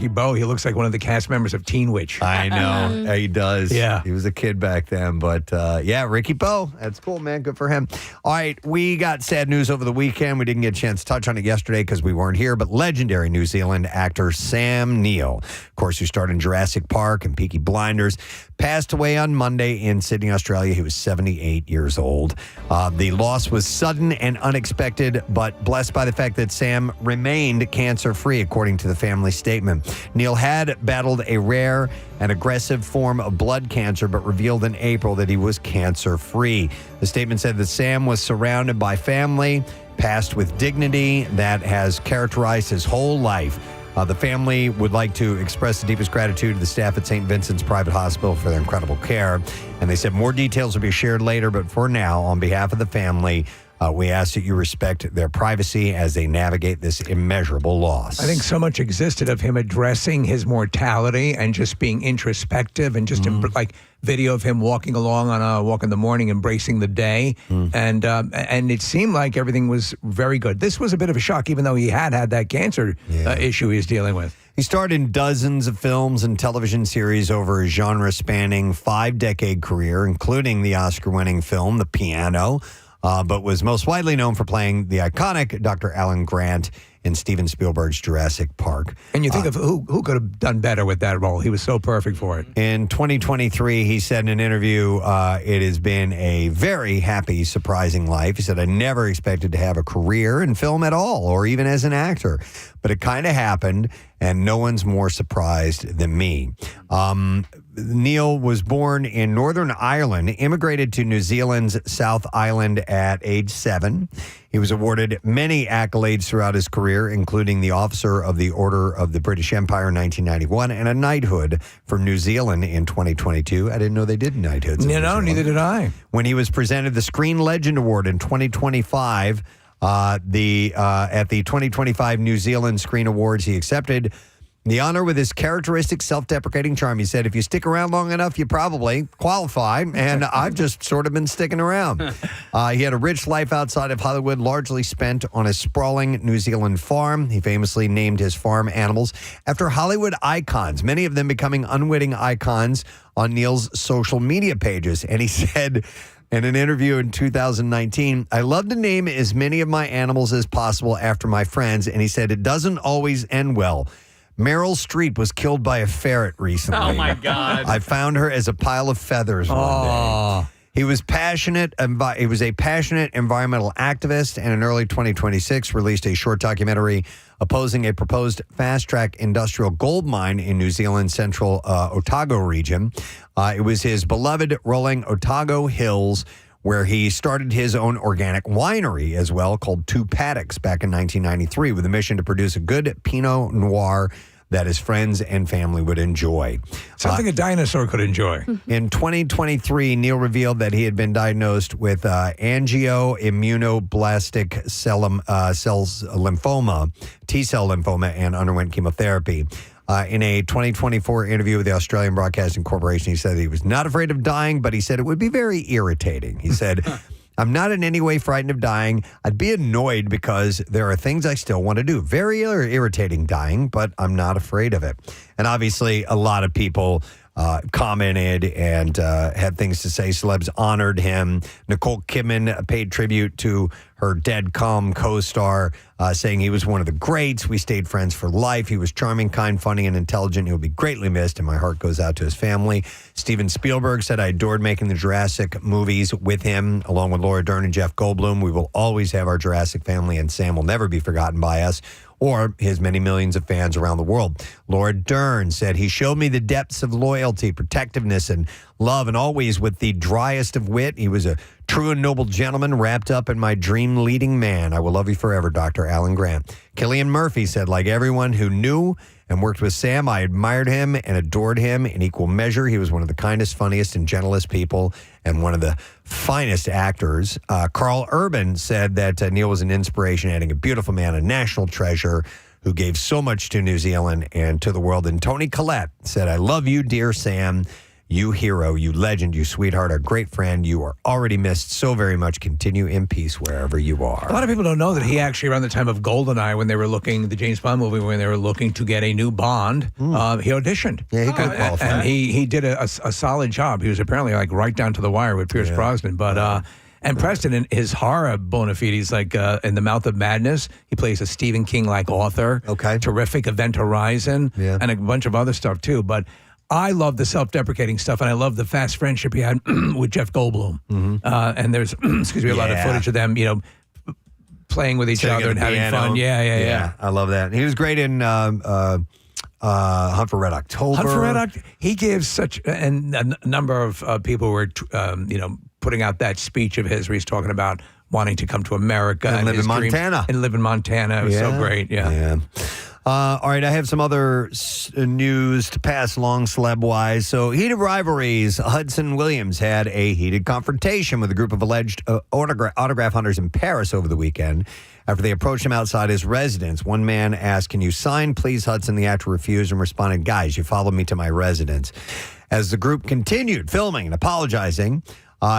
Ricky Bo. He looks like one of the cast members of Teen Witch. I know. He does. Yeah. He was a kid back then. But, Ricky Bo. That's cool, man. Good for him. All right. We got sad news over the weekend. We didn't get a chance to touch on it yesterday because we weren't here. But legendary New Zealand actor Sam Neill, of course, who starred in Jurassic Park and Peaky Blinders, passed away on Monday in Sydney, Australia. He was 78 years old. The loss was sudden and unexpected, but blessed by the fact that Sam remained cancer-free, according to the family statement. Neil had battled a rare and aggressive form of blood cancer, but revealed in April that he was cancer-free. The statement said that Sam was surrounded by family, passed with dignity that has characterized his whole life. The family would like to express the deepest gratitude to the staff at St. Vincent's Private Hospital for their incredible care. And they said more details will be shared later, but for now, on behalf of the family, we ask that you respect their privacy as they navigate this immeasurable loss. I think so much existed of him addressing his mortality and just being introspective and just like video of him walking along on a walk in the morning, embracing the day. And it seemed like everything was very good. This was a bit of a shock, even though he had that cancer issue he was dealing with. He starred in dozens of films and television series over a genre-spanning 5-decade career, including the Oscar-winning film The Piano, but was most widely known for playing the iconic Dr. Alan Grant in Steven Spielberg's Jurassic Park. And you think of who could have done better with that role? He was so perfect for it. In 2023, he said in an interview, it has been a very happy, surprising life. He said, I never expected to have a career in film at all, or even as an actor. But it kind of happened, and no one's more surprised than me. Neil was born in Northern Ireland, immigrated to New Zealand's South Island at age 7. He was awarded many accolades throughout his career, including the Officer of the Order of the British Empire in 1991 and a knighthood from New Zealand in 2022. I didn't know they did knighthoods. No, neither did I. When he was presented the Screen Legend Award in 2025, at the 2025 New Zealand Screen Awards, he accepted the honor with his characteristic self-deprecating charm. He said, if you stick around long enough, you probably qualify, and I've just sort of been sticking around. He had a rich life outside of Hollywood, largely spent on a sprawling New Zealand farm. He famously named his farm animals after Hollywood icons, many of them becoming unwitting icons on Neil's social media pages. And he said in an interview in 2019, I love to name as many of my animals as possible after my friends. And he said, it doesn't always end well. Meryl Streep was killed by a ferret recently. Oh, my God. I found her as a pile of feathers one day. He was passionate. He was a passionate environmental activist, and in early 2026 released a short documentary opposing a proposed fast-track industrial gold mine in New Zealand's central Otago region. It was his beloved rolling Otago Hills, where he started his own organic winery as well, called Two Paddocks, back in 1993, with a mission to produce a good Pinot Noir that his friends and family would enjoy. Something a dinosaur could enjoy. In 2023, Neil revealed that he had been diagnosed with angioimmunoblastic cells lymphoma, T-cell lymphoma, and underwent chemotherapy. In a 2024 interview with the Australian Broadcasting Corporation, he said he was not afraid of dying, but he said it would be very irritating. He said, I'm not in any way frightened of dying. I'd be annoyed because there are things I still want to do. Very irritating dying, but I'm not afraid of it. And obviously, a lot of people commented and had things to say. Celebs honored him. Nicole Kidman paid tribute to her dead, calm co-star, saying he was one of the greats. We stayed friends for life. He was charming, kind, funny, and intelligent. He'll be greatly missed, and my heart goes out to his family. Steven Spielberg said, I adored making the Jurassic movies with him, along with Laura Dern and Jeff Goldblum. We will always have our Jurassic family, and Sam will never be forgotten by us or his many millions of fans around the world. Laura Dern said, he showed me the depths of loyalty, protectiveness, and love, and always with the driest of wit. He was a true and noble gentleman wrapped up in my dream leading man. I will love you forever, Dr. Alan Grant. Cillian Murphy said, like everyone who knew and worked with Sam, I admired him and adored him in equal measure. He was one of the kindest, funniest, and gentlest people and one of the finest actors. Carl Urban said that Neil was an inspiration, adding a beautiful man, a national treasure who gave so much to New Zealand and to the world. And Toni Collette said, I love you, dear Sam. You hero, you legend, you sweetheart, our great friend. You are already missed so very much. Continue in peace wherever you are. A lot of people don't know that he actually, around the time of GoldenEye, when they were looking, the James Bond movie, when they were looking to get a new Bond, he auditioned. Yeah, he could qualify. And he did a solid job. He was apparently like right down to the wire with Pierce Brosnan. But and Preston, in his horror bona fides, like in The Mouth of Madness, he plays a Stephen King-like author. Okay. Terrific. Event Horizon. Yeah. And a bunch of other stuff, too. But I love the self-deprecating stuff, and I love the fast friendship he had with Jeff Goldblum. And there's, excuse me, a lot of footage of them, playing with each other and having fun. Yeah. I love that. He was great in Hunt for Red October. Hunt for Red October. He gives such, and a number of people were, putting out that speech of his where he's talking about wanting to come to America and live in Montana. And live in Montana. It was so great. Yeah. All right, I have some other news to pass along celeb-wise. So, heated rivalries. Hudson Williams had a heated confrontation with a group of alleged autograph hunters in Paris over the weekend after they approached him outside his residence. One man asked, "Can you sign, please?" Hudson, the actor, refused and responded, "Guys, you followed me to my residence." As the group continued filming and apologizing,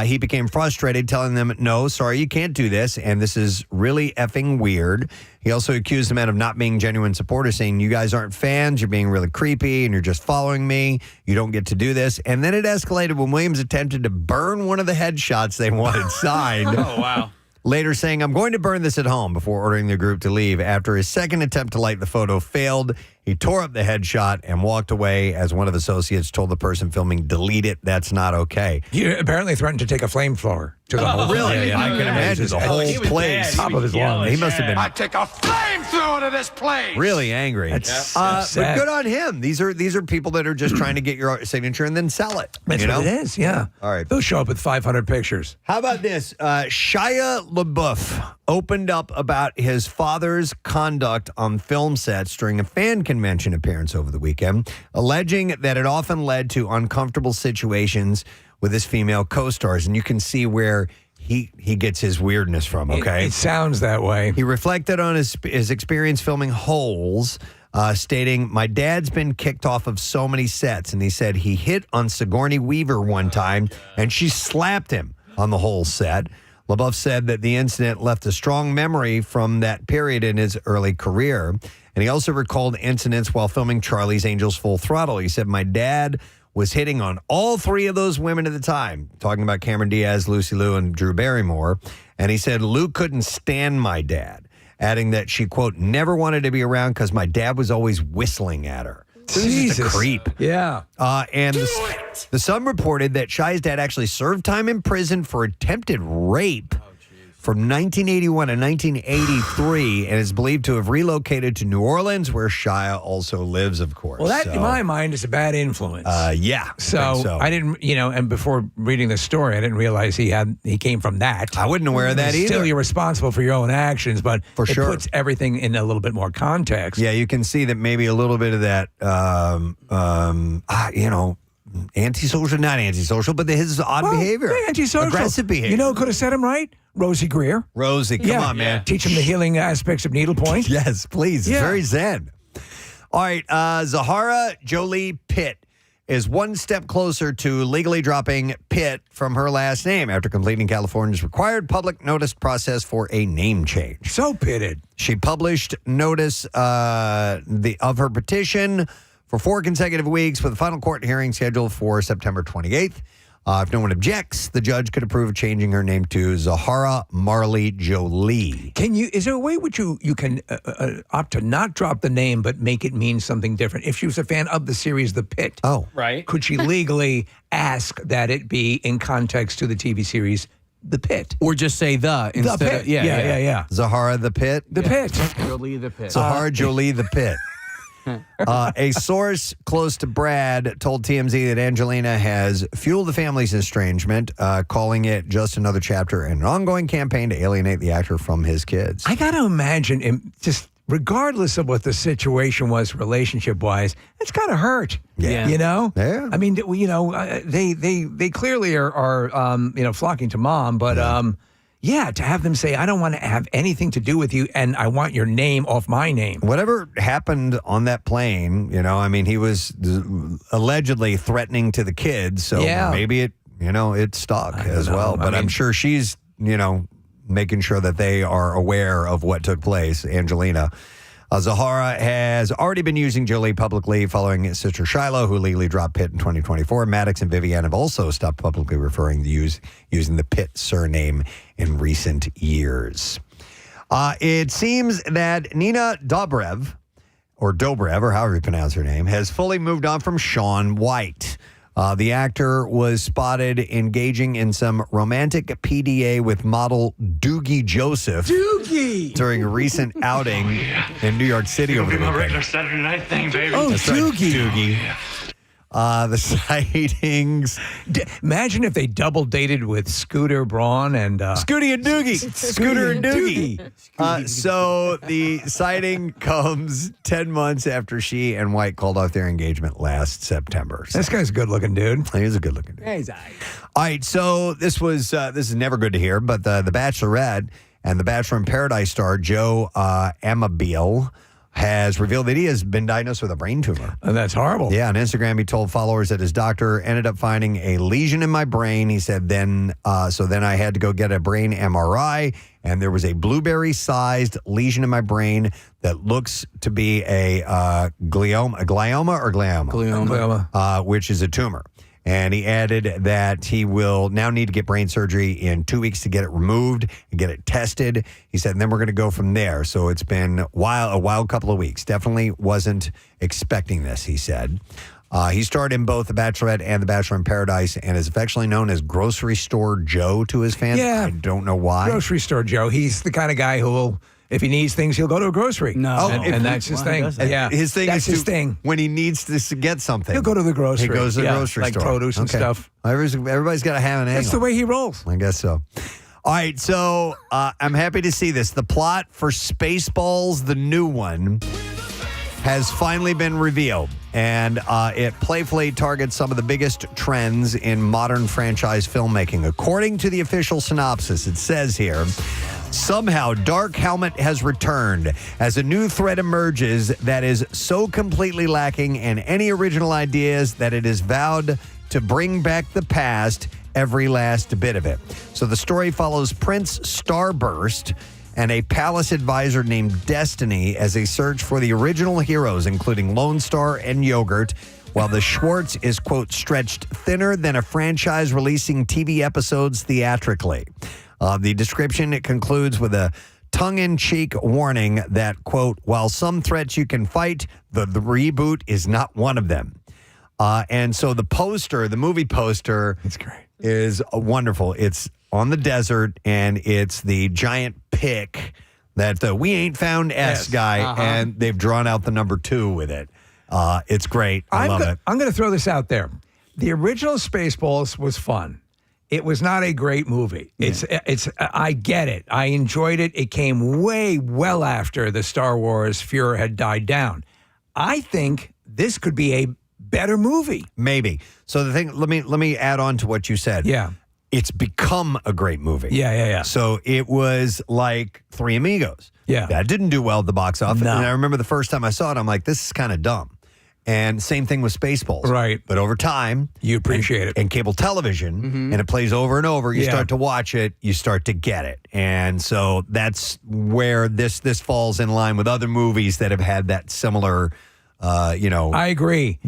he became frustrated, telling them, "No, sorry, you can't do this, and this is really effing weird." He also accused the men of not being genuine supporters, saying, "You guys aren't fans, you're being really creepy, and you're just following me. You don't get to do this." And then it escalated when Williams attempted to burn one of the headshots they wanted signed. Oh, wow. Later saying, "I'm going to burn this at home," before ordering the group to leave. After his second attempt to light the photo failed, he tore up the headshot and walked away as one of the associates told the person filming, "Delete it. That's not okay." He apparently threatened to take a flamethrower to the whole Really? Yeah. I can imagine the whole he was place. dead. Top of his lungs. He must have been I take a flamethrower to this place. really angry. That's But sad. good on him. These are people that are just trying to get your signature and then sell it. That's what it is, yeah. All right. They'll show up with 500 pictures. How about this? Shia LaBeouf opened up about his father's conduct on film sets during a fan convention appearance over the weekend, alleging that it often led to uncomfortable situations with his female co-stars. And you can see where he gets his weirdness from, okay? It sounds that way. He reflected on his experience filming Holes, stating, "My dad's been kicked off of so many sets," and he said he hit on Sigourney Weaver one time, and she slapped him on the whole set. LaBeouf said that the incident left a strong memory from that period in his early career, and he also recalled incidents while filming Charlie's Angels Full Throttle. He said, "My dad was hitting on all three of those women at the time," talking about Cameron Diaz, Lucy Liu, and Drew Barrymore. And he said, "Lou couldn't stand my dad," adding that she, quote, "never wanted to be around because my dad was always whistling at her." This is just a creep. Yeah. And the Sun reported that Shia's dad actually served time in prison for attempted rape from 1981 to 1983 and is believed to have relocated to New Orleans, where Shia also lives, of course. Well, that, in my mind, is a bad influence. Yeah. So I didn't, and before reading the story, I didn't realize he came from that. I wasn't aware of that either. Still, you're responsible for your own actions, but For it sure. puts everything in a little bit more context. Yeah, you can see that maybe a little bit of that, antisocial, not antisocial, but his odd behavior. Yeah, antisocial. Aggressive behavior. You know who could have set him right? Rosie Greer. Rosie, come on, man. Teach him the healing aspects of needlepoint. Yes, please. Yeah. It's very zen. All right, Zahara Jolie Pitt is one step closer to legally dropping Pitt from her last name after completing California's required public notice process for a name change. So pitted. She published notice of her petition for 4 consecutive weeks with a final court hearing scheduled for September 28th. If no one objects, the judge could approve changing her name to Zahara Marley Jolie. Is there a way which you can opt to not drop the name but make it mean something different? If she was a fan of the series The Pit, Right. could she legally ask that it be in context to the TV series The Pit? Or just say the instead The Pit. of yeah. Zahara the Pit? The Pit. Jolie the Pit. Zahara Jolie the Pit. A source close to Brad told TMZ that Angelina has fueled the family's estrangement, calling it just another chapter in an ongoing campaign to alienate the actor from his kids. I got to imagine, just regardless of what the situation was relationship-wise, it's got to hurt. Yeah. You know? Yeah. I mean, they clearly are flocking to mom, but, Yeah, to have them say, I don't want to have anything to do with you, and I want your name off my name. Whatever happened on that plane, he was allegedly threatening to the kids, so maybe it stuck as well. But I'm sure she's, making sure that they are aware of what took place, Angelina. Zahara has already been using Jolie publicly following his sister Shiloh, who legally dropped Pitt in 2024. Maddox and Vivienne have also stopped publicly referring to using the Pitt surname in recent years. It seems that Nina Dobrev, or however you pronounce her name, has fully moved on from Shaun White. The actor was spotted engaging in some romantic PDA with model Doogie Joseph during a recent outing in New York City over the weekend. Regular Saturday night thing, baby. Oh, That's right, Doogie. The sightings. Imagine if they double dated with Scooter Braun and Scooter and Doogie. So the sighting comes 10 months after she and White called off their engagement last September. So This guy's a good-looking dude. he's a good looking dude. Yeah, he's all right. All right, so this is never good to hear, but the Bachelorette and the Bachelor in Paradise star Joe Amabile has revealed that he has been diagnosed with a brain tumor. And that's horrible. Yeah, on Instagram, he told followers that his doctor ended up finding a lesion in my brain. He said, then I had to go get a brain MRI, and there was a blueberry-sized lesion in my brain that looks to be a glioma, which is a tumor. And he added that he will now need to get brain surgery in 2 weeks to get it removed and get it tested. He said, and then we're going to go from there. So it's been a wild couple of weeks. Definitely wasn't expecting this, he said. He starred in both The Bachelorette and The Bachelor in Paradise and is affectionately known as Grocery Store Joe to his fans. Yeah. I don't know why. Grocery Store Joe. He's the kind of guy who will, if he needs things, he'll go to a grocery. No. And that's his thing. Yeah. His thing that's is his thing. when he needs to get something. He'll go to the grocery. He goes to the Yeah, grocery like store. produce and stuff. Everybody's got to have an angle. That's the way he rolls. I guess so. All right, so I'm happy to see this. The plot for Spaceballs, the new one, has finally been revealed, and it playfully targets some of the biggest trends in modern franchise filmmaking. According to the official synopsis, it says here, somehow Dark Helmet has returned as a new threat emerges that is so completely lacking in any original ideas that it is vowed to bring back the past, every last bit of it. So the story follows Prince Starburst and a palace advisor named Destiny as they search for the original heroes, including Lone Star and Yogurt, while the Schwartz is, quote, stretched thinner than a franchise releasing TV episodes theatrically. The description, it concludes with a tongue-in-cheek warning that, quote, while some threats you can fight, the reboot is not one of them. And so the movie poster, It's great. is wonderful. It's on the desert, and it's the giant pick that the We Ain't Found S guy, and they've drawn out the number 2 with it. It's great. I love it. I'm going to throw this out there. The original Spaceballs was fun. It was not a great movie. I get it. I enjoyed it. It came well after the Star Wars furor had died down. I think this could be a better movie. Maybe. So the thing, let me add on to what you said. Yeah. It's become a great movie. Yeah. So it was like Three Amigos. Yeah. That didn't do well at the box office. No. And I remember the first time I saw it, I'm like, this is kind of dumb. And same thing with Spaceballs. Right. But over time, You appreciate it. and cable television, and it plays over and over, you Yeah. start to watch it, you start to get it. And so that's where this falls in line with other movies that have had that similar I agree.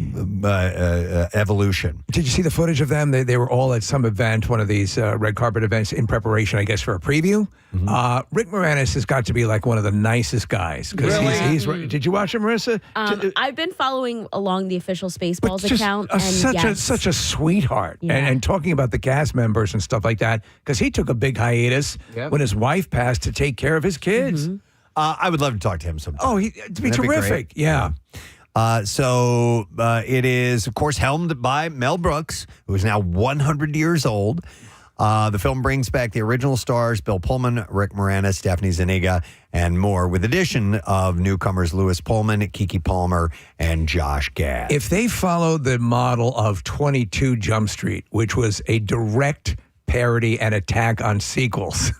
evolution. Did you see the footage of them? They were all at some event, one of these red carpet events in preparation, I guess, for a preview. Rick Moranis has got to be like one of the nicest guys. Because he's did you watch it, Marissa? I've been following along the official Spaceballs Just account. And such a sweetheart. Yeah. And talking about the cast members and stuff like that, because he took a big hiatus when his wife passed to take care of his kids. I would love to talk to him sometime. Oh, it'd be That'd be terrific. great. Yeah. So it is, of course, helmed by Mel Brooks, who is now 100 years old. The film brings back the original stars, Bill Pullman, Rick Moranis, Stephanie Zuniga, and more, with addition of newcomers Louis Pullman, Keke Palmer, and Josh Gad. If they followed the model of 22 Jump Street, which was a direct parody and attack on sequels,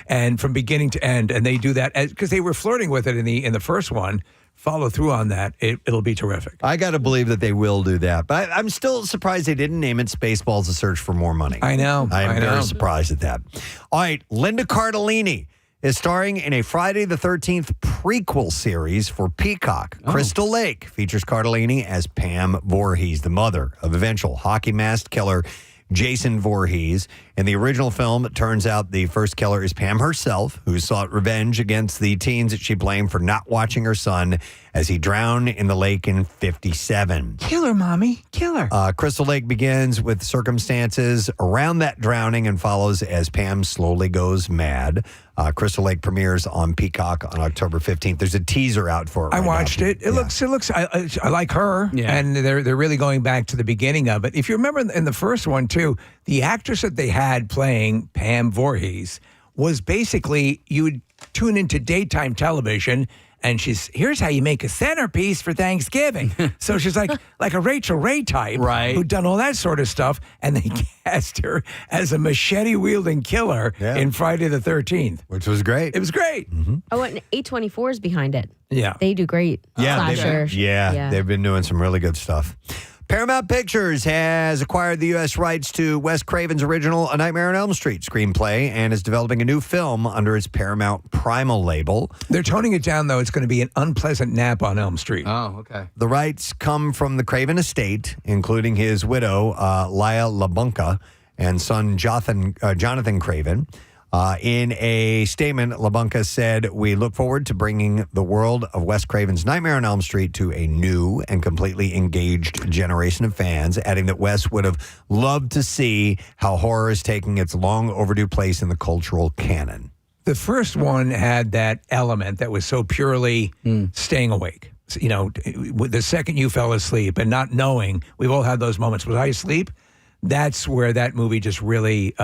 and from beginning to end. And they do that because they were flirting with it in the first one. Follow through on that. It'll be terrific. I got to believe that they will do that. But I'm still surprised they didn't name it Spaceballs: A Search for More Money. I know. I'm very surprised at that. All right. Linda Cardellini is starring in a Friday the 13th prequel series for Peacock. Crystal Lake features Cardellini as Pam Voorhees, the mother of eventual hockey masked killer Jason Voorhees. In the original film, it turns out the first killer is Pam herself, who sought revenge against the teens that she blamed for not watching her son as he drowned in the lake in 1957. Kill her, Mommy. Kill her. Crystal Lake begins with circumstances around that drowning and follows as Pam slowly goes mad. Crystal Lake premieres on Peacock on October 15th. There's a teaser out for it. I watched it. It looks. I like her, and they're really going back to the beginning of it. If you remember in the first one too, the actress that they had playing Pam Voorhees was basically you would tune into daytime television. And here's how you make a centerpiece for Thanksgiving. So she's like a Rachel Ray type, right? Who'd done all that sort of stuff, and they cast her as a machete-wielding killer in Friday the 13th. Which was great. It was great. Mm-hmm. Oh, and A24 is behind it. Yeah. They do great. Slasher. They've been doing some really good stuff. Paramount Pictures has acquired the U.S. rights to Wes Craven's original A Nightmare on Elm Street screenplay and is developing a new film under its Paramount Primal label. They're toning it down, though. It's going to be an unpleasant nap on Elm Street. Oh, okay. The rights come from the Craven estate, including his widow, Laya LaBunca, and son Jonathan Craven. In a statement, LaBunca said, "We look forward to bringing the world of Wes Craven's Nightmare on Elm Street to a new and completely engaged generation of fans," adding that Wes would have loved to see how horror is taking its long overdue place in the cultural canon. The first one had that element that was so purely staying awake. So, the second you fell asleep and not knowing, we've all had those moments. Was I asleep? That's where that movie just really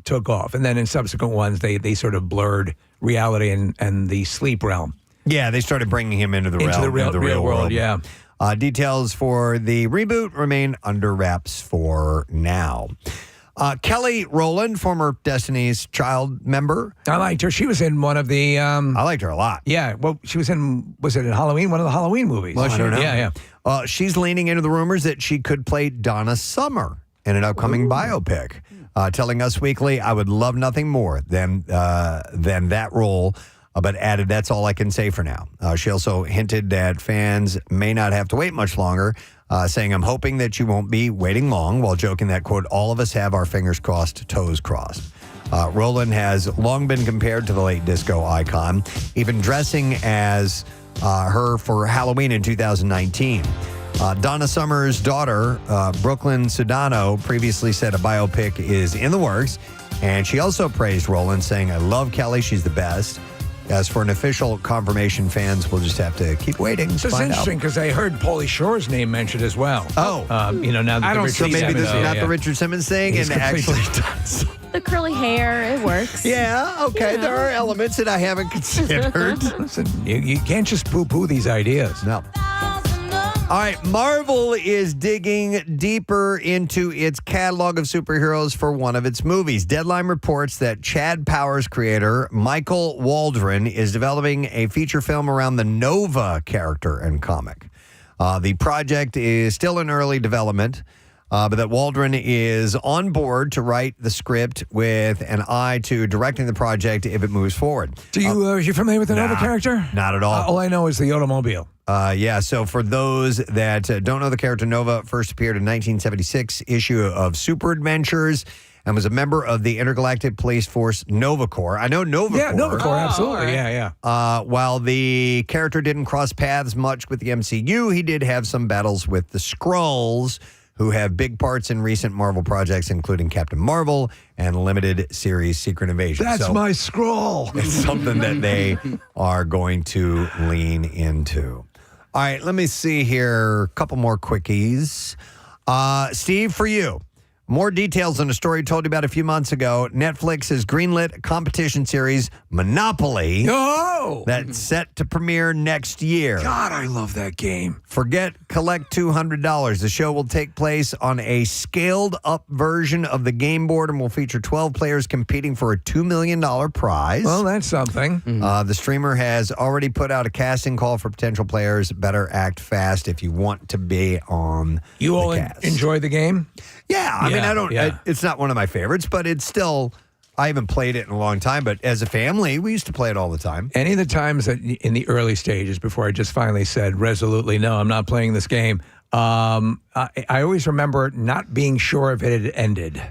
took off. And then in subsequent ones, they sort of blurred reality and the sleep realm. Yeah, they started bringing him into the real world. Yeah. Details for the reboot remain under wraps for now. Kelly Rowland, former Destiny's Child member. I liked her. She was in one of the... I liked her a lot. Yeah. Well, she was in Halloween? One of the Halloween movies. I don't know. Yeah. She's leaning into the rumors that she could play Donna Summer in an upcoming biopic. Telling Us Weekly, "I would love nothing more than that role," but added, "That's all I can say for now." She also hinted that fans may not have to wait much longer, saying, "I'm hoping that you won't be waiting long," while joking that, quote, "all of us have our fingers crossed, toes crossed." Rowland has long been compared to the late disco icon, even dressing as her for Halloween in 2019. Donna Summer's daughter, Brooklyn Sudano, previously said a biopic is in the works, and she also praised Rowland, saying, "I love Kelly, she's the best." As for an official confirmation, fans will just have to keep waiting. It's interesting because I heard Pauly Shore's name mentioned as well. Oh. Now that I don't. So maybe this is not the Richard. Richard Simmons thing, He's and actually does. The curly hair, it works. Yeah, okay. There are elements that I haven't considered. Listen, you can't just poo-poo these ideas. No. All right, Marvel is digging deeper into its catalog of superheroes for one of its movies. Deadline reports that Chad Powers creator Michael Waldron is developing a feature film around the Nova character and comic. The project is still in early development, but that Waldron is on board to write the script with an eye to directing the project if it moves forward. Are you familiar with the Nova character? Not at all. All I know is the automobile. So for those that don't know, the character Nova first appeared in 1976 issue of Super Adventures and was a member of the intergalactic police force Nova Corps. I know Nova Corps. Yeah, Nova Corps, absolutely. Right. Yeah. While the character didn't cross paths much with the MCU, he did have some battles with the Skrulls, who have big parts in recent Marvel projects, including Captain Marvel and limited series Secret Invasion. That's my Skrull. It's something that they are going to lean into. All right, let me see here. A couple more quickies. Steve, for you. More details on a story we told you about a few months ago. Netflix has greenlit a competition series, Monopoly, Oh! that's set to premiere next year. God, I love that game. Forget collect $200. The show will take place on a scaled-up version of the game board and will feature 12 players competing for a $2 million prize. Well, that's something. The streamer has already put out a casting call for potential players. Better act fast if you want to be on You the all cast. enjoy the game? Yeah, I mean, Yeah, I don't. yeah. It's not one of my favorites, but it's still. I haven't played it in a long time, but as a family, we used to play it all the time. Any of the times that in the early stages before I just finally said resolutely, no, I'm not playing this game, I always remember not being sure if it had ended.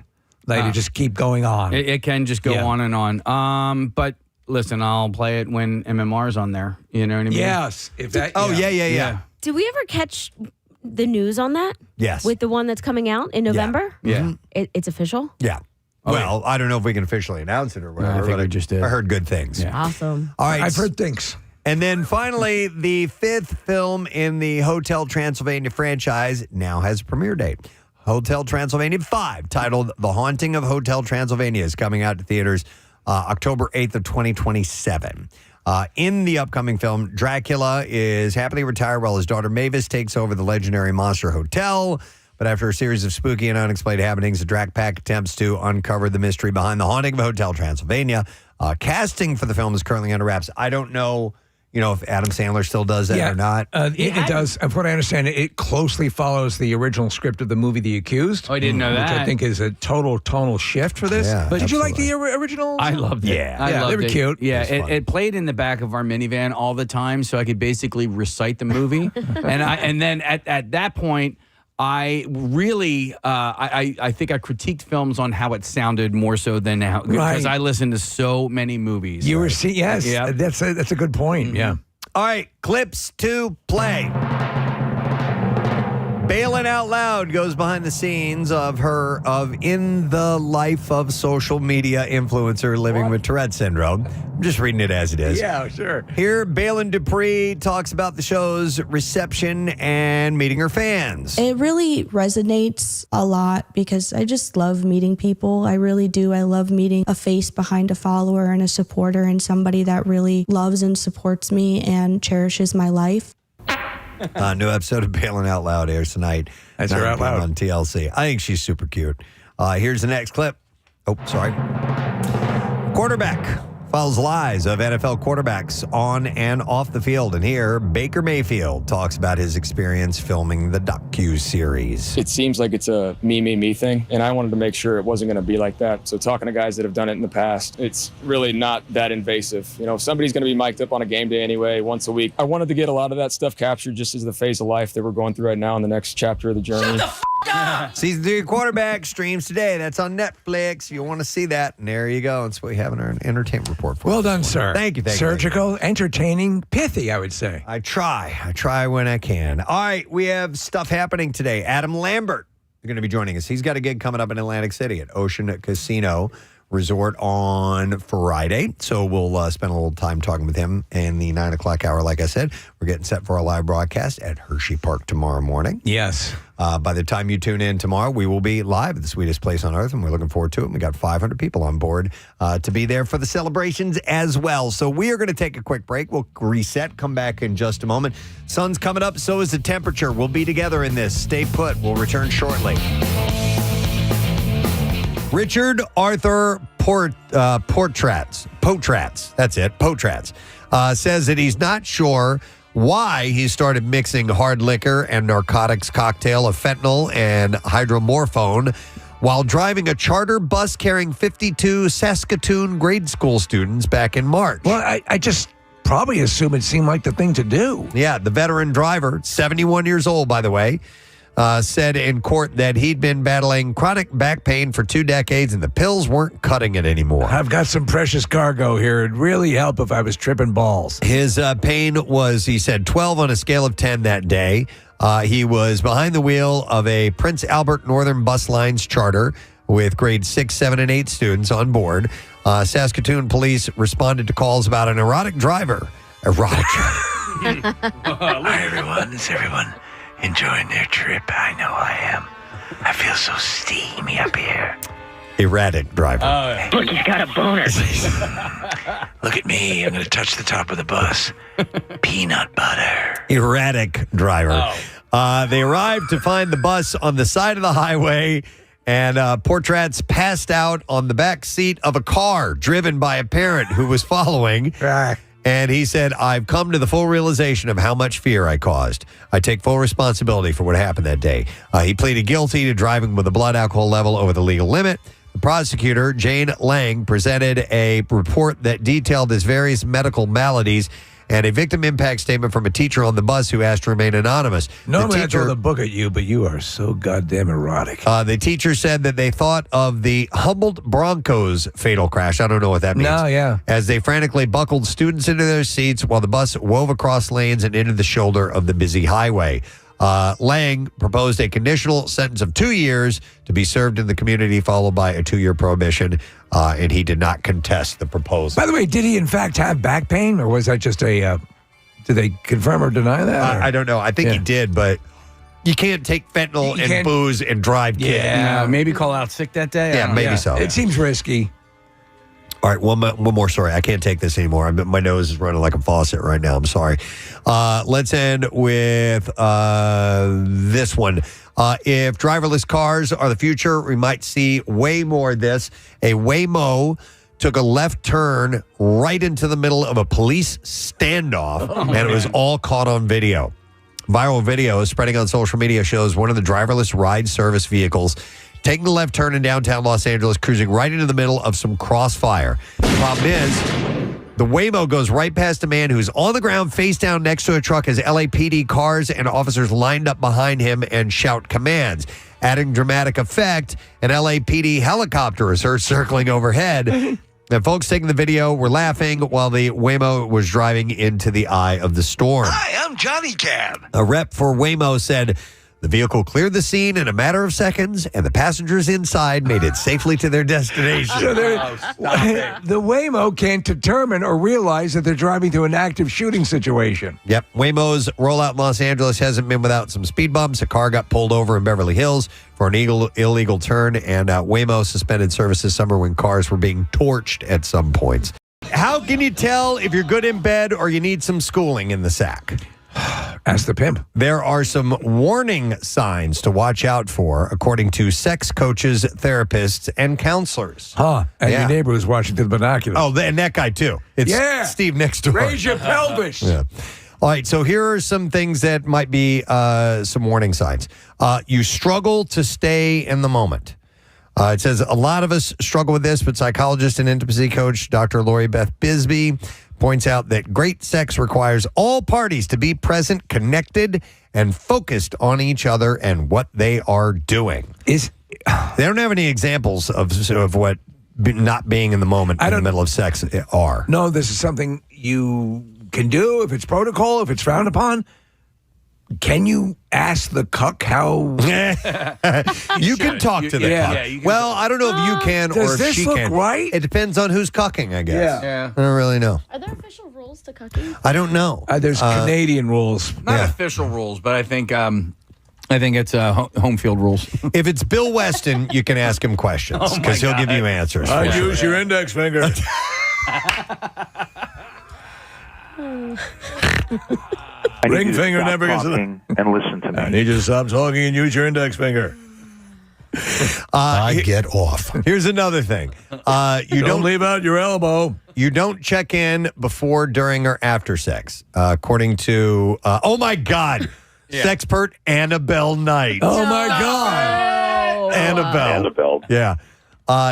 Like to just keep going on. It can just go on and on. But listen, I'll play it when MMR's on there. You know what I mean? Yes. If that, Oh, yeah. Did we ever catch the news on that? Yes. With the one that's coming out in November? Yeah. It's official? Yeah. Well, I don't know if we can officially announce it or whatever. I think but we just did. I heard good things. Yeah. Awesome. All right. I've heard things. And then finally, the fifth film in the Hotel Transylvania franchise now has a premiere date. Hotel Transylvania 5, titled The Haunting of Hotel Transylvania, is coming out to theaters October 8th of 2027. In the upcoming film, Dracula is happily retired while his daughter Mavis takes over the legendary Monster Hotel. But after a series of spooky and unexplained happenings, the Drac Pack attempts to uncover the mystery behind the haunting of Hotel Transylvania. Casting for the film is currently under wraps. I don't know, if Adam Sandler still does that or not. It does. From what I understand, it closely follows the original script of the movie The Accused. Oh, I didn't know that. Which I think is a total tonal shift for this. Yeah, but did you like absolutely. the original? I loved it. Yeah. I Yeah, loved they were it. cute. Yeah, It was fun. it played in the back of our minivan all the time, so I could basically recite the movie. and then at that point, I really, I think I critiqued films on how it sounded more so than how, because I listened to so many movies. You were seeing, yes. Yeah. That's a good point. Yeah. All right, clips to play. Bailing Out Loud goes behind the scenes of In the Life of Social Media Influencer Living with Tourette Syndrome. I'm just reading it as it is. Yeah, sure. Here, Balin Dupree talks about the show's reception and meeting her fans. It really resonates a lot because I just love meeting people. I really do. I love meeting a face behind a follower and a supporter and somebody that really loves and supports me and cherishes my life. New episode of Bailing Out Loud airs tonight. That's her 9 out p.m. loud. on TLC. I think she's super cute. Here's the next clip. Oh, sorry. Quarterback follows lives of NFL quarterbacks on and off the field. And here, Baker Mayfield talks about his experience filming the docu-series. It seems like it's a me thing, and I wanted to make sure it wasn't going to be like that. So talking to guys that have done it in the past, it's really not that invasive. If somebody's going to be mic'd up on a game day anyway, once a week, I wanted to get a lot of that stuff captured just as the phase of life that we're going through right now in the next chapter of the journey. Season 3 Quarterback streams today. That's on Netflix. You want to see that, and there you go. That's what we have in our entertainment report for Well us. done, sir. Thank you. Surgical, entertaining, pithy, I would say. I try when I can. All right, we have stuff happening today. Adam Lambert is going to be joining us. He's got a gig coming up in Atlantic City at Ocean Casino Resort on Friday. So we'll spend a little time talking with him in the 9 o'clock hour. Like I said, we're getting set for our live broadcast at Hershey Park tomorrow morning. Yes. By the time you tune in tomorrow, we will be live at the sweetest place on earth, and we're looking forward to it. We got 500 people on board to be there for the celebrations as well. So we are going to take a quick break. We'll reset, come back in just a moment. Sun's coming up, so is the temperature. We'll be together in this. Stay put. We'll return shortly. Richard Arthur Potratz, that's it, Potratz, says that he's not sure why he started mixing hard liquor and narcotics cocktail of fentanyl and hydromorphone while driving a charter bus carrying 52 Saskatoon grade school students back in March. Well, I just probably assume it seemed like the thing to do. Yeah, the veteran driver, 71 years old, by the way, said in court that he'd been battling chronic back pain for 2 decades and the pills weren't cutting it anymore. I've got some precious cargo here. It'd really help if I was tripping balls. His pain was, he said, 12 on a scale of 10 that day. He was behind the wheel of a Prince Albert Northern Bus Lines charter with grades 6, 7, and 8 students on board. Saskatoon police responded to calls about an erotic driver. Hi, everyone. Is everyone enjoying their trip? I know I am. I feel so steamy up here. Erratic driver. Look, he's got a boner. Look at me. I'm going to touch the top of the bus. Peanut butter. Erratic driver. They arrived to find the bus on the side of the highway, and Portrat's passed out on the back seat of a car driven by a parent who was following. And he said, I've come to the full realization of how much fear I caused. I take full responsibility for what happened that day. He pleaded guilty to driving with a blood alcohol level over the legal limit. The prosecutor, Jane Lang, presented a report that detailed his various medical maladies and a victim impact statement from a teacher on the bus who asked to remain anonymous. Normally I throw the book at you, but you are so goddamn erotic. The teacher said that they thought of the Humboldt Broncos fatal crash. I don't know what that means. No, yeah. As they frantically buckled students into their seats while the bus wove across lanes and into the shoulder of the busy highway. Lang proposed a conditional sentence of 2 years to be served in the community, followed by a 2-year prohibition, and he did not contest the proposal. By the way, did he in fact have back pain, or was that just a, did they confirm or deny that? I don't know. I think he did, but you can't take fentanyl and booze and drive kids. Yeah, maybe call out sick that day. Yeah, maybe so. It seems risky. All right, one more story. I can't take this anymore. My nose is running like a faucet right now. I'm sorry. Let's end with this one. If driverless cars are the future, we might see way more of this. A Waymo took a left turn right into the middle of a police standoff, and it was all caught on video. Viral video spreading on social media shows one of the driverless ride service vehicles taking the left turn in downtown Los Angeles, cruising right into the middle of some crossfire. The problem is, the Waymo goes right past a man who's on the ground face down next to a truck as LAPD cars and officers lined up behind him and shout commands. Adding dramatic effect, an LAPD helicopter is heard circling overhead. And folks taking the video were laughing while the Waymo was driving into the eye of the storm. Hi, I'm Johnny Cab. A rep for Waymo said the vehicle cleared the scene in a matter of seconds, and the passengers inside made it safely to their destination. So the Waymo can't determine or realize that they're driving through an active shooting situation. Yep. Waymo's rollout in Los Angeles hasn't been without some speed bumps. A car got pulled over in Beverly Hills for an illegal turn, and Waymo suspended service this summer when cars were being torched at some points. How can you tell if you're good in bed or you need some schooling in the sack? Ask the pimp. There are some warning signs to watch out for, according to sex coaches, therapists, and counselors. And your neighbor who's watching through the binoculars. Oh, and that guy, too. It's Steve next door. Raise your pelvis. Yeah. All right, so here are some things that might be some warning signs. You struggle to stay in the moment. It says a lot of us struggle with this, but psychologist and intimacy coach Dr. Lori Beth Bisbee points out that great sex requires all parties to be present, connected, and focused on each other and what they are doing. They don't have any examples of what not being in the moment in the middle of sex are. No, this is something you can do if it's protocol, if it's frowned upon. Can you ask the cuck how? You can talk to the cuck. Well, I don't know if you can or if she can. Does this look right? It depends on who's cucking, I guess. Yeah. I don't really know. Are there official rules to cucking? I don't know. There's Canadian rules. Not official rules, but I think it's home field rules. If it's Bill Weston, you can ask him questions because he'll give you answers. Use your index finger. Ring finger never gets and listen to me. I need you to stop talking and use your index finger. I get off. Here's another thing. You don't leave out your elbow. You don't check in before, during, or after sex. According to, oh my God, sexpert Annabelle Knight. Oh my God. Annabelle. Yeah.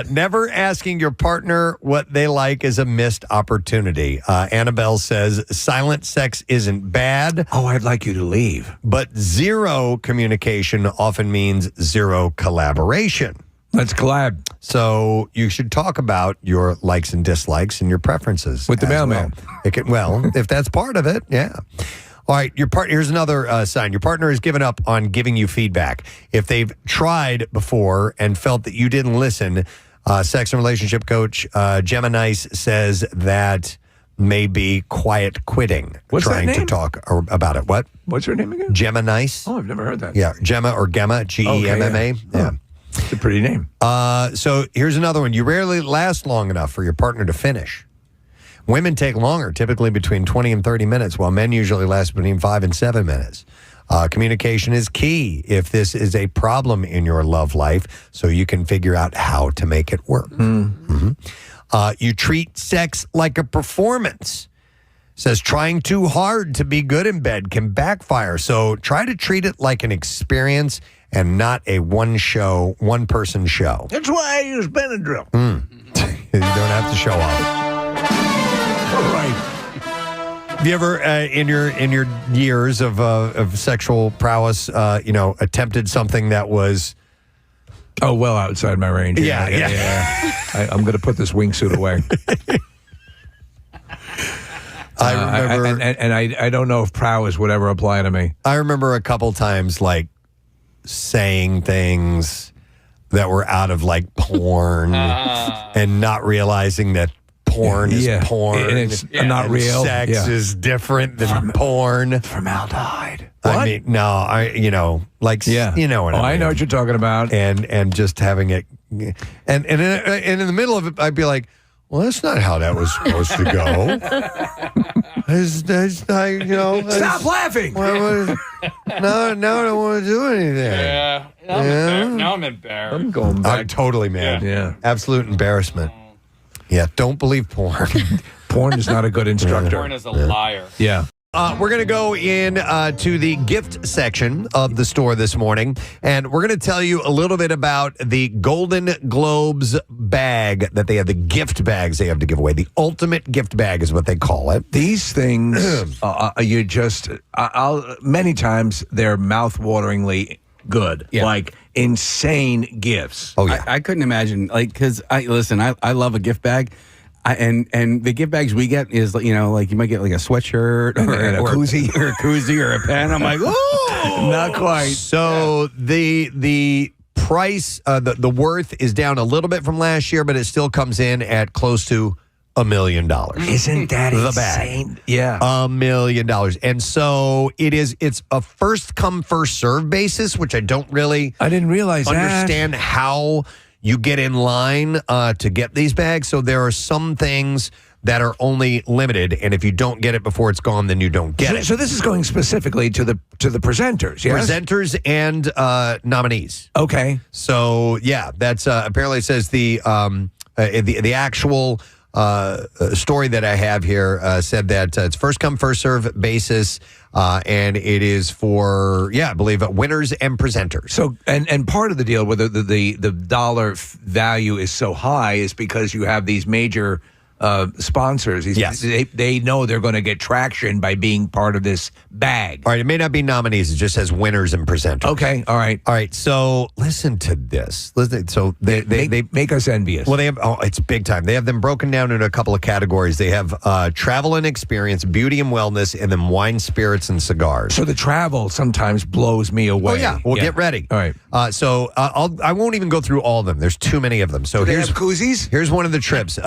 Never asking your partner what they like is a missed opportunity. Annabelle says silent sex isn't bad. Oh, I'd like you to leave. But zero communication often means zero collaboration. Let's collab. So you should talk about your likes and dislikes and your preferences. With the mailman. Well, if that's part of it, yeah. All right, here's another sign. Your partner has given up on giving you feedback. If they've tried before and felt that you didn't listen, sex and relationship coach Gemma Nice says that may be quiet quitting. What's that trying to name? talk about it. What? What's her name again? Gemma Nice. Oh, I've never heard that. Yeah, Gemma or Gemma, Gemma. Yeah. It's a pretty name. So here's another one. You rarely last long enough for your partner to finish. Women take longer, typically between 20 and 30 minutes, while men usually last between 5 and 7 minutes. Communication is key if this is a problem in your love life, so you can figure out how to make it work. You treat sex like a performance. Says trying too hard to be good in bed can backfire. So try to treat it like an experience and not a one-person show. That's why I use Benadryl. You don't have to show off. All right. Have you ever, in your years of sexual prowess, attempted something that was? Oh, well outside my range. Yeah. I'm going to put this wingsuit away. I remember, I don't know if prowess would ever apply to me. I remember a couple times like saying things that were out of like porn and not realizing that porn is porn and it's not and real. Sex is different than porn. Formaldehyde. I mean, no, you know what I mean. I know what you're talking about. And just having it, and in the middle of it, I'd be like, well, that's not how that was supposed to go. That's not, Stop laughing. No, I don't want to do anything. Now I'm embarrassed. I'm going back. I'm totally mad. Yeah. Absolute embarrassment. Yeah, don't believe porn. Porn is not a good instructor. Porn is a liar. Yeah. We're going to go in to the gift section of the store this morning, and we're going to tell you a little bit about the Golden Globes bag that they have, the gift bags they have to give away. The ultimate gift bag is what they call it. These things, you just, many times they're mouth-wateringly good. Yeah. Like insane gifts. Oh, yeah. I couldn't imagine, because I love a gift bag. And the gift bags we get is, like you might get like a sweatshirt or a koozie. or a koozie or a pen. I'm like, oh, Not quite. So the price, the worth is down a little bit from last year, but it still comes in at close to $1 million. Isn't that The insane? bag. Yeah. $1 million. And so it's a first come, first serve basis, which I don't really I didn't realize understand how you get in line to get these bags. So there are some things that are only limited, and if you don't get it before it's gone, then you don't get it. So this is going specifically to the presenters, yes? Presenters and nominees. Okay. So yeah, that's apparently it says the actual story that I have here said that it's first come first serve basis, and it is for I believe winners and presenters. So and part of the deal with the dollar value is so high is because you have these major sponsors. Yes. They know they're going to get traction by being part of this bag. All right, it may not be nominees. It just says winners and presenters. Okay, all right. All right, so listen to this. So they make us envious. Well, they have. Oh, it's big time. They have them broken down into a couple of categories. They have travel and experience, beauty and wellness, and then wine, spirits, and cigars. So the travel sometimes blows me away. Oh yeah. Well, get ready. All right. So I won't even go through all of them. There's too many of them. So Do they have koozies? Here's one of the trips.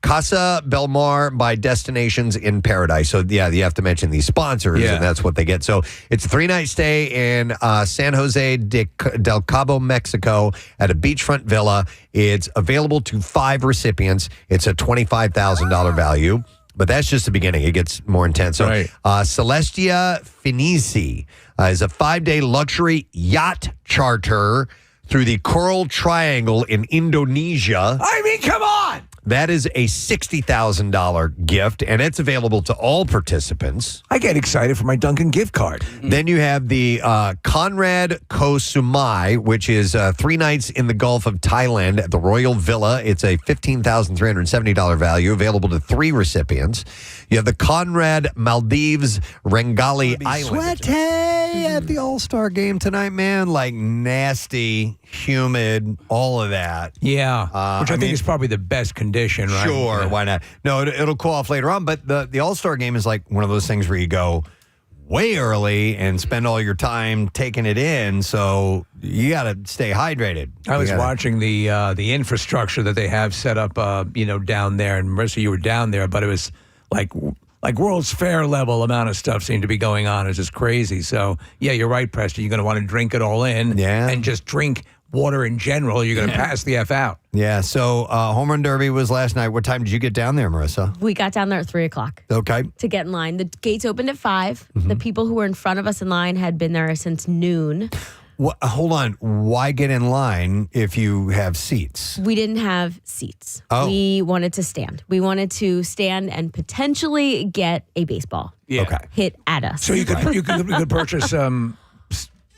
Casa Belmar by Destinations in Paradise. So yeah, you have to mention these sponsors, and that's what they get. So it's a 3-night stay in San Jose del Cabo, Mexico, at a beachfront villa. It's available to 5 recipients. It's a $25,000 value. But that's just the beginning. It gets more intense. So, Celestia Finici is a 5-day luxury yacht charter through the Coral Triangle in Indonesia. I mean, come on. That is a $60,000 gift, and it's available to all participants. I get excited for my Dunkin' gift card. Then you have the Conrad Koh Sumai, which is 3 nights in the Gulf of Thailand at the Royal Villa. It's a $15,370 value, available to 3 recipients. You have the Conrad Maldives Rengali Island. Sweaty at the All-Star Game tonight, man. Like nasty, humid, all of that. Yeah, which I think is probably the best condition, right? Sure, Yeah. why not? No, it'll cool off later on, but the All-Star Game is like one of those things where you go way early and spend all your time taking it in, so you got to stay hydrated. I was watching the infrastructure that they have set up, down there, and Marissa, you were down there, but it was like World's Fair level amount of stuff seemed to be going on. It's just crazy. So yeah, you're right, Preston. You're going to want to drink it all in, and just drink water in general. You're going to pass the F out. Yeah. So home run derby was last night. What time did you get down there, Marissa? We got down there at 3:00. Okay. To get in line. The gates opened at 5. The people who were in front of us in line had been there since noon. Hold on. Why get in line if you have seats? We didn't have seats. Oh. We wanted to stand. We wanted to stand and potentially get a baseball Okay. hit at us. So you could purchase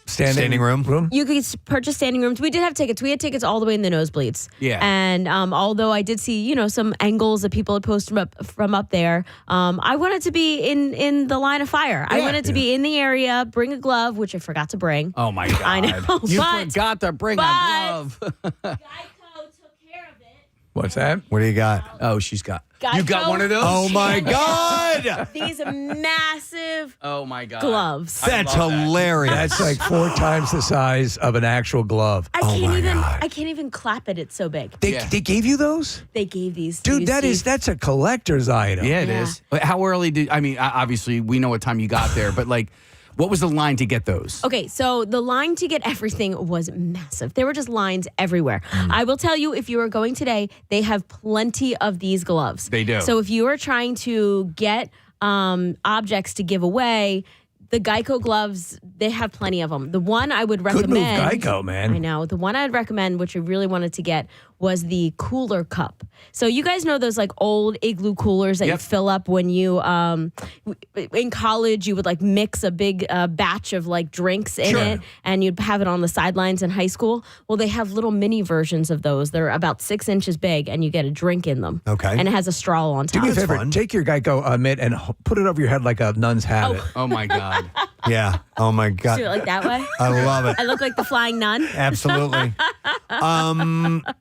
standing room. You could purchase standing rooms. We did have tickets. We had tickets all the way in the nosebleeds. Yeah. And although I did see, some angles that people had posted from up there, I wanted to be in the line of fire. I wanted to be in the area, bring a glove, which I forgot to bring. Oh, my God. I know. You forgot to bring a glove. Geico took care of it. What's that? What do you got? Oh, she's got. Geico. You got one of those? Oh, my God. These massive Oh, my God. gloves. That's hilarious. That's like 4 times the size of an actual glove. I can't even clap it. It's so big. They gave you those? They gave these. to Dude, you, Steve. that's a collector's item. Yeah, it is. But how early obviously, we know what time you got there, but what was the line to get those? Okay, so the line to get everything was massive. There were just lines everywhere. I will tell you, if you are going today, they have plenty of these gloves. They do. So if you are trying to get objects to give away, the Geico gloves, they have plenty of them. The one I would recommend. Good move, Geico, man. I know. The one I'd recommend, which I really wanted to get, was the cooler cup. So you guys know those old igloo coolers that you fill up when you, in college, you would mix a big batch of drinks in it, and you'd have it on the sidelines in high school. Well, they have little mini versions of those. They're about 6 inches big, and you get a drink in them. Okay. And it has a straw on top. Do me a favor, fun. take your Geico mitt and put it over your head like a nun's habit. Oh, my God. Yeah. Oh, my God. Do it like that way. I love it. I look like the flying nun. Absolutely.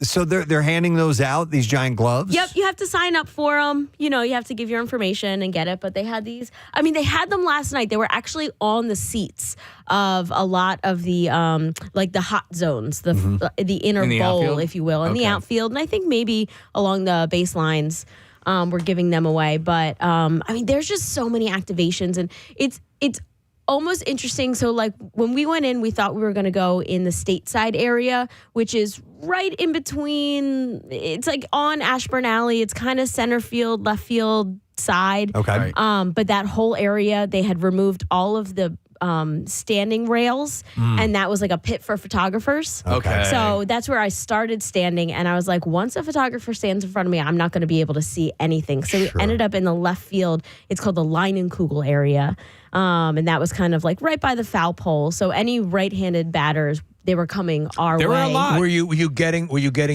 So they're handing those out, these giant gloves? Yep, you have to sign up for them. You have to give your information and get it. But they had these. I mean, they had them last night. They were actually on the seats of a lot of the the hot zones, the inner In the bowl, outfield? if you will, in the outfield, and I think maybe along the baselines. We're giving them away, but there's just so many activations, and it's almost interesting. So when we went in, we thought we were going to go in the stateside area, which is right in between. It's on Ashburn Alley. It's kind of center field, left field side. Okay. Right. But that whole area, they had removed all of the standing rails, and that was a pit for photographers. Okay. So that's where I started standing, and I was like, once a photographer stands in front of me, I'm not going to be able to see anything. So we ended up in the left field. It's called the Leinenkugel area, and that was kind of right by the foul pole. So any right-handed batters, they were coming our way. There were a lot. Were you getting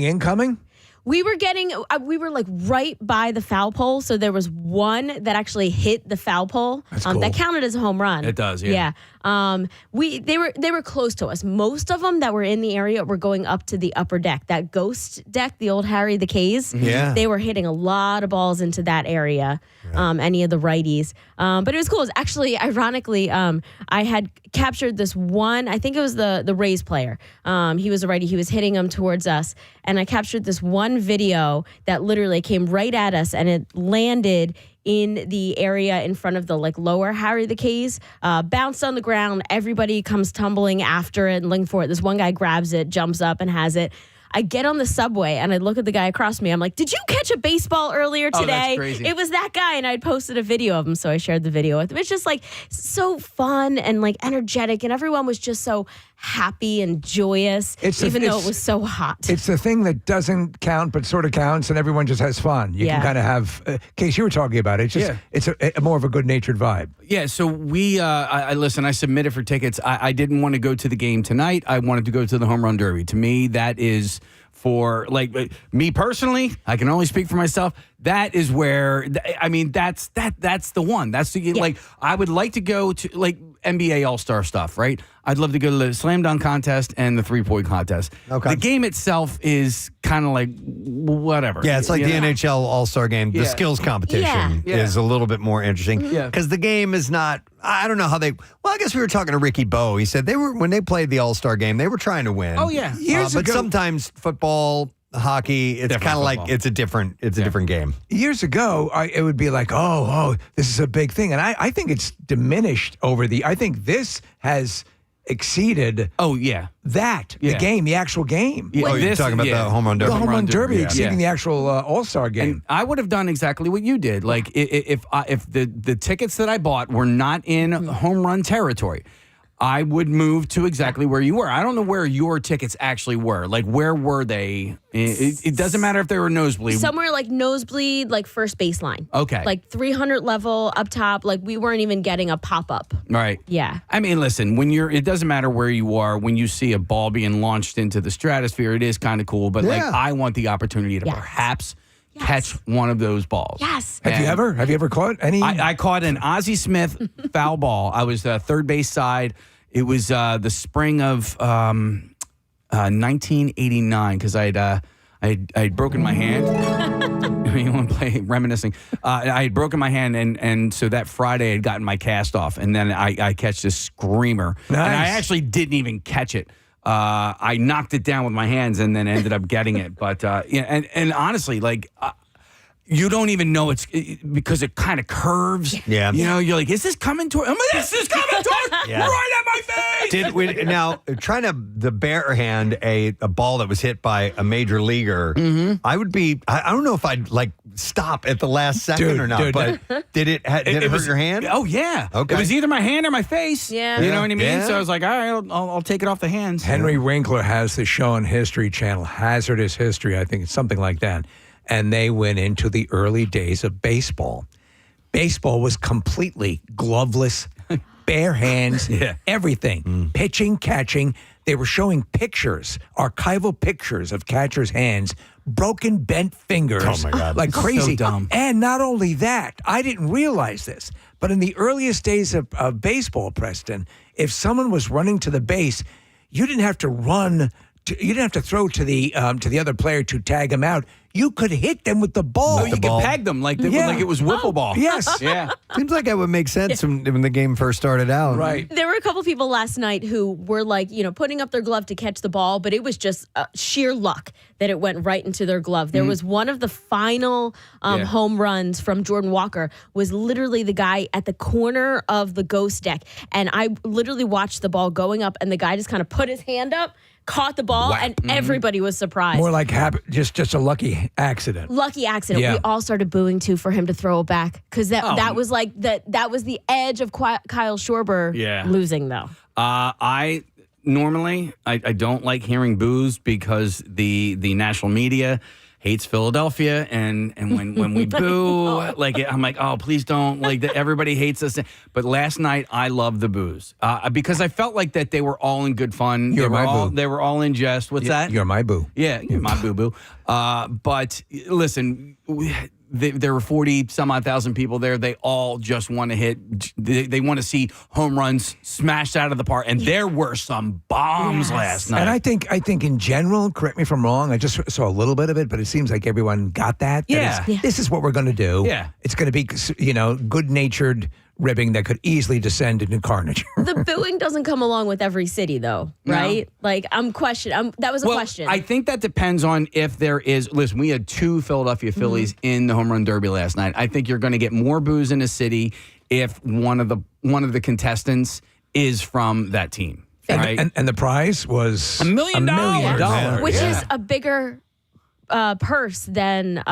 incoming? We were right by the foul pole. So there was one that actually hit the foul pole. That's cool. That counted as a home run. It does, yeah. Yeah. They were close to us. Most of them that were in the area were going up to the upper deck, that ghost deck, the old Harry the K's. Yeah. They were hitting a lot of balls into that area. Any of the righties. But it was cool. It was actually, ironically, I had captured this one, I think it was the Rays player. He was a righty. He was hitting them towards us. And I captured this one video that literally came right at us, and it landed in the area in front of the lower Harry the K's, bounced on the ground. Everybody comes tumbling after it and looking for it. This one guy grabs it, jumps up and has it. I get on the subway and I look at the guy across me. I'm like, did you catch a baseball earlier today? Oh, that's crazy. It was that guy, and I'd posted a video of him, so I shared the video with him. It's just so fun and energetic, and everyone was just so happy and joyous, even though it was so hot. It's the thing that doesn't count but sort of counts, and everyone just has fun. You can kind of have, Case, you were talking about it. It's just it's a more of a good-natured vibe. Yeah, so we, I submitted for tickets. I didn't want to go to the game tonight. I wanted to go to the home run derby. To me, that is for, me personally, I can only speak for myself. That is where, that's the one. That's the, I would like to go to, NBA All-Star stuff, right? I'd love to go to the slam dunk contest and the three-point contest. Okay. The game itself is kind of whatever. Yeah, it's like the NHL All-Star Game. The Yeah. skills competition Yeah. is a little bit more interesting. Yeah. Because the game is not, I don't know how they, well, I guess we were talking to Ricky Bowe. He said when they played the All-Star Game, they were trying to win. Oh, yeah. But sometimes football hockey. It's kind of like football. it's a different game. Years ago, it would be like, oh, this is a big thing. And I think it's diminished I think this has exceeded Oh, yeah. the game, the actual game. Yeah, Oh, you're this- talking about yeah. the home run derby. The home run derby yeah. exceeding the actual All-Star game. And I would have done exactly what you did. Like if the tickets that I bought were not in home run territory, I would move to exactly where you were. I don't know where your tickets actually were. Like, where were they? It doesn't matter if they were nosebleed. Somewhere like nosebleed, like first baseline. Okay. Like 300 level up top. Like we weren't even getting a pop up. Right. Yeah. I mean, listen, it doesn't matter where you are. When you see a ball being launched into the stratosphere, it is kind of cool. But like, Yeah. I want the opportunity to Yes. perhaps catch one of those balls. Yes. Have you ever caught any? I caught an Ozzie Smith foul ball. I was third base side. It was the spring of 1989 because I had broken my hand. You want to play reminiscing? I had broken my hand, and so that Friday I had gotten my cast off, and then I catch this screamer, and I actually didn't even catch it. I knocked it down with my hands, and then ended up getting it. But and honestly, like. You don't even know because it kind of curves. Yeah. You know, you're like, is this coming toward? This is coming toward right at my face. Now trying to the bare hand a ball that was hit by a major leaguer? I would be. I don't know if I'd like stop at the last second or not. But did it hurt your hand? Oh yeah. Okay. It was either my hand or my face. Yeah. You know what I mean? Yeah. So I was like, all right, I'll take it off the hands. Henry Winkler has the show on History Channel, Hazardous History. I think it's something like that. And they went into the early days of baseball. Baseball was completely gloveless, bare hands, everything. Pitching, catching. They were showing pictures, archival pictures of catchers' hands, broken, bent fingers. Oh, my God. Like crazy. So dumb. And not only that, I didn't realize this, but in the earliest days of baseball, Preston, if someone was running to the base, you didn't have to run. You didn't have to throw to the other player to tag him out. You could hit them with the ball. Oh, you could peg them like it was wiffle ball. Yes. Yeah. Seems like that would make sense when the game first started out. Right. There were a couple people last night who were like, putting up their glove to catch the ball, but it was just sheer luck that it went right into their glove. There was one of the final home runs from Jordan Walker was literally the guy at the corner of the ghost deck. And I literally watched the ball going up and the guy just kind of put his hand up, caught the ball, and everybody was surprised. More like just a lucky accident. Lucky accident. Yeah. We all started booing too for him to throw it back because that was like that was the edge of Kyle Schwarber losing though. I normally don't like hearing boos because the national media hates Philadelphia, and when we boo, I'm like, oh, please don't, everybody hates us. But last night I loved the boos because I felt like that they were all in good fun. You're my boo. They were all in jest. What's that? You're my boo. Yeah, you're my boo boo. But listen. There were 40 some odd thousand people there. They all just want to hit. They want to see home runs smashed out of the park, and there were some bombs last night. And I think in general, correct me if I'm wrong, I just saw a little bit of it, but it seems like everyone got that. Yeah. This is what we're going to do. Yeah. It's going to be, good-natured ribbing that could easily descend into carnage. The booing doesn't come along with every city, though, right? Like, that was a question. I think that depends on if there is. Listen, we had 2 Philadelphia Phillies in the home run derby last night. I think you're going to get more boos in a city if one of the contestants is from that team. Right? And the prize was $1 million. Which is a bigger purse than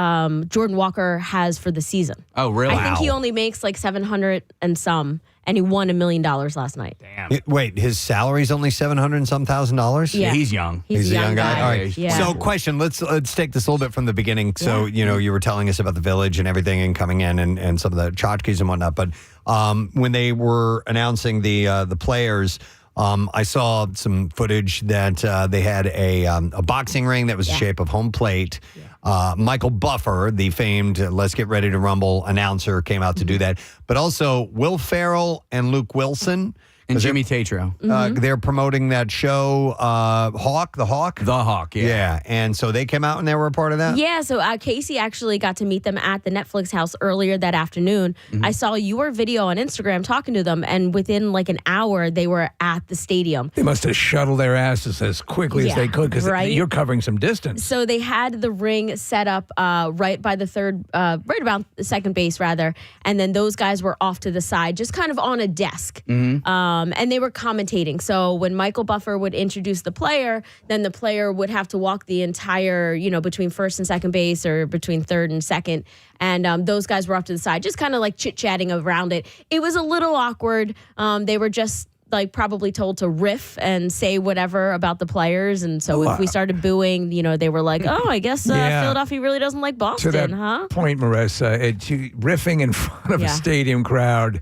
Jordan Walker has for the season. Oh, really? I think he only makes like 700 and some, and he won $1 million last night. Damn. Wait, his salary's only $700 and some thousand? Yeah. He's young. He's a young guy. All right. Yeah. So, question. Let's take this a little bit from the beginning. So, you were telling us about the village and everything, and coming in and some of the tchotchkes and whatnot. But when they were announcing the players. I saw some footage that they had a boxing ring that was the shape of home plate. Michael Buffer, the famed Let's Get Ready to Rumble announcer, came out to do that. But also Will Ferrell and Luke Wilson And Jimmy Tatro. They're promoting that show, Hawk, The Hawk? The Hawk, yeah. Yeah, and so they came out and they were a part of that? Yeah, so Casey actually got to meet them at the Netflix house earlier that afternoon. I saw your video on Instagram talking to them, and within like an hour, they were at the stadium. They must have shuttled their asses as quickly as they could because you're covering some distance. So they had the ring set up right by the right around the second base, rather, and then those guys were off to the side, just kind of on a desk. And they were commentating. So when Michael Buffer would introduce the player, then the player would have to walk the entire, between first and second base or between third and second. And those guys were off to the side, just kind of like chit-chatting around it. It was a little awkward. They were just like probably told to riff and say whatever about the players. And so if we started booing, they were like, oh, I guess Philadelphia really doesn't like Boston, to that huh? point, Marissa, riffing in front of a stadium crowd.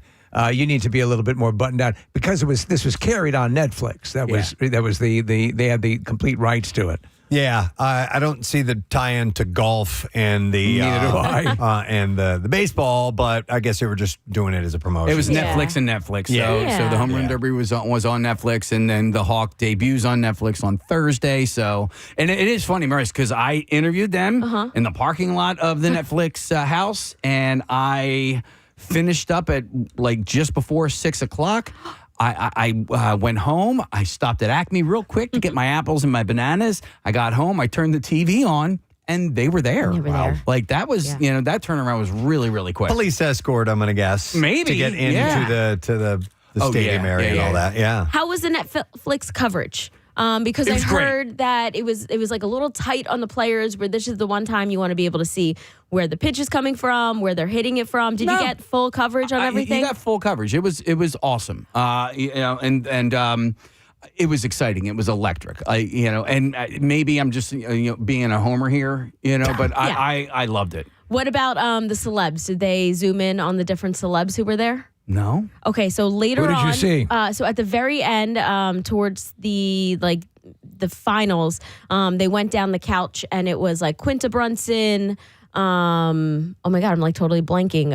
You need to be a little bit more buttoned down because this was carried on Netflix. That was they had the complete rights to it. Yeah, I don't see the tie-in to golf and the Neither do I. And the baseball, but I guess they were just doing it as a promotion. It was Netflix and Netflix. So the Home Run Derby was on Netflix, and then the Hawk debuts on Netflix on Thursday. So, and it is funny, Maurice, because I interviewed them in the parking lot of the Netflix house, and I finished up at like just before 6 o'clock. I went home. I stopped at Acme real quick to get my apples and my bananas. I got home. I turned the TV on, and they were there. There. Like that was, that turnaround was really, really quick. Police escort, I'm going to guess. Maybe. To get into the stadium area and all that. Yeah. How was the Netflix coverage? Because I heard that it was like a little tight on the players, where this is the one time you want to be able to see where the pitch is coming from, where they're hitting it from. Did you get full coverage on everything? You got full coverage. It was awesome. And it was exciting. It was electric. And maybe I'm just being a homer here, but I loved it. What about the celebs? Did they zoom in on the different celebs who were there? No. Okay, so later on, what did you see? So at the very end, towards the finals, they went down the couch, and it was like Quinta Brunson. Oh my God, I'm like totally blanking.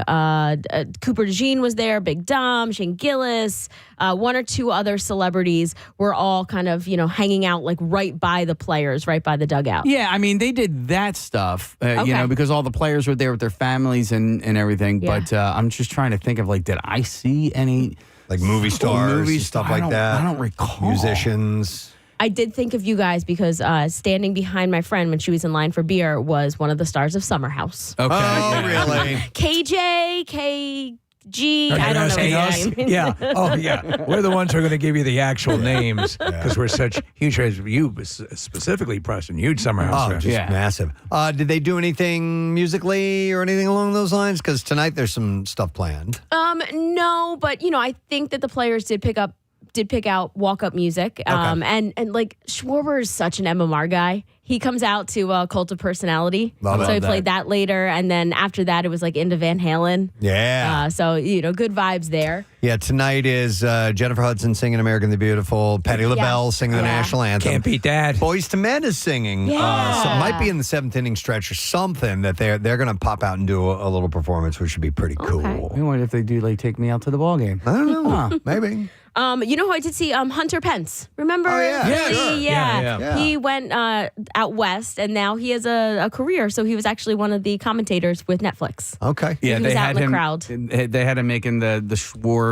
Cooper DeJean was there, Big Dom, Shane Gillis, one or two other celebrities were all kind of, hanging out like right by the players, right by the dugout. Yeah, I mean, they did that stuff, because all the players were there with their families and everything. Yeah. But I'm just trying to think of did I see any like movie stars, stuff like that? I don't recall. Musicians. I did think of you guys because standing behind my friend when she was in line for beer was one of the stars of Summer House. Okay. Oh, really? KJ, KG, I don't know his name. Yeah. Oh, yeah. We're the ones who are going to give you the actual names because we're such huge fans. You specifically, Preston, huge Summer House. Oh, just massive. Did they do anything musically or anything along those lines? Because tonight there's some stuff planned. No, but I think that the players did pick out walk-up music. And like Schwarber is such an MMR guy. He comes out to Cult of Personality. Love he that. played that later. And then after that, it was like into Van Halen. Yeah. So, good vibes there. Yeah, tonight is Jennifer Hudson singing American the Beautiful, Patti LaBelle singing the national anthem. Can't beat that. Boys to Men is singing. Yeah. So it might be in the seventh inning stretch or something that they're going to pop out and do a little performance, which should be pretty cool. I wonder if they do Take Me Out to the Ball Game. I don't know. Maybe. You know who I did see? Hunter Pence. Remember? Oh, yeah. Yeah, sure. Yeah. He went out west, and now he has a career. So he was actually one of the commentators with Netflix. Okay. Yeah, He was they out had in the him. crowd. They had him making the Schwarbaum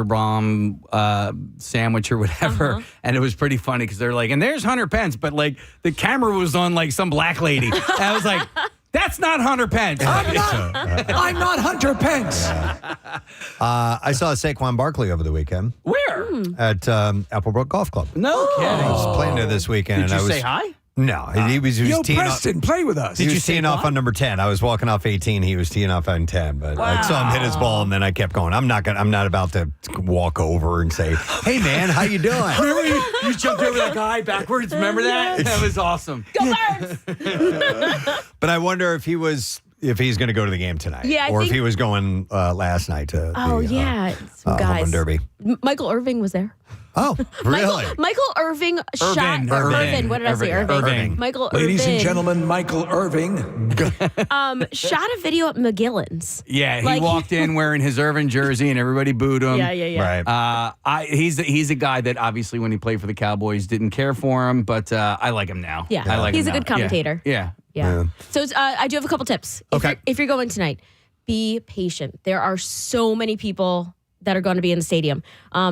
sandwich or whatever, and it was pretty funny because they're like, and there's Hunter Pence, but like the camera was on like some black lady. And I was like, that's not Hunter Pence. I'm not Hunter Pence. I saw Saquon Barkley over the weekend Where? at Applebrook Golf Club. No kidding. I was playing there this weekend. Did and you I was, say hi? No, he was Yo, teeing off. Preston, play with us. He Did you was say teeing off what? on number 10. I was walking off 18. He was teeing off on 10. But I saw him hit his ball, and then I kept going. I'm not about to walk over and say, "Hey, man, how you doing?" Remember you jumped over that guy backwards? Remember that? That was awesome. Go Birds! But I wonder if he was if he's going to go to the game tonight. Yeah, I or if think- he was going last night to Oh, the yeah. Some home guys. run derby. Michael Irving was there. Oh, really? Michael Irving shot. Irvin. What did I say? Irving. Michael Ladies Irvin. and gentlemen, Michael Irving. Shot a video at McGillen's. Yeah, he Like- walked in wearing his Irvin jersey and everybody booed him. Yeah. Right. He's a guy that obviously when he played for the Cowboys didn't care for him, but I like him now. Yeah. I like He's him a now. good commentator. Yeah. Yeah. So I do have a couple tips. If you're going tonight, be patient. There are so many people that are going to be in the stadium.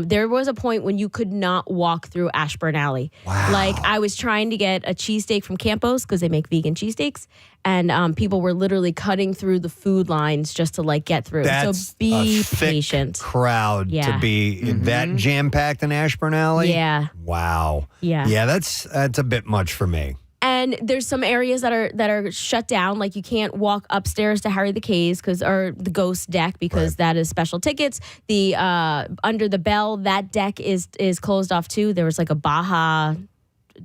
There was a point when you could not walk through Ashburn Alley. Wow. Like I was trying to get a cheesesteak from Campos because they make vegan cheesesteaks, and people were literally cutting through the food lines just to like get through. That's so be a thick patient. crowd to Yeah. be that jam-packed in Ashburn Alley. Yeah. Wow. Yeah. Yeah, that's a bit much for me. And there's some areas that are shut down, like you can't walk upstairs to Harry the K's or the Ghost deck because that is special tickets. The under the Bell, that deck is closed off too. There was like a Baja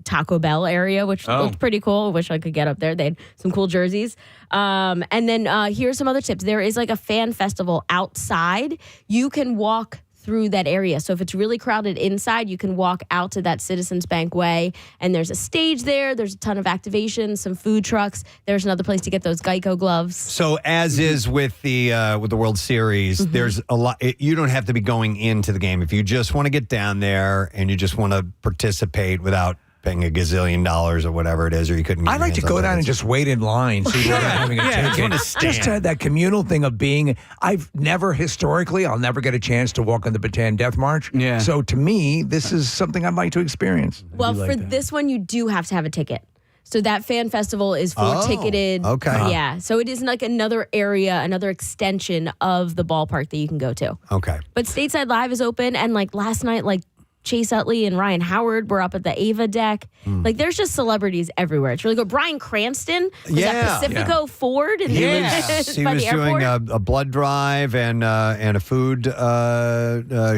Taco Bell area, which looked pretty cool. I wish I could get up there. They had some cool jerseys. And then here's some other tips. There is like a fan festival outside. You can walk through that area. So if it's really crowded inside, you can walk out to that Citizens Bank Way, and there's a stage there. There's a ton of activations, some food trucks. There's another place to get those Geico gloves. So as is with the World Series, there's a lot. You don't have to be going into the game if you just want to get down there and you just want to participate without paying $1 gazillion or whatever it is, or you couldn't. I like to go down and just wait in line, so you're not having a ticket. Just had that communal thing of being. I'll never get a chance to walk on the Bataan Death March. Yeah. So to me, this is something I'd like to experience. Well, for this one, you do have to have a ticket. So that fan festival is for ticketed. Okay. Yeah. So it is like another area, another extension of the ballpark that you can go to. Okay. But Stateside Live is open, and like last night, like Chase Utley and Ryan Howard were up at the Ava deck. Like there's just celebrities everywhere. It's really good. Brian Cranston was at Pacifico Ford in He by was the doing airport. a blood drive and a food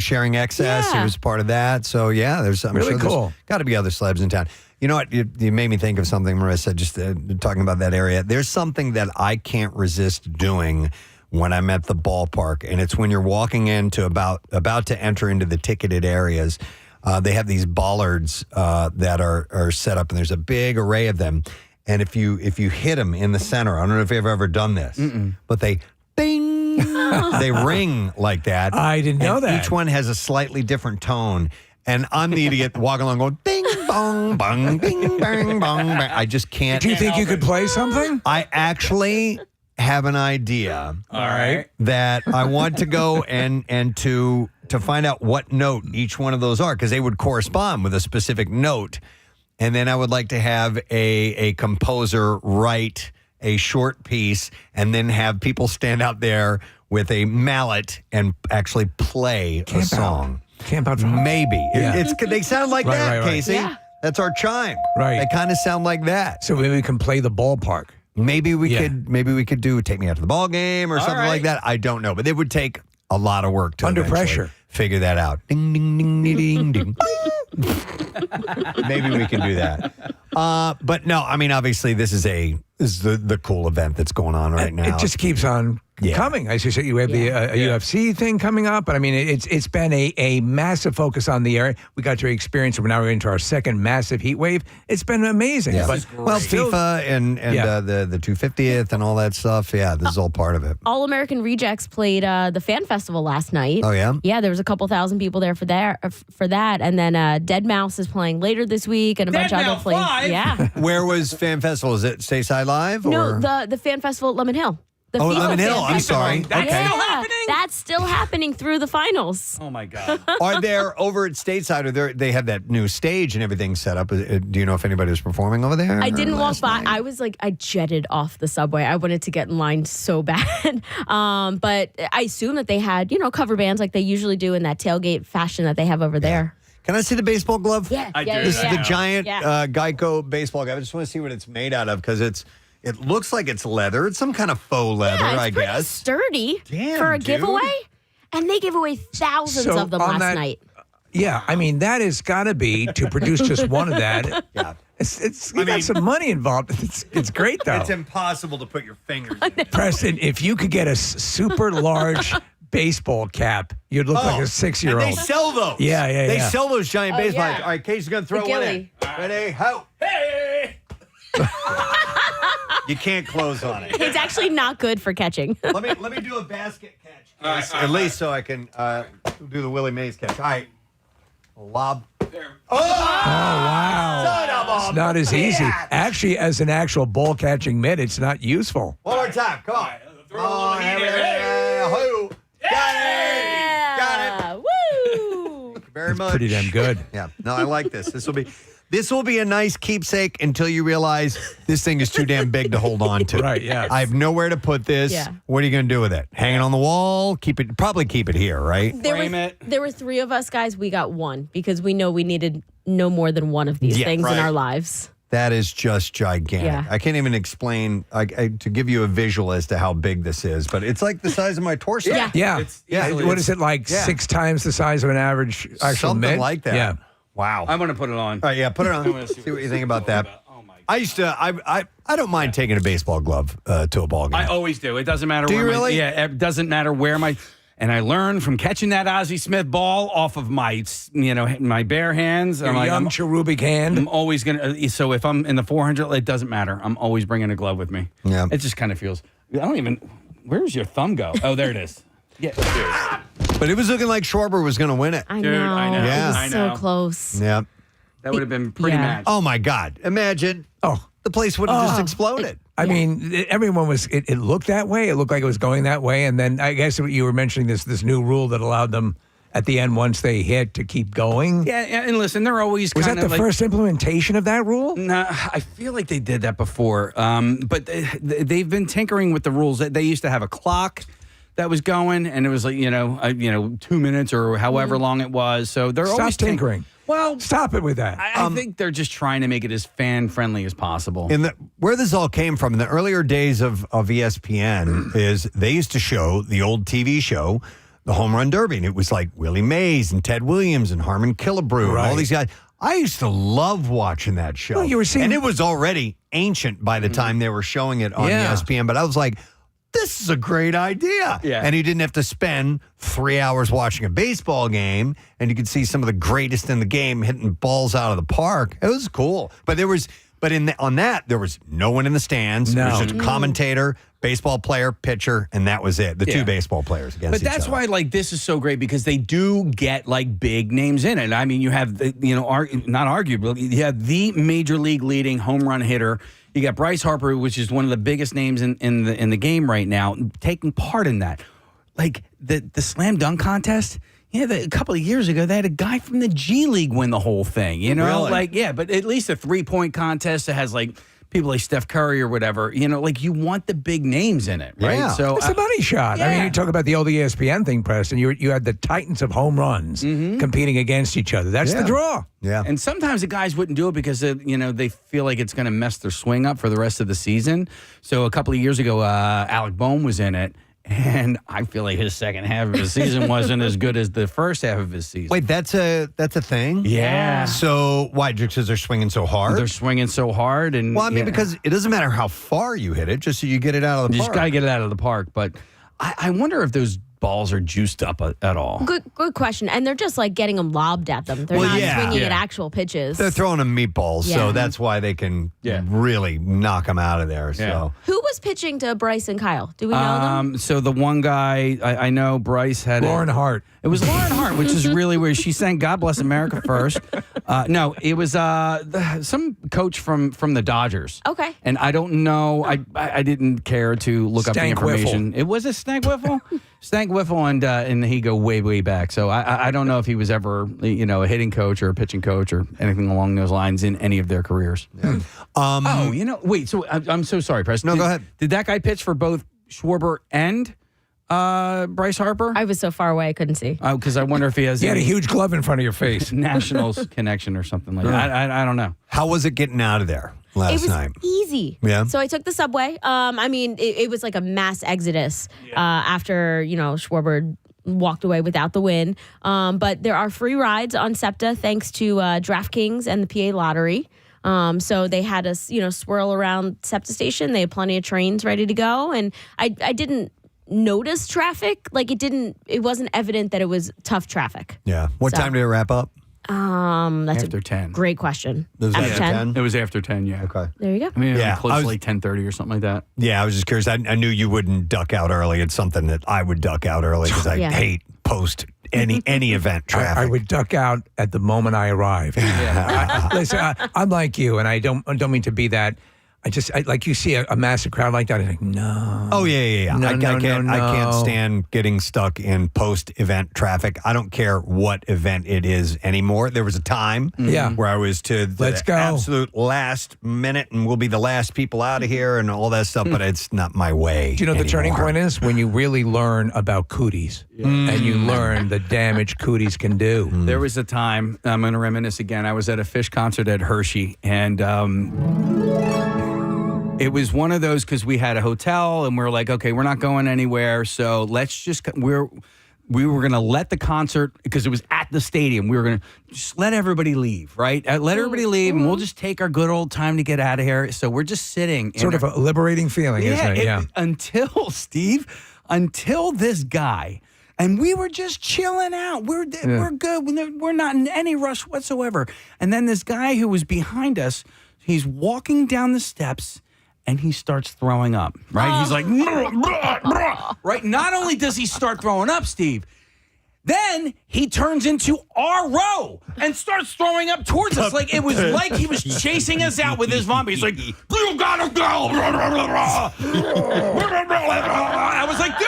sharing excess. He Yeah. was part of that. So yeah, I'm Really sure cool. there's got to be other celebs in town. You know what? You made me think of something, Marissa. Just talking about that area. There's something that I can't resist doing when I'm at the ballpark, and it's when you're walking into about to enter into the ticketed areas. They have these bollards that are set up, and there's a big array of them. And if you hit them in the center, I don't know if you've ever done this, but they bing, they ring like that. I didn't know And that. Each one has a slightly different tone. And I'm the idiot walking along going, bing, bong, bong, bing, bang, bong, bang. I just can't. Do you think you could play something? I actually have an idea. All right. That I want to go and to find out what note each one of those are, because they would correspond with a specific note. And then I would like to have a composer write a short piece and then have people stand out there with a mallet and actually play a song. Camp out from Maybe. Yeah. They sound like Right, that, right, right. Casey. Yeah. That's our chime. Right. They kind of sound like that. So maybe we can play the ballpark. Maybe we could do Take Me Out to the Ball Game or something like that. I don't know, but it would take a lot of work to Under eventually pressure. figure that out. Ding ding ding ding ding ding. Maybe we can do that. But no, I mean obviously this is the cool event that's going on right now. It just keeps on coming. As you said, you have the UFC thing coming up, but I mean, it's been a massive focus on the area. We got to experience it. We're into our second massive heat wave. It's been amazing. Yeah. But Well, still- FIFA and the 250th and all that stuff. Yeah, this is all part of it. All American Rejects played the fan festival last night. Oh, yeah? Yeah, there was a couple thousand people there for that, and then Dead Mouse is playing later this week, and a bunch of other places. Yeah. Where was Fan Festival? Is it Stateside Live? No, or? the fan festival at Lemon Hill. The Oh, FIFA Lemon Hill. Fan I'm Festival. sorry. That's Okay. still happening? That's still happening through the finals. Oh my God. Are there over at Stateside? They have that new stage and everything set up. Do you know if anybody was performing over there? I didn't walk last by. night? I was like, I jetted off the subway. I wanted to get in line so bad. But I assume that they had, cover bands like they usually do in that tailgate fashion that they have over there. Can I see the baseball glove? Yeah. I do. This is Yeah. the giant Yeah. Geico baseball glove. I just want to see what it's made out of because it looks like it's leather. It's some kind of faux leather, Yeah, it's I pretty guess. sturdy Damn, for a dude. giveaway. And they give away thousands So of them on last that- night. Yeah, I mean, that has got to be, to produce just one of that, Yeah. You got some money involved. It's great though. It's impossible to put your fingers in it. Preston, if you could get a super large baseball cap, you'd look like a 6-year-old. And they sell those. Yeah. They sell those giant baseball. yeah. All right, Casey's going to throw one in. Ready? Ho. Hey! You can't close on it. It's actually not good for catching. Let me do a basket catch, Case, at least so I can do the Willie Mays catch. All right. Lob. Oh, wow. Son of a It's not as easy. bitch. Actually, as an actual ball catching mitt, it's not useful. One more time. Come on. Oh, ho. Got it. Got it. Woo! Very much. Pretty damn good. Yeah. No, I like this. This will be a nice keepsake until you realize this thing is too damn big to hold on to. Right, yeah. I have nowhere to put this. Yeah. What are you going to do with it? Hang it on the wall? Probably keep it here, right? There were 3 of us, guys. We got one because we know we needed no more than one of these things in our lives. That is just gigantic. Yeah. I can't even explain to give you a visual as to how big this is, but it's like the size of my torso. Yeah. easily- What is it like? 6 times the size of an average actual Something mitt? like that. Yeah. Wow. I'm going to put it on. All right, yeah, put it on. wanna See see what you think about that. Oh, my God. I used to. I don't mind taking a baseball glove to a ball game. I always do. It doesn't matter Do where you really? it doesn't matter where my. And I learned from catching that Ozzie Smith ball off of my, my bare hands. Your young cherubic hand. I'm always gonna. So if I'm in the 400, it doesn't matter. I'm always bringing a glove with me. Yeah. It just kind of feels. I don't even. Where's your thumb go? Oh, there it is. Yeah. Dude. But it was looking like Schwarber was going to win it. I Dude, know. I know. It Yeah. was I so know. close. Yeah. That would have been pretty Yeah. matched. Oh my God! Imagine. Oh. The place would have just exploded. I mean, everyone was. It looked that way. It looked like it was going that way. And then I guess you were mentioning this new rule that allowed them at the end once they hit to keep going. Yeah, and listen, they're always Was kind that of the like, first implementation of that rule? Nah, I feel like they did that before. But they've been tinkering with the rules. They used to have a clock that was going, and it was like 2 minutes or however long it was. So they're Stop always tinkering. Well, Stop it with that. I think they're just trying to make it as fan friendly as possible. Where this all came from in the earlier days of ESPN is they used to show the old TV show, the Home Run Derby, and it was like Willie Mays and Ted Williams and Harmon Killebrew and all Right. these guys. I used to love watching that show. Well, you were seeing- and it was already ancient by the time they were showing it on Yeah. ESPN, but I was like, this is a great idea. Yeah. And you didn't have to spend 3 hours watching a baseball game, and you could see some of the greatest in the game hitting balls out of the park. It was cool. But there was no one in the stands. No. It was just a commentator, baseball player, pitcher, and that was it. The Yeah. two baseball players against But each that's other. why this is so great because they do get big names in it. I mean, you have not arguably, you have the major league leading home run hitter. You got Bryce Harper, which is one of the biggest names in the game right now, taking part in that. Like the slam dunk contest. Yeah, a couple of years ago, they had a guy from the G League win the whole thing. Really? But at least a 3-point contest that has people like Steph Curry or whatever. You want the big names in it, right? Yeah. So It's a money shot. I mean, yeah. you talk about the old ESPN thing, Preston. You had the titans of home runs competing against each other. That's the Yeah. draw. Yeah. And sometimes the guys wouldn't do it because they feel like it's going to mess their swing up for the rest of the season. So a couple of years ago, Alec Boehm was in it, and I feel like his second half of his season wasn't as good as the first half of his season. Wait, that's a thing? Yeah. So why? Just because they're swinging so hard? They're swinging so hard, and Well, I mean, yeah. because it doesn't matter how far you hit it, just so you get it out of the you park. just got to get it out of the park. But I wonder if those balls are juiced up at all. Good question. And they're just getting them lobbed at them. They're Well, not yeah. swinging at Yeah. actual pitches. They're throwing them meatballs, so Yeah. that's why they can Yeah. really knock them out of there. Yeah. So Who was pitching to Bryce and Kyle? Do we know them? So the one guy I know, Bryce had Lauren Hart. It was Lauren Hart, which is really weird. She sang "God Bless America" first. No, it was some coach from the Dodgers. Okay. And I don't know. I didn't care to look up the Stank information. It was a Stank Wiffle, Stank Wiffle, and he go way back. So I don't know if he was ever a hitting coach or a pitching coach or anything along those lines in any of their careers. Wait. So I'm so sorry, Preston. No, go ahead. Did that guy pitch for both Schwarber and Bryce Harper? I was so far away I couldn't see. Because I wonder if he has You had a any huge glove in front of your face. Nationals connection or something like that. I don't know. how was it getting out of there It last was night? easy. Yeah. So I took the subway. It was like a mass exodus after, Schwarber walked away without the win. But there are free rides on SEPTA thanks to DraftKings and the PA Lottery. So they had us, swirl around SEPTA station. They had plenty of trains ready to go. And I didn't notice traffic. Like it wasn't evident that it was tough traffic. Yeah. What time did it wrap up? That's After 10. Great question. Was After that 10? It was after 10, yeah. Okay. There you go. I mean, Yeah, close I to was- like 10:30 or something like that. Yeah, I was just curious. I knew you wouldn't duck out early. It's something that I would duck out early because I Yeah. hate post any event traffic. I would duck out at the moment I arrive. Listen, I'm like you, and I don't mean to be that. Like you see a massive crowd like that, I'm like, no. Oh yeah. No, I can't no. stand getting stuck in post-event traffic. I don't care what event it is anymore. There was a time where I was to the Let's go. absolute last minute, and we'll be the last people out of here and all that stuff. But it's not my way. Do you know what the turning point is? When you really learn about cooties and you learn the damage cooties can do. There was a time, I'm going to reminisce again. I was at a Fish concert at Hershey, and it was one of those because we had a hotel, and we were like, okay, we're not going anywhere, so let's just we were going to let the concert, because it was at the stadium, we were going to just let everybody leave, right? Let everybody leave, and we'll just take our good old time to get out of here. So we're just sitting. Sort of a liberating feeling, isn't it? Yeah. Until this guy, and we were just chilling out. We're good. We're not in any rush whatsoever. And then this guy who was behind us, he's walking down the steps, and he starts throwing up, right? He's like, right? Not only does he start throwing up, Steve, then he turns into our row and starts throwing up towards us. Like, it was like he was chasing us out with his vomit. He's like, you gotta go. I was like, dude,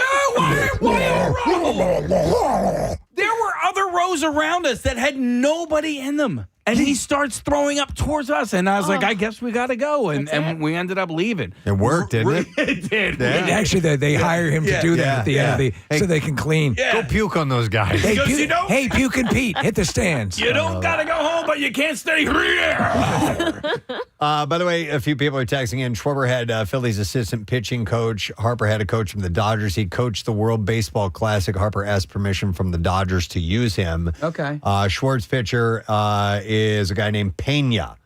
why? There were other rows around us that had nobody in them. And he starts throwing up towards us. And I was like, I guess we got to go. And we ended up leaving. It worked, didn't it? It did. Yeah. Actually, they hire him to do that at the end of so they can clean. Go puke on those guys. Hey, Because puke, hey, Puke and Pete, hit the stands. You don't got to go home, but you can't stay here. By the way, a few people are texting in. Schwarber had Philly's assistant pitching coach. Harper had a coach from the Dodgers. He coached the World Baseball Classic. Harper asked permission from the Dodgers to use him. Okay. Schwartz pitcher is a guy named Pena.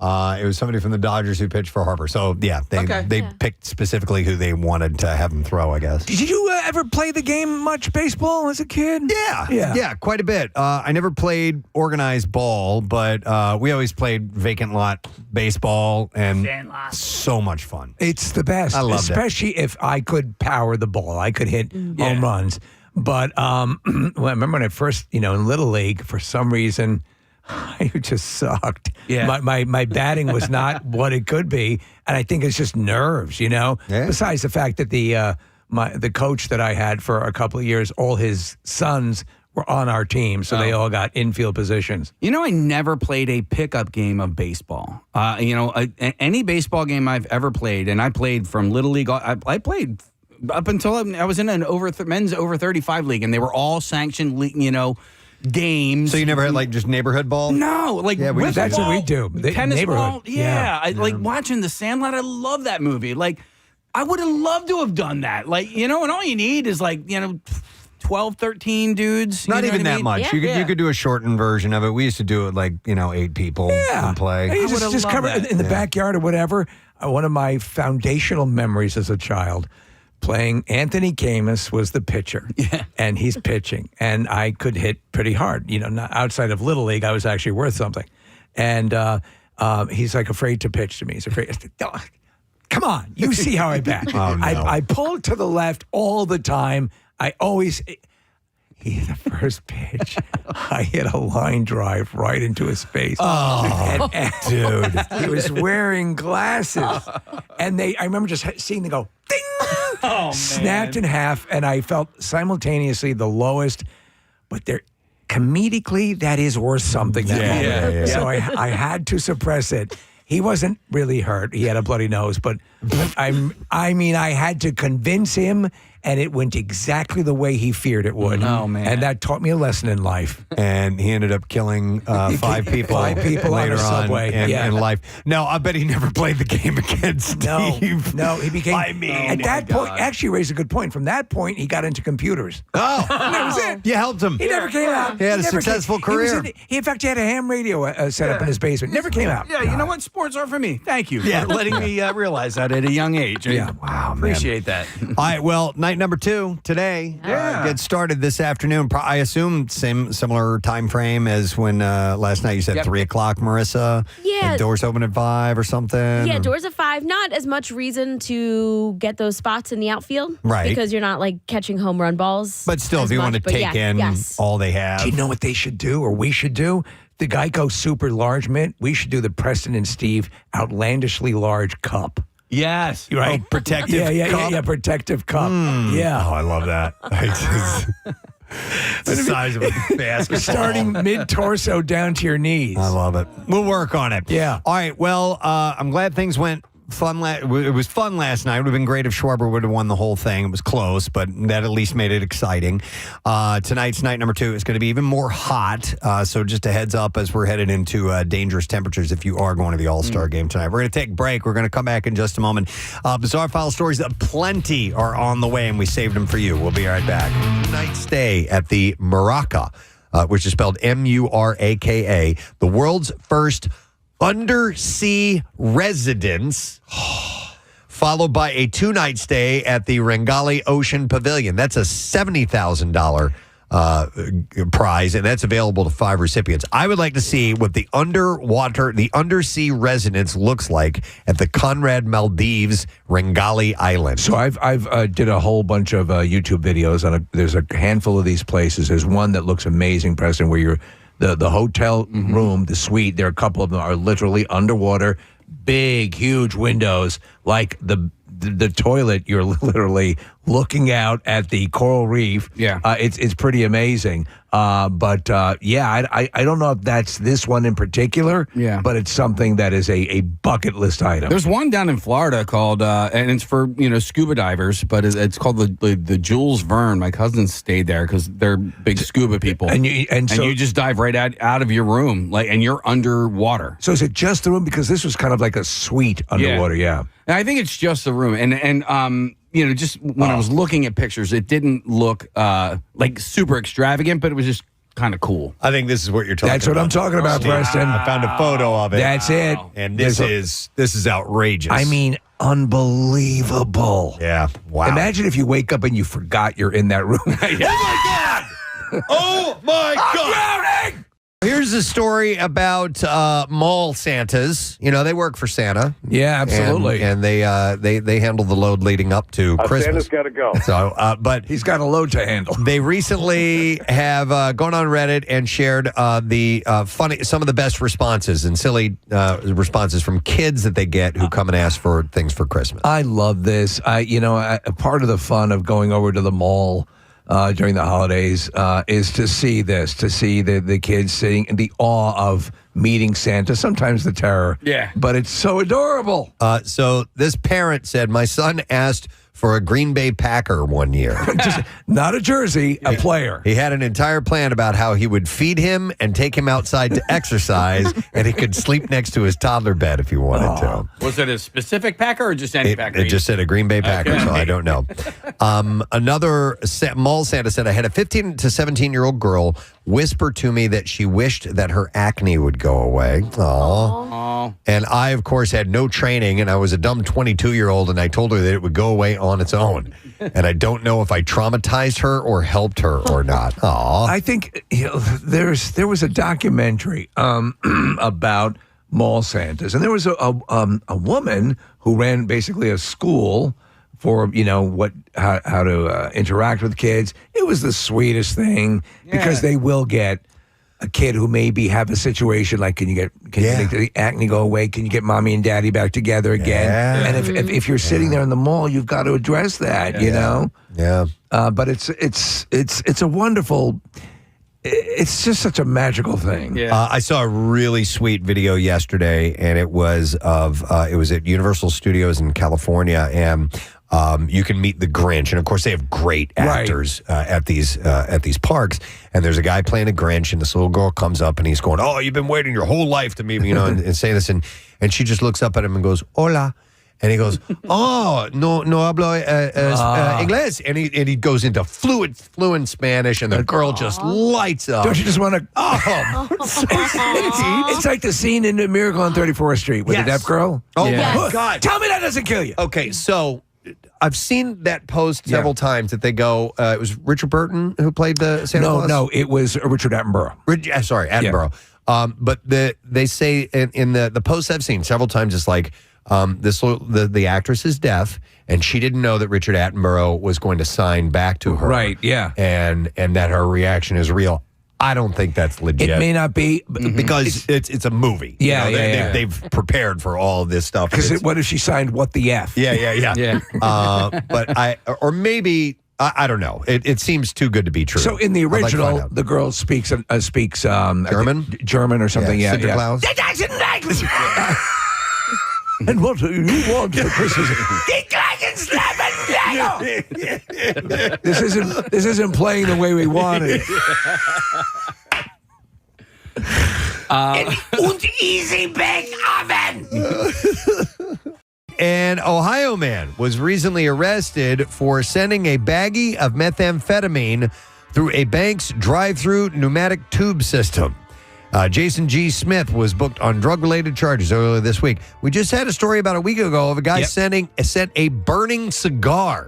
It was somebody from the Dodgers who pitched for Harper. So, they picked specifically who they wanted to have him throw, I guess. Did you ever play the game much, baseball, as a kid? Yeah, quite a bit. I never played organized ball, but we always played vacant lot baseball, and so much fun. It's the best. I loved it. Especially if I could power the ball. I could hit home runs. But well, I remember when I first, in Little League, for some reason, I just sucked. Yeah. My batting was not what it could be, and I think it's just nerves, Yeah. Besides the fact that the coach that I had for a couple of years, all his sons were on our team, so they all got infield positions. I never played a pickup game of baseball. Any baseball game I've ever played, and I played from Little League. I played up until I was in an men's over 35 league, and they were all sanctioned, games. So you never had just neighborhood ball? No, wiffle that's ball, what we do. Tennis Neighborhood. ball. Yeah. I like watching The Sandlot. I love that movie. I would have loved to have done that. And all you need is 12, 13 dudes. Not you know even what I that mean? much. Yeah. You could do a shortened version of it. We used to do it 8 people and play. Hey, you would've just loved cover that. in the backyard or whatever. One of my foundational memories as a child, playing Anthony Camus was the pitcher, and he's pitching, and I could hit pretty hard. Not outside of Little League, I was actually worth something. And he's afraid to pitch to me. He's afraid. Come on, you see how I bat. Oh, no. I pull to the left all the time. I always. The first pitch, I hit a line drive right into his face. Oh, dude. He was wearing glasses. And I remember just seeing them go, ding! Snapped in half, and I felt simultaneously the lowest, but comedically, that is worth something. That moment. So I had to suppress it. He wasn't really hurt. He had a bloody nose, but I mean, I had to convince him, and it went exactly the way he feared it would. Oh, man. And that taught me a lesson in life. And he ended up killing 5 people. 5 people on later a subway. in life. No, I bet he never played the game again, Steve. No, he became. I mean, at that point, actually raised a good point. From that point, he got into computers. Oh, That was it. you helped him. He never came out. He had a never successful came- he was career. in fact, he had a ham radio set up in his basement. Never came out. Yeah, you know what? Sports are for me. Thank you for letting me realize that at a young age. Yeah. Wow, man. Appreciate that. All right, well, night number 2 today. Gets started this afternoon. I assume similar time frame as when last night you said 3 o'clock, Marissa. Yeah. The doors open at 5 or something. Yeah, doors at 5. Not as much reason to get those spots in the outfield. Right. Because you're not like catching home run balls. But still, as if you want to much. But take in yes. all they have. Do you know what they should do, or we should do? The Geico Super Large Mint. We should do the Preston and Steve Outlandishly Large Cup. Yes. Right? Oh, protective cup? Protective cup. Oh, Yeah. I love that. It's the size of a basketball. Starting mid-torso down to your knees. I love it. We'll work on it. Yeah. All right. Well, I'm glad things went fun. It was fun last night. It would have been great if Schwarber would have won the whole thing. It was close, but that at least made it exciting. Tonight's night number 2 is going to be even more hot. So just a heads up as we're headed into dangerous temperatures if you are going to the All-Star Game tonight. We're going to take a break. We're going to come back in just a moment. Bizarre File stories, plenty are on the way, and we saved them for you. We'll be right back. Night stay at the Muraka, which is spelled Muraka, the world's first undersea residence, followed by a 2-night stay at the Rengali Ocean Pavilion. That's a $70,000 prize, and that's available to 5 recipients. I would like to see what the undersea residence looks like at the Conrad Maldives Rengali Island. So I've did a whole bunch of YouTube videos on there's a handful of these places. There's one that looks amazing, Preston, where you're the hotel room, the suite, there are a couple of them are literally underwater, big, huge windows, like the toilet. You're literally looking out at the coral reef. Yeah. It's pretty amazing. I don't know if that's this one in particular. Yeah. But it's something that is a bucket list item. There's one down in Florida called, and it's for scuba divers, but it's called the Jules Verne. My cousins stayed there because they're big scuba people, and you just dive right out of your room, and you're underwater. So is it just the room? Because this was kind of like a suite underwater. Yeah. And I think it's just the room, and just when I was looking at pictures, it didn't look like super extravagant, but it was just kind of cool. I think this is what you're talking about. That's what I'm talking about, Preston. I found a photo of it. That's it. And this is outrageous. I mean, unbelievable. Yeah. Wow. Imagine if you wake up and you forgot you're in that room. Oh my God! Oh my God! Drowning! Here's a story about mall Santas. They work for Santa. Yeah, absolutely. And they handle the load leading up to Christmas. Santa's got to go. So, but he's got a load to handle. They recently have gone on Reddit and shared some of the best responses and silly responses from kids that they get who come and ask for things for Christmas. I love this. Part of the fun of going over to the mall during the holidays is to see the kids sitting in the awe of meeting Santa, sometimes the terror. Yeah. But it's so adorable. So this parent said, my son asked for a Green Bay Packer one year. Just not a jersey, a player. He had an entire plan about how he would feed him and take him outside to exercise, and he could sleep next to his toddler bed if he wanted to. Was it a specific Packer or just any Packer? It just said a Green Bay Packer, so I don't know. Another mall Santa said, I had a 15 to 17-year-old girl whisper to me that she wished that her acne would go away. Aww. And I, of course, had no training, and I was a dumb 22-year-old, and I told her that it would go away on its own. And I don't know if I traumatized her or helped her or not. Aww. I think there was a documentary about mall Santas, and there was a woman who ran basically a school for how to interact with kids. It was the sweetest thing because they will get a kid who maybe have a situation like, can you make the acne go away? Can you get mommy and daddy back together again? Yeah. And if you're sitting there in the mall, you've got to address that. You know. Yeah. But it's a wonderful. it's just such a magical thing. Yeah. I saw a really sweet video yesterday, and it was at Universal Studios in California, and you can meet the Grinch, and of course they have great actors at these parks. And there's a guy playing a Grinch, and this little girl comes up, and he's going, "Oh, you've been waiting your whole life to meet me," and say this, and she just looks up at him and goes, "Hola." And he goes, "Oh, no hablo inglés." And he goes into fluent Spanish, and the girl just lights up. Don't you just want to? It's like the scene in Miracle on 34th Street with the deaf girl. Oh, Yeah. my God. Tell me that doesn't kill you. Okay, so I've seen that post several times that they go, it was Richard Burton who played the Santa Claus? No, it was Richard Attenborough. Sorry, Attenborough. But they say in the posts I've seen several times, it's like, the actress is deaf, and she didn't know that Richard Attenborough was going to sign back to her. Right, yeah. And that her reaction is real. I don't think that's legit. It may not be because it's a movie. Yeah, They've prepared for all of this stuff. Because what if she signed "What the F"? Yeah. But maybe I don't know. It seems too good to be true. So in the I'd like to original, find out. the girl speaks German or something. Yeah, Yeah, Santa Claus. And what do you want for Christmas? This isn't playing the way we want it. Und easy bake oven. An Ohio man was recently arrested for sending a baggie of methamphetamine through a bank's drive-through pneumatic tube system. Jason G. Smith was booked on drug-related charges earlier this week. We just had a story about a week ago of a guy sent a burning cigar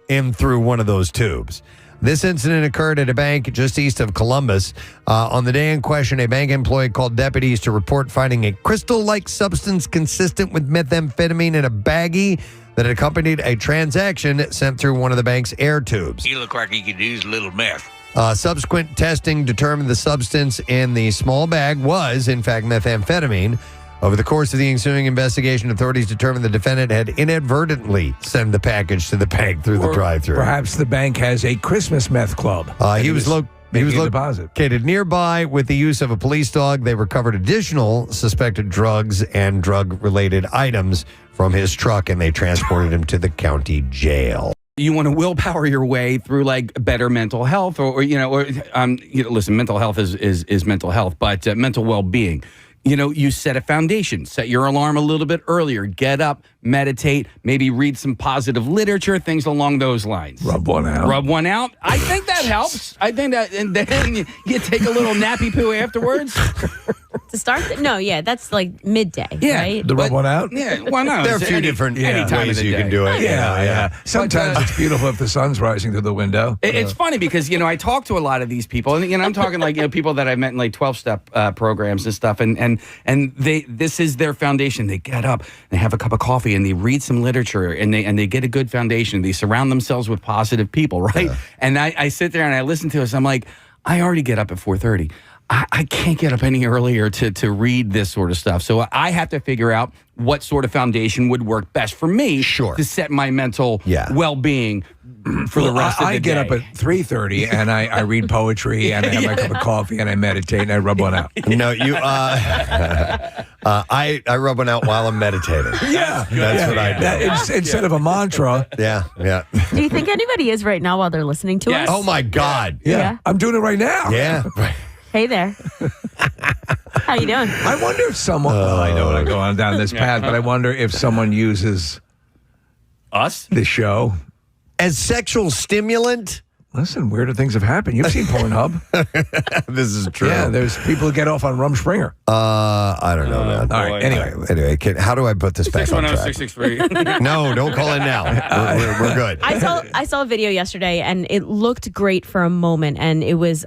in through one of those tubes. This incident occurred at a bank just east of Columbus. On the day in question, a bank employee called deputies to report finding a crystal-like substance consistent with methamphetamine in a baggie that accompanied a transaction sent through one of the bank's air tubes. He looked like he could use a little meth. Subsequent testing determined the substance in the small bag was, in fact, methamphetamine. Over the course of the ensuing investigation, authorities determined the defendant had inadvertently sent the package to the bank through the drive-thru. Perhaps the bank has a Christmas meth club. He was located nearby with the use of a police dog. They recovered additional suspected drugs and drug-related items from his truck, and they transported him to the county jail. You want to willpower your way through like better mental health, listen, mental health is mental health, but mental well-being. You set a foundation, set your alarm a little bit earlier, get up, meditate, maybe read some positive literature, things along those lines. Rub one out. I think that helps. I think that, and then you take a little nappy poo afterwards. To start? That's like midday, right? Rub one out? Yeah, why not? There are a few different ways you can do it. Yeah. Sometimes it's beautiful if the sun's rising through the window. It's funny because, I talk to a lot of these people, and I'm talking like, people that I've met in like 12-step programs and stuff, and this is their foundation. They get up, they have a cup of coffee, and they read some literature, and they get a good foundation. They surround themselves with positive people, right? Yeah. And I sit there and I listen to this. I'm like, I already get up at 4:30. I can't get up any earlier to read this sort of stuff. So I have to figure out what sort of foundation would work best for me to set my mental well-being for the rest of the day. I get up at 3:30 and I read poetry and I have my cup of coffee and I meditate and I rub one out. No, you. I rub one out while I'm meditating. That's what I do. Instead of a mantra. Yeah. Do you think anybody is right now while they're listening to us? Oh my God. Yeah. I'm doing it right now. Yeah. Hey there. How you doing? I wonder if someone. I know I'm going down this path, but I wonder if someone uses us, the show, as sexual stimulant. Listen, weirder things have happened. You've seen Pornhub. This is true. Yeah, there's people who get off on Rumspringa. I don't know, man. All right. Anyway, how do I put this back on track? 610-663. No, don't call in now. We're good. I saw a video yesterday, and it looked great for a moment, and it was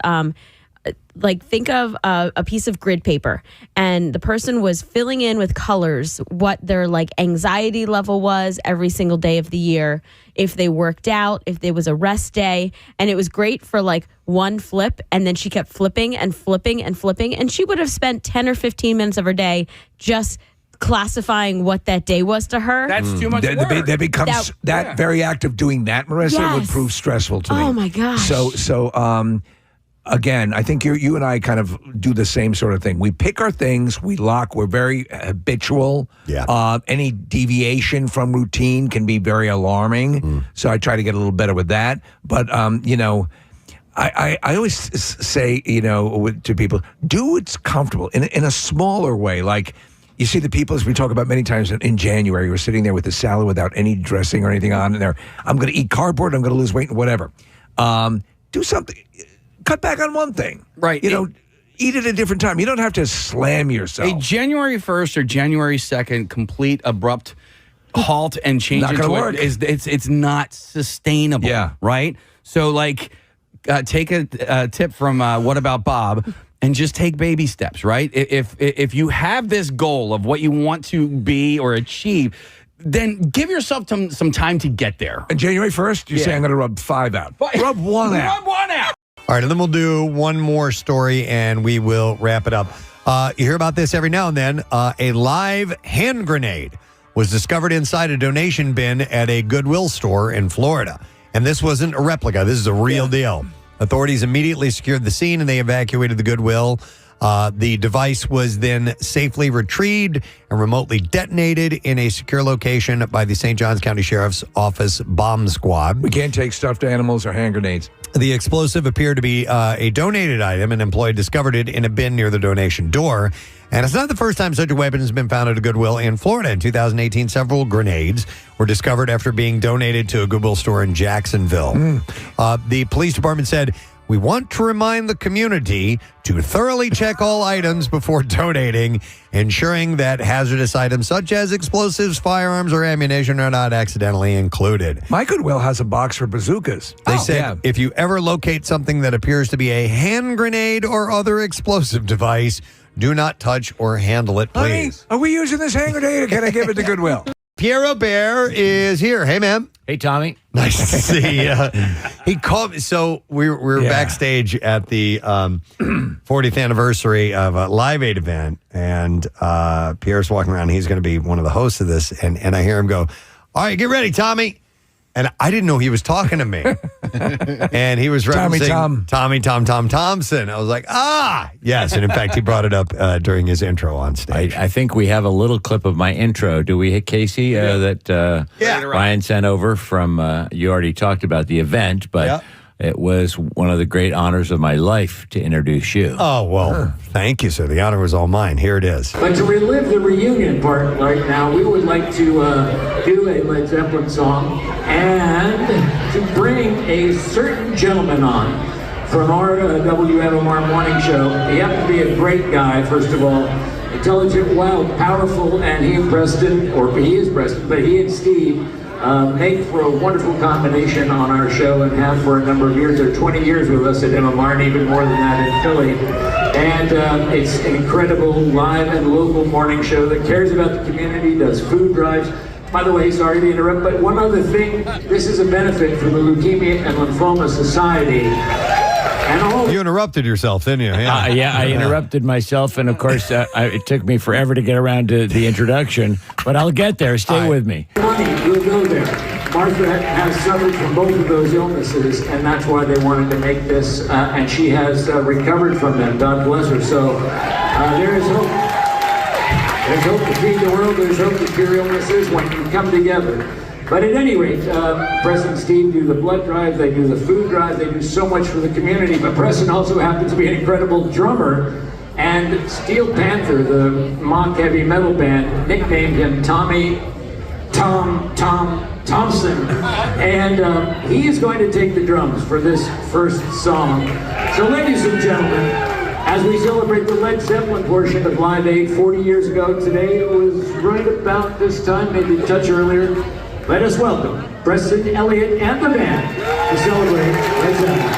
think of a piece of grid paper, and the person was filling in with colors what their anxiety level was every single day of the year, if they worked out, if there was a rest day, and it was great for one flip, and then she kept flipping and flipping and flipping, and she would have spent 10 or 15 minutes of her day just classifying what that day was to her. That's too much work. That becomes very act of doing that, Marissa, would prove stressful to me. Oh my gosh. So again, I think you and I kind of do the same sort of thing. We pick our things, we lock, we're very habitual. Yeah. Any deviation from routine can be very alarming. So I try to get a little better with that. But, I always say, to people, do what's comfortable in a smaller way. Like, you see the people, as we talk about many times in January, we're sitting there with a salad without any dressing or anything on, and I'm going to eat cardboard, I'm going to lose weight, whatever. Do something. Cut back on one thing. Right. Eat at a different time. You don't have to slam yourself. A January 1st or January 2nd complete abrupt halt and change Not gonna work. It's not sustainable. Yeah. Right? So, take a tip from What About Bob and just take baby steps, right? If you have this goal of what you want to be or achieve, then give yourself some time to get there. And January 1st, you say, I'm going to rub 5 out. Rub 1 out. Rub 1 out. All right, and then we'll do one more story, and we will wrap it up. You hear about this every now and then. A live hand grenade was discovered inside a donation bin at a Goodwill store in Florida. And this wasn't a replica. This is a real deal. Authorities immediately secured the scene, and they evacuated the Goodwill. The device was then safely retrieved and remotely detonated in a secure location by the St. Johns County Sheriff's Office bomb squad. We can't take stuffed animals or hand grenades. The explosive appeared to be a donated item. An employee discovered it in a bin near the donation door. And it's not the first time such a weapon has been found at a Goodwill in Florida. In 2018, several grenades were discovered after being donated to a Goodwill store in Jacksonville. The police department said, "We want to remind the community to thoroughly check all items before donating, ensuring that hazardous items such as explosives, firearms, or ammunition are not accidentally included." My Goodwill has a box for bazookas. They said, if you ever locate something that appears to be a hand grenade or other explosive device, do not touch or handle it, please. Honey, are we using this hand grenade or can I give it to Goodwill? Pierre Bear is here. Hey, man. Hey, Tommy. Nice to see you. He called me. So we were backstage at the 40th anniversary of a Live Aid event, and Pierre's walking around. He's going to be one of the hosts of this, and I hear him go, "All right, get ready, Tommy." And I didn't know he was talking to me. And he was referencing Tommy Tom Thompson. I was like, yes. And in fact, he brought it up during his intro on stage. I think we have a little clip of my intro. Do we hit Casey that Ryan sent over from, you already talked about the event, but it was one of the great honors of my life to introduce you. Oh, well, thank you, sir. The honor was all mine. Here it is. But to relive the reunion part right now, we would like to do a Led Zeppelin song and to bring a certain gentleman on from our WMMR morning show. He happened to be a great guy, first of all. Intelligent, wild, powerful, and he and Preston, or he is Preston, but he and Steve make for a wonderful combination on our show and have for a number of years. They're 20 years with us at MMR and even more than that in Philly. And it's an incredible live and local morning show that cares about the community, does food drives. By the way, sorry to interrupt, but one other thing, this is a benefit for the Leukemia and Lymphoma Society. You interrupted yourself, didn't you? I interrupted myself, and of course, it took me forever to get around to the introduction, but I'll get there. Stay with me. Money, we'll go there. Martha has suffered from both of those illnesses, and that's why they wanted to make this, and she has recovered from them. God bless her. So there is hope. There's hope to feed the world. There's hope to cure illnesses when you come together. But at any rate, Preston and Steve do the blood drive, they do the food drive, they do so much for the community. But Preston also happens to be an incredible drummer. And Steel Panther, the mock heavy metal band, nicknamed him Tommy Thompson. And he is going to take the drums for this first song. So ladies and gentlemen, as we celebrate the Led Zeppelin portion of Live Aid 40 years ago today, it was right about this time, maybe a touch earlier. Let us welcome Preston, Elliott, and the band to celebrate Led Zeppelin.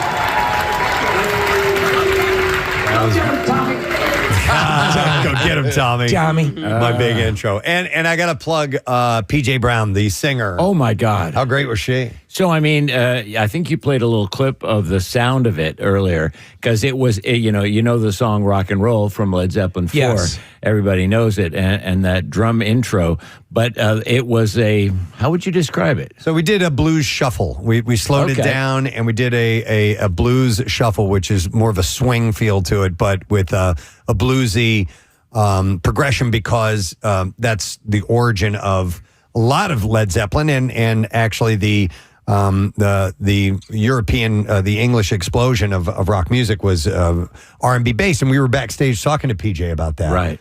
Go get him, Tommy. Tommy. My big intro. And I got to plug PJ Brown, the singer. Oh, my God. How great was she? So, I mean, I think you played a little clip of the sound of it earlier because it was, you know the song Rock and Roll from Led Zeppelin 4. Yes. Everybody knows it, and that drum intro. But it was how would you describe it? So we did a blues shuffle. We slowed it down, and we did a blues shuffle, which is more of a swing feel to it, but with a bluesy progression because that's the origin of a lot of Led Zeppelin and actually the European, the English explosion of rock music was R&B based, and we were backstage talking to PJ about that. Right.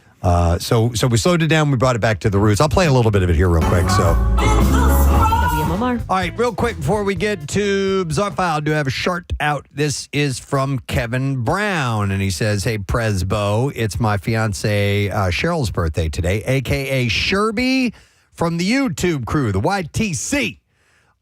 So we slowed it down. We brought it back to the roots. I'll play a little bit of it here real quick. So, WMMR. all right, real quick before we get to Bizarre File, do have a short out. This is from Kevin Brown, and he says, "Hey Presbo, it's my fiance Cheryl's birthday today, aka Sherby from the YouTube crew, the YTC."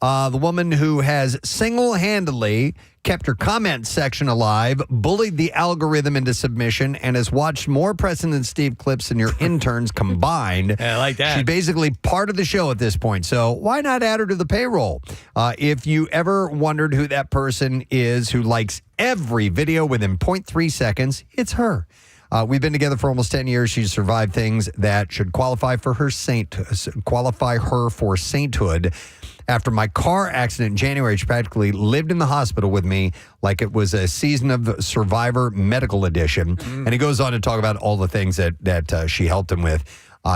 The woman who has single-handedly kept her comment section alive, bullied the algorithm into submission, and has watched more Preston and Steve clips than your interns combined. Yeah, I like that. She's basically part of the show at this point, so why not add her to the payroll? If you ever wondered who that person is who likes every video within 0.3 seconds, it's her. We've been together for almost 10 years. She's survived things that should qualify her for sainthood. After my car accident in January, she practically lived in the hospital with me like it was a season of Survivor Medical Edition. And he goes on to talk about all the things that she helped him with.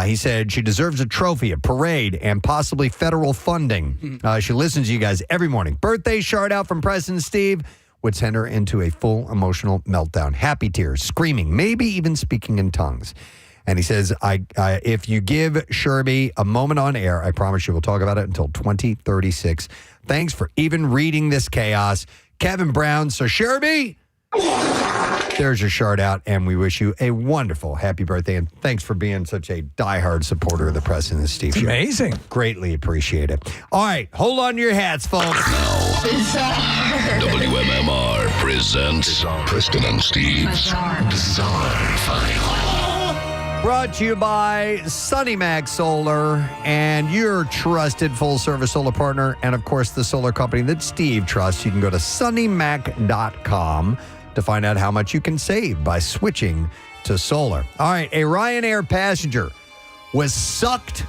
He said she deserves a trophy, a parade, and possibly federal funding. She listens to you guys every morning. Birthday shout out from Preston and Steve would send her into a full emotional meltdown. Happy tears, screaming, maybe even speaking in tongues. And he says, if you give Sherby a moment on air, I promise you we'll talk about it until 2036. Thanks for even reading this chaos. Kevin Brown. So Sherby, there's your shout out, and we wish you a wonderful happy birthday. And thanks for being such a diehard supporter of the Preston and Steve Show. Amazing. Greatly appreciate it. All right, hold on to your hats, folks. WMMR presents Preston and Steve's Bizarre File. Brought to you by Sunny Mac Solar and your trusted full-service solar partner, and, of course, the solar company that Steve trusts. You can go to sunnymac.com to find out how much you can save by switching to solar. All right, a Ryanair passenger was sucked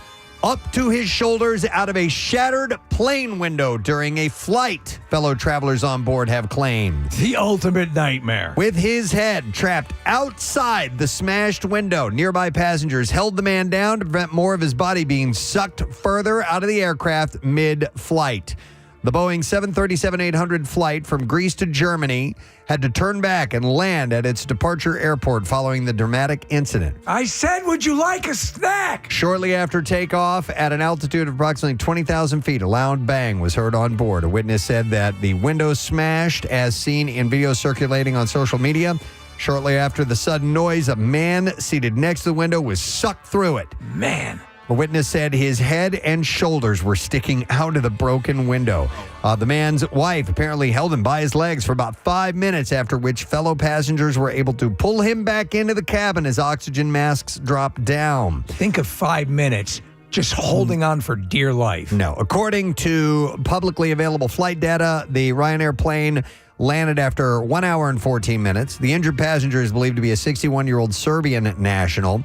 up to his shoulders out of a shattered plane window during a flight, fellow travelers on board have claimed. The ultimate nightmare. With his head trapped outside the smashed window, nearby passengers held the man down to prevent more of his body being sucked further out of the aircraft mid-flight. The Boeing 737-800 flight from Greece to Germany had to turn back and land at its departure airport following the dramatic incident. I said, would you like a snack? Shortly after takeoff, at an altitude of approximately 20,000 feet, a loud bang was heard on board. A witness said that the window smashed, as seen in video circulating on social media. Shortly after the sudden noise, a man seated next to the window was sucked through it. Man. A witness said his head and shoulders were sticking out of the broken window. The man's wife apparently held him by his legs for about 5 minutes, after which fellow passengers were able to pull him back into the cabin as oxygen masks dropped down. Think of 5 minutes just holding on for dear life. No. According to publicly available flight data, the Ryanair plane landed after 1 hour and 14 minutes. The injured passenger is believed to be a 61-year-old Serbian national.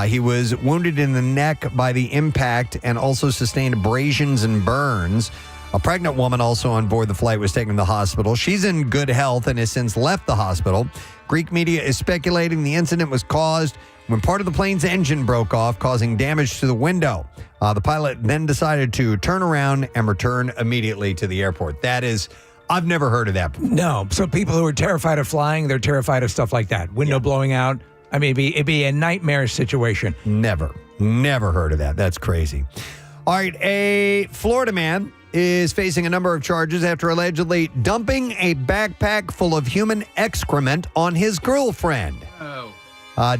He was wounded in the neck by the impact and also sustained abrasions and burns. A pregnant woman also on board the flight was taken to the hospital. She's in good health and has since left the hospital. Greek media is speculating the incident was caused when part of the plane's engine broke off, causing damage to the window. The pilot then decided to turn around and return immediately to the airport. That is... I've never heard of that before. No. So people who are terrified of flying, they're terrified of stuff like that. Window blowing out. I mean, it'd be a nightmare situation. Never heard of that. That's crazy. All right. A Florida man is facing a number of charges after allegedly dumping a backpack full of human excrement on his girlfriend.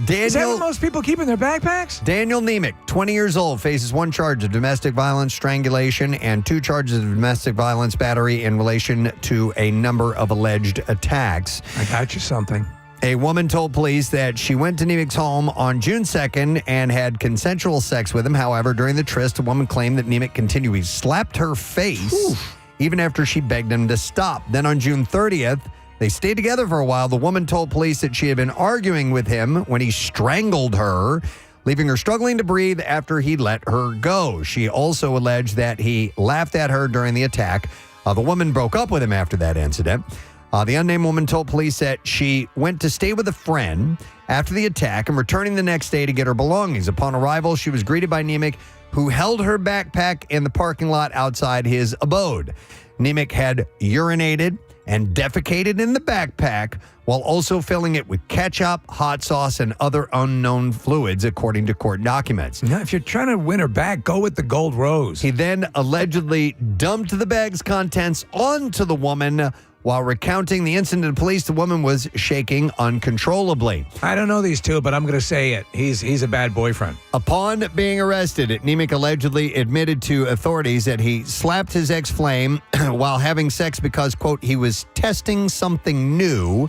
Is that what most people keep in their backpacks? Daniel Nemec, 20 years old, faces 1 charge of domestic violence, strangulation, and 2 charges of domestic violence battery in relation to a number of alleged attacks. I got you something. A woman told police that she went to Nemec's home on June 2nd and had consensual sex with him. However, during the tryst, a woman claimed that Nemec continually slapped her face even after she begged him to stop. Then on June 30th, they stayed together for a while. The woman told police that she had been arguing with him when he strangled her, leaving her struggling to breathe after he let her go. She also alleged that he laughed at her during the attack. The woman broke up with him after that incident. The unnamed woman told police that she went to stay with a friend after the attack and returning the next day to get her belongings. Upon arrival, she was greeted by Nemec, who held her backpack in the parking lot outside his abode. Nemec had urinated and defecated in the backpack while also filling it with ketchup, hot sauce, and other unknown fluids, according to court documents. Now, if you're trying to win her back, go with the gold rose. He then allegedly dumped the bag's contents onto the woman. While recounting the incident to police, the woman was shaking uncontrollably. I don't know these two, but I'm going to say it. He's a bad boyfriend. Upon being arrested, Nemec allegedly admitted to authorities that he slapped his ex-flame while having sex because, quote, he was testing something new,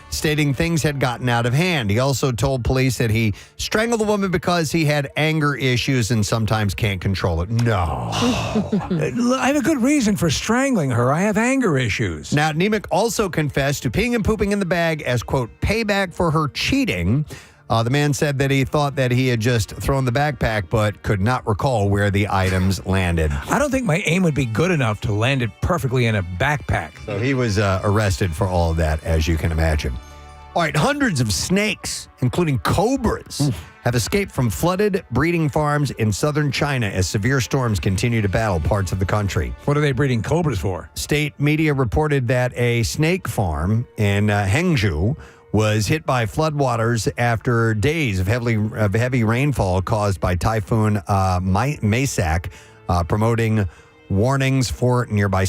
stating things had gotten out of hand. He also told police that he strangled the woman because he had anger issues and sometimes can't control it. No. I have a good reason for strangling her. I have anger issues. Now, Nemec also confessed to peeing and pooping in the bag as, quote, payback for her cheating. The man said that he thought that he had just thrown the backpack, but could not recall where the items landed. I don't think my aim would be good enough to land it perfectly in a backpack. So he was arrested for all of that, as you can imagine. All right, hundreds of snakes, including cobras, have escaped from flooded breeding farms in southern China as severe storms continue to battle parts of the country. What are they breeding cobras for? State media reported that a snake farm in Hangzhou was hit by floodwaters after days of heavy rainfall caused by Typhoon Maysak, promoting warnings for nearby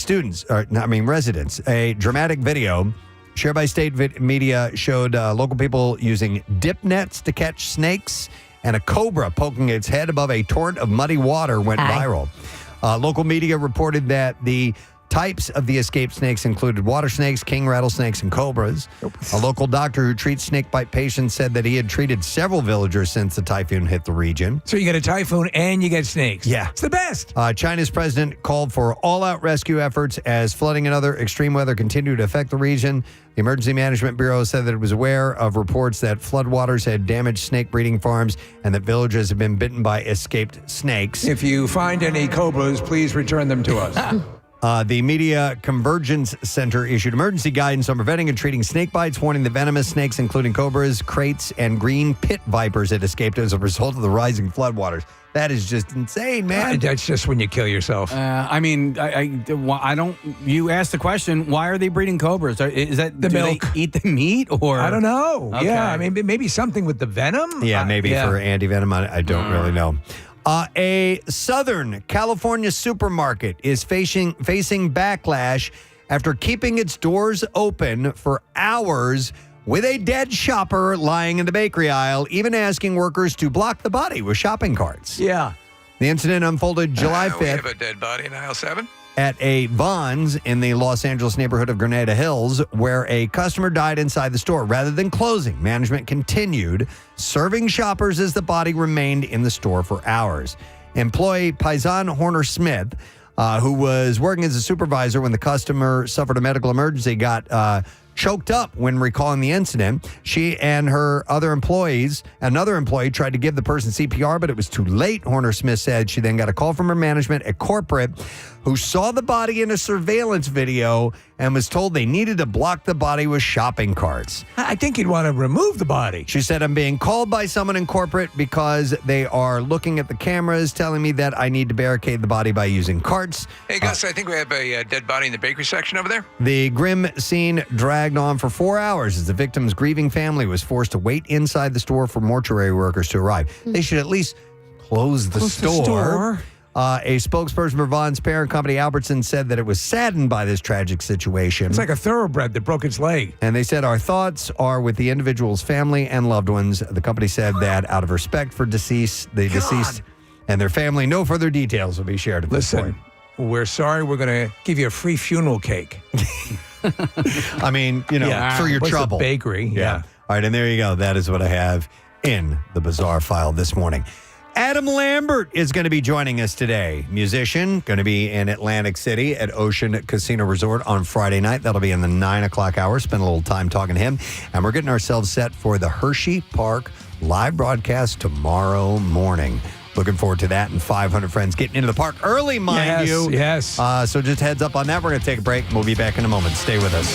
residents. A dramatic video shared by state media showed local people using dip nets to catch snakes, and a cobra poking its head above a torrent of muddy water went viral. Local media reported that the types of the escaped snakes included water snakes, king rattlesnakes, and cobras. A local doctor who treats snakebite patients said that he had treated several villagers since the typhoon hit the region. So you get a typhoon and you get snakes. Yeah. It's the best. China's president called for all-out rescue efforts as flooding and other extreme weather continue to affect the region. The Emergency Management Bureau said that it was aware of reports that floodwaters had damaged snake breeding farms and that villages have been bitten by escaped snakes. If you find any cobras, please return them to us. The Media Convergence Center issued emergency guidance on preventing and treating snake bites, warning that venomous snakes, including cobras, kraits, and green pit vipers had escaped as a result of the rising floodwaters. That is just insane, man. That's just when you kill yourself. I don't. You asked the question. Why are they breeding cobras? Is that the milk? They eat the meat, or I don't know. Okay. Yeah, I mean maybe something with the venom. Yeah, maybe for anti-venom. I don't really know. A Southern California supermarket is facing backlash after keeping its doors open for hours with a dead shopper lying in the bakery aisle, even asking workers to block the body with shopping carts. Yeah. The incident unfolded July 5th. We have a dead body in aisle 7. At a Vons in the Los Angeles neighborhood of Granada Hills, where a customer died inside the store. Rather than closing, management continued serving shoppers as the body remained in the store for hours. Employee Paisan Horner Smith, who was working as a supervisor when the customer suffered a medical emergency, got choked up when recalling the incident. She and another employee tried to give the person CPR, but it was too late, Horner Smith said. She then got a call from her management at corporate, who saw the body in a surveillance video and was told they needed to block the body with shopping carts. I think you'd want to remove the body. She said, I'm being called by someone in corporate because they are looking at the cameras telling me that I need to barricade the body by using carts. Hey, Gus, I think we have a dead body in the bakery section over there. The grim scene dragged on for 4 hours as the victim's grieving family was forced to wait inside the store for mortuary workers to arrive. They should at least close the store. A spokesperson for Vaughn's parent company, Albertson, said that it was saddened by this tragic situation. It's like a thoroughbred that broke its leg. And they said, our thoughts are with the individual's family and loved ones. The company said that out of respect for the deceased and their family, no further details will be shared at this point. We're sorry. We're going to give you a free funeral cake. I mean, for your trouble. The bakery. Yeah. All right, and there you go. That is what I have in the bizarre file this morning. Adam Lambert is going to be joining us today. Musician, going to be in Atlantic City at Ocean Casino Resort on Friday night. That'll be in the 9 o'clock hour. Spend a little time talking to him. And we're getting ourselves set for the Hershey Park live broadcast tomorrow morning. Looking forward to that and 500 friends getting into the park early, mind you. Yes. So just heads up on that. We're going to take a break. We'll be back in a moment. Stay with us.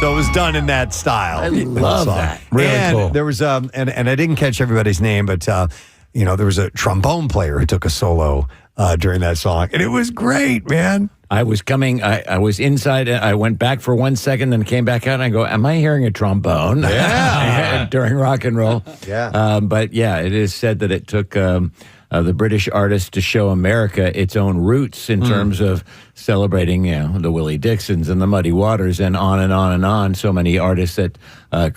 So it was done in that style. I love that. Really cool. There was and I didn't catch everybody's name, but there was a trombone player who took a solo during that song, and it was great, man. I was coming. I was inside. I went back for 1 second, then came back out. And I go, "Am I hearing a trombone?" Yeah. During rock and roll. Yeah. But yeah, it is said that it took the British artist to show America its own roots in terms of celebrating, the Willie Dixons and the Muddy Waters, and on and on and on. So many artists that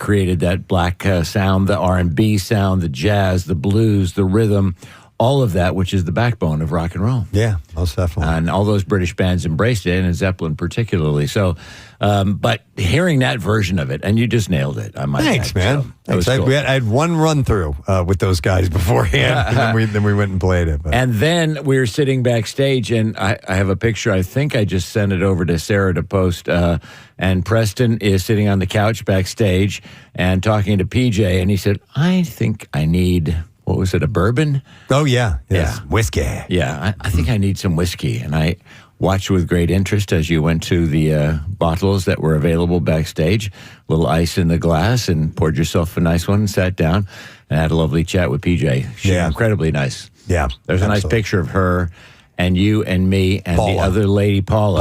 created that black sound, the R&B sound, the jazz, the blues, the rhythm. All of that, which is the backbone of rock and roll. Yeah, most definitely. And all those British bands embraced it, and Zeppelin particularly. So, but hearing that version of it, and you just nailed it. I might Thanks, add. man. So, that was cool. I had one run through with those guys beforehand, and then we went and played it. But. And then we were sitting backstage, and I have a picture. I think I just sent it over to Sarah to post. And Preston is sitting on the couch backstage and talking to PJ, and he said, "I think I need." What was it, a bourbon? Oh, yeah. Yes. Yeah. Whiskey. Yeah, I think I need some whiskey. And I watched with great interest as you went to the bottles that were available backstage, a little ice in the glass, and poured yourself a nice one and sat down and had a lovely chat with PJ. She's incredibly nice. Yeah. There's a nice picture of her and you and me and Paula. the other lady, Paula.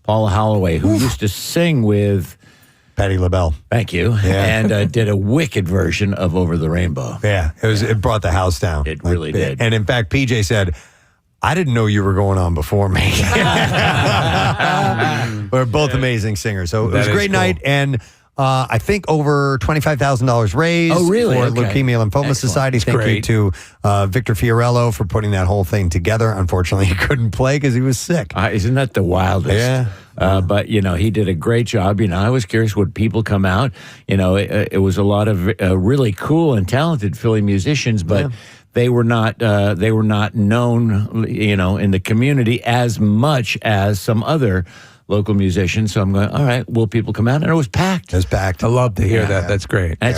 Paula Holloway, who used to sing with Patti LaBelle. Thank you. Yeah. And did a wicked version of Over the Rainbow. Yeah, it brought the house down. It really did. And in fact, PJ said, "I didn't know you were going on before me." We're both amazing singers. So it was a great night. And I think over $25,000 raised for Leukemia Lymphoma Society. Thank you to Victor Fiorello for putting that whole thing together. Unfortunately, he couldn't play because he was sick. Isn't that the wildest? Yeah. But, he did a great job. I was curious, would people come out? It was a lot of really cool and talented Philly musicians, but they were not known, in the community as much as some other local musicians. So I'm going, all right, will people come out? And it was packed. It was packed. I love to hear that. That's great. And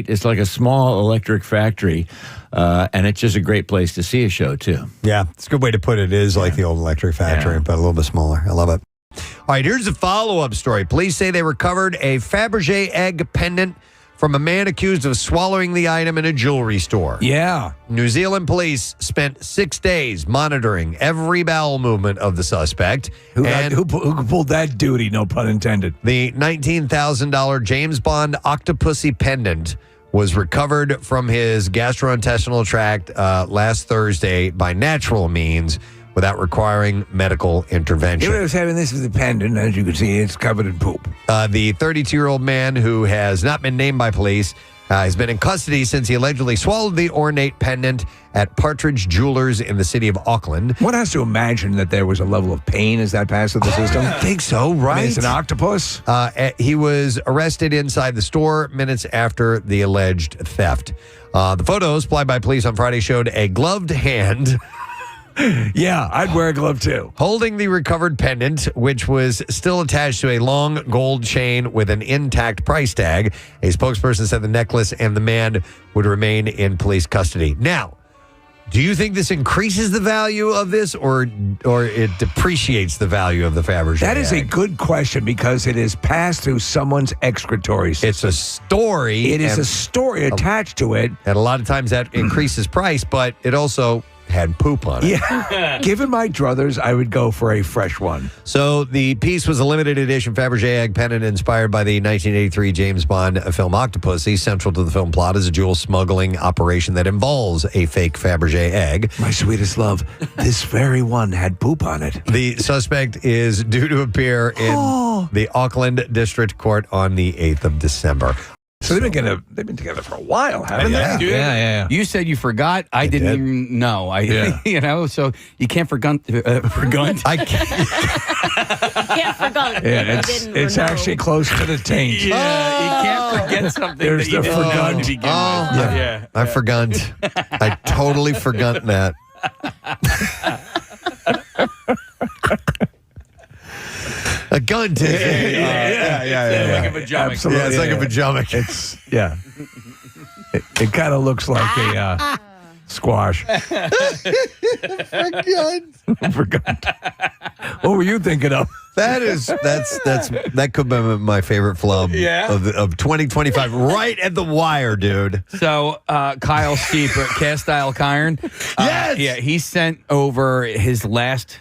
it's like a small electric factory. And it's just a great place to see a show, too. Yeah, it's a good way to put it. It is like the old electric factory, but a little bit smaller. I love it. All right, here's a follow-up story. Police say they recovered a Fabergé egg pendant from a man accused of swallowing the item in a jewelry store. Yeah. New Zealand police spent 6 days monitoring every bowel movement of the suspect. Who pulled that duty, no pun intended? The $19,000 James Bond Octopussy pendant was recovered from his gastrointestinal tract last Thursday by natural means without requiring medical intervention. He was having this as a pendant. As you can see, it's covered in poop. The 32-year-old man, who has not been named by police, has been in custody since he allegedly swallowed the ornate pendant at Partridge Jewelers in the city of Auckland. One has to imagine that there was a level of pain as that passed through the system. I think so, right? It's an octopus. He was arrested inside the store minutes after the alleged theft. The photos supplied by police on Friday showed a gloved hand. Yeah, I'd wear a glove too. Holding the recovered pendant, which was still attached to a long gold chain with an intact price tag. A spokesperson said the necklace and the man would remain in police custody. Now, do you think this increases the value of this or it depreciates the value of the Fabergé That is egg? a good question because it is passed through someone's excretory system. It's a story. It is a story attached to it. And a lot of times that increases price, but it also had poop on it. Yeah. Given my druthers, I would go for a fresh one. So the piece was a limited edition Fabergé egg pendant inspired by the 1983 James Bond film Octopussy. Central to the film plot is a jewel smuggling operation that involves a fake Fabergé egg. My sweetest love, this very one had poop on it. The suspect is due to appear in the Auckland District Court on the 8th of December. So they've been together for a while, haven't they? Dude, Yeah. You said you forgot. I didn't even know. So you can't forget. I can't. Can't forget. Yeah, it's actually close to the taint. You can't forget something There's that you the didn't know forgot. to begin with. I forgot. I totally forgot that. A gun tissue. Yeah. Like a pajama. Absolutely. Yeah, it's like a pajama. It kind of looks like a squash. Forgot. What were you thinking of? That could be my favorite flub of 2025. Right at the wire, dude. So Kyle Steeper, Cast Style Kyron. Yes. Yeah, he sent over his last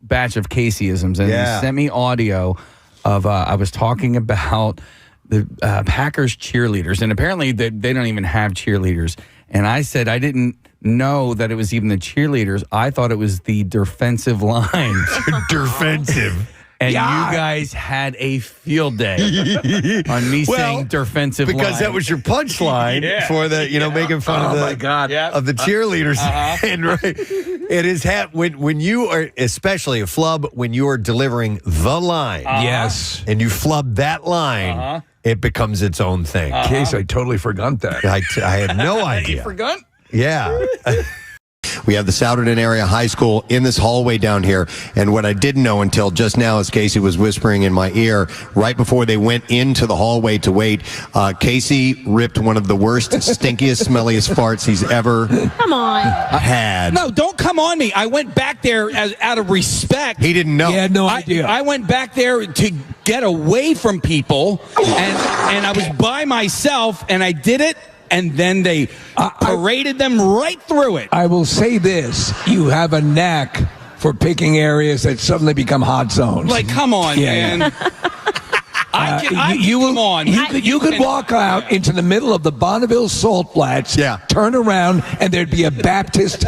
batch of Caseyisms, and he sent me audio of I was talking about the Packers cheerleaders, and apparently they don't even have cheerleaders. And I said I didn't know that it was even the cheerleaders. I thought it was the defensive line. Defensive. And you guys had a field day on me saying defensive line. Because that was your punchline for the, making fun of the cheerleaders. And it is when you are, especially a flub, when you are delivering the line. Yes. And you flub that line, it becomes its own thing. In case I totally forgot that. I had no idea. You forgot? Yeah. We have the Souderton Area High School in this hallway down here. And what I didn't know until just now, as Casey was whispering in my ear, right before they went into the hallway to wait, Casey ripped one of the worst, stinkiest, smelliest farts he's ever had. No, don't come on me. I went back there out of respect. He didn't know. He had no idea. I went back there to get away from people, and I was by myself, and I did it. And then they paraded them right through it. I will say this. You have a knack for picking areas that suddenly become hot zones. Like, come on, man. You could walk out into the middle of the Bonneville Salt Flats, turn around, and there'd be a Baptist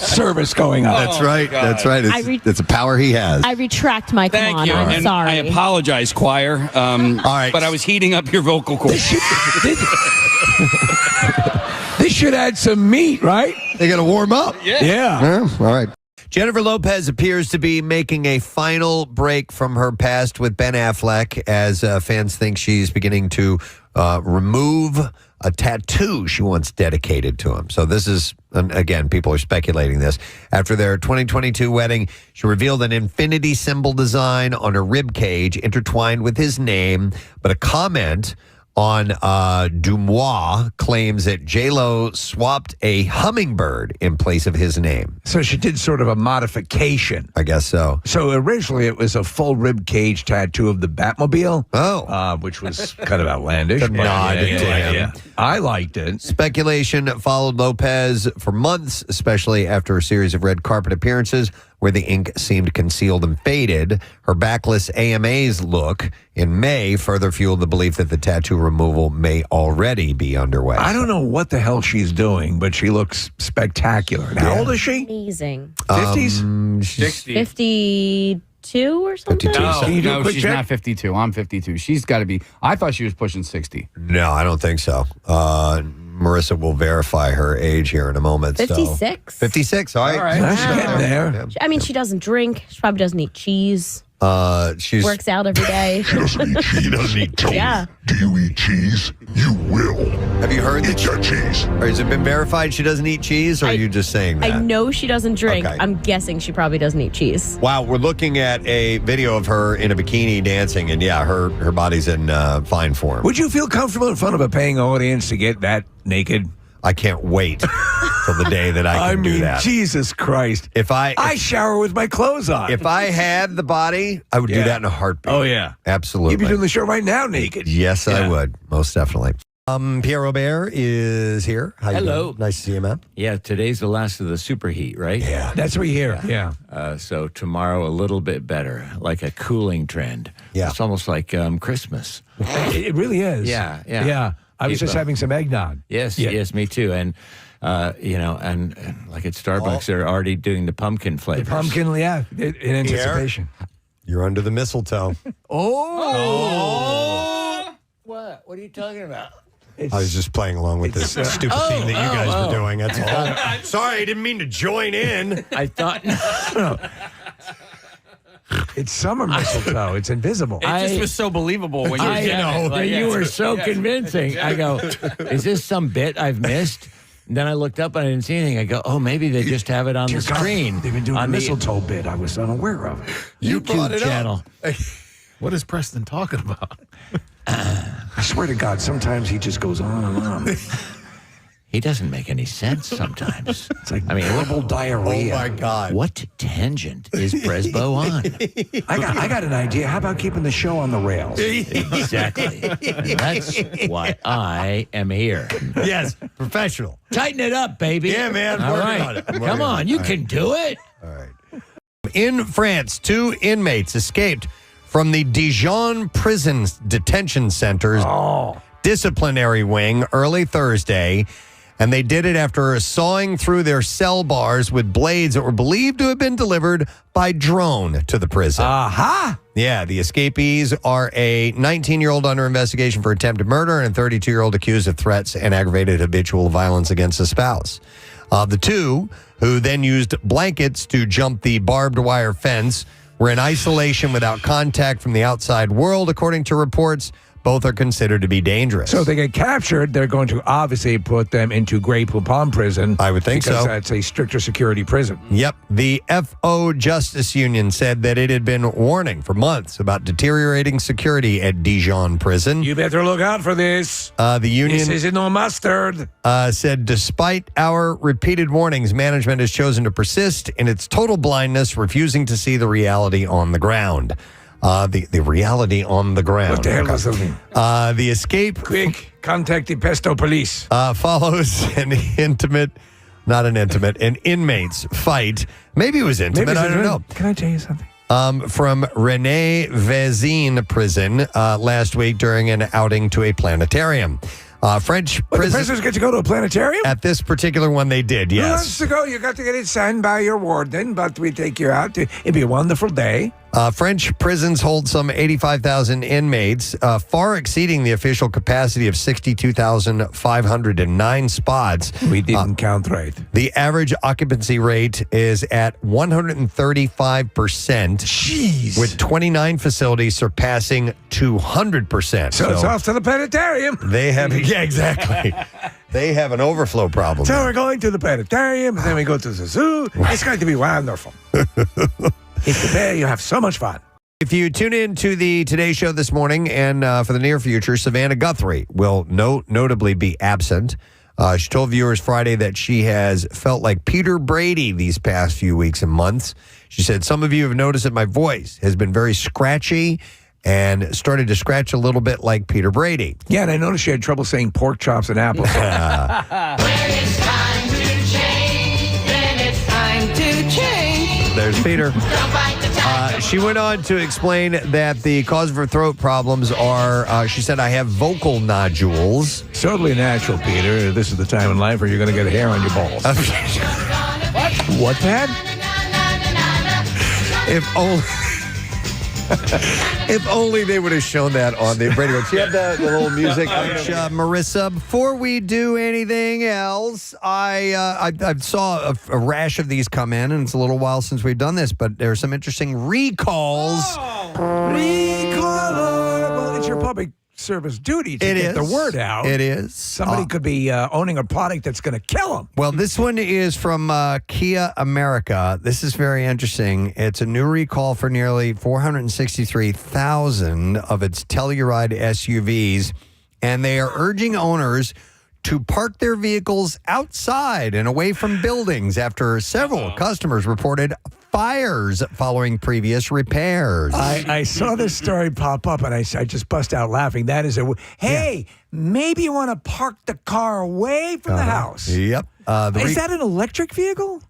service going on. That's right. That's right. It's a power he has. I retract my come on. You. I'm sorry. I apologize, choir. All right. But I was heating up your vocal cords. This should add some meat, right? They got to warm up. Yeah. All right. Jennifer Lopez appears to be making a final break from her past with Ben Affleck as fans think she's beginning to remove a tattoo she once dedicated to him. So this is, again, people are speculating this. After their 2022 wedding, she revealed an infinity symbol design on her rib cage intertwined with his name, but a comment on Dumois claims that J-Lo swapped a hummingbird in place of his name. So she did sort of a modification. I guess so. So originally it was a full rib cage tattoo of the Batmobile. Which was kind of outlandish. The nod to him. Yeah. I liked it. Speculation followed Lopez for months, especially after a series of red carpet appearances where the ink seemed concealed and faded. Her backless AMAs look in May further fueled the belief that the tattoo removal may already be underway. I don't know what the hell she's doing, but she looks spectacular. And how old is she? Amazing. 50s? 60. 52 or something? 52. No, she's not 52. I'm 52. She's got to be. I thought she was pushing 60. No, I don't think so. Marissa will verify her age here in a moment. 56? 56, all right. She's getting there. I mean, she doesn't drink. She probably doesn't eat cheese. She's Works out every day. She doesn't eat cheese. Yeah. Do you eat cheese? You will. Have you heard Eat that cheese. Or has it been verified she doesn't eat cheese, or are you just saying that? I know she doesn't drink. Okay. I'm guessing she probably doesn't eat cheese. Wow, we're looking at a video of her in a bikini dancing, and her body's in fine form. Would you feel comfortable in front of a paying audience to get that naked? I can't wait till the day that I can do that. Jesus Christ. If I shower with my clothes on. If I had the body, I would do that in a heartbeat. Oh, yeah. Absolutely. You'd be doing the show right now naked. Yes, I would. Most definitely. Pierre Robert is here. How you Hello. doing? Nice to see you, man. Yeah, today's the last of the superheat, right? Yeah. That's what we hear. Yeah. So tomorrow a little bit better, like a cooling trend. Yeah. It's almost like Christmas. It really is. Yeah. Yeah. I was just having some eggnog. Yes, Yeah. yes, me too. And and like at Starbucks, they're already doing the pumpkin flavors. The pumpkin, yeah, in anticipation. You're under the mistletoe. What? What are you talking about? I was just playing along with this stupid theme that you guys were doing. That's all. Sorry, I didn't mean to join in. I thought. It's summer mistletoe. It's invisible. It just was so believable when you you were so convincing. I go, is this some bit I've missed? And then I looked up and I didn't see anything. I go, oh, maybe they just have it on the screen. They've been doing on a mistletoe bit. I was unaware of. You brought YouTube it channel. up. What is Preston talking about? I swear to God, sometimes he just goes on and on. He doesn't make any sense sometimes. It's like horrible diarrhea. Oh, my God. What tangent is Presbo on? I got an idea. How about keeping the show on the rails? Exactly. And that's why I am here. Yes, professional. Tighten it up, baby. Yeah, man. All Working right. on it. Come on, you can do it. All right. In France, 2 inmates escaped from the Dijon Prison Detention Center's disciplinary wing early Thursday, and they did it after sawing through their cell bars with blades that were believed to have been delivered by drone to the prison. Aha! Yeah, the escapees are a 19-year-old under investigation for attempted murder and a 32-year-old accused of threats and aggravated habitual violence against a spouse. The two, who then used blankets to jump the barbed wire fence, were in isolation without contact from the outside world, according to reports. Both are considered to be dangerous. So if they get captured, they're going to obviously put them into Grey Poupon prison. I would think because so. That's a stricter security prison. Yep. The FO Justice Union said that it had been warning for months about deteriorating security at Dijon Prison. You better look out for this. The union This is no mustard. said, despite our repeated warnings, management has chosen to persist in its total blindness, refusing to see the reality on the ground. The reality on the ground. What the hell does that mean? The escape Quick, contact the pesto police. follows an inmate's fight. Maybe it was intimate. I don't know. Can I tell you something? From René Vezine prison last week during an outing to a planetarium. French The prison. prisoners get to go to a planetarium? At this particular one, they did, Who wants yes. to go? You got to get it signed by your warden, but we take you out. It'd be a wonderful day. French prisons hold some 85,000 inmates, far exceeding the official capacity of 62,509 spots. We didn't count right. The average occupancy rate is at 135%. Jeez. With 29 facilities surpassing 200%. So it's off to the planetarium. They have, yeah, exactly. They have an overflow problem. So we're going to the planetarium, and then we go to the zoo. It's going to be wonderful. If you're there, you have so much fun. If you tune in to the Today Show this morning and for the near future, Savannah Guthrie will notably be absent. She told viewers Friday that she has felt like Peter Brady these past few weeks and months. She said, some of you have noticed that my voice has been very scratchy and started to scratch a little bit like Peter Brady. Yeah, and I noticed she had trouble saying pork chops and apples. When it's time to change, then it's time to change. There's Peter. Don't bite the tiger. She went on to explain that the cause of her throat problems are, she said, I have vocal nodules. Totally natural, Peter. This is the time in life where you're going to get hair on your balls. What, Dad? If only they would have shown that on the radio. Do you have the little music? Marissa, before we do anything else, I saw a rash of these come in, and it's a little while since we've done this, but there are some interesting recalls. Well, it's your public service duty to get the word out. It is. Somebody could be owning a product that's going to kill them. Well, this one is from Kia America. This is very interesting. It's a new recall for nearly 463,000 of its Telluride SUVs, and they are urging owners to park their vehicles outside and away from buildings after several customers reported fires following previous repairs. I saw this story pop up, and I just bust out laughing. That is maybe you want to park the car away from the house. Yep. Is that an electric vehicle?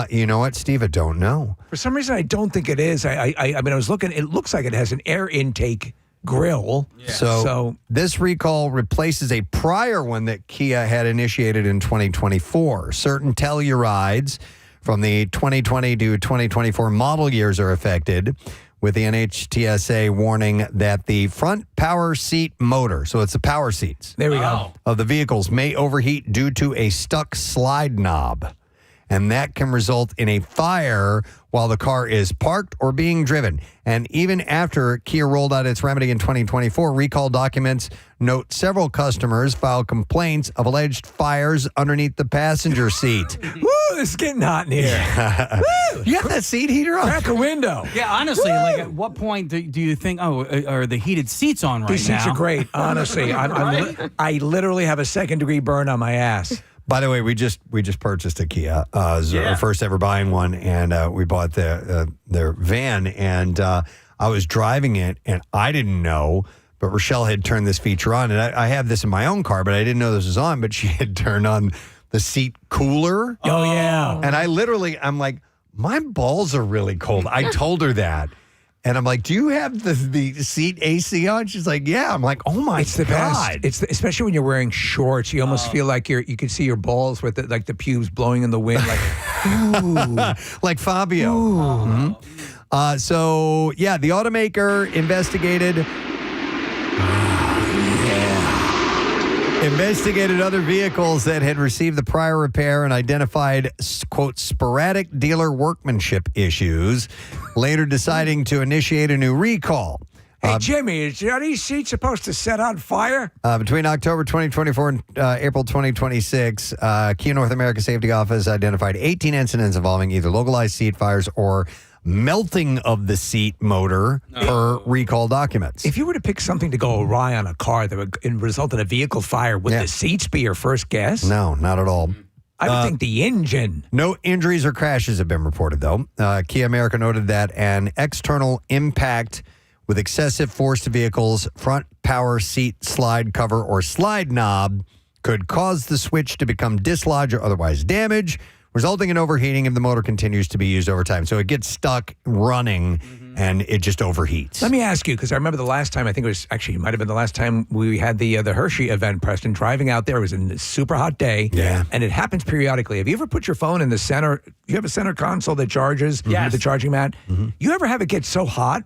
You know what, Steve? I don't know. For some reason, I don't think it is. I mean, I was looking. It looks like it has an air intake grill. Yeah. So this recall replaces a prior one that Kia had initiated in 2024. Certain Tellurides from the 2020 to 2024 model years are affected, with the NHTSA warning that the front power seat motor, so it's the power seats, there we go, of the vehicles may overheat due to a stuck slide knob. And that can result in a fire while the car is parked or being driven. And even after Kia rolled out its remedy in 2024, recall documents note several customers filed complaints of alleged fires underneath the passenger seat. Woo, it's getting hot in here. Woo! You got that seat heater on? Crack a window. Yeah, honestly, like at what point do you think, are the heated seats on right now? These seats are great, honestly. I literally have a second-degray burn on my ass. By the way, we just purchased a Kia. It was our first ever buying one, and we bought their van, and I was driving it, and I didn't know, but Rochelle had turned this feature on, and I have this in my own car, but I didn't know this was on, but she had turned on the seat cooler. Oh, yeah. And I'm like, my balls are really cold. I told her that. And I'm like, do you have the seat AC on? She's like, yeah. I'm like, oh my God. It's the best. Especially when you're wearing shorts, you almost feel like you can see your balls with the pubes blowing in the wind, like, ooh. Like Fabio. Mm-hmm. So, yeah, the automaker investigated other vehicles that had received the prior repair and identified, quote, sporadic dealer workmanship issues, later deciding to initiate a new recall. Hey, Jimmy, are these seats supposed to set on fire? Between October 2024 and April 2026, Kia North America Safety Office identified 18 incidents involving either localized seat fires or melting of the seat motor per recall documents. If you were to pick something to go awry on a car that would result in a vehicle fire, would the seats be your first guess? No, not at all. I would think the engine. No injuries or crashes have been reported, though. Kia America noted that an external impact with excessive force to vehicles' front power seat slide cover or slide knob could cause the switch to become dislodged or otherwise damaged, resulting in overheating if the motor continues to be used over time. So it gets stuck running and it just overheats. Let me ask you, because I remember the last time, I think it might have been the last time we had the Hershey event, Preston, driving out there. It was a super hot day. Yeah. And it happens periodically. Have you ever put your phone in the center? You have a center console that charges with the charging mat? Mm-hmm. You ever have it get so hot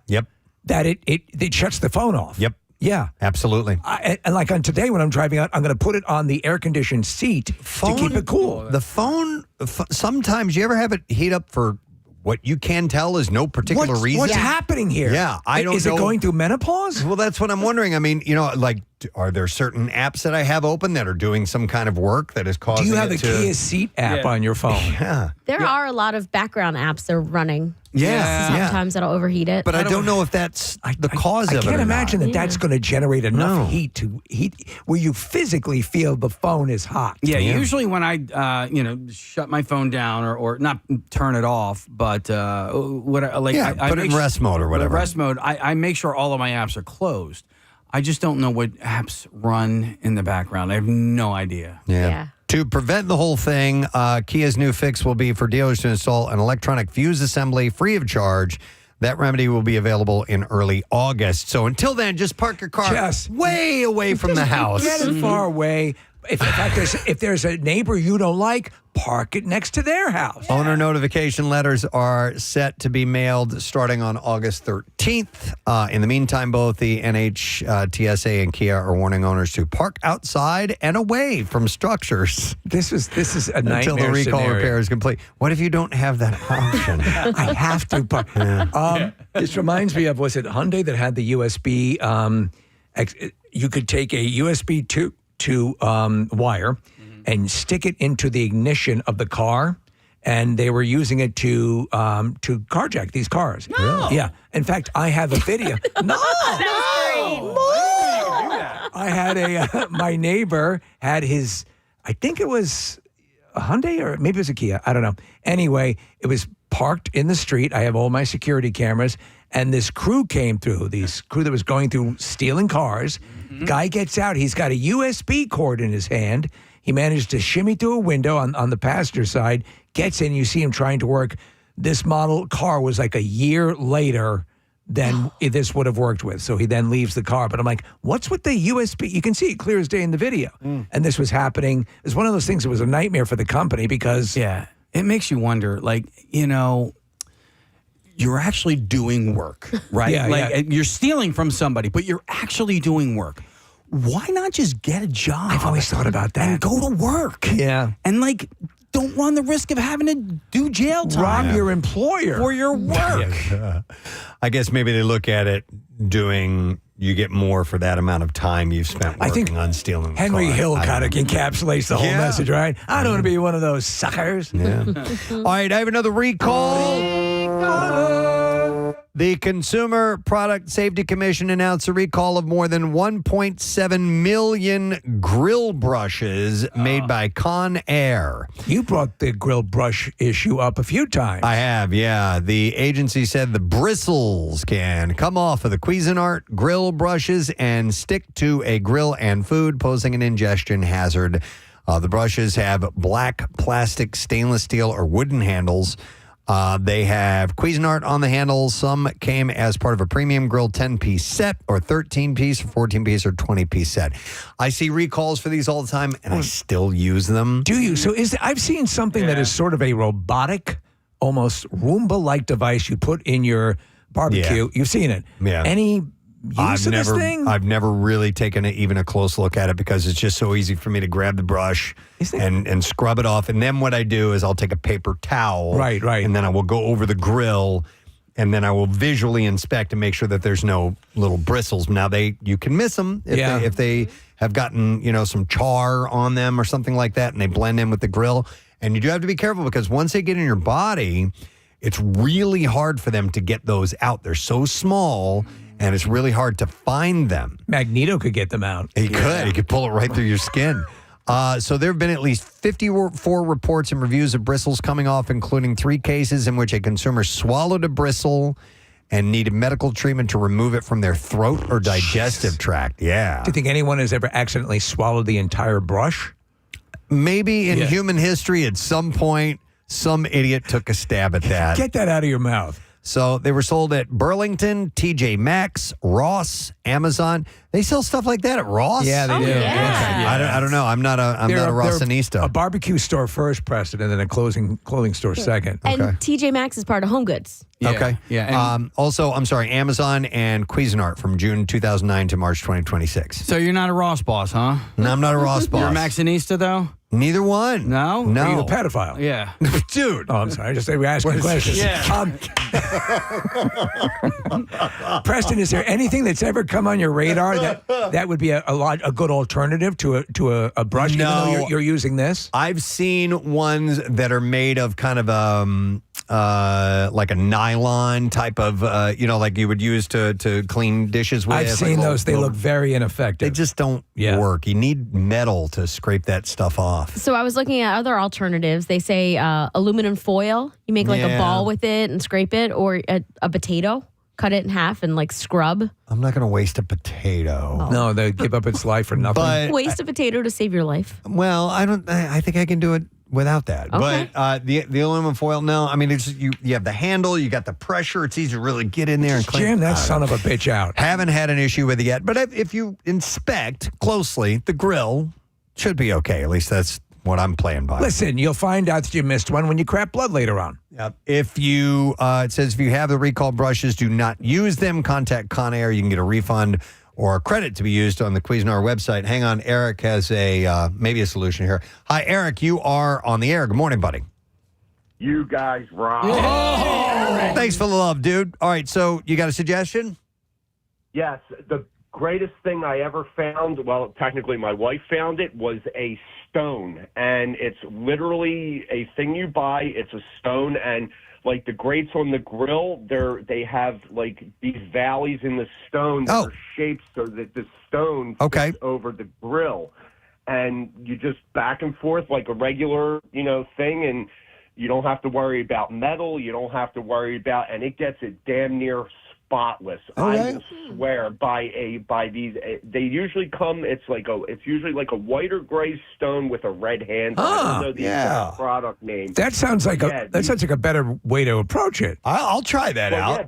that it shuts the phone off? Yep. Yeah. Absolutely. And like on today when I'm driving out, I'm going to put it on the air-conditioned seat to keep it cool. The phone, sometimes you ever have it heat up for what you can tell is no particular reason? What's happening here? Yeah, I don't know. Is it going through menopause? Well, that's what I'm wondering. I mean, like, are there certain apps that I have open that are doing some kind of work that is causing Do you have it the Kia Seat app on your phone? Yeah. There are a lot of background apps that are running. Yeah. Sometimes that'll overheat it. But I don't know if that's the cause of it. I can't imagine that that's going to generate enough heat to where you physically feel the phone is hot. Yeah, usually when I shut my phone down or not turn it off, but put it in rest mode or whatever. Rest mode. I make sure all of my apps are closed. I just don't know what apps run in the background. I have no idea. Yeah. To prevent the whole thing, Kia's new fix will be for dealers to install an electronic fuse assembly free of charge. That remedy will be available in early August. So until then, just park your car way away from the house. Get it far away. In fact, if there's a neighbor you don't like, park it next to their house. Owner notification letters are set to be mailed starting on August 13th. In the meantime, both the NHTSA and Kia are warning owners to park outside and away from structures. This is a nightmare until the recall scenario. repair is complete. What if you don't have that option? I have to park. This reminds me of, was it Hyundai that had the USB? You could take a USB to wire and stick it into the ignition of the car, and they were using it to carjack these cars. No. Yeah. In fact, I have a video. No. I had my neighbor had his, I think it was a Hyundai or maybe it was a Kia. I don't know. Anyway, it was parked in the street. I have all my security cameras, and this crew came through. This crew that was going through stealing cars. Guy gets out. He's got a USB cord in his hand. He managed to shimmy through a window on the passenger side, gets in. You see him trying to work. This model car was like a year later than this would have worked with. So he then leaves the car. But I'm like, what's with the USB? You can see it clear as day in the video. And this was happening. It's one of those things that was a nightmare for the company because... Yeah. It makes you wonder, like, you know, you're actually doing work, right? You're stealing from somebody, but you're actually doing work. Why not just get a job? I've always thought about that. And go to work. Yeah. And, like, don't run the risk of having to do jail time. Rob your employer. For your work. I guess maybe they look at it doing... You get more for that amount of time you've spent working on stealing the Henry car. Hill kind of encapsulates the whole message, right? I don't want to be one of those suckers. Yeah. All right, I have another recall. The Consumer Product Safety Commission announced a recall of more than 1.7 million grill brushes made by Conair. You brought the grill brush issue up a few times. I have, yeah. The agency said the bristles can come off of the Cuisinart grill brushes and stick to a grill and food, posing an ingestion hazard. The brushes have black plastic, stainless steel, or wooden handles. They have Cuisinart on the handles. Some came as part of a premium grill 10-piece set or 13-piece or 14-piece or 20-piece set. I see recalls for these all the time, and I still use them. Do you? So I've seen something that is sort of a robotic, almost Roomba-like device you put in your barbecue. You've seen it. Yeah. Any use of this thing? I've never really taken even a close look at it because it's just so easy for me to grab the brush and scrub it off. And then what I do is I'll take a paper towel. Right. And then I will go over the grill and then I will visually inspect and make sure that there's no little bristles. Now, you can miss them if they have gotten, some char on them or something like that and they blend in with the grill. And you do have to be careful because once they get in your body, it's really hard for them to get those out. They're so small. And it's really hard to find them. Magneto could get them out. He could. He could pull it right through your skin. So there have been at least 54 reports and reviews of bristles coming off, including 3 cases in which a consumer swallowed a bristle and needed medical treatment to remove it from their throat or digestive tract. Yeah. Do you think anyone has ever accidentally swallowed the entire brush? Maybe in human history at some point, some idiot took a stab at that. Get that out of your mouth. So they were sold at Burlington, TJ Maxx, Ross, Amazon. They sell stuff like that at Ross? Yeah, they do. Yeah. I don't know. I'm not a Rossanista. A barbecue store first, Preston, and then a clothing store second. And TJ Maxx is part of Home Goods. Yeah. Okay. Yeah. Also, I'm sorry, Amazon and Cuisinart from June 2009 to March 2026. So you're not a Ross boss, huh? No, I'm not a Ross boss. You're a Maxinista, though? Neither one. No? No. Are you a pedophile? Yeah. Dude. Oh, I'm sorry. I just said we're asking questions. Yeah. Preston, is there anything that's ever come on your radar that would be a good alternative to a brush, even though you're using this? I've seen ones that are made of kind of like a nylon type of, like you would use to clean dishes with. I've seen those. They look very ineffective. They just don't work. You need metal to scrape that stuff off. So I was looking at other alternatives. They say aluminum foil. You make like a ball with it and scrape it, or a potato. Cut it in half and like scrub. I'm not going to waste a potato. Oh. No, they give up its life for nothing. But Waste a potato to save your life. Well, I think I can do it without that. Okay. But the aluminum foil, no. I mean, it's you have the handle, you got the pressure. It's easy to really get in there and clean. Jam that son of a bitch out. Haven't had an issue with it yet. But if you inspect closely, the grill should be okay. At least that's what I'm playing by. Listen, you'll find out that you missed one when you crap blood later on. Yep. If you, it says if you have the recall brushes, do not use them. Contact Conair. You can get a refund or a credit to be used on the Cuisinart website. Hang on, Eric has maybe a solution here. Hi, Eric. You are on the air. Good morning, buddy. You guys rock. Oh, thanks for the love, dude. All right, so you got a suggestion? Yes, the greatest thing I ever found, well, technically my wife found it, was a stone. And it's literally a thing you buy. It's a stone, and like the grates on the grill, they have like these valleys in the stone that are shaped so that the stone fits over the grill. And you just back and forth like a regular, thing, and You don't have to worry about metal. You don't have to worry about, and it gets it damn near spotless. I will swear by these. They usually come. It's usually like a white or gray stone with a red handle. I don't know the exact product name. That sounds like a better way to approach it. I'll try that out.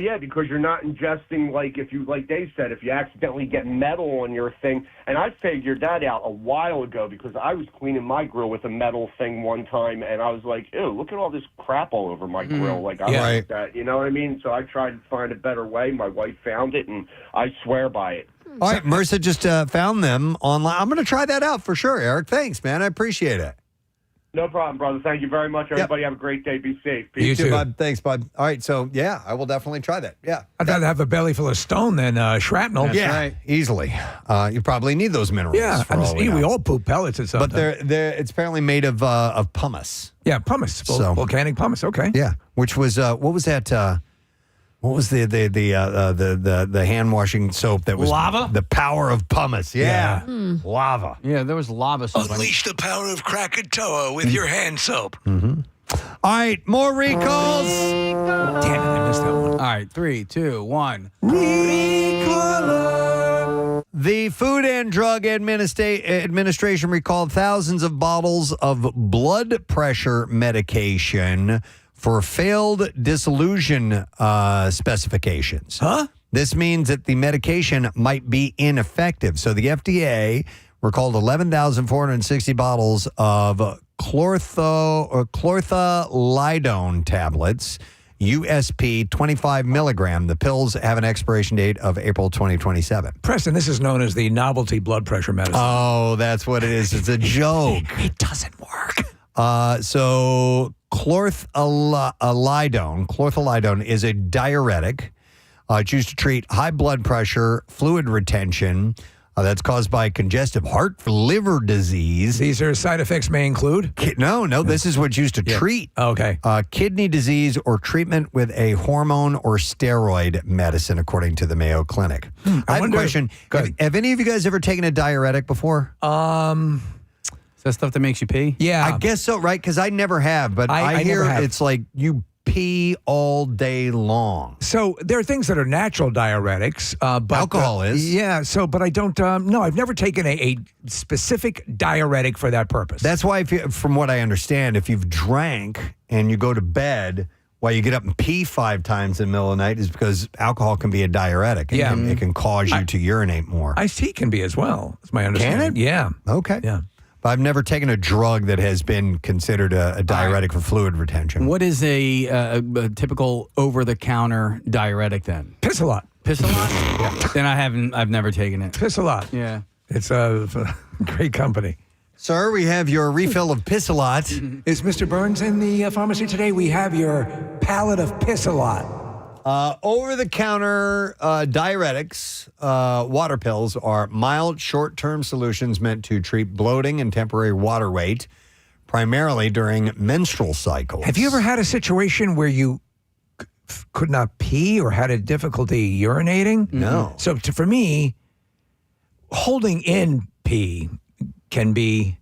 Yeah, because you're not ingesting, like Dave said, if you accidentally get metal on your thing. And I figured that out a while ago because I was cleaning my grill with a metal thing one time, and I was like, ew, look at all this crap all over my grill. Like, I like that. You know what I mean? So I tried to find a better way. My wife found it, and I swear by it. All right, Marissa just found them online. I'm going to try that out for sure, Eric. Thanks, man. I appreciate it. No problem, brother. Thank you very much. Everybody have a great day. Be safe. Peace. You too, bud. Thanks, bud. All right, so, yeah, I will definitely try that. Yeah. I'd rather have a belly full of stone than shrapnel. That's right. Easily. You probably need those minerals. Yeah, we all poop pellets at some But it's apparently made of pumice. Yeah, pumice. Volcanic pumice. Okay. Yeah, which was, what was that... what was the hand washing soap that was lava? The power of pumice. Yeah. Lava. Yeah, there was lava soap. Unleash the power of Krakatoa with your hand soap. Mm-hmm. All right, more recalls. Damn it, I missed that one. All right, 3, 2, 1. Recaller. The Food and Drug Administration recalled thousands of bottles of blood pressure medication for failed dissolution specifications. Huh? This means that the medication might be ineffective. So the FDA recalled 11,460 bottles of chlorthalidone tablets, USP 25 milligram. The pills have an expiration date of April 2027. Preston, this is known as the novelty blood pressure medicine. Oh, that's what it is. It's a joke. It doesn't work. So chlorthalidone is a diuretic. It's used to treat high blood pressure, fluid retention that's caused by congestive heart, liver disease. These are side effects may include? No, this is what's used to treat. Okay. Kidney disease or treatment with a hormone or steroid medicine, according to the Mayo Clinic. I have a question. Have any of you guys ever taken a diuretic before? Is that stuff that makes you pee? Yeah. I guess so, right? Because I never have, but I hear it's like you pee all day long. So there are things that are natural diuretics. But alcohol is. Yeah, but I don't, no, I've never taken a specific diuretic for that purpose. That's why, from what I understand, if you've drank and you go to bed while you get up and pee 5 times in the middle of the night is because alcohol can be a diuretic. It can cause you to urinate more. Iced tea can be as well, that's my understanding. Can it? Yeah. Okay. Yeah. But I've never taken a drug that has been considered a diuretic for fluid retention. What is a typical over-the-counter diuretic then? Piss-a-lot. Piss-a-lot? Yeah. Then I've never taken it. Piss-a-lot. Yeah. It's a great company. Sir, we have your refill of Piss-a-lot. Is Mr. Burns in the pharmacy today? We have your pallet of Piss-a-lot. Over-the-counter diuretics, water pills, are mild, short-term solutions meant to treat bloating and temporary water weight, primarily during menstrual cycles. Have you ever had a situation where you could not pee or had a difficulty urinating? No. So for me, holding in pee can be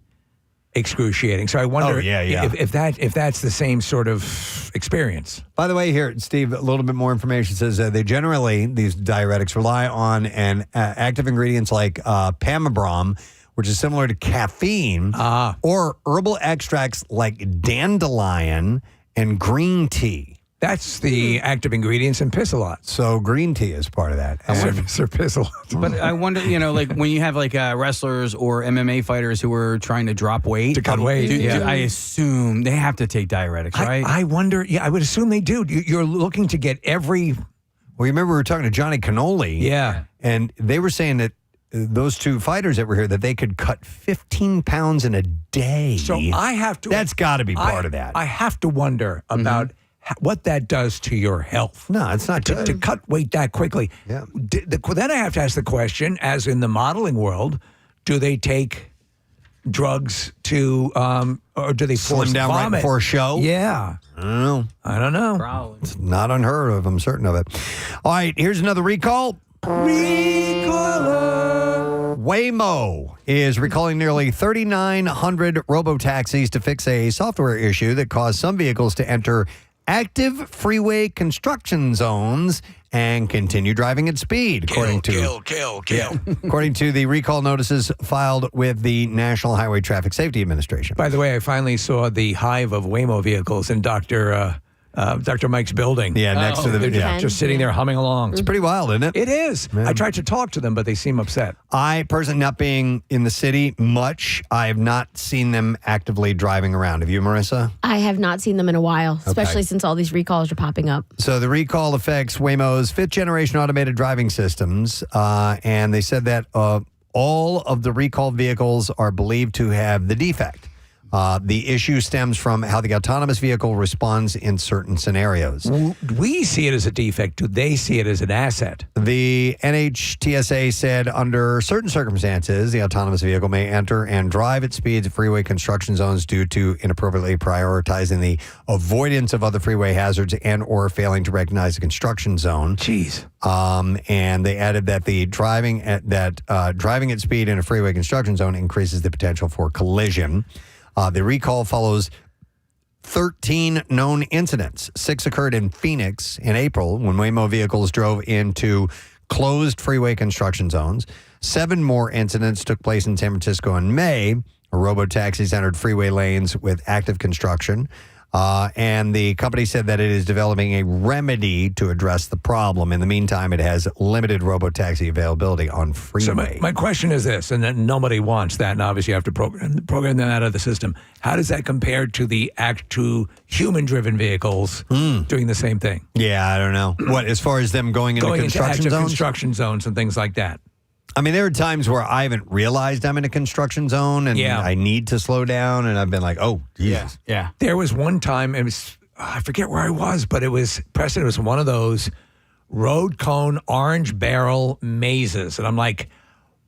excruciating. So I wonder if that's the same sort of experience. By the way, here, Steve, a little bit more information says these diuretics rely on active ingredients like pamabrom, which is similar to caffeine, or herbal extracts like dandelion and green tea. That's the active ingredients in Piss-a-lot. So green tea is part of that. Sir Piss-a-lot. But I wonder, like when you have like wrestlers or MMA fighters who are trying to drop weight. To cut weight. I assume they have to take diuretics, right? I wonder, I would assume they do. You're looking to get every... Well, you remember we were talking to Johnny Cannoli. Yeah. And they were saying that those two fighters that were here, that they could cut 15 pounds in a day. So I have to... That's got to be part of that. I have to wonder about... what that does to your health. No, it's not good. To cut weight that quickly. Yeah. Then I have to ask the question, as in the modeling world, do they take drugs to, or do they slim down vomit? right before a show? Yeah. I don't know. Probably. It's not unheard of. I'm certain of it. All right, here's another recall. Recaller. Waymo is recalling nearly 3,900 robo-taxis to fix a software issue that caused some vehicles to enter active freeway construction zones and continue driving at speed, according to according to the recall notices filed with the National Highway Traffic Safety Administration. By the way, I finally saw the hive of Waymo vehicles in Dr. Mike's building. Yeah, next to the They're just sitting there humming along. It's pretty wild, isn't it? It is. I tried to talk to them, but they seem upset. I personally, not being in the city much, I have not seen them actively driving around. Have you, Marissa? I have not seen them in a while, especially since all these recalls are popping up. So the recall affects Waymo's 5th-generation automated driving systems, and they said that all of the recalled vehicles are believed to have the defect. The issue stems from how the autonomous vehicle responds in certain scenarios. We see it as a defect. Do they see it as an asset? The NHTSA said under certain circumstances, the autonomous vehicle may enter and drive at speeds of freeway construction zones due to inappropriately prioritizing the avoidance of other freeway hazards and or failing to recognize the construction zone. Jeez. And they added that the driving at speed in a freeway construction zone increases the potential for collision. The recall follows 13 known incidents. 6 occurred in Phoenix in April when Waymo vehicles drove into closed freeway construction zones. 7 more incidents took place in San Francisco in May. Robo-taxis entered freeway lanes with active construction. And the company said that it is developing a remedy to address the problem. In the meantime, it has limited robo-taxi availability on freeway. So my question is this, and then nobody wants that, and obviously you have to program that out of the system. How does that compare to the human-driven vehicles doing the same thing? Yeah, I don't know. What, as far as them going into construction into zones? construction zones and things like that. I mean, there are times where I haven't realized I'm in a construction zone and I need to slow down, and I've been like, oh, Jesus. Yeah. There was one time, I forget where I was, but it was, Preston, it was one of those road cone orange barrel mazes. And I'm like,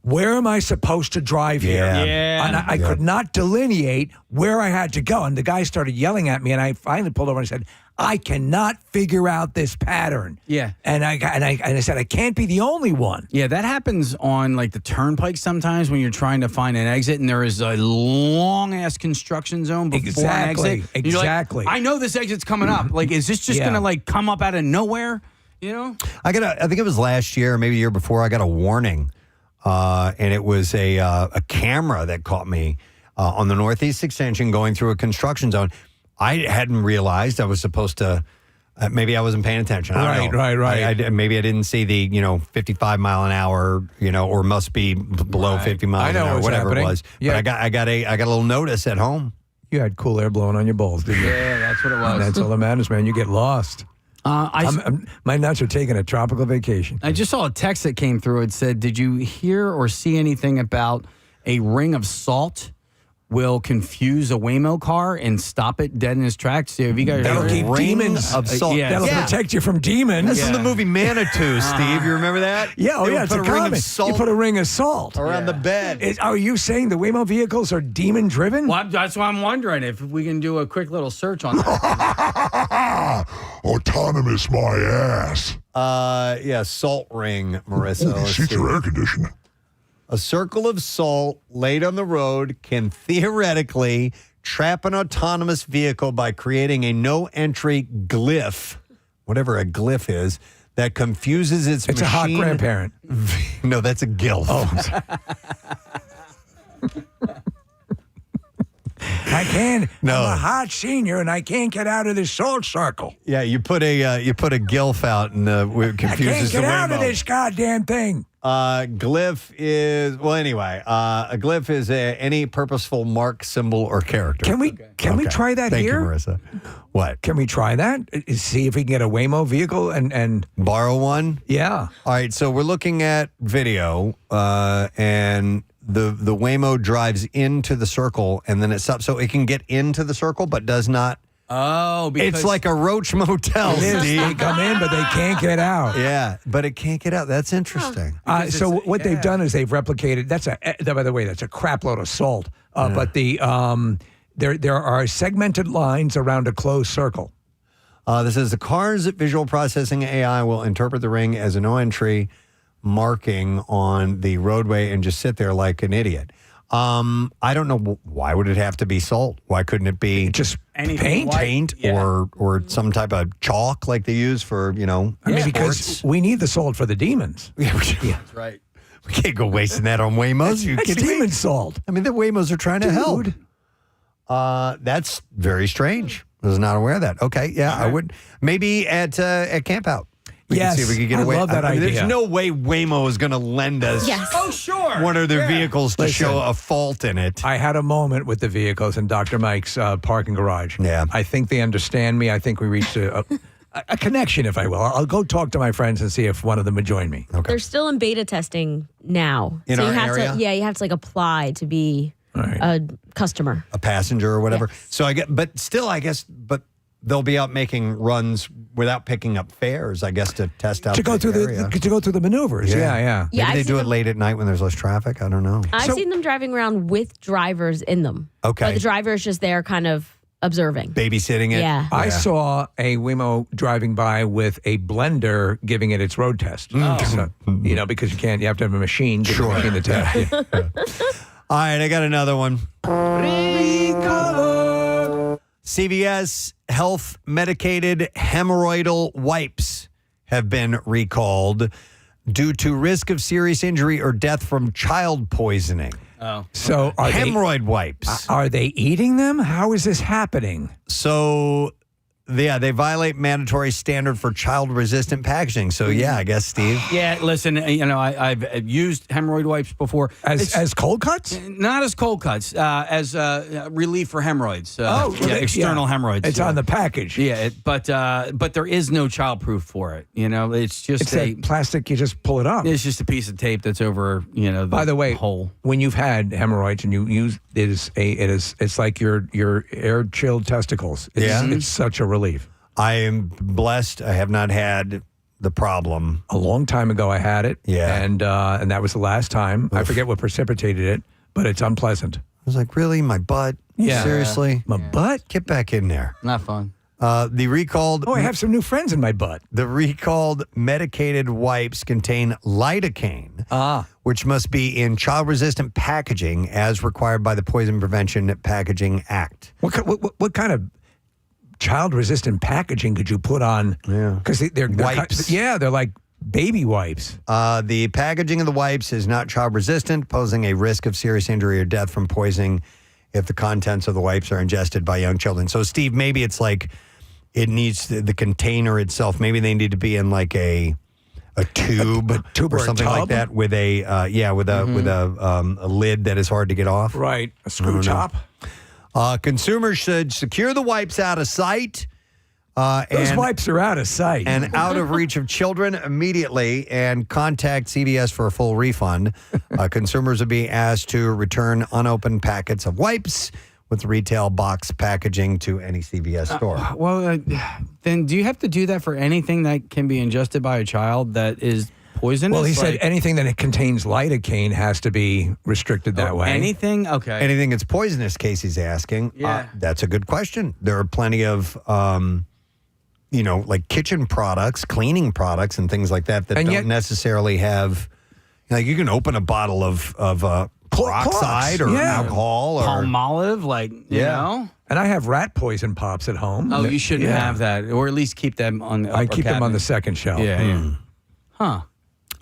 where am I supposed to drive here? Yeah. And I could not delineate where I had to go. And the guy started yelling at me, and I finally pulled over and I said, I cannot figure out this pattern. Yeah. And I said, I can't be the only one. Yeah, that happens on like the turnpike sometimes when you're trying to find an exit and there is a long ass construction zone before an exit. And you're Exactly. like, I know this exit's coming up. Like, is this just gonna like come up out of nowhere? You know? I think it was last year, maybe the year before, I got a warning. And it was a camera that caught me on the Northeast Extension going through a construction zone. I hadn't realized I was supposed to, maybe I wasn't paying attention. I don't know. Right. Maybe I didn't see the, 55 mile an hour, or must be below 50 miles an hour, whatever it was. Yeah. But I got a little notice at home. You had cool air blowing on your balls, didn't you? Yeah, that's what it was. That's all that matters, man. You get lost. My nuts are taking a tropical vacation. I just saw a text that came through. It said, did you hear or see anything about a ring of salt will confuse a Waymo car and stop it dead in its tracks? So have you guys That'll keep demons of salt. That'll protect you from demons. This is the movie Manitou, Steve. You remember that? Yeah, it's a ring of salt. You put a ring of salt around the bed. Are you saying the Waymo vehicles are demon driven? Well, that's why I'm wondering if we can do a quick little search on that. Autonomous my ass. Salt ring, Marissa. Seats are air conditioned. A circle of salt laid on the road can theoretically trap an autonomous vehicle by creating a no-entry glyph, whatever a glyph is, that confuses its machine. It's a hot grandparent. No, that's a gilf. I can't. No. I'm a hot senior, and I can't get out of this salt circle. Yeah, you put a gilf out, and it confuses the I can't get out of Waymo. this goddamn thing. Glyph is a glyph is any purposeful mark, symbol, or character. Can we try that Thank here? you, Marissa. What? Can we try that? See if we can get a Waymo vehicle and borrow one? Yeah. All right, so we're looking at video, and the Waymo drives into the circle, and then it stops, so it can get into the circle, but does not. Oh, because it's like a roach motel. It is. They come in, but they can't get out. Yeah, but it can't get out. That's interesting. So what they've done is they've replicated. By the way, that's a crap load of salt. But there are segmented lines around a closed circle. This is the car's visual processing AI will interpret the ring as a no entry marking on the roadway and just sit there like an idiot. I don't know, why would it have to be salt? Why couldn't it be just paint or some type of chalk like they use for, I mean, because we need the salt for the demons. That's right. We can't go wasting that on Waymos. You It's kidding me? demon salt. I mean, the Waymos are trying to help. That's very strange. I was not aware of that. Okay, yeah, I would maybe at Camp Out. We Yes, can see if we could get I away. love that mean, idea. There's no way Waymo is going to lend us Oh, sure. one of their vehicles to Listen, show a fault in it. I had a moment with the vehicles in Dr. Mike's parking garage. Yeah. I think they understand me. I think we reached a connection, if I will. I'll go talk to my friends and see if one of them would join me. Okay. They're still in beta testing now. In so our you have area? to you have to like apply to be a customer. A passenger or whatever. So I get, but still, I guess, but they'll be out making runs without picking up fares, I guess, to test out To go through area. the maneuvers. Yeah. Yeah, Maybe I've they seen do it them- late at night when there's less traffic. I don't know. I've seen them driving around with drivers in them. Okay. But the driver is just there kind of observing. Babysitting it. Yeah. I saw a Waymo driving by with a blender giving it its road test. So, because you have to have a machine giving the machine the test. Yeah. All right, I got another one. CVS health medicated hemorrhoidal wipes have been recalled due to risk of serious injury or death from child poisoning. Oh. So are hemorrhoid wipes. Are they eating them? How is this happening? So, yeah, they violate mandatory standard for child-resistant packaging. So, yeah, I guess, Steve. Yeah, listen, I've used hemorrhoid wipes before. As cold cuts? Not as cold cuts, as relief for hemorrhoids. External hemorrhoids. It's on the package. Yeah, but there is no childproof for it. It's just It's that plastic, you just pull it up. It's just a piece of tape that's over, By the way, hole. when you've had hemorrhoids and you use it's like your air-chilled testicles. It's such a relief. I am blessed. I have not had the problem. A long time ago, I had it. Yeah. And that was the last time. I forget what precipitated it, but it's unpleasant. I was like, really? My butt? Yeah. Seriously? My butt? Get back in there. Not fun. The recalled... Oh, I have some new friends in my butt. The recalled medicated wipes contain lidocaine, which must be in child-resistant packaging as required by the Poison Prevention Packaging Act. What kind of child-resistant packaging could you put on? Yeah. Because they're wipes. They're like baby wipes. The packaging of the wipes is not child-resistant, posing a risk of serious injury or death from poisoning if the contents of the wipes are ingested by young children. So, Steve, maybe it's like it needs the container itself. Maybe they need to be in like a tube, or or something like tub? that with a a lid that is hard to get off. Right. A screw top. Consumers should secure the wipes out of sight. Those wipes are out of sight. And out of reach of children immediately, and contact CVS for a full refund. Consumers will be asked to return unopened packets of wipes with retail box packaging to any CVS store. Then do you have to do that for anything that can be ingested by a child that is poisonous? Well, he said anything that contains lidocaine has to be restricted that way. Anything? Okay. Anything that's poisonous, Casey's asking. Yeah. That's a good question. There are plenty of, like kitchen products, cleaning products, and things like that don't necessarily have. Like you can open a bottle of peroxide or alcohol or Palmolive, you know. And I have rat poison pops at home. Oh, you shouldn't have that, or at least keep them on. The I keep them on the second shelf. Yeah. Huh.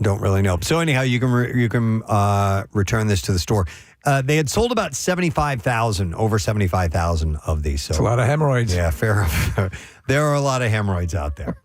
Don't really know. So anyhow, you can return this to the store. They had sold about over 75,000 of these. So it's a lot of hemorrhoids. Yeah, fair. There are a lot of hemorrhoids out there.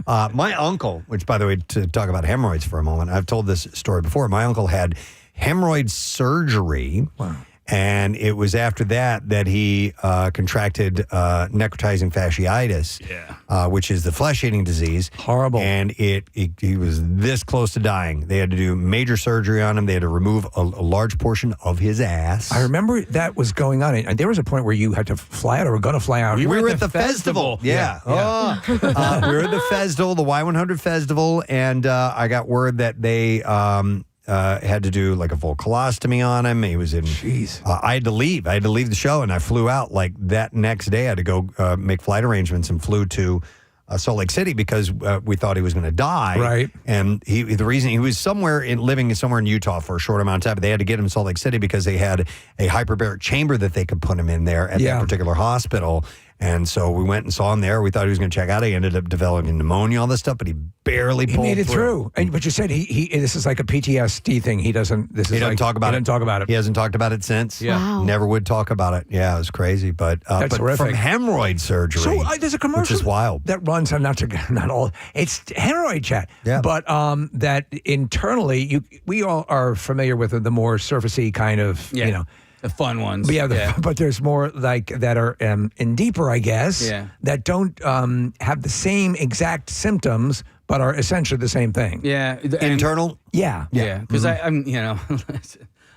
My uncle, which by the way, to talk about hemorrhoids for a moment, I've told this story before. My uncle had hemorrhoid surgery. Wow. And it was after that he contracted necrotizing fasciitis, which is the flesh-eating disease. Horrible. And he was this close to dying. They had to do major surgery on him. They had to remove a large portion of his ass. I remember that was going on. And there was a point where you had to fly out or were going to fly out. We were at the festival. Yeah. We were at the festival, the Y100 festival, and I got word that they... had to do like a full colostomy on him. He was in. Jeez. I had to leave. I had to leave the show, and I flew out like that next day. I had to go make flight arrangements and flew to Salt Lake City because we thought he was going to die. Right. And the reason he was living somewhere in Utah for a short amount of time, but they had to get him to Salt Lake City because they had a hyperbaric chamber that they could put him in there at that particular hospital. And so we went and saw him there. We thought he was going to check out. He ended up developing pneumonia, all this stuff, but he barely pulled He made it through. But you said this is like a PTSD thing. He doesn't talk about it. He doesn't talk about it. He hasn't talked about it since. Yeah. Wow. Never would talk about it. Yeah, it was crazy. But That's from horrific. hemorrhoid surgery. So there's a commercial which is wild. that runs. Not all. It's hemorrhoid chat. Yeah. But that internally, we all are familiar with the more surfacey kind of the fun ones. But but there's more like that are in deeper, I guess. Yeah. That don't have the same exact symptoms, but are essentially the same thing. Yeah. Internal. Yeah. Yeah. Because I'm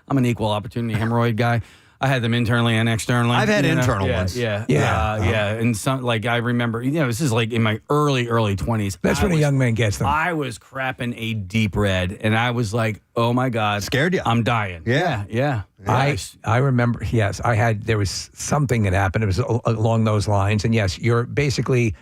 I'm an equal opportunity hemorrhoid guy. I had them internally and externally. I've had internal ones. Yeah. And some I remember, this is like in my early 20s. That's when a young man gets them. I was crapping a deep red, and I was like, "Oh my God, scared you? I'm dying." Yeah. I remember. Yes, there was something that happened. It was along those lines, and yes, you're basically.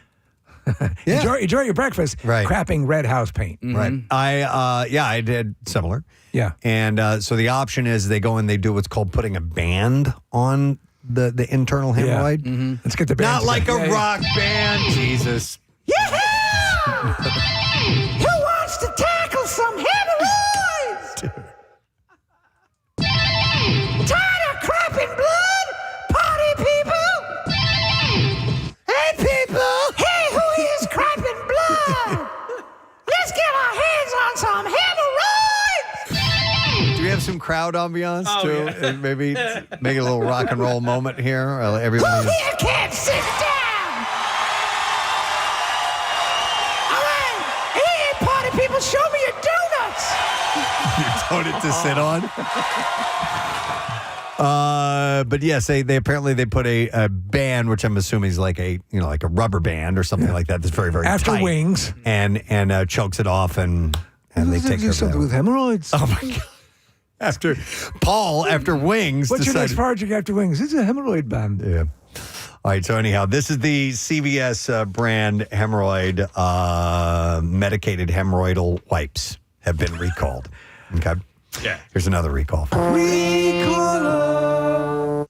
Enjoy your breakfast. Right. Crapping red house paint. Mm-hmm. Right. I did similar. Yeah. And so the option is they go and they do what's called putting a band on the internal hemorrhoid. Mm-hmm. Let's get the band. Not like together. a rock band. Jesus. Who wants to tackle some hemorrhoids? Tired of crapping blood? Party people? Hey, people! Hey, who is crapping blood? Let's get our hands on some hemorrhoids! Do we have some crowd ambiance Oh, too? yeah. And maybe make it a little rock and roll moment here. Everybody. Who here can't sit down? All right, hey, party people, show me your donuts! Donut to sit on. But yes, they apparently they put a band, which I'm assuming is like a rubber band or something like that. That's very, very After tight. wings. and chokes it off and they take care of something that. with hemorrhoids. Oh my God! After wings. What's your next decided- project after wings? This is a hemorrhoid band. Yeah. All right. So anyhow, this is the CVS brand hemorrhoid medicated hemorrhoidal wipes have been recalled. Okay. Yeah. Here's another recall.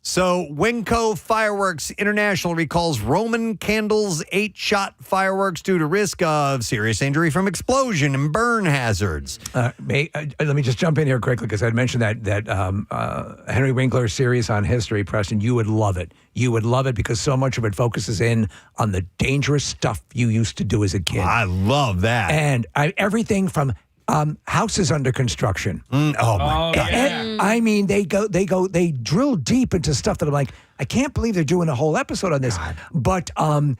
So, Winco Fireworks International recalls Roman Candles 8-shot fireworks due to risk of serious injury from explosion and burn hazards. Let me just jump in here quickly because I'd mentioned that Henry Winkler series on history, Preston. You would love it. You would love it because so much of it focuses in on the dangerous stuff you used to do as a kid. I love that. And everything from houses under construction. Oh my God! And, I mean, they drill deep into stuff that I'm like, I can't believe they're doing a whole episode on this. God. But and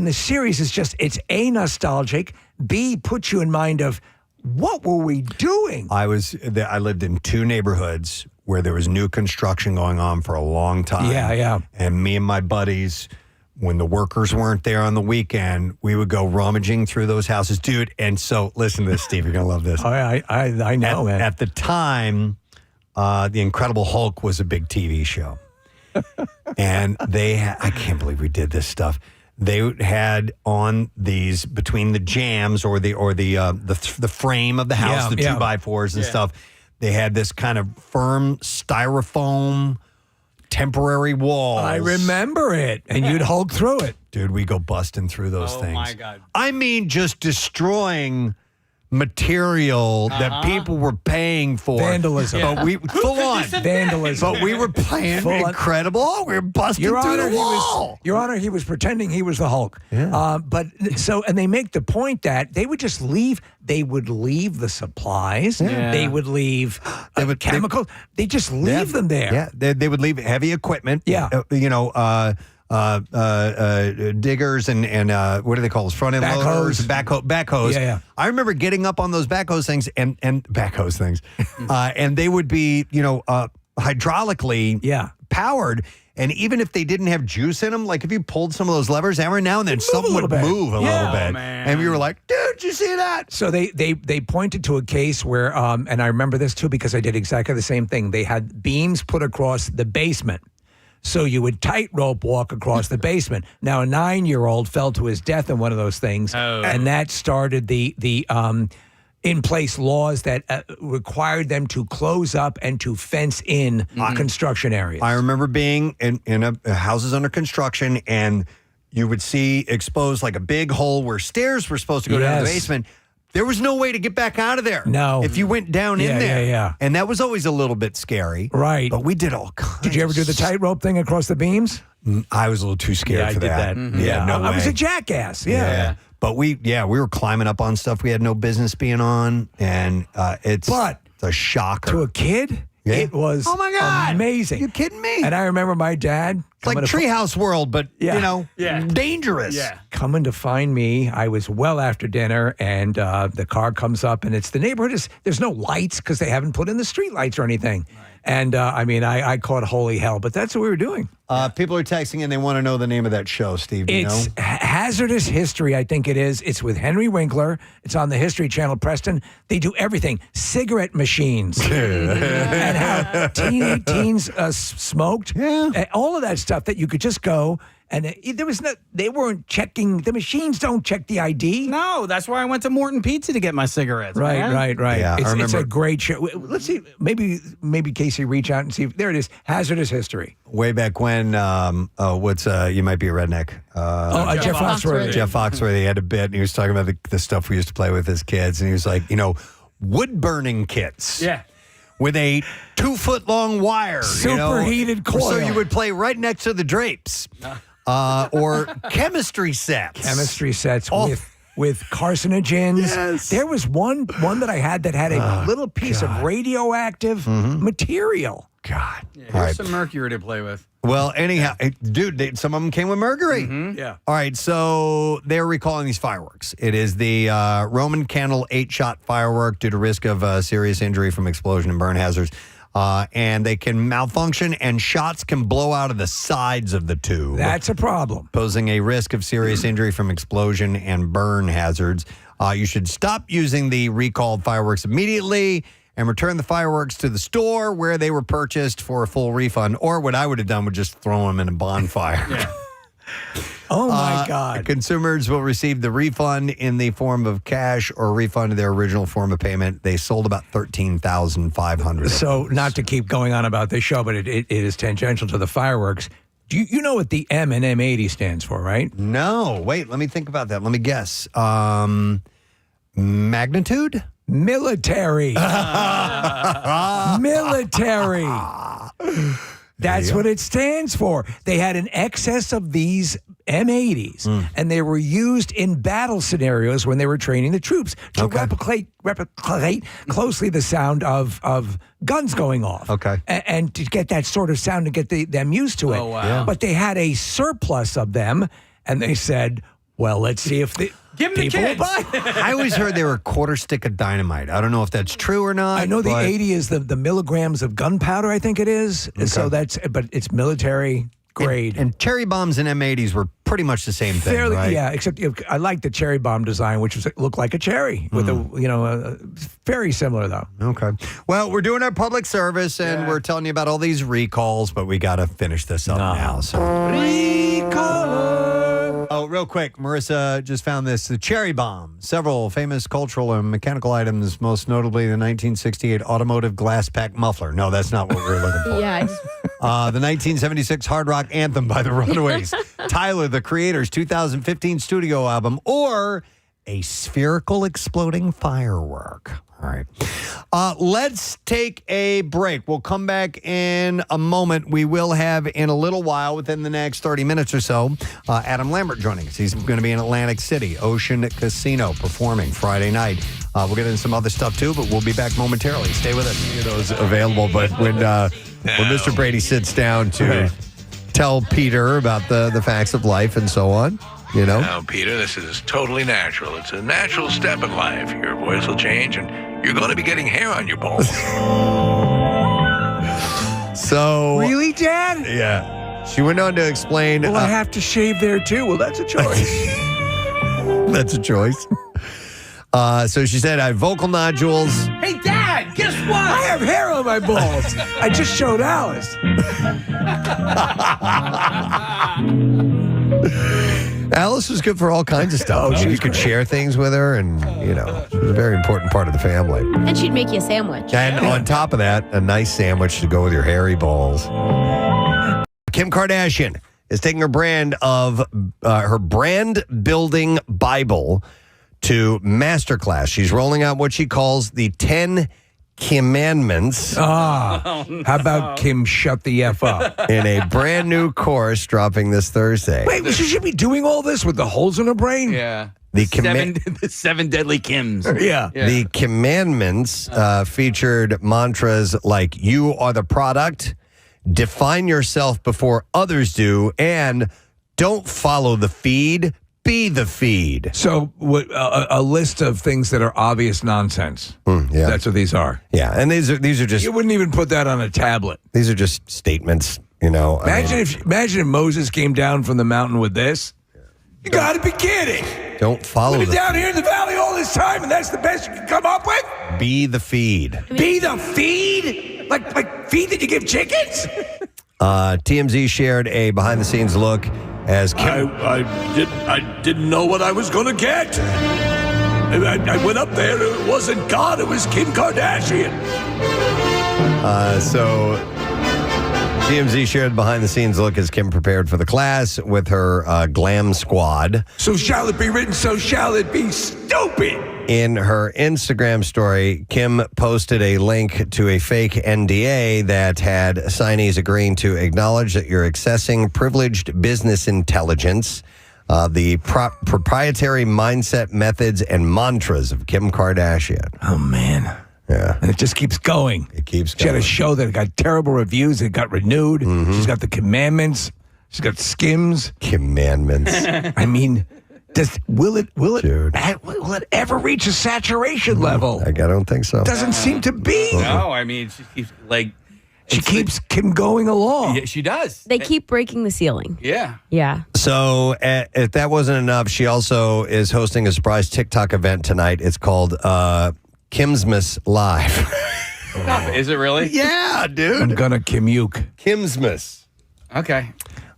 the series is just, it's A, nostalgic, B, puts you in mind of what were we doing? I lived in two neighborhoods where there was new construction going on for a long time. Yeah. And me and my buddies, when the workers weren't there on the weekend, we would go rummaging through those houses. Dude, and so, listen to this, Steve. You're going to love this. I know, man. At the time, The Incredible Hulk was a big TV show. And I can't believe we did this stuff. They had on these, between the jams or the frame of the house, the 2x4s and stuff, they had this kind of firm styrofoam temporary walls. I remember it. And you'd Hulk through it. Dude, we go busting through those things. Oh, my God. I mean, just destroying material that people were paying for. Vandalism. But we, full on. Vandalism. But we were playing incredible. Oh, we were busting through the wall. Your Honor, he was pretending he was the Hulk. Yeah. And they make the point that they would just leave. They would leave the supplies. Yeah. They would leave chemicals. They just leave them there. Yeah, they would leave heavy equipment. Yeah. Diggers and what do they call those? Front end loaders, backhoes. Yeah. I remember getting up on those backhoes things and backhoes things, and they would be hydraulically powered. And even if they didn't have juice in them, like if you pulled some of those levers, every now and then something would move a little bit, man. and we were like, "Dude, did you see that?" So they pointed to a case where, and I remember this too because I did exactly the same thing. They had beams put across the basement. So you would tightrope walk across the basement. Now, a 9-year-old fell to his death in one of those things, and that started the in-place laws that required them to close up and to fence in construction areas. I remember being in houses under construction, and you would see exposed like a big hole where stairs were supposed to go down to the basement. There was no way to get back out of there. No. If you went down in there. Yeah. And that was always a little bit scary. Right. But we did all kinds. Did you ever do the tightrope thing across the beams? I was a little too scared for that. Yeah, no way. I was a jackass. Yeah. But we were climbing up on stuff we had no business being on, and it's a shocker. To a kid, it was amazing. You kidding me? And I remember my dad. It's like Treehouse World, but, dangerous. Yeah. Coming to find me, I was well after dinner, and the car comes up, and it's the neighborhood. There's no lights because they haven't put in the street lights or anything. Right. And, I caught holy hell, but that's what we were doing. People are texting, and they want to know the name of that show, Steve. It's Hazardous History, I think it is. It's with Henry Winkler. It's on the History Channel, Preston. They do everything. Cigarette machines. And how teens smoked. Yeah. All of that stuff that you could just go. And they weren't checking, the machines don't check the ID. No, that's why I went to Morton Pizza to get my cigarettes. Right. Yeah, it's a great show. Let's see, maybe Casey reach out and see if, there it is, Hazardous History. Way back when, you might be a redneck. Jeff Foxworthy. Jeff Foxworthy had a bit, and he was talking about the stuff we used to play with as kids, and he was like, wood burning kits. Yeah. With a 2-foot-long wire. Superheated coil. So you would play right next to the drapes. Or chemistry sets. Chemistry sets with carcinogens. Yes. There was one that I had that had a little piece of radioactive material. God. Yeah, here's some mercury to play with. Well, anyhow, dude, some of them came with mercury. Mm-hmm. Yeah. All right, so they're recalling these fireworks. It is the Roman candle 8-shot firework due to risk of serious injury from explosion and burn hazards. And they can malfunction, and shots can blow out of the sides of the tube. That's a problem. Posing a risk of serious injury from explosion and burn hazards. You should stop using the recalled fireworks immediately and return the fireworks to the store where they were purchased for a full refund. Or what I would have done would just throw them in a bonfire. Yeah. Oh, my God. Consumers will receive the refund in the form of cash or refund of their original form of payment. They sold about 13,500. So not to keep going on about this show, but it is tangential to the fireworks. Do you know what the M in M80 stands for, right? No. Wait, let me think about that. Let me guess. Magnitude? Military. Military. That's what it stands for. They had an excess of these M80s, and they were used in battle scenarios when they were training the troops to replicate closely the sound of guns going off. Okay. And to get that sort of sound, to get them used to it. Oh, wow. Yeah. But they had a surplus of them, and they said, well, let's see if the Give them people the will kids. buy. I always heard they were a quarter stick of dynamite. I don't know if that's true or not. I know the 80 is the milligrams of gunpowder, I think it is. Okay. So but it's military grade. And cherry bombs and M80s were pretty much the same thing, Fairly, right? yeah, except I like the cherry bomb design, which looked like a cherry with very similar though. Okay. Well, we're doing our public service, and we're telling you about all these recalls, but we got to finish this up now. So. Recall. Oh, real quick, Marissa just found this. The cherry bomb. Several famous cultural and mechanical items, most notably the 1968 automotive glass pack muffler. No, that's not what we were looking for. Yeah. The 1976 hard rock anthem by the Runaways. Tyler, the Creator's 2015 studio album, or a spherical exploding firework. All right. Let's take a break. We'll come back in a moment. We will have in a little while, within the next 30 minutes or so, Adam Lambert joining us. He's going to be in Atlantic City, Ocean Casino, performing Friday night. We'll get into some other stuff too, but we'll be back momentarily. Stay with us. Those available. But when Mr. Brady sits down to tell Peter about the facts of life and so on, Now, Peter, this is totally natural. It's a natural step in life. Your voice will change, and you're going to be getting hair on your balls. So... Really, Dad? Yeah. She went on to explain... Well, I have to shave there, too. Well, that's a choice. That's a choice. So she said, I have vocal nodules. Hey, Dad, guess I have hair on my balls. I just showed Alice. Alice was good for all kinds of stuff. You could share things with her, and, she was a very important part of the family. And she'd make you a sandwich. And on top of that, a nice sandwich to go with your hairy balls. Kim Kardashian is taking her her brand building Bible to masterclass. She's rolling out what she calls the 10 Commandments. How about Kim shut the F up? In a brand new course dropping this Thursday. Wait, she should be doing all this with the holes in her brain? Yeah. The seven deadly Kims. Yeah. The Commandments featured mantras like, you are the product, define yourself before others do, and don't follow the feed, be the feed. So a list of things that are obvious nonsense. Yeah. That's what these are. Yeah, and these are just... You wouldn't even put that on a tablet. These are just statements, Imagine if Moses came down from the mountain with this. You got to be kidding. Don't follow We've been down here in the valley all this time, and that's the best you can come up with? Be the feed. Be the feed? Like feed that you give chickens? TMZ shared a behind-the-scenes look as Kim... I didn't know what I was going to get. I went up there. It wasn't God. It was Kim Kardashian. So TMZ shared behind-the-scenes look as Kim prepared for the class with her glam squad. So shall it be written, so shall it be stupid. In her Instagram story, Kim posted a link to a fake NDA that had signees agreeing to acknowledge that you're accessing privileged business intelligence, the proprietary mindset, methods, and mantras of Kim Kardashian. Oh, man. Yeah. And it just keeps going. It keeps going. She had a show that got terrible reviews. It got renewed. Mm-hmm. She's got the Commandments. She's got Skims. Commandments. I mean... Will it ever reach a saturation level? I don't think so. Doesn't seem to be. No, I mean, she keeps Kim going along. Yeah, she does. They keep breaking the ceiling. Yeah. Yeah. So if that wasn't enough, she also is hosting a surprise TikTok event tonight. It's called Kimsmas Live. Is it really? Yeah, dude. I'm gonna Kimuke. Kimsmas. Okay.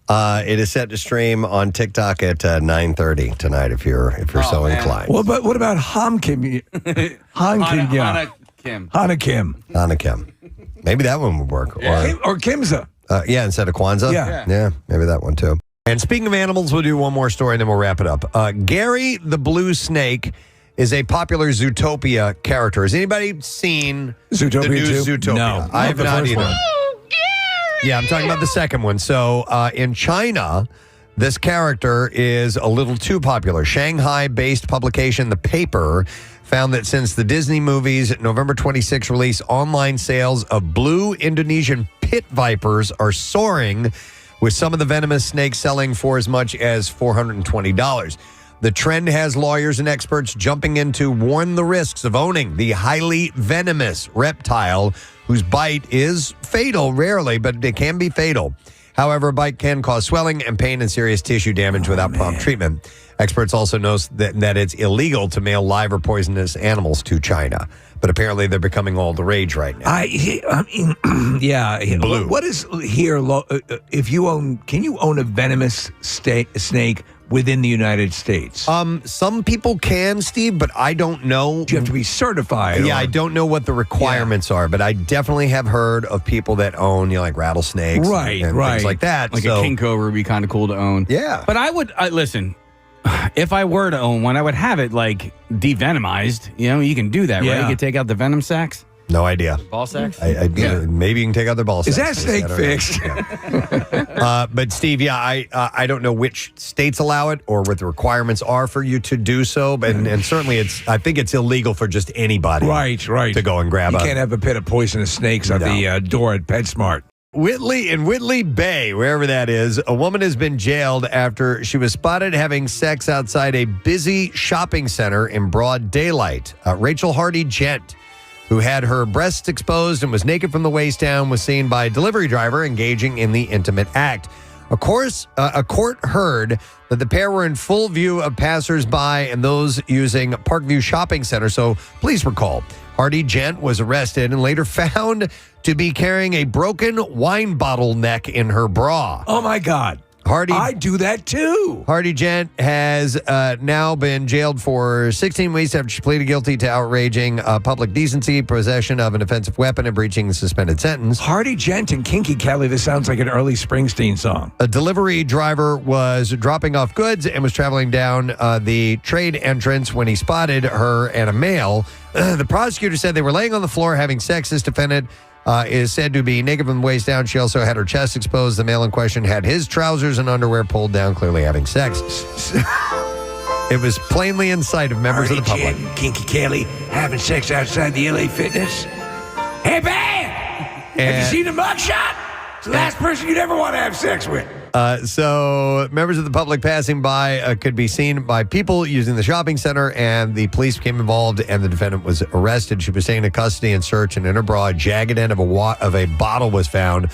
It is set to stream on TikTok at 9:30 tonight. If you're so inclined. What about Han Kim? Hana Kim. Hana Kim. Hana Kim. Maybe that one would work. Yeah. Or Kimza. Yeah, instead of Kwanzaa. Yeah, maybe that one too. And speaking of animals, we'll do one more story and then we'll wrap it up. Gary the Blue Snake is a popular Zootopia character. Has anybody seen Zootopia the new 2? Zootopia? No, I have the not first either. one. Yeah, I'm talking about the second one. So in China, this character is a little too popular. Shanghai-based publication The Paper found that since the Disney movie's November 26 release, online sales of blue Indonesian pit vipers are soaring, with some of the venomous snakes selling for as much as $420. The trend has lawyers and experts jumping in to warn the risks of owning the highly venomous reptile whose bite is fatal, rarely, but it can be fatal. However, a bite can cause swelling and pain and serious tissue damage without prompt treatment. Experts also know that it's illegal to mail live or poisonous animals to China. But apparently they're becoming all the rage right now. I mean, yeah. Blue. What is here? If you own, can you own a venomous snake within the United States? Some people can, Steve, but I don't know. Do you have to be certified? Yeah, I don't know what the requirements are, but I definitely have heard of people that own, like rattlesnakes, right, and things like that. Like a king cobra would be kind of cool to own. Yeah, but listen. If I were to own one, I would have it like devenomized. You can do that, right? You can take out the venom sacs. No idea. Ball sacks? Maybe you can take out their ball sacks. Is that snake fixed? But Steve, I don't know which states allow it or what the requirements are for you to do so. And certainly I think it's illegal for just anybody. Right. To go and grab You can't have a pit of poisonous snakes at the door at PetSmart. Whitley Bay, wherever that is, a woman has been jailed after she was spotted having sex outside a busy shopping center in broad daylight. Rachel Hardy Gent, who had her breasts exposed and was naked from the waist down, was seen by a delivery driver engaging in the intimate act. A court heard that the pair were in full view of passersby and those using Parkview Shopping Center. So please recall, Hardy Gent was arrested and later found to be carrying a broken wine bottle neck in her bra. Oh, my God. I do that too. Hardy Gent has now been jailed for 16 weeks after she pleaded guilty to outraging public decency, possession of an offensive weapon, and breaching the suspended sentence. Hardy Gent and Kinky Kelly, this sounds like an early Springsteen song. A delivery driver was dropping off goods and was traveling down the trade entrance when he spotted her and a male. The prosecutor said they were laying on the floor having sex. This defendant is said to be naked from the waist down. She also had her chest exposed. The male in question had his trousers and underwear pulled down, clearly having sex. It was plainly in sight of members of the public. Hardy Gent and Kinky Kelly having sex outside the LA Fitness. Hey, man! Have you seen the mugshot? It's the last person you'd ever want to have sex with. So members of the public passing by could be seen by people using the shopping center, and the police became involved, and the defendant was arrested. She was taken into custody and searched, and in her bra, a jagged end of a bottle was found,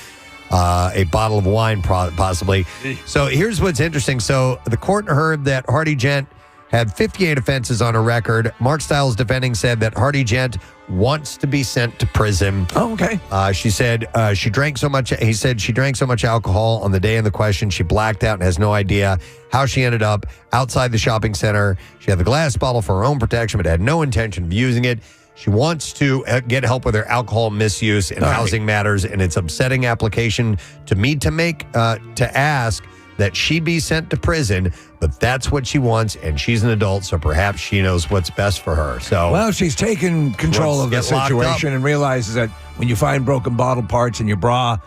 a bottle of wine possibly. So here's what's interesting. So the court heard that Hardy Gent had 58 offenses on her record. Mark Stiles defending said that Hardy Gent wants to be sent to prison. Oh, okay. She said she drank so much. He said she drank so much alcohol on the day in the question, she blacked out and has no idea how she ended up outside the shopping center. She had the glass bottle for her own protection, but had no intention of using it. She wants to get help with her alcohol misuse and housing matters, and it's upsetting application to me to make to ask that she be sent to prison, but that's what she wants, and she's an adult, so perhaps she knows what's best for her. So, well, she's taken control of the situation and realizes that when you find broken bottle parts in your bra,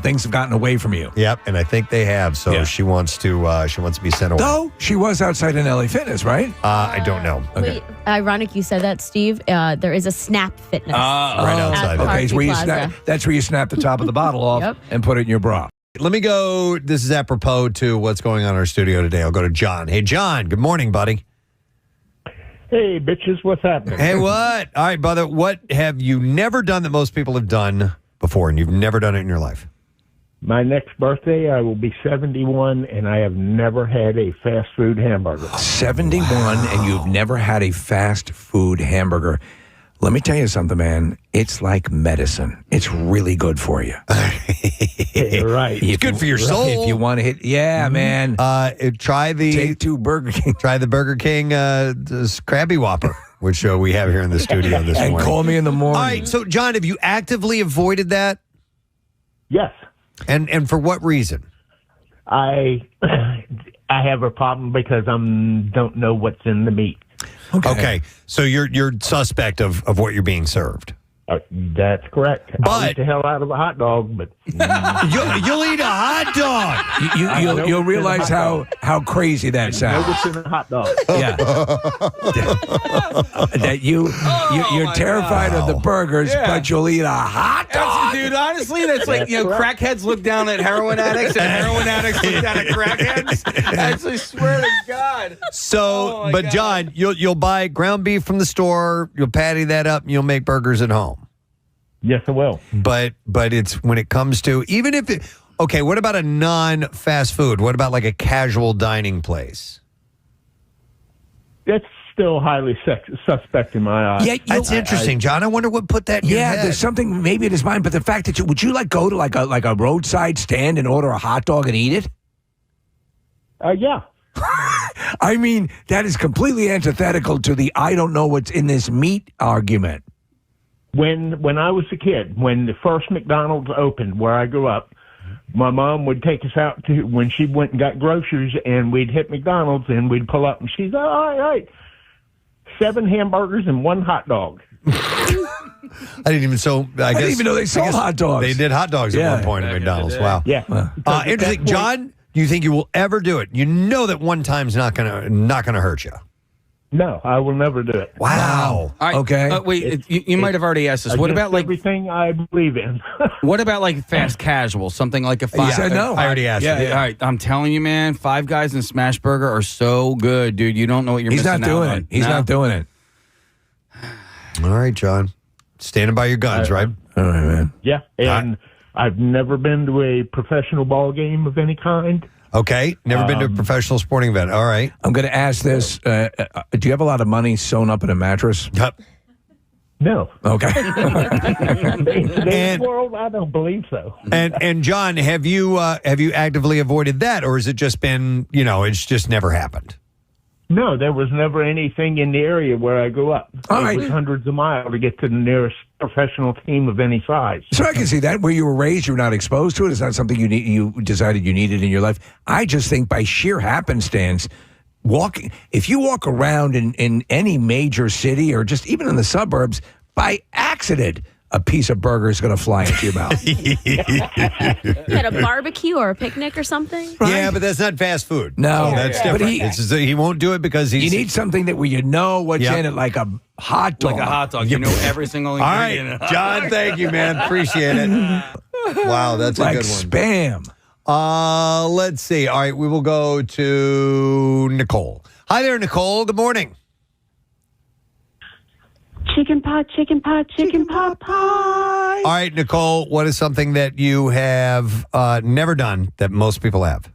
things have gotten away from you. Yep, and I think they have. So she wants to be sent away. Though she was outside an LA Fitness, right? I don't know. Okay. Wait, ironic you said that, Steve. There is a Snap Fitness right outside. Okay, so that's where you snap the top of the bottle off and put it in your bra. Let me go. This is apropos to what's going on in our studio today. I'll go to John. Hey, John. Good morning, buddy. Hey, bitches. What's happening? Hey, what? All right, brother. What have you never done that most people have done before, and you've never done it in your life? My next birthday, I will be 71, and I have never had a fast food hamburger. 71, and you've never had a fast food hamburger. Let me tell you something, man. It's like medicine. It's really good for you. Right. It's good for your soul. If you want to hit, man. Try the Take two Burger King. Try the Burger King Krabby Whopper, which we have here in the studio this morning. And call me in the morning. All right. So, John, have you actively avoided that? Yes. And for what reason? I have a problem because I don't know what's in the meat. Okay. So you're suspect of what you're being served. That's correct. I'll eat the hell out of a hot dog, but you'll eat a hot dog. You'll realize how crazy that sounds. Know what's in a hot dog? Yeah. That you're terrified of the burgers, but you'll eat a hot dog. Dude, honestly, that's like, crackheads look down at heroin addicts and heroin addicts look down at crackheads. I swear to God. So, but God. John, you'll buy ground beef from the store, you'll patty that up, and you'll make burgers at home. Yes, I will. But it's when it comes to, even if it, okay, what about a non-fast food? What about like a casual dining place? That's still highly suspect in my eyes. Yeah, that's interesting, John. I wonder what put that in your head. There's something, maybe it is mine, but the fact that would you like go to like a roadside stand and order a hot dog and eat it? Yeah. I mean, that is completely antithetical to the I don't know what's in this meat argument. When I was a kid, when the first McDonald's opened where I grew up, my mom would take us out to when she went and got groceries, and we'd hit McDonald's and we'd pull up, and she's all right, 7 hamburgers and 1 hot dog. I didn't even know they sold hot dogs. They did hot dogs at one point at McDonald's. Wow. Yeah. Interesting, John. Do you think you will ever do it? You know that one time's not gonna hurt you. No, I will never do it. Wow. All right, okay. Wait, you might have already asked this. What about like everything I believe in? What about like fast casual? Something like a Five. You said no. I already asked. Yeah. All right. I'm telling you, man. Five Guys and Smash Burger are so good, dude. You don't know what you're missing out on. He's not doing it. He's not doing it. All right, John. Standing by your guns, right? All right, man. Yeah, and I've never been to a professional ball game of any kind. Okay. Never been to a professional sporting event. All right. I'm going to ask this. Do you have a lot of money sewn up in a mattress? Yep. No. Okay. In today's world, I don't believe so. And John, have you actively avoided that, or has it just been, it's just never happened? No, there was never anything in the area where I grew up. It was hundreds of miles to get to the nearest professional team of any size. So I can see that. Where you were raised, you were not exposed to it. It's not something you decided you needed in your life. I just think by sheer happenstance, if you walk around in any major city or just even in the suburbs, by accident, a piece of burger is going to fly into your mouth. At a barbecue or a picnic or something? Yeah, but that's not fast food. No, that's different. But he won't do it because you need something that where you know what's in it, like a hot dog. Like a hot dog. You know every single All ingredient. right, John, thank you, man. Appreciate it. Wow, that's a like good one. Spam. Let's see. All right, we will go to Nicole. Hi there, Nicole. Good morning. Chicken pot, chicken pot, chicken pot pie. All right, Nicole, what is something that you have never done that most people have?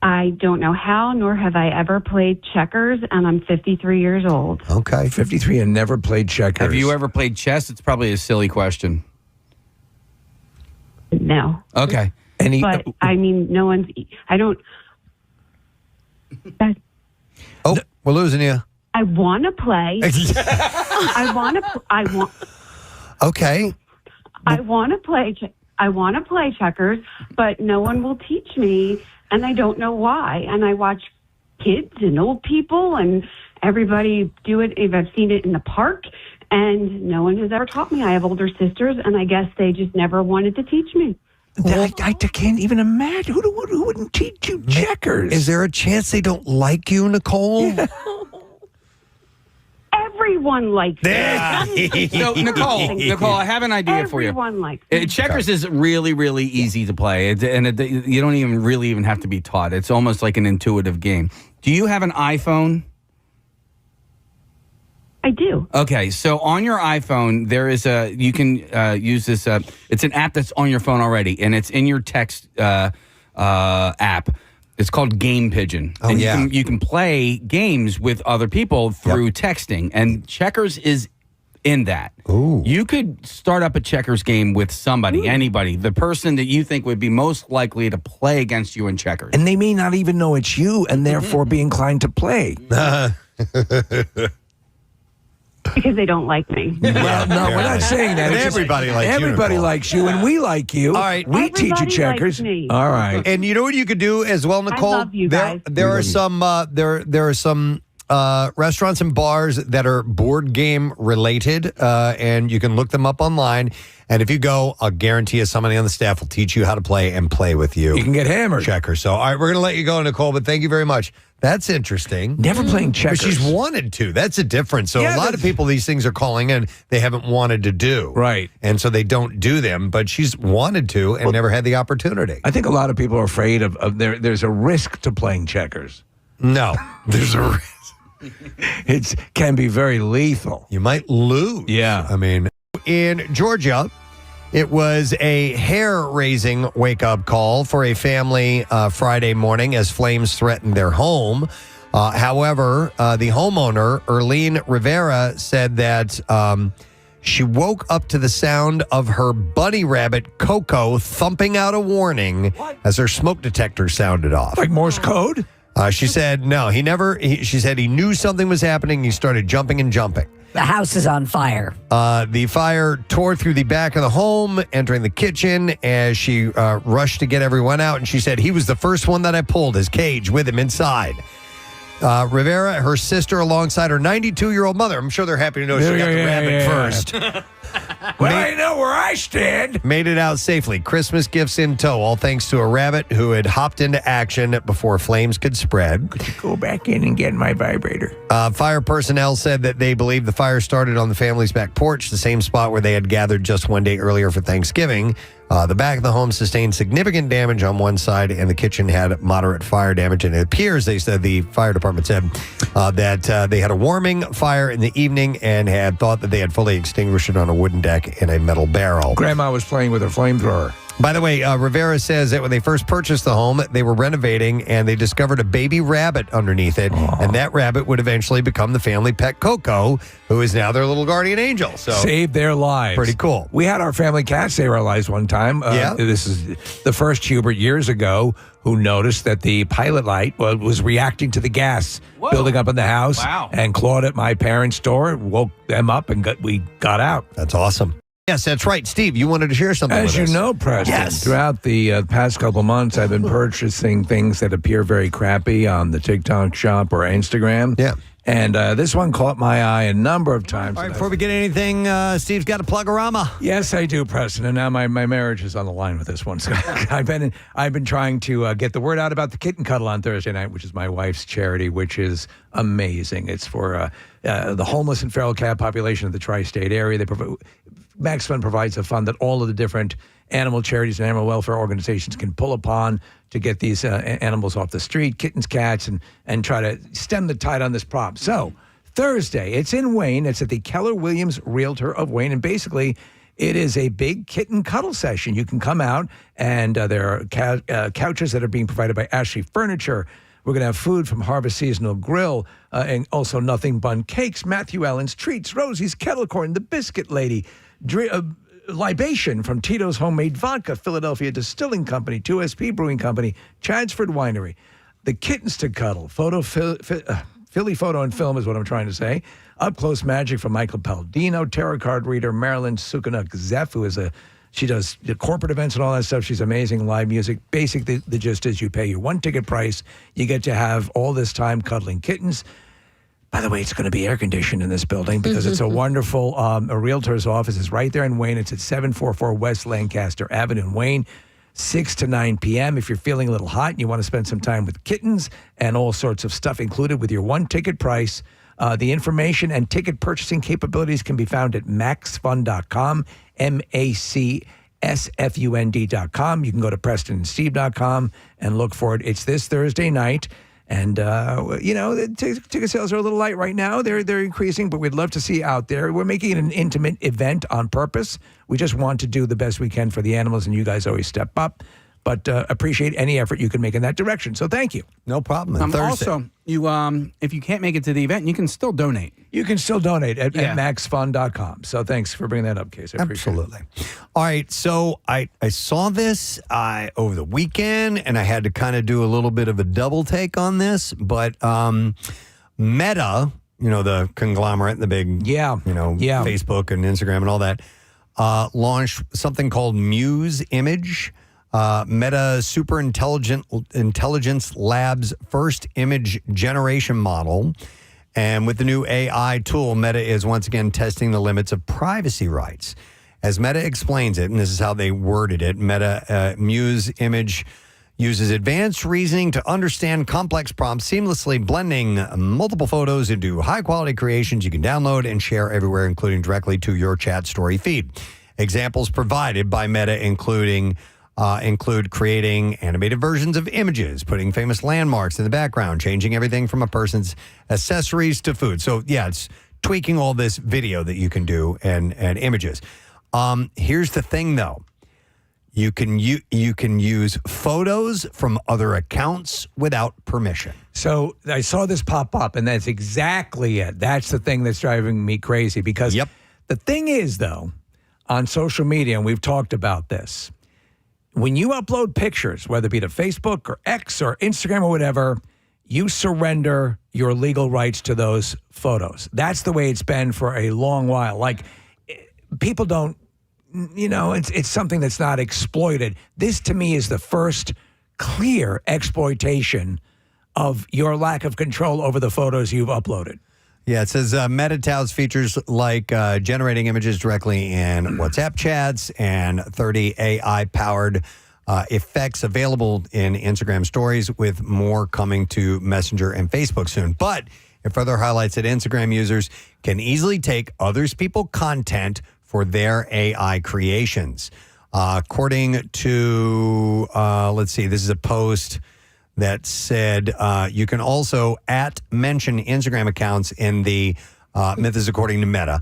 I don't know how, nor have I ever played checkers, and I'm 53 years old. Okay. 53 and never played checkers. Have you ever played chess? It's probably a silly question. No. Okay. But, I mean, no one's... I don't... Oh, we're losing you. I want to play. I want. Okay. I want to play. I want to play checkers, but no one will teach me, and I don't know why. And I watch kids and old people and everybody do it. I've seen it in the park, and no one has ever taught me. I have older sisters, and I guess they just never wanted to teach me. I can't even imagine. Who wouldn't teach you checkers? Is there a chance they don't like you, Nicole? Yeah. Everyone likes it. So, Nicole, I have an idea for you. Everyone likes Checkers is really, really easy to play, you don't even have to be taught. It's almost like an intuitive game. Do you have an iPhone? I do. Okay, so on your iPhone, there is you can use this. It's an app that's on your phone already, and it's in your text app. It's called Game Pigeon. Oh, and you can play games with other people through texting, and checkers is in that. Ooh. You could start up a checkers game with somebody, anybody, the person that you think would be most likely to play against you in checkers. And they may not even know it's you and therefore be inclined to play. Because they don't like me. Well, no, we're not saying that. And everybody likes you. Everybody likes you, and we like you. All right. We teach you Everybody checkers. likes me. All right. And you know what you could do as well, Nicole? I love you guys. There are some there are some restaurants and bars that are board game related, and you can look them up online. And if you go, I'll guarantee you somebody on the staff will teach you how to play and play with you. You can get hammered. Checkers. So, all right, we're going to let you go, Nicole, but thank you very much. That's interesting. Never playing checkers. But she's wanted to. That's a difference. So Yeah, a lot of people, these things are calling in, they haven't wanted to do. Right. And so they don't do them, but she's wanted to and never had the opportunity. I think a lot of people are afraid of there's a risk to playing checkers. No, there's a risk. It can be very lethal. You might lose. Yeah. I mean, in Georgia, it was a hair-raising wake-up call for a family Friday morning as flames threatened their home. However, the homeowner, Erlene Rivera, said that she woke up to the sound of her bunny rabbit, Coco, thumping out a warning as her smoke detector sounded off. Like Morse code? She said, no, she said he knew something was happening. He started jumping and jumping. The house is on fire. The fire tore through the back of the home, entering the kitchen as she rushed to get everyone out. And she said, he was the first one that I pulled, his cage with him inside. Rivera, her sister, alongside her 92-year-old mother. I'm sure they're happy to know she got the rabbit first. Well, I know where I stand. Made it out safely. Christmas gifts in tow, all thanks to a rabbit who had hopped into action before flames could spread. Could you go back in and get my vibrator? Fire personnel said that they believe the fire started on the family's back porch, the same spot where they had gathered just one day earlier for Thanksgiving. The back of the home sustained significant damage on one side, and the kitchen had moderate fire damage. And it appears, they said, the fire department said that they had a warming fire in the evening and had thought that they had fully extinguished it on a wooden deck in a metal barrel. Grandma was playing with her flamethrower. By the way, Rivera says that when they first purchased the home, they were renovating and they discovered a baby rabbit underneath it. Aww. And that rabbit would eventually become the family pet Coco, who is now their little guardian angel. So saved their lives. Pretty cool. We had our family cat save our lives one time. This is the first Hubert years ago who noticed that the pilot light was reacting to the gas building up in the house. Wow. And clawed at my parents' door, woke them up, and we got out. That's awesome. Yes, that's right. Steve, you wanted to share something with us. As you know, Preston, throughout the past couple months, I've been purchasing things that appear very crappy on the TikTok shop or Instagram. Yeah. And this one caught my eye a number of times. All right, before we get anything, Steve's got a plug-a-rama. Yes, I do, Preston. And now my marriage is on the line with this one. So I've been trying to get the word out about the Kitten Cuddle on Thursday night, which is my wife's charity, which is amazing. It's for the homeless and feral cat population of the tri-state area. Max Fund provides a fund that all of the different animal charities and animal welfare organizations can pull upon to get these animals off the street, kittens, cats, and try to stem the tide on this problem. So Thursday, it's in Wayne. It's at the Keller Williams Realtor of Wayne. And basically, it is a big kitten cuddle session. You can come out, and there are couches that are being provided by Ashley Furniture. We're going to have food from Harvest Seasonal Grill, and also Nothing Bun Cakes, Matthew Allen's Treats, Rosie's Kettle Corn, The Biscuit Lady, libation from Tito's Homemade Vodka, Philadelphia Distilling Company, 2SP Brewing Company, Chadsford Winery, the Kittens to Cuddle, Philly Photo and Film is what I'm trying to say, Up Close Magic from Michael Palladino, tarot card reader Marilyn Sukanuk-Zeff, who she does the corporate events and all that stuff. She's amazing. Live music. Basically, the gist is you pay your one ticket price. You get to have all this time cuddling kittens. By the way, it's going to be air conditioned in this building because it's a wonderful, a realtor's office is right there in Wayne. It's at 744 West Lancaster Avenue in Wayne, 6 to 9 p.m. If you're feeling a little hot and you want to spend some time with kittens and all sorts of stuff included with your one ticket price, the information and ticket purchasing capabilities can be found at maxfund.com, MACSFUND.com. You can go to PrestonandSteve.com and look for it. It's this Thursday night. And, the ticket sales are a little light right now. They're increasing, but we'd love to see you out there. We're making it an intimate event on purpose. We just want to do the best we can for the animals, and you guys always step up. But appreciate any effort you can make in that direction. So thank you. No problem. Thursday. Also, if you can't make it to the event, you can still donate. You can still donate at maxfund.com. So thanks for bringing that up, Case. I appreciate it. All right. So I saw this over the weekend, and I had to kind of do a little bit of a double take on this. But Meta, the conglomerate, the big, Facebook and Instagram and all that, launched something called Muse Image. Meta Super Intelligence Lab's first image generation model. And with the new AI tool, Meta is once again testing the limits of privacy rights. As Meta explains it, and this is how they worded it, Muse Image uses advanced reasoning to understand complex prompts, seamlessly blending multiple photos into high-quality creations you can download and share everywhere, including directly to your chat story feed. Examples provided by Meta include creating animated versions of images, putting famous landmarks in the background, changing everything from a person's accessories to food. So, it's tweaking all this video that you can do and images. Here's the thing, though. You can use photos from other accounts without permission. So I saw this pop up, and that's exactly it. That's the thing that's driving me crazy because the thing is, though, on social media, and we've talked about this, when you upload pictures, whether it be to Facebook or X or Instagram or whatever, you surrender your legal rights to those photos. That's the way it's been for a long while. Like, people don't, it's something that's not exploited. This, to me, is the first clear exploitation of your lack of control over the photos you've uploaded. Yeah, it says Meta touts features like generating images directly in WhatsApp chats and 30 AI-powered effects available in Instagram stories, with more coming to Messenger and Facebook soon. But it further highlights that Instagram users can easily take others' people's content for their AI creations. According to, let's see, this is a post that said you can also mention Instagram accounts in the, this is according to Meta,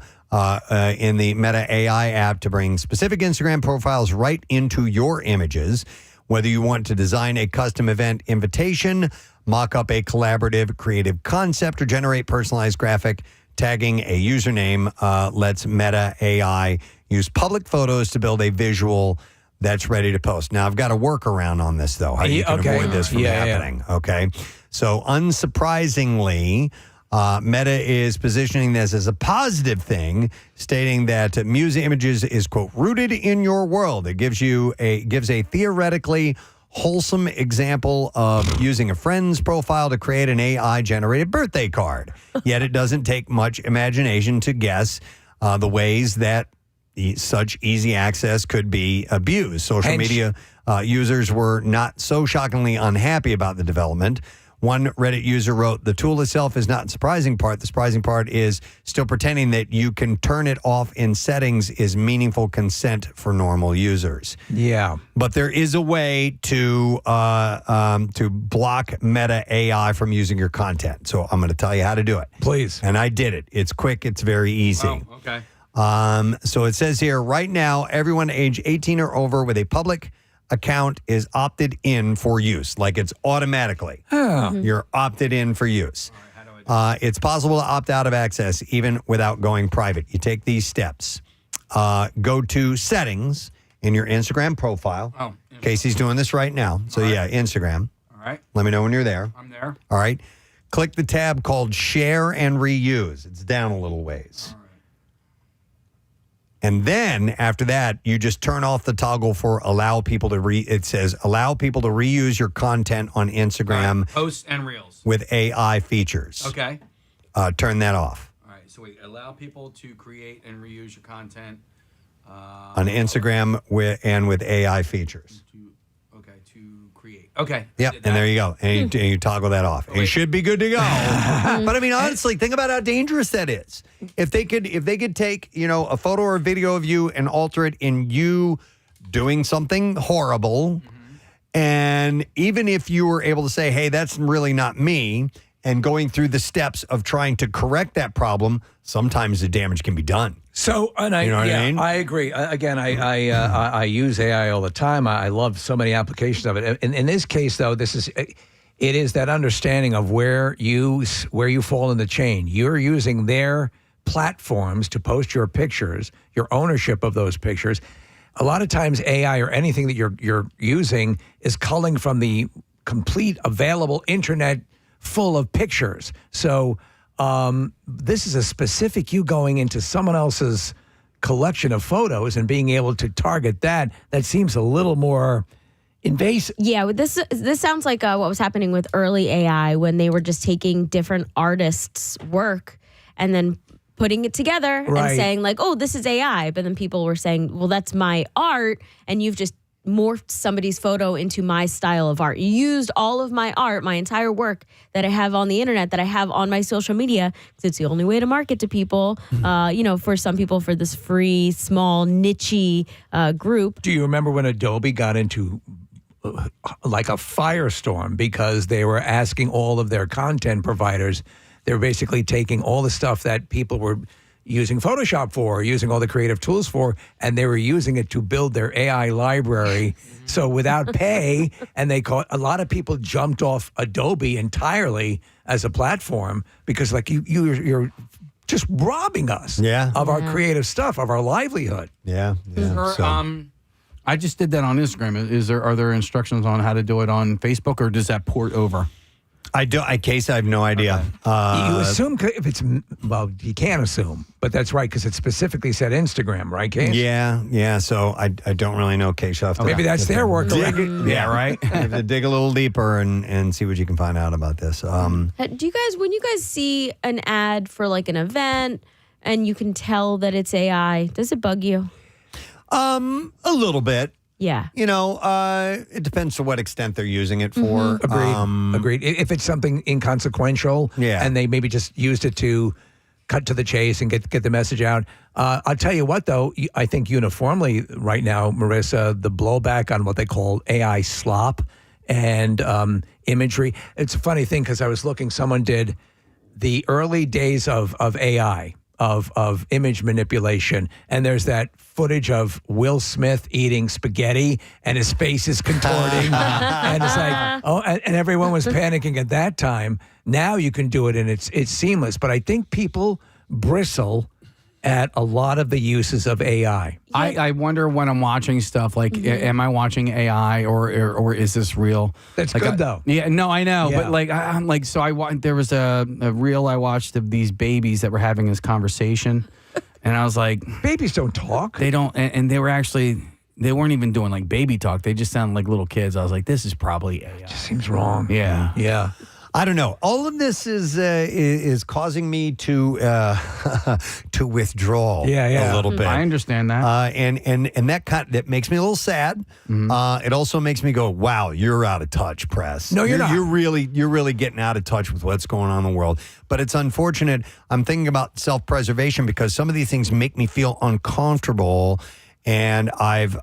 in the Meta AI app to bring specific Instagram profiles right into your images. Whether you want to design a custom event invitation, mock up a collaborative creative concept, or generate personalized graphic, tagging a username lets Meta AI use public photos to build a visual that's ready to post. Now, I've got a workaround on this, though, how you can avoid this from happening. Yeah. Okay. So, unsurprisingly, Meta is positioning this as a positive thing, stating that Muse Images is, quote, rooted in your world. It gives a theoretically wholesome example of using a friend's profile to create an AI-generated birthday card. Yet it doesn't take much imagination to guess the ways that such easy access could be abused. Social media users were not so shockingly unhappy about the development. One Reddit user wrote, the tool itself is not the surprising part. The surprising part is still pretending that you can turn it off in settings is meaningful consent for normal users. Yeah. But there is a way to block Meta AI from using your content. So I'm going to tell you how to do it. Please. And I did it. It's quick. It's very easy. Oh, okay. So it says here, right now, everyone age 18 or over with a public account is opted in for use. Like it's automatically. You're opted in for use. It's possible to opt out of access even without going private. You take these steps. Go to settings in your Instagram profile. Oh, Casey's doing this right now. So yeah, Instagram. All right. Let me know when you're there. I'm there. All right. Click the tab called Share and Reuse. It's down a little ways. And then after that, you just turn off the toggle for allow people to it says allow people to reuse your content on Instagram. Posts and reels. With AI features. Okay. Turn that off. All right. So wait, allow people to create and reuse your content. On Instagram with AI features. To create. Okay. Yep, and there you go. And you toggle that off. And you should be good to go. But I mean, honestly, think about how dangerous that is. If they could take, a photo or a video of you and alter it in you doing something horrible, and even if you were able to say, hey, that's really not me, and going through the steps of trying to correct that problem, sometimes the damage can be done. So, and You know what I mean? I agree. Again, I use AI all the time. I love so many applications of it. In this case, though, it is that understanding of where you fall in the chain. You're using their platforms to post your pictures, your ownership of those pictures. A lot of times, AI or anything that you're using is culling from the complete available internet full of pictures. So. This is a specific you going into someone else's collection of photos and being able to target that seems a little more invasive. Yeah, this sounds like what was happening with early AI when they were just taking different artists' work and then putting it together and saying like, oh, this is AI. But then people were saying, well, that's my art, and you've just morphed somebody's photo into my style of art. You used all of my art, my entire work that I have on the internet, that I have on my social media, because it's the only way to market to people, for some people, for this free, small, niche group. Do you remember when Adobe got into like a firestorm because they were asking all of their content providers, they were basically taking all the stuff that people were using Photoshop for, using all the creative tools for, and they were using it to build their AI library. So without pay, and a lot of people jumped off Adobe entirely as a platform because like you're just robbing us of our creative stuff, of our livelihood. Yeah. I just did that on Instagram. Are there instructions on how to do it on Facebook, or does that port over? Case, I have no idea. Okay. You assume if it's, you can't assume, but that's right, because it specifically said Instagram, right, Case? Yeah. So I don't really know, Case. Maybe that's their work. Yeah, right. You have to dig a little deeper and see what you can find out about this. Do you guys, when you guys see an ad for like an event and you can tell that it's AI, does it bug you? A little bit. Yeah. It depends to what extent they're using it for. Agreed. If it's something inconsequential and they maybe just used it to cut to the chase and get the message out. I'll tell you what, though, I think uniformly right now, Marissa, the blowback on what they call AI slop and imagery. It's a funny thing because I was looking, someone did the early days of AI, of image manipulation, and there's that footage of Will Smith eating spaghetti and his face is contorting and it's like, and everyone was panicking at that time. Now you can do it and it's seamless, but I think people bristle at a lot of the uses of AI. I wonder when I'm watching stuff like, am I watching AI or is this real? That's like good though. Yeah, no, I know, Yeah. but like I'm like, so there was a reel I watched of these babies that were having this conversation, and I was like, babies don't talk. They don't, and they were actually. They weren't even doing like baby talk. They just sounded like little kids. I was like, this is probably AI. Just seems wrong. Yeah. Yeah. I don't know. All of this is causing me to to withdraw a little bit. I understand that. And that makes me a little sad. It also makes me go, wow, you're out of touch, Press. No, you're not. You're really getting out of touch with what's going on in the world. But it's unfortunate. I'm thinking about self-preservation because some of these things make me feel uncomfortable. And I've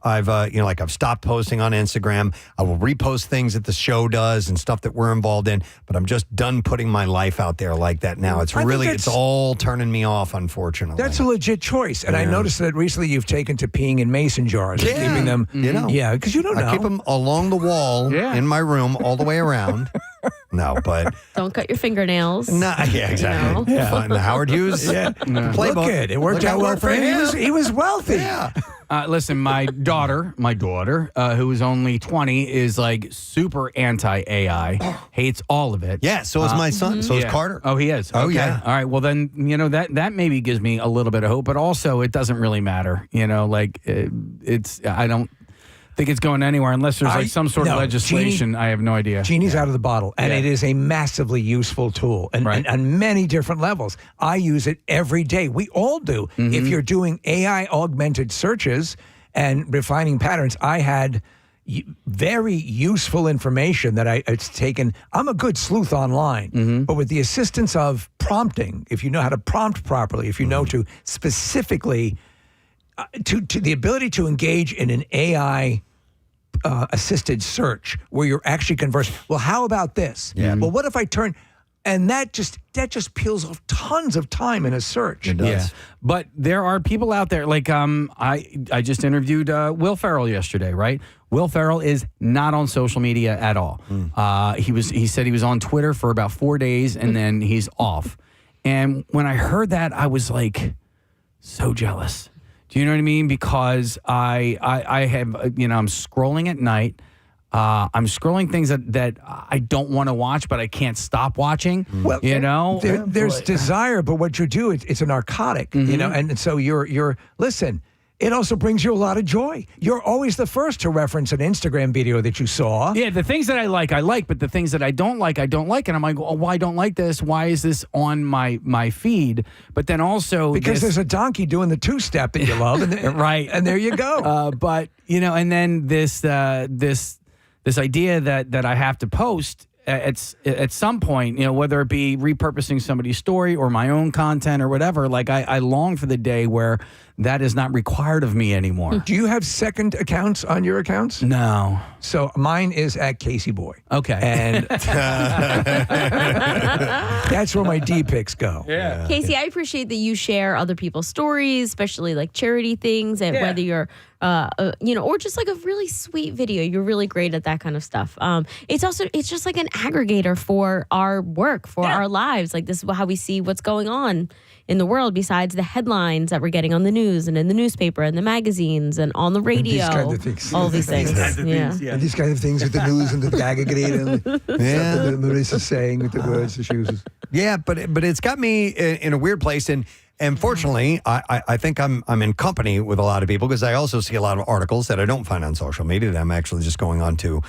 stopped posting on Instagram. I will repost things that the show does and stuff that we're involved in, but I'm just done putting my life out there like that now. It's all turning me off, unfortunately. That's a legit choice. And I noticed that recently you've taken to peeing in mason jars and keeping them, because you don't know. I keep them along the wall in my room all the way around. No, but Don't cut your fingernails. no, yeah, exactly. You know? Fine. The Howard Hughes playbook. Look good. It worked out well for him. He was wealthy. Yeah. Listen, my daughter, who is only 20, is like super anti-AI, hates all of it. Yeah, so is my son. So is Carter. Oh, he is. Oh, Okay. yeah. All right. Well, then that maybe gives me a little bit of hope, but also it doesn't really matter. I don't think it's going anywhere unless there's like some sort of legislation. I have no idea. Genie's out of the bottle, and it is a massively useful tool, and on many different levels. I use it every day. We all do. If you're doing AI augmented searches and refining patterns, I had very useful information that it's taken. I'm a good sleuth online, but with the assistance of prompting, if you know how to prompt properly, if you know to specifically to the ability to engage in an AI assisted search where you're actually conversing. Well, how about this? Yeah. Well, what if I turn, and that just peels off tons of time in a search. It does. Yeah. But there are people out there like I just interviewed Will Ferrell yesterday, right? Will Ferrell is not on social media at all. He said he was on Twitter for about 4 days and then he's off. And when I heard that, I was like so jealous. Do you know what I mean? Because I have, I'm scrolling at night. I'm scrolling things that I don't want to watch, but I can't stop watching. Well, there's desire, but what you do, it's a narcotic, and so you're listen. It also brings you a lot of joy. You're always the first to reference an Instagram video that you saw. Yeah, the things that I like, but the things that I don't like, I don't like. And I'm like, oh, why I don't like this? Why is this on my feed? But then also because there's a donkey doing the two-step that you love, and right, and there you go. But and then this idea that I have to post at some point, whether it be repurposing somebody's story or my own content or whatever, like I long for the day where that is not required of me anymore. Do you have second accounts on your accounts? No. So mine is at Casey Boy. Okay. And that's where my D pics go. Yeah. Casey, I appreciate that you share other people's stories, especially like charity things, and whether you're, or just like a really sweet video. You're really great at that kind of stuff. It's just like an aggregator for our work, for our lives. Like this is how we see what's going on in the world besides the headlines that we're getting on the news and in the newspaper and the magazines and on the radio. These kind of things. All these things. And these kind of things with the news and the aggregator and stuff that Marissa's saying with the words that she uses. Yeah, but it's got me in a weird place, and fortunately, I think I'm in company with a lot of people because I also see a lot of articles that I don't find on social media that I'm actually just going on to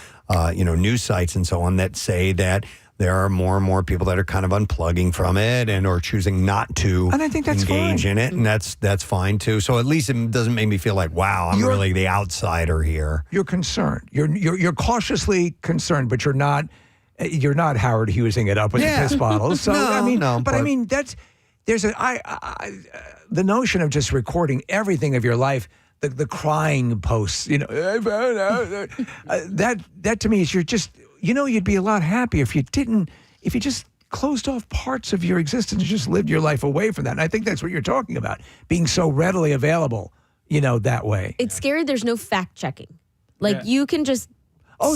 news sites and so on that say that there are more and more people that are kind of unplugging from it and or choosing not to and I think that's engage fine. in it, and that's fine too. So at least it doesn't make me feel like, wow, I'm really the outsider here. You're concerned. You're cautiously concerned, but you're not Howard Hughesing it up with the piss bottles. So no, but I mean there's the notion of just recording everything of your life, the crying posts, you know, that to me is you'd be a lot happier if you just closed off parts of your existence and just lived your life away from that. And I think that's what you're talking about, being so readily available, that way. It's scary. There's no fact checking. Like you can just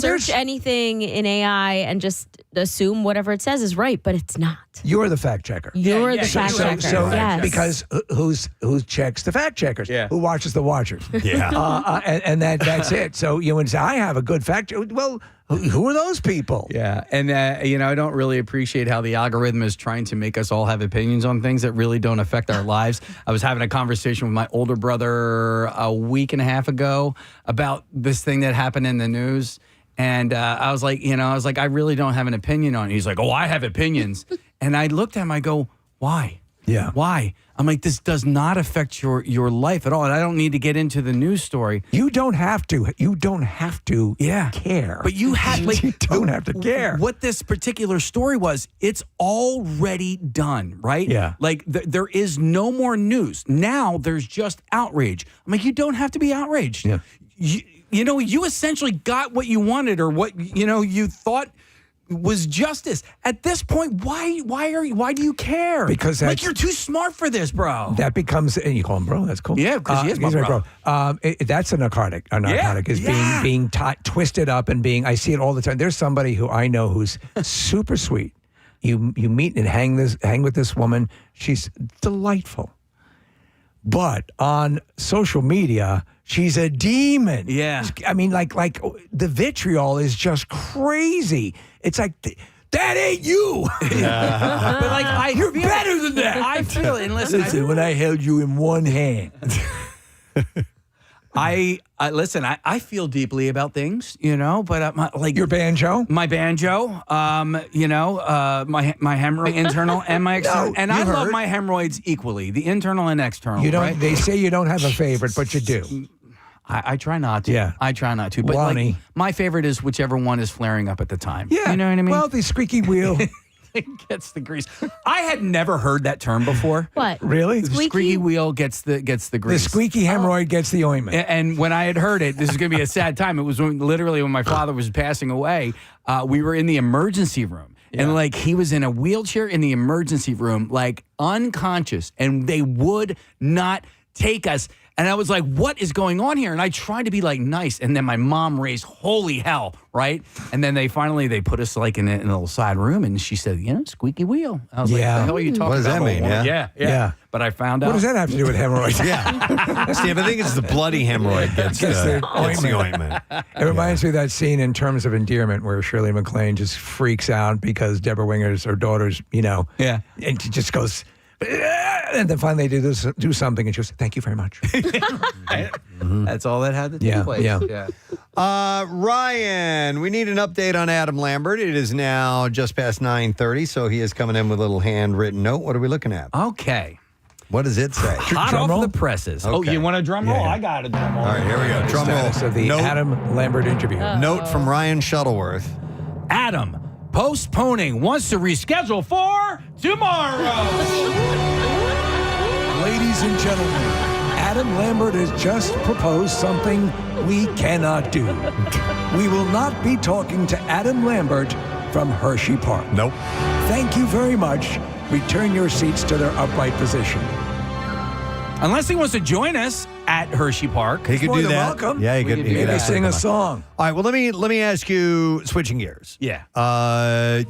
search anything in AI and just assume whatever it says is right, but it's not. You're the fact checker. You're the fact checker. So yes. Because who checks the fact checkers? Yeah. Who watches the watchers? Yeah. And that's it. So when say I have a good fact checker, well, who are those people? Yeah, and I don't really appreciate how the algorithm is trying to make us all have opinions on things that really don't affect our lives. I was having a conversation with my older brother a week and a half ago about this thing that happened in the news. And I was like, I really don't have an opinion on it. He's like, oh, I have opinions. And I looked at him, I go, why? Yeah. Why? I'm like, this does not affect your life at all. And I don't need to get into the news story. You don't have to. You don't have to care. But you have you don't have to care. What this particular story was, it's already done, right? Yeah. Like there is no more news. Now there's just outrage. I'm like, you don't have to be outraged. Yeah. You essentially got what you wanted or what you thought was justice. At this point, why do you care? Because you're too smart for this, bro. That becomes, and you call him bro. That's cool. Yeah, because he is my bro. That's a narcotic. A narcotic is being twisted up and being. I see it all the time. There's somebody who I know who's super sweet. You meet and hang with this woman. She's delightful, but on social media, she's a demon. Yeah. I mean, like the vitriol is just crazy. It's like, that ain't you. But you're better than that. I feel it. And listen, when I held you in one hand. I feel deeply about things, but your banjo, my banjo, my hemorrhoid internal and my external, and I love my hemorrhoids equally, the internal and external. You don't. Right? They say you don't have a favorite, but you do. I try not to. Yeah, I try not to. But my favorite is whichever one is flaring up at the time. Yeah, you know what I mean. Well, the squeaky wheel. Gets the grease. I had never heard that term before. What? Really? The squeaky wheel gets the grease. The squeaky hemorrhoid gets the ointment. And when I had heard it, this is going to be a sad time. It was literally when my father was passing away. We were in the emergency room. Yeah. And he was in a wheelchair in the emergency room, unconscious, and they would not take us. And I was like, what is going on here? And I tried to be nice. And then my mom raised holy hell, right? And then they put us in a little side room. And she said, squeaky wheel. I was like, what the hell are you talking about? What does that mean? Yeah. But I found out. What does that have to do with hemorrhoids? Steve, I think it's the bloody hemorrhoid gets the ointment. It reminds me of that scene in Terms of Endearment where Shirley MacLaine just freaks out because Deborah Winger's her daughter's, Yeah. And she just goes... And then finally they do something, and she goes, "Thank you very much." That's all that had to take place. Yeah. Ryan, we need an update on Adam Lambert. It is now just past 9:30, so he is coming in with a little handwritten note. What are we looking at? Okay. What does it say? Hot off the presses. Okay. Oh, you want a drum roll? Yeah. I got a drum roll. All right, here we go. Drum roll. So the Adam Lambert interview. Note from Ryan Shuttleworth. Adam postponing, wants to reschedule for tomorrow. Ladies and gentlemen, Adam Lambert has just proposed something we cannot do. We will not be talking to Adam Lambert from Hershey Park. Nope. Thank you very much. Return your seats to their upright position. Unless he wants to join us at Hershey Park. He could do that. Welcome. Yeah, he could maybe sing a song. All right, well, let me ask you, switching gears. Yeah.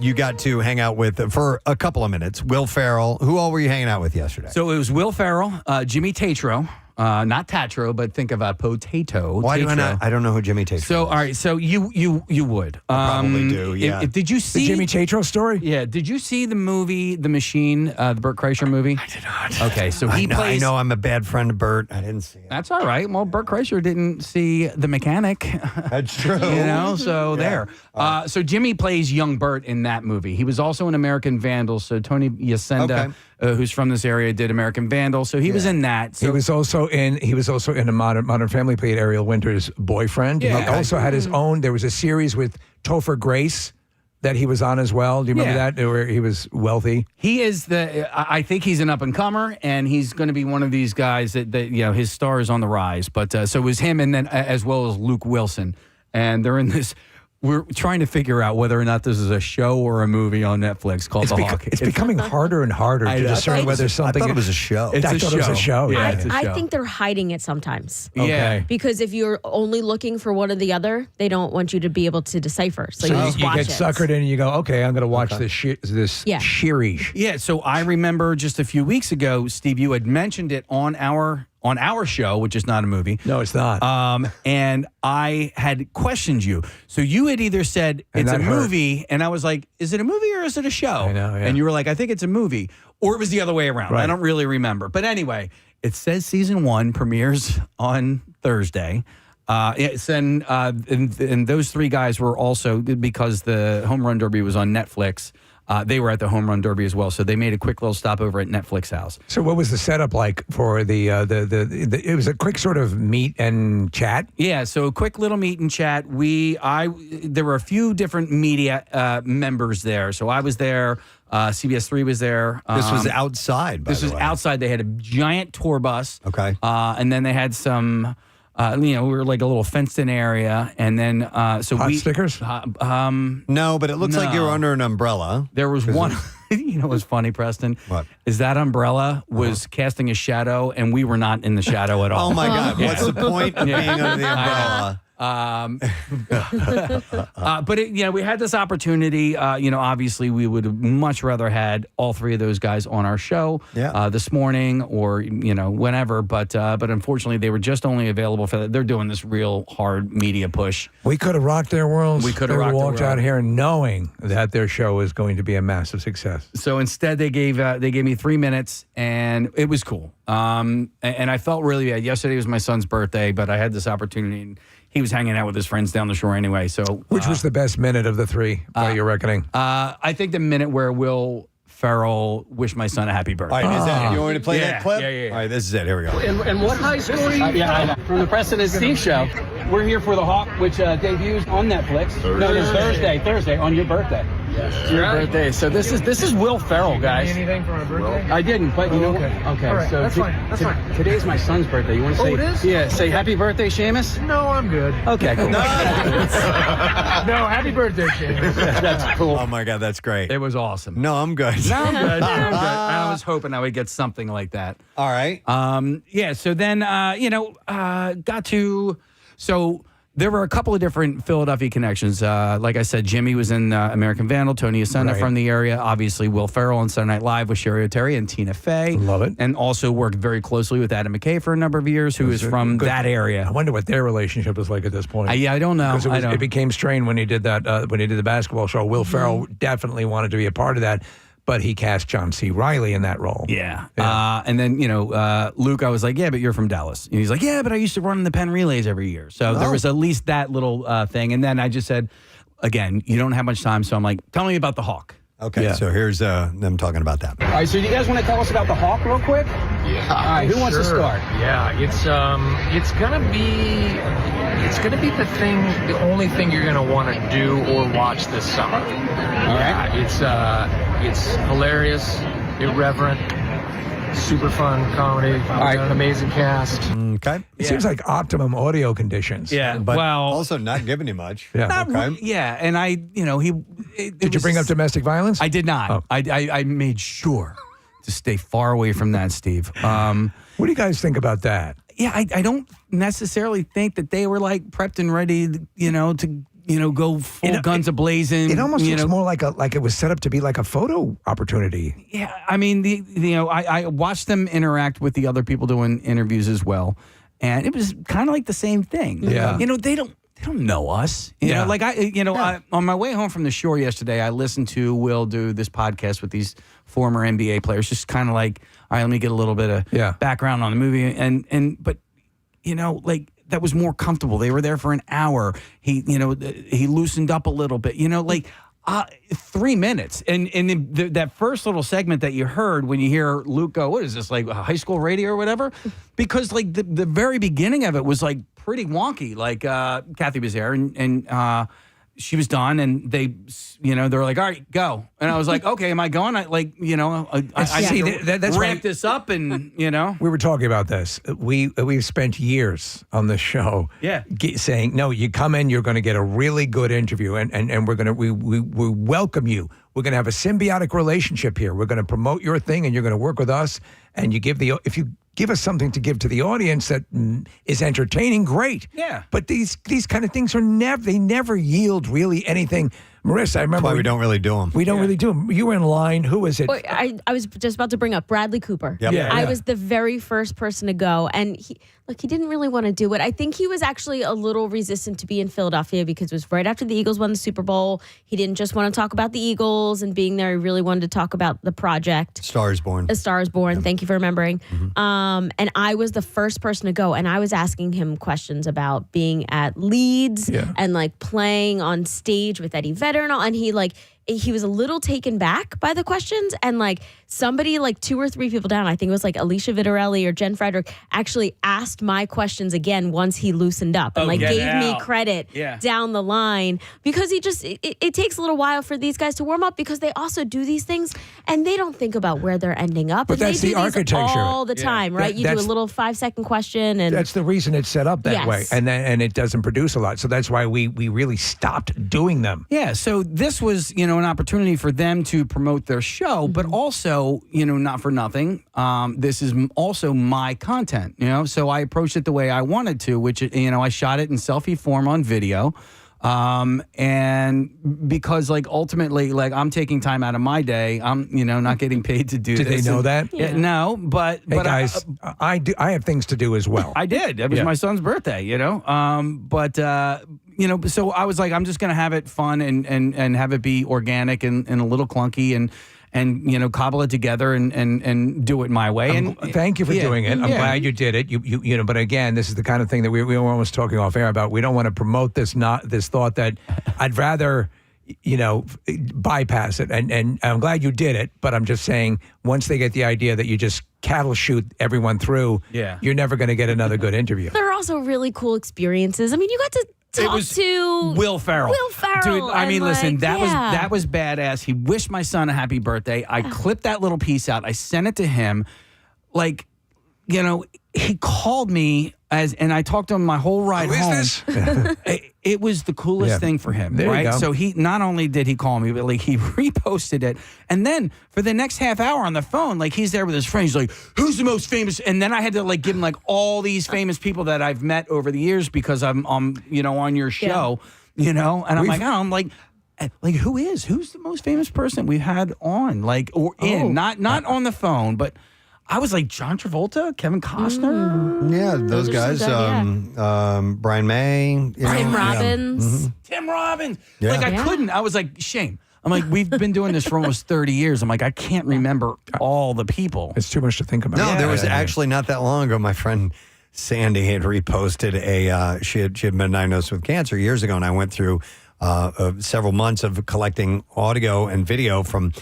You got to hang out with, for a couple of minutes, Will Ferrell. Who all were you hanging out with yesterday? So it was Will Ferrell, Jimmy Tatro, not Tatro, but think of a potato. Why do I not? I don't know who Jimmy Tatro is. So, all right, so you would. Probably do, yeah. Did you see the Jimmy Tatro story? Yeah. Did you see the movie The Machine, the Burt Kreischer movie? I did not. Okay, so he plays. I know I'm a bad friend of Burt. I didn't see it. That's all right. Well, Burt Kreischer didn't see The Mechanic. That's true. So there. So Jimmy plays young Burt in that movie. He was also in American Vandal. So Tony Yacenda, who's from this area, did American Vandal. So he was in that. So he was also in a Modern Family, played Ariel Winter's boyfriend. Yeah. He also had his own. There was a series with Topher Grace that he was on as well? Do you remember that? Where he was wealthy? He is I think he's an up-and-comer, and he's going to be one of these guys that his star is on the rise. But so it was him, and then as well as Luke Wilson. And they're in this... We're trying to figure out whether or not this is a show or a movie on Netflix called The Hawk. It's becoming harder and harder to discern whether something... I thought it was a show. I thought it was a show. Yeah, Yeah. it's a show. I think they're hiding it sometimes. Yeah. Because if you're only looking for one or the other, they don't want you to be able to decipher. So, So you just you watch get it. suckered in and you go, okay, I'm going to watch this series. Yeah, so I remember just a few weeks ago, Steve, you had mentioned it on our show, which is not a movie. No, it's not. And I had questioned you. So you had either said And it's a that hurt. movie, and I was like, is it a movie or is it a show? I know, yeah. And you were like, I think it's a movie. Or it was the other way around. Right. I don't really remember. But anyway, it says season 1 premieres on Thursday. And those three guys were also, because the Home Run Derby was on Netflix, they were at the Home Run Derby as well. So they made a quick little stopover at Netflix house. So what was the setup like for the it was a quick sort of meet and chat? Yeah, so a quick little meet and chat. There were a few different media members there. So I was there. CBS 3 was there. This was outside, by This the was way. outside. They had a giant tour bus. Okay. And then they had some... we were like a little fenced-in area, and then so Hot we stickers. No, but it looks like you were under an umbrella. There was one. You know what's funny, Preston? What? Is that umbrella was casting a shadow, and we were not in the shadow at all. Oh my God! Yeah. What's the point of Yeah. being under the umbrella? But we had this opportunity. Obviously, we would have much rather had all three of those guys on our show this morning or whenever. But unfortunately, they were just only available for that. They're doing this real hard media push. We could have rocked their worlds. We could have rocked their walked out world. here knowing that their show was going to be a massive success. So instead, they gave me 3 minutes, and it was cool. And I felt really bad. Yesterday was my son's birthday, but I had this opportunity, and he was hanging out with his friends down the shore anyway. So, Which was the best minute of the three, by your reckoning? I think the minute where Will Ferrell wished my son a happy birthday. All right, is that, you want me to play that clip? Yeah. All right, this is it. Here we go. And what high school are you? I know. From the Preston and Steve show. We're here for The Hawk, which debuts on Netflix. No, it's Thursday, on your birthday. Yes. Your birthday. So this is Will Ferrell, guys. Anything for my birthday? I didn't, but you know what? Okay. All right, So that's fine. Today's my son's birthday. You want to say? Oh, it is? Yeah. Say happy birthday, Seamus. No, I'm good. Okay. Cool. No, happy birthday, Seamus. That's cool. Oh my God, that's great. It was awesome. No, I'm good. No, I'm good. I'm good. I was hoping I would get something like that. All right. So then, so there were a couple of different Philadelphia connections. Like I said, Jimmy was in American Vandal, Tony Ascenda from the area. Obviously, Will Ferrell on Saturday Night Live with Sherry O'Terry and Tina Fey. Love it. And also worked very closely with Adam McKay for a number of years, who is from that area. I wonder what their relationship was like at this point. I don't know. Because it became strained when he did that, when he did the basketball show. Will Ferrell definitely wanted to be a part of that, but he cast John C. Reilly in that role. Yeah. And then, Luke, I was like, yeah, but you're from Dallas. And he's like, yeah, but I used to run the Penn Relays every year. So there was at least that little thing. And then I just said, again, you don't have much time. So I'm like, tell me about the Hawk. Okay, so here's them talking about that. All right. So do you guys want to tell us about the Hawk real quick? Yeah. All right. Who wants to start? Yeah, it's gonna be the only thing you're gonna want to do or watch this summer. All right. It's hilarious, irreverent, super fun comedy. An amazing cast. Okay. It seems like optimum audio conditions. Yeah, But well, also not giving you much. Yeah. not Okay. yeah. And I, Did you bring up domestic violence? I did not. Oh. I made sure to stay far away from that, Steve. What do you guys think about that? Yeah, I don't necessarily think that they were like prepped and ready, to go full guns a-blazing. It almost looks more like it was set up to be like a photo opportunity. Yeah, I mean, I watched them interact with the other people doing interviews as well, and it was kind of like the same thing. Yeah. They don't know us. You know, like I on my way home from the shore yesterday, I listened to Will do this podcast with these former NBA players, just kind of like, all right, let me get a little bit of background on the movie, but like that was more comfortable. They were there for an hour. He loosened up a little bit. 3 minutes, and that first little segment that you heard when you hear Luke go, "What is this, like high school radio or whatever?" Because like the very beginning of it was like pretty wonky. Like Kathy was there, and she was done, and they were like, all right, go. And I was like, okay, am I going? I See, that's ramp this up, and we were talking about this. We've spent years on the show, saying, no, you come in, you're going to get a really good interview, and we're going to we welcome you. We're going to have a symbiotic relationship here. We're going to promote your thing, and you're going to work with us. And if you give us something to give to the audience that is entertaining, great. Yeah. But these kind of things they never yield really anything. Marissa, I remember. That's why we don't really do them. We don't really do them. You were in line. Who was it? I was just about to bring up Bradley Cooper. Yep. I was the very first person to go, and he didn't really want to do it. I think he was actually a little resistant to be in Philadelphia because it was right after the Eagles won the Super Bowl. He didn't just want to talk about the Eagles and being there. He really wanted to talk about the project. Star is Born. A Star is Born. Thank you for remembering. And I was the first person to go, and I was asking him questions about being at Leeds and like playing on stage with Eddie Vedder and all. And he was a little taken back by the questions, and like somebody, like 2 or 3 people down, I think it was like Alicia Vittorelli or Jen Frederick, actually asked my questions again once he loosened up and gave me credit down the line, because it takes a little while for these guys to warm up, because they also do these things and they don't think about where they're ending up. But and that's they do the these architecture all the time, right? You do a little 5-second question, and that's the reason it's set up that way, and it doesn't produce a lot. So that's why we really stopped doing them. Yeah. So this was an opportunity for them to promote their show, but also, not for nothing, this is also my content, so I approached it the way I wanted to, which, I shot it in selfie form on video. And because ultimately, I'm taking time out of my day, I'm, not getting paid to do this. Did they know that? Yeah. No, but guys, I I have things to do as well. I did. It was my son's birthday, so I was like, I'm just going to have it fun and have it be organic and a little clunky and cobble it together and do it my way. Thank you for doing it. I'm glad you did it. You know, but again, this is the kind of thing that we were almost talking off air about. We don't want to promote this thought that I'd rather, bypass it. And I'm glad you did it, but I'm just saying, once they get the idea that you just cattle shoot everyone through, you're never going to get another good interview. There are also really cool experiences. I mean, you got to talk to Will Ferrell. Dude, I mean, listen, that was badass. He wished my son a happy birthday. I clipped that little piece out. I sent it to him. He called me and I talked to him my whole ride home. Who is this? It was the coolest thing for him, there right? You go. So he not only did he call me, but he reposted it. And then for the next half hour on the phone, he's there with his friends. He's like, who's the most famous? And then I had to give him all these famous people that I've met over the years because I'm on your show, and I'm like, who's the most famous person we've had on, not on the phone, but I was like John Travolta, Kevin Costner. Yeah, those guys. Brian May. Tim Robbins. Tim Robbins. Yeah. I couldn't. I was like, shame. I'm like, we've been doing this for almost 30 years. I'm like, I can't remember all the people. It's too much to think about. No, there was actually not that long ago, my friend Sandy had reposted she had been diagnosed with cancer years ago, and I went through several months of collecting audio and video from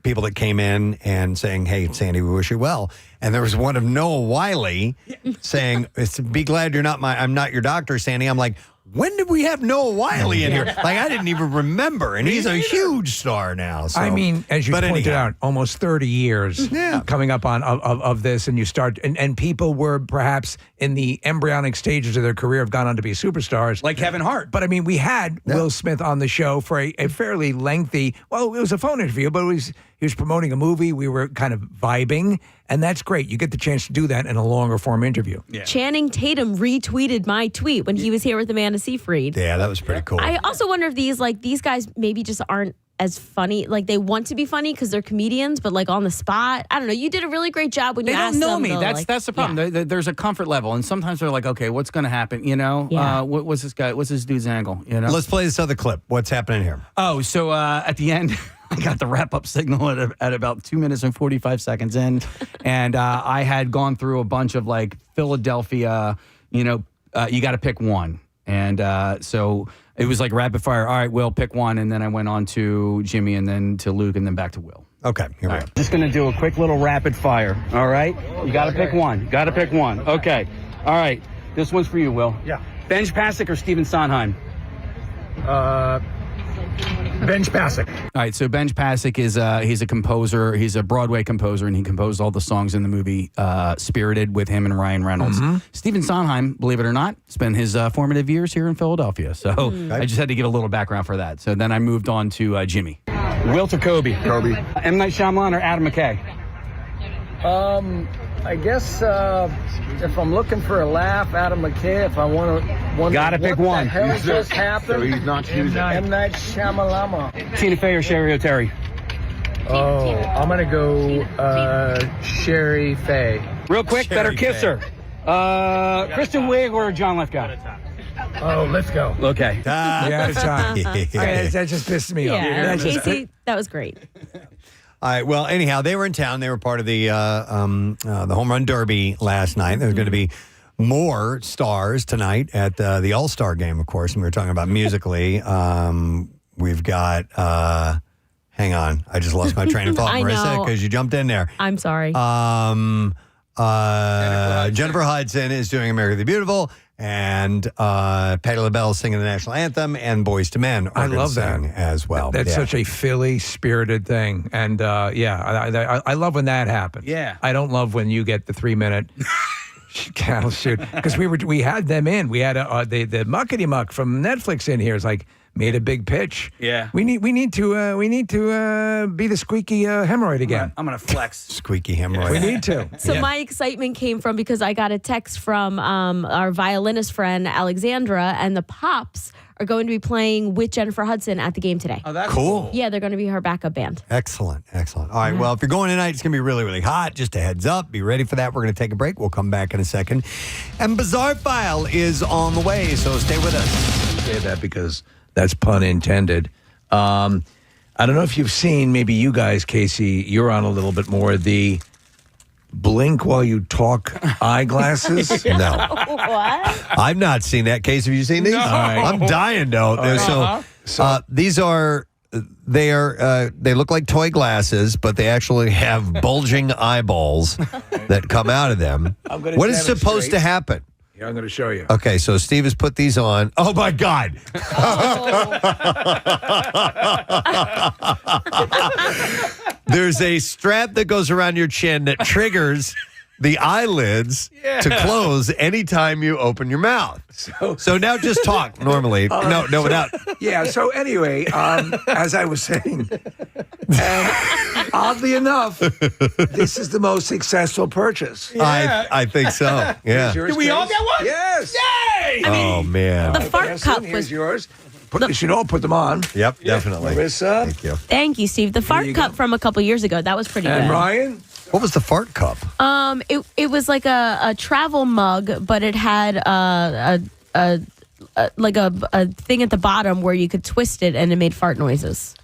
people that came in and saying, hey, Sandy, we wish you well. And there was one of Noah Wiley saying, be glad I'm not your doctor, Sandy. I'm like, when did we have Noah Wiley in here? I didn't even remember. And he's a huge star now. So. I mean, as you pointed out, almost 30 years coming up on of this, and you start, and people were perhaps in the embryonic stages of their career have gone on to be superstars. Like Kevin Hart. But I mean, we had Will Smith on the show for a fairly lengthy, it was a phone interview, but he was promoting a movie. We were kind of vibing, and that's great. You get the chance to do that in a longer form interview. Yeah. Channing Tatum retweeted my tweet when he was here with Amanda Seyfried. Yeah, that was pretty cool. I also wonder if these guys maybe just aren't as funny. They want to be funny because they're comedians, but on the spot, I don't know. You did a really great job when you asked them. They don't know me. That's the problem. Yeah. There's a comfort level, and sometimes they're like, okay, what's going to happen? What's this dude's angle? Let's play this other clip. What's happening here? Oh, so at the end, I got the wrap-up signal at about 2 minutes and 45 seconds in, and I had gone through a bunch of Philadelphia, you got to pick one. And so it was rapid fire. All right, Will, pick one. And then I went on to Jimmy and then to Luke and then back to Will. Okay, here we go. Just going to do a quick little rapid fire, all right? You got to pick one. Okay. All right. This one's for you, Will. Yeah. Benj Pasek or Steven Sondheim? Benj Pasek. All right, so Benj Pasek is he's a composer. He's a Broadway composer, and he composed all the songs in the movie Spirited with him and Ryan Reynolds. Stephen Sondheim, believe it or not, spent his formative years here in Philadelphia. So I just had to give a little background for that. So then I moved on to Jimmy. Walter Kobe. M. Night Shyamalan or Adam McKay? I guess if I'm looking for a laugh, Adam McKay. If I want to, Gotta pick one. What the hell just happened? So he's not choosing. M. Night Shyamalan. Tina Fey or Sherry O'Terry? Oh, I'm gonna go Sherry Fay. Real quick, Sherry better kiss Fay. her. Kristen Wiig or John Lithgow? Oh, let's go. Okay. Yeah, it's time. That just pissed me off. Yeah, Casey, that was great. All right. Well, anyhow, they were in town. They were part of the Home Run Derby last night. There's going to be more stars tonight at the All-Star Game, of course. And we were talking about musically. We've got, hang on. I just lost my train of thought, I Marissa, know. because you jumped in there. I'm sorry. Jennifer Hudson is doing America the Beautiful. And Patti LaBelle singing the national anthem, and Boys to Men are I gonna love that sing as well. That's such a Philly spirited thing, and I love when that happens. Yeah. I don't love when you get the 3-minute cattle shoot because we had them in. We had the Muckety Muck from Netflix in here. It's like made a big pitch. Yeah. We need to be the squeaky hemorrhoid again. I'm gonna flex. Squeaky hemorrhoid. We need to. So my excitement came from because I got a text from our violinist friend Alexandra, and the Pops are going to be playing with Jennifer Hudson at the game today. Oh, that's Cool. Yeah, they're going to be her backup band. Excellent. All right. Well, if you're going tonight, it's going to be really, really hot. Just a heads up. Be ready for that. We're going to take a break. We'll come back in a second. And Bizarre File is on the way, so stay with us. I say that because that's pun intended. I don't know if you've seen, maybe you guys, Casey, you're on a little bit more, the blink while you talk eyeglasses. No. What? I've not seen that. Case, have you seen these? No. I'm dying, though. These are... They look like toy glasses, but they actually have bulging eyeballs that come out of them. What is supposed to happen? Yeah, I'm going to show you. Okay, so Steve has put these on. Oh, my God. There's a strap that goes around your chin that triggers the eyelids to close anytime you open your mouth. So now just talk normally. No, without. Yeah, so anyway, as I was saying, and oddly enough, this is the most successsul purchase. I think so. Yeah. Did we all get one? Yes. Yay! Oh, man. The fart cup Here's was... yours. You should all put them on. Yep, definitely. Marissa. Thank you. Thank you, Steve. The fart cup from a couple years ago, that was pretty And good. Ryan. What was the fart cup? It was like a travel mug, but it had a thing at the bottom where you could twist it and it made fart noises.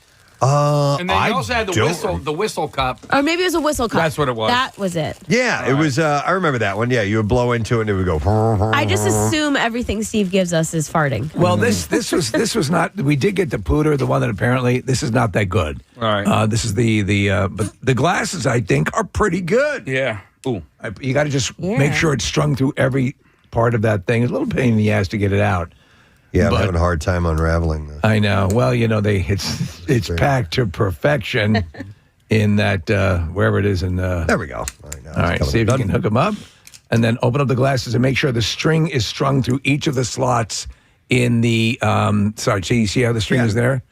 And then you also had the whistle cup. Or maybe it was a whistle cup. That's what it was. That was it. Yeah, it was. I remember that one. Yeah, you would blow into it and it would go. I just assume everything Steve gives us is farting. Well, this was not. We did get the pooter, the one that apparently this is not that good. All right. This is but the glasses I think are pretty good. Yeah. Ooh. You got to just make sure it's strung through every part of that thing. It's a little pain in the ass to get it out. Yeah, I'm having a hard time unraveling this. I know. Well, it's packed to perfection in that wherever it is in. There we go. All right, see if you can hook them up, and then open up the glasses and make sure the string is strung through each of the slots in the. Sorry, you see how the string is there,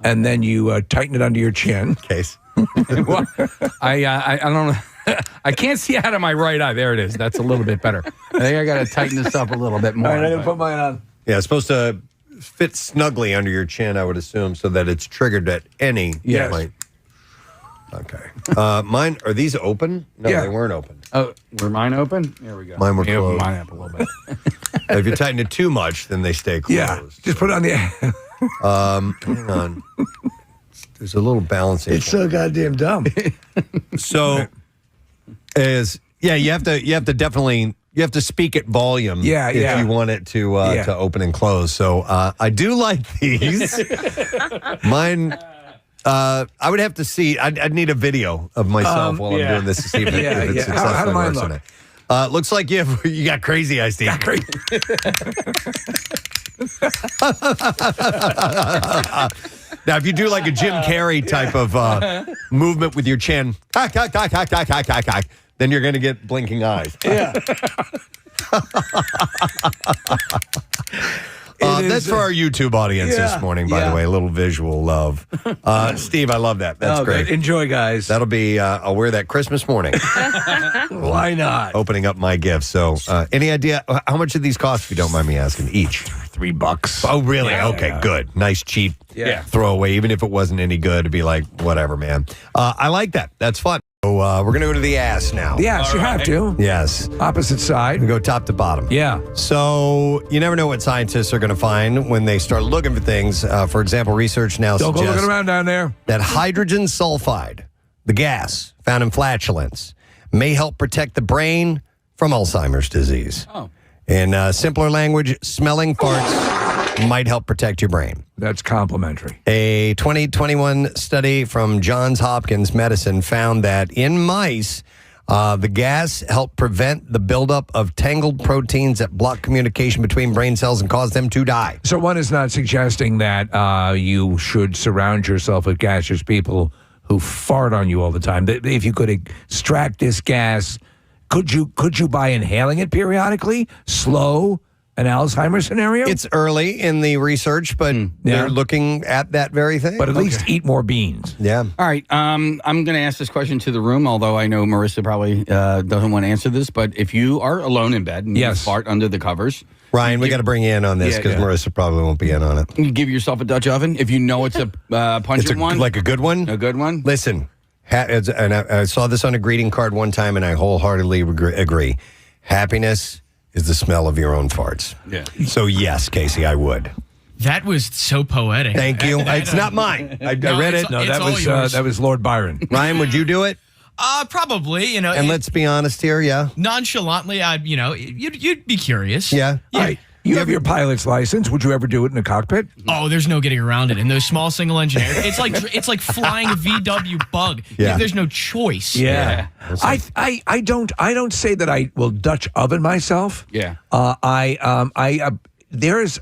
and then you tighten it under your chin. Case. Well, I don't know. I can't see out of my right eye. There it is. That's a little bit better. I think I got to tighten this up a little bit more. All right, I'm going to put mine on. Yeah, it's supposed to fit snugly under your chin, I would assume, so that it's triggered at any point. Okay. Mine, are these open? No, they weren't open. Oh, were mine open? There we go. Mine were Open closed. mine up a little bit. If you tighten it too much, then they stay closed. Yeah, just put it on the. Hang on. There's a little balancing. It's so goddamn dumb. So, you have to definitely. You have to speak at volume if you want it to open and close. So I do like these. Mine, I would have to see. I'd need a video of myself while I'm doing this to see if it's successful. How do mine look? Looks like you got crazy eyes, Steve. Now, if you do like a Jim Carrey type of movement with your chin, then you're going to get blinking eyes. Yeah. That's for our YouTube audience this morning, by the way. A little visual love. Steve, I love that. That's great. Enjoy, guys. That'll be, I'll wear that Christmas morning. Why not? Opening up my gifts. So, any idea how much of these cost, if you don't mind me asking, each? $3. Oh, really? Okay, good. Nice, cheap throwaway. Even if it wasn't any good, it'd be like, whatever, man. I like that. That's fun. So we're going to go to the ass now. Yes, you have to. Yes. Opposite side. We go top to bottom. Yeah. So you never know what scientists are going to find when they start looking for things. For example, research now Don't go suggests looking around down there. that hydrogen sulfide, the gas found in flatulence, may help protect the brain from Alzheimer's disease. Oh. In simpler language, smelling farts might help protect your brain. That's complimentary. A 2021 study from Johns Hopkins Medicine found that in mice, the gas helped prevent the buildup of tangled proteins that block communication between brain cells and cause them to die. So one is not suggesting that you should surround yourself with gaseous people who fart on you all the time. If you could extract this gas, could you by inhaling it periodically, slow an Alzheimer's scenario? It's early in the research, but they're looking at that very thing. But at least eat more beans. Yeah. All right. I'm going to ask this question to the room, although I know Marissa probably doesn't want to answer this. But if you are alone in bed and you fart under the covers, Ryan, we got to bring you in on this because Marissa probably won't be in on it. You give yourself a Dutch oven if you know it's a pungent one. Like a good one? A good one? Listen, and I saw this on a greeting card one time, and I wholeheartedly agree. Happiness is the smell of your own farts. Yeah. So, yes, Casey, I would. That was so poetic. Thank you. It's not mine. I read it. No, that was Lord Byron. Ryan, would you do it? Probably, And let's be honest here, nonchalantly, you'd be curious. Yeah. All right. You have your pilot's license. Would you ever do it in a cockpit? Oh, there's no getting around it. In those small single engine air, it's like flying a VW Bug. Yeah. There's no choice. Yeah. I don't say that I will Dutch oven myself. Yeah. There's.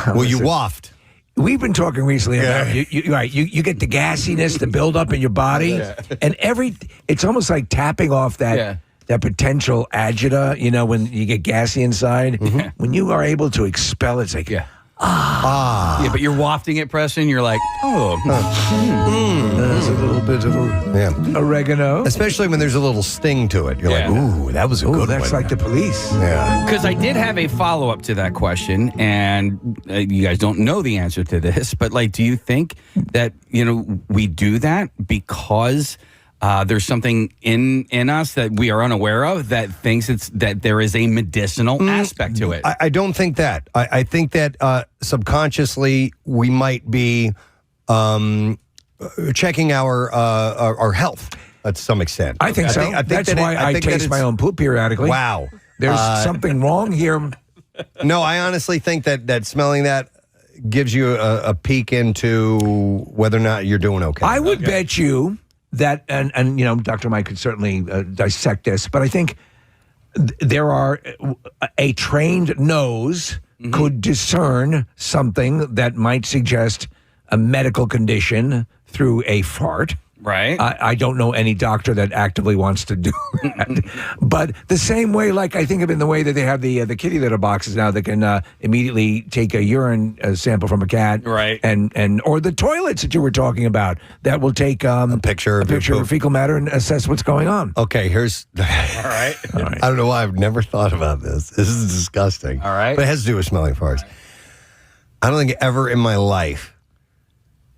Well, you waft. We've been talking recently about you get the gassiness, the buildup in your body, and it's almost like tapping off that potential agita. You know, when you get gassy inside, when you are able to expel, it's like yeah, but you're wafting it, Preston. You're like, there's a little bit of oregano, especially when there's a little sting to it. You're like, ooh, that was a good one. That's like the police. Yeah. Because I did have a follow-up to that question, and you guys don't know the answer to this, but like, do you think that, we do that because there's something in us that we are unaware of that thinks that there is a medicinal aspect to it? I don't think that. I think that subconsciously we might be checking our health to some extent. I think so. That's why I taste my own poop periodically. Wow. There's something wrong here. No, I honestly think that smelling that gives you a peek into whether or not you're doing okay. I would bet you that, and Dr. Mike could certainly dissect this, but I think there are a trained nose could discern something that might suggest a medical condition through a fart. Right. I don't know any doctor that actively wants to do that. But the same way, like I think of in the way that they have the kitty litter boxes now that can immediately take a urine sample from a cat. Right. And or the toilets that you were talking about that will take a picture of fecal matter and assess what's going on. Okay, here's... All right. I don't know why I've never thought about this. This is disgusting. All right. But it has to do with smelling farts. I don't think ever in my life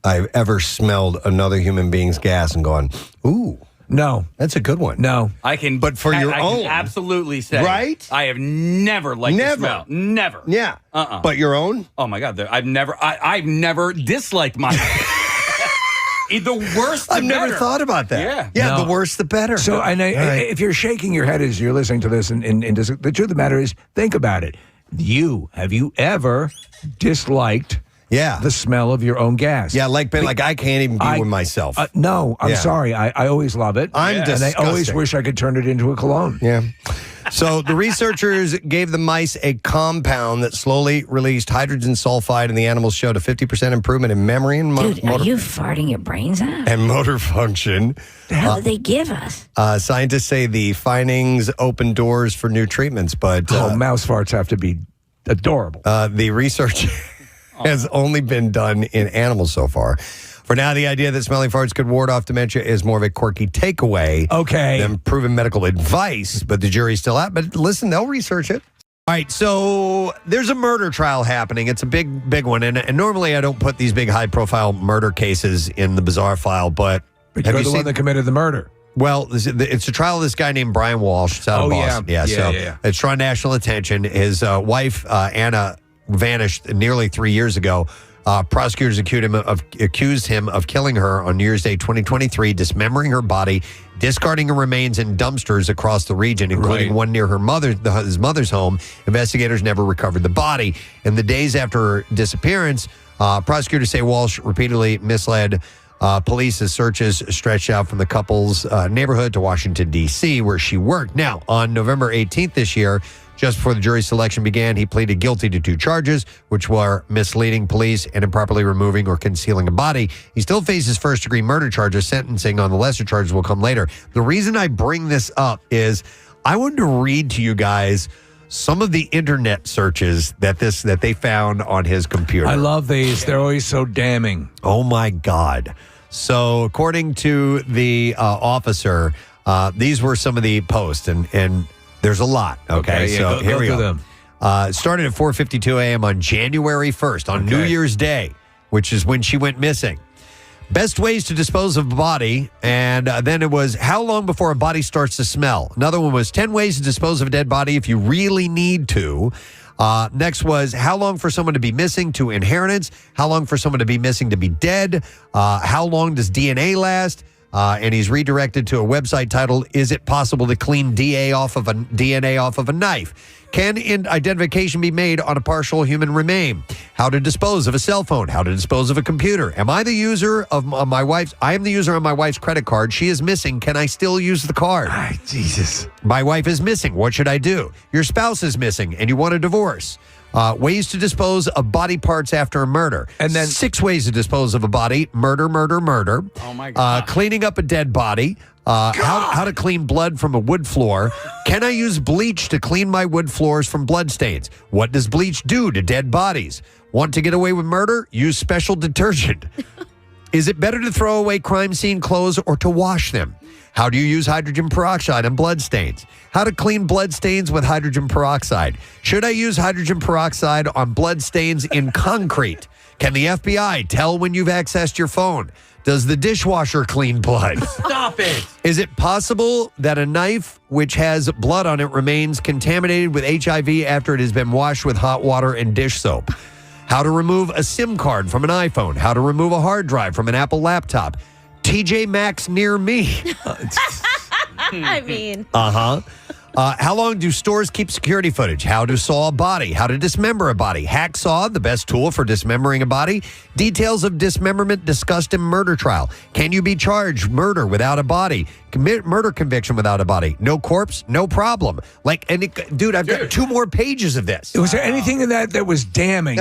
I've ever smelled another human being's gas and gone, ooh. No. That's a good one. No. I can... But for your I own. can absolutely say. Right? I have never liked the smell. Never. Yeah. But your own? Oh, my God. I've never disliked my... The worst, the I've never better. thought about that. Yeah, No. the worse, the better. So, if you're shaking your head as you're listening to this, and the truth of the matter is, think about it. Have you ever disliked the smell of your own gas? Yeah, like I can't even be with myself. No, I'm sorry. I always love it. I'm disgusting. And I always wish I could turn it into a cologne. Yeah. So the researchers gave the mice a compound that slowly released hydrogen sulfide, and the animals showed a 50% improvement in memory and Dude, are you farting your brains out? and motor function. The hell did they give us? Scientists say the findings open doors for new treatments, but mouse farts have to be adorable. The research has only been done in animals so far. For now, the idea that smelling farts could ward off dementia is more of a quirky takeaway than proven medical advice, but the jury's still out. But listen, they'll research it. All right, so there's a murder trial happening. It's a big one. And normally I don't put these big high-profile murder cases in the bizarre file, but you're the one that committed the murder. Well, it's a trial of this guy named Brian Walsh. It's out of Boston. Yeah. It's drawing national attention. His wife, Anna, vanished nearly 3 years ago. Prosecutors accused him of killing her on New Year's Day 2023, dismembering her body, discarding her remains in dumpsters across the region, including one near his mother's home. Investigators never recovered the body. In the days after her disappearance, prosecutors say Walsh repeatedly misled police as searches stretched out from the couple's neighborhood to Washington, D.C., where she worked. Now, on November 18th this year, just before the jury selection began, he pleaded guilty to 2 charges, which were misleading police and improperly removing or concealing a body. He still faces first-degree murder charges. Sentencing on the lesser charges will come later. The reason I bring this up is I wanted to read to you guys some of the internet searches that they found on his computer. I love these. They're always so damning. Oh, my God. So according to the officer, these were some of the posts, and there's a lot. Okay, so here we go. Started at 4:52 a.m. on January 1st, on New Year's Day, which is when she went missing. Best ways to dispose of a body, and then it was how long before a body starts to smell. Another one was 10 ways to dispose of a dead body if you really need to. Next was how long for someone to be missing to inheritance, how long for someone to be missing to be dead, how long does DNA last, and he's redirected to a website titled, Is It Possible to Clean DNA off of a Knife? Can identification be made on a partial human remain? How to dispose of a cell phone? How to dispose of a computer? Am I the user of my wife's? I am the user of my wife's credit card. She is missing. Can I still use the card? Jesus. My wife is missing. What should I do? Your spouse is missing and you want a divorce. Ways to dispose of body parts after a murder. And then 6 ways to dispose of a body. Murder. Oh, my God. Cleaning up a dead body. How to clean blood from a wood floor. Can I use bleach to clean my wood floors from blood stains? What does bleach do to dead bodies? Want to get away with murder? Use special detergent. Is it better to throw away crime scene clothes or to wash them? How do you use hydrogen peroxide on blood stains? How to clean blood stains with hydrogen peroxide. Should I use hydrogen peroxide on blood stains in concrete? Can the FBI tell when you've accessed your phone? Does the dishwasher clean blood? Stop it. Is it possible that a knife which has blood on it remains contaminated with HIV after it has been washed with hot water and dish soap? How to remove a SIM card from an iPhone? How to remove a hard drive from an Apple laptop? TJ Maxx near me. I mean. How long do stores keep security footage? How to saw a body? How to dismember a body? Hacksaw, the best tool for dismembering a body. Duties of dismemberment discussed in murder trial. Can you be charged murder without a body? Murder conviction without a body. No corpse, no problem. Dude, I've got 2 more pages of this. Was there anything in that was damning?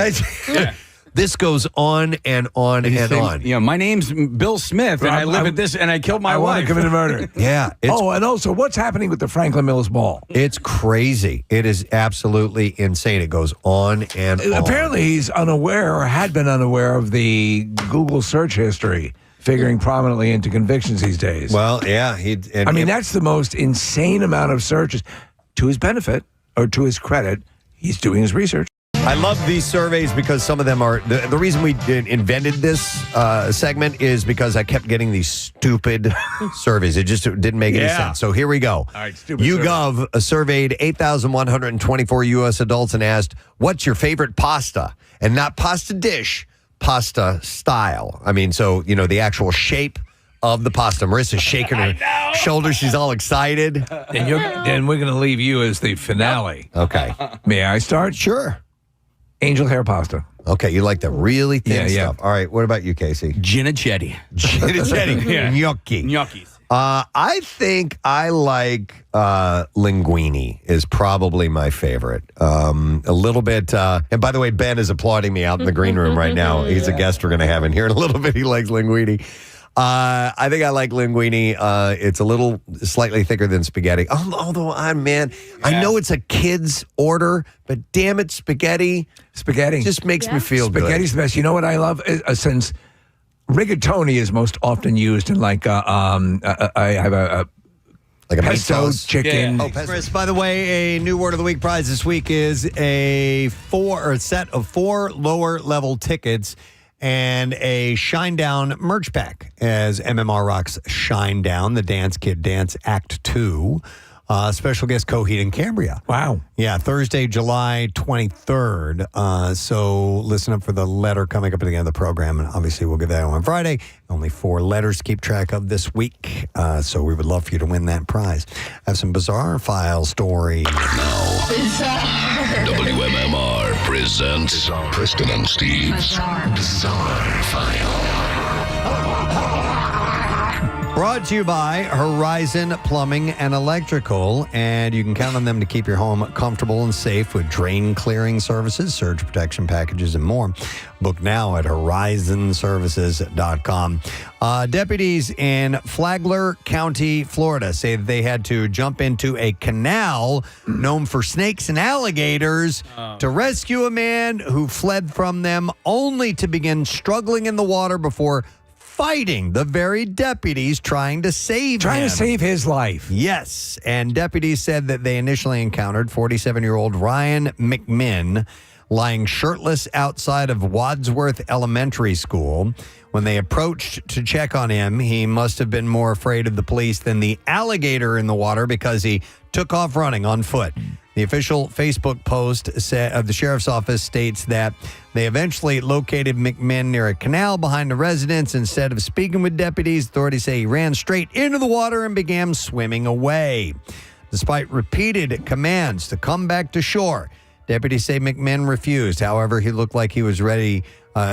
This goes on and on and on. Yeah, my name's Bill Smith, and I live at this, and I killed my wife. I want to commit a murder. Yeah. And also, what's happening with the Franklin Mills Ball? It's crazy. It is absolutely insane. It goes on and on. Apparently, he's unaware or had been unaware of the Google search history, figuring prominently into convictions these days. Well, yeah. That's the most insane amount of searches. To his benefit, or to his credit, he's doing his research. I love these surveys because some of them are... The reason we invented this segment is because I kept getting these stupid surveys. It just didn't make any sense. So here we go. All right, stupid YouGov surveyed 8,124 U.S. adults and asked, what's your favorite pasta? And not pasta dish, pasta style. I mean, so, the actual shape of the pasta. Marissa's shaking her shoulders. She's all excited. Then we're going to leave you as the finale. Okay. May I start? Sure. Angel hair pasta. Okay, you like the really thin stuff. All right, what about you, Casey? Ginachetti. Gnocchi. Gnocchis. I think I like linguine is probably my favorite. A little bit. And by the way, Ben is applauding me out in the green room right now. He's a guest we're going to have in here in a little bit. He likes linguine. I think I like linguine. It's a little slightly thicker than spaghetti. Although, I know it's a kid's order, but damn it, spaghetti just makes me feel good. Spaghetti's the best. You know what I love? Since rigatoni is most often used in like I have a pesto chicken. Oh, Chris, by the way, a new Word of the Week prize this week is a set of 4 lower level tickets and a Shine Down merch pack as MMR rocks Shine Down, the Dance Kid Dance Act 2. Special guest Coheed and Cambria. Wow. Yeah, Thursday, July 23rd. So listen up for the letter coming up at the end of the program. And obviously, we'll give that on Friday. Only 4 letters to keep track of this week. So we would love for you to win that prize. I have some bizarre file stories. WMMR presents Preston and Steve's Bizarre File. Brought to you by Horizon Plumbing and Electrical, and you can count on them to keep your home comfortable and safe with drain clearing services, surge protection packages, and more. Book now at horizonservices.com. Deputies in Flagler County, Florida, say they had to jump into a canal known for snakes and alligators to rescue a man who fled from them, only to begin struggling in the water before fighting the very deputies trying to save his life. Yes, and deputies said that they initially encountered 47-year-old Ryan McMinn lying shirtless outside of Wadsworth Elementary School. When they approached to check on him, he must have been more afraid of the police than the alligator in the water because he took off running on foot. The official Facebook post of the sheriff's office states that they eventually located McMinn near a canal behind the residence. Instead of speaking with deputies, authorities say he ran straight into the water and began swimming away. Despite repeated commands to come back to shore, deputies say McMinn refused. However, he looked like he was ready.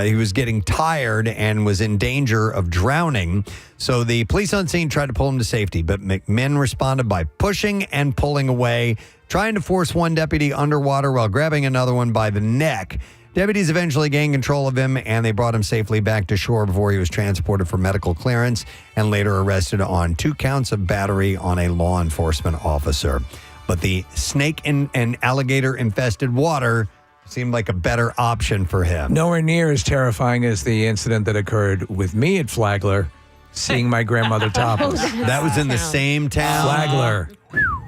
He was getting tired and was in danger of drowning. So the police on scene tried to pull him to safety, but McMinn responded by pushing and pulling away, trying to force one deputy underwater while grabbing another one by the neck. Deputies eventually gained control of him, and they brought him safely back to shore before he was transported for medical clearance and later arrested on 2 counts of battery on a law enforcement officer. But the snake and alligator-infested water seemed like a better option for him. Nowhere near as terrifying as the incident that occurred with me at Flagler, seeing my grandmother topless. That was in the same town? Flagler.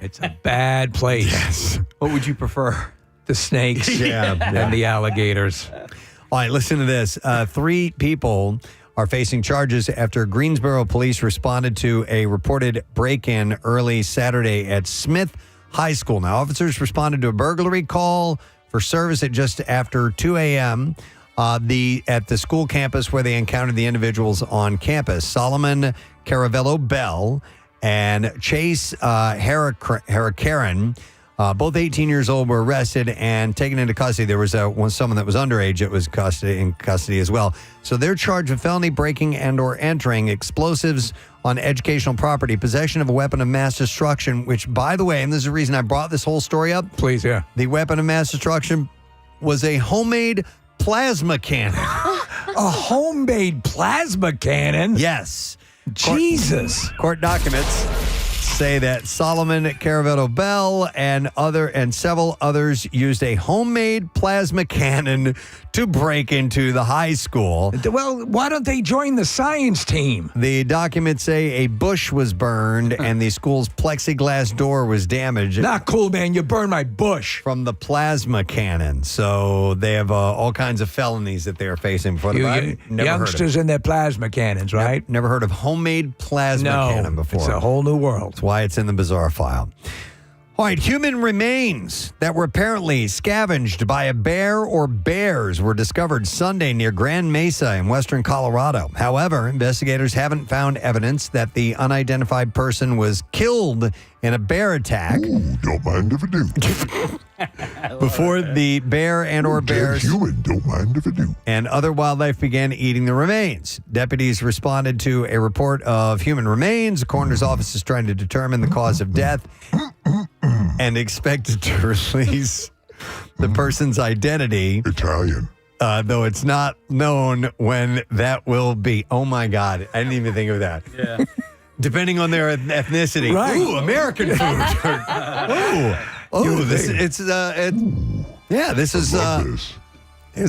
It's a bad place. Yes. What would you prefer? The snakes and the alligators. All right, listen to this. 3 people are facing charges after Greensboro police responded to a reported break-in early Saturday at Smith High School. Now, officers responded to a burglary call for service at just after 2 a.m. At the school campus where they encountered the individuals on campus. Solomon Caravello Bell and Chase Harakaran, both 18 years old, were arrested and taken into custody. There was someone that was underage that was in custody as well. So they're charged with felony breaking and or entering, explosives on educational property, possession of a weapon of mass destruction, which, by the way, and this is the reason I brought this whole story up. Please, yeah. The weapon of mass destruction was a homemade plasma cannon. A homemade plasma cannon? Yes. Jesus. Court documents say that Solomon Caravello Bell and several others used a homemade plasma cannon to break into the high school. Well, why don't they join the science team? The documents say a bush was burned and the school's plexiglass door was damaged. Not cool, man. You burned my bush. From the plasma cannon. So they have all kinds of felonies that they are facing before the youngsters and their plasma cannons, right? Never heard of homemade plasma cannon before. It's a whole new world. That's why it's in the bizarre file. All right, human remains that were apparently scavenged by a bear or bears were discovered Sunday near Grand Mesa in western Colorado. However, investigators haven't found evidence that the unidentified person was killed in a bear attack. Ooh, don't mind if I do. Before the bear and or bears human, don't mind if I do. and other wildlife began eating the remains. Deputies responded to a report of human remains. The coroner's office is trying to determine the cause of death and expected to release the person's identity. Italian. Though it's not known when that will be. Oh my God. I didn't even think of that. Yeah. Depending on their ethnicity. Right. Ooh, American food. This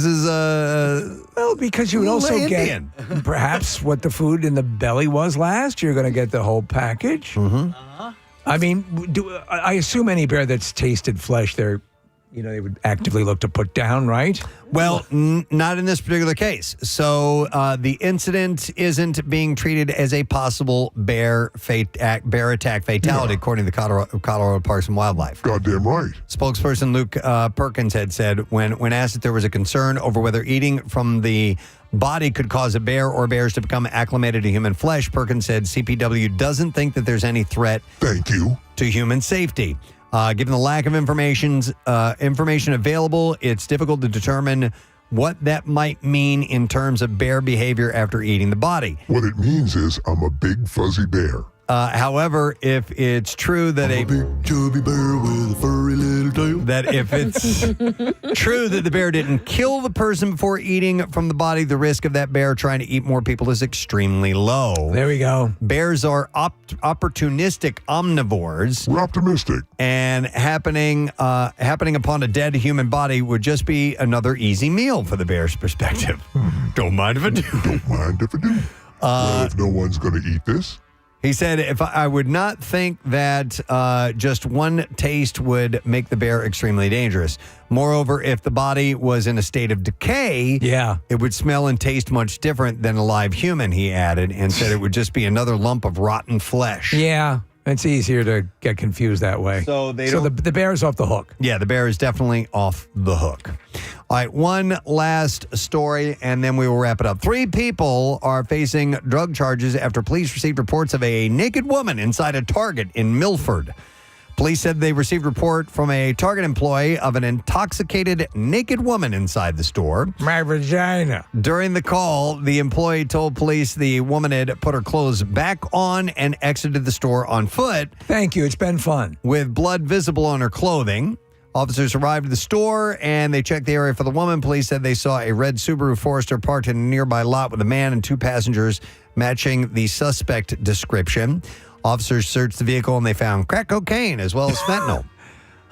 is well, because you would also Indian. get perhaps what the food in the belly was last. You're going to get the whole package. Mm-hmm. I mean, I assume any bear that's tasted flesh, they would actively look to put down, right? Well, not in this particular case. So the incident isn't being treated as a possible bear attack fatality, according to the Colorado Parks and Wildlife. Goddamn right. Spokesperson Luke Perkins had said when asked if there was a concern over whether eating from the body could cause a bear or bears to become acclimated to human flesh, Perkins said CPW doesn't think that there's any threat to human safety. Given the lack of information available, it's difficult to determine what that might mean in terms of bear behavior after eating the body. What it means is I'm a big fuzzy bear. However, if it's true that I'm a big chubby bear with a furry little tail. That if it's true that the bear didn't kill the person before eating from the body, the risk of that bear trying to eat more people is extremely low. There we go. Bears are opportunistic omnivores. We're optimistic. And happening upon a dead human body would just be another easy meal for the bear's perspective. Don't mind if I do. Don't mind if I do. Well, if no one's going to eat this. He said, "If I would not think that just one taste would make the bear extremely dangerous. Moreover, if the body was in a state of decay, it would smell and taste much different than a live human," he added, and said it would just be another lump of rotten flesh. Yeah, it's easier to get confused that way. So the bear's off the hook. Yeah, the bear is definitely off the hook. All right, one last story, and then we will wrap it up. 3 people are facing drug charges after police received reports of a naked woman inside a Target in Milford. Police said they received report from a Target employee of an intoxicated naked woman inside the store. My vagina. During the call, the employee told police the woman had put her clothes back on and exited the store on foot. Thank you. It's been fun. With blood visible on her clothing. Officers arrived at the store and they checked the area for the woman. Police said they saw a red Subaru Forester parked in a nearby lot with a man and 2 passengers matching the suspect description. Officers searched the vehicle and they found crack cocaine as well as fentanyl.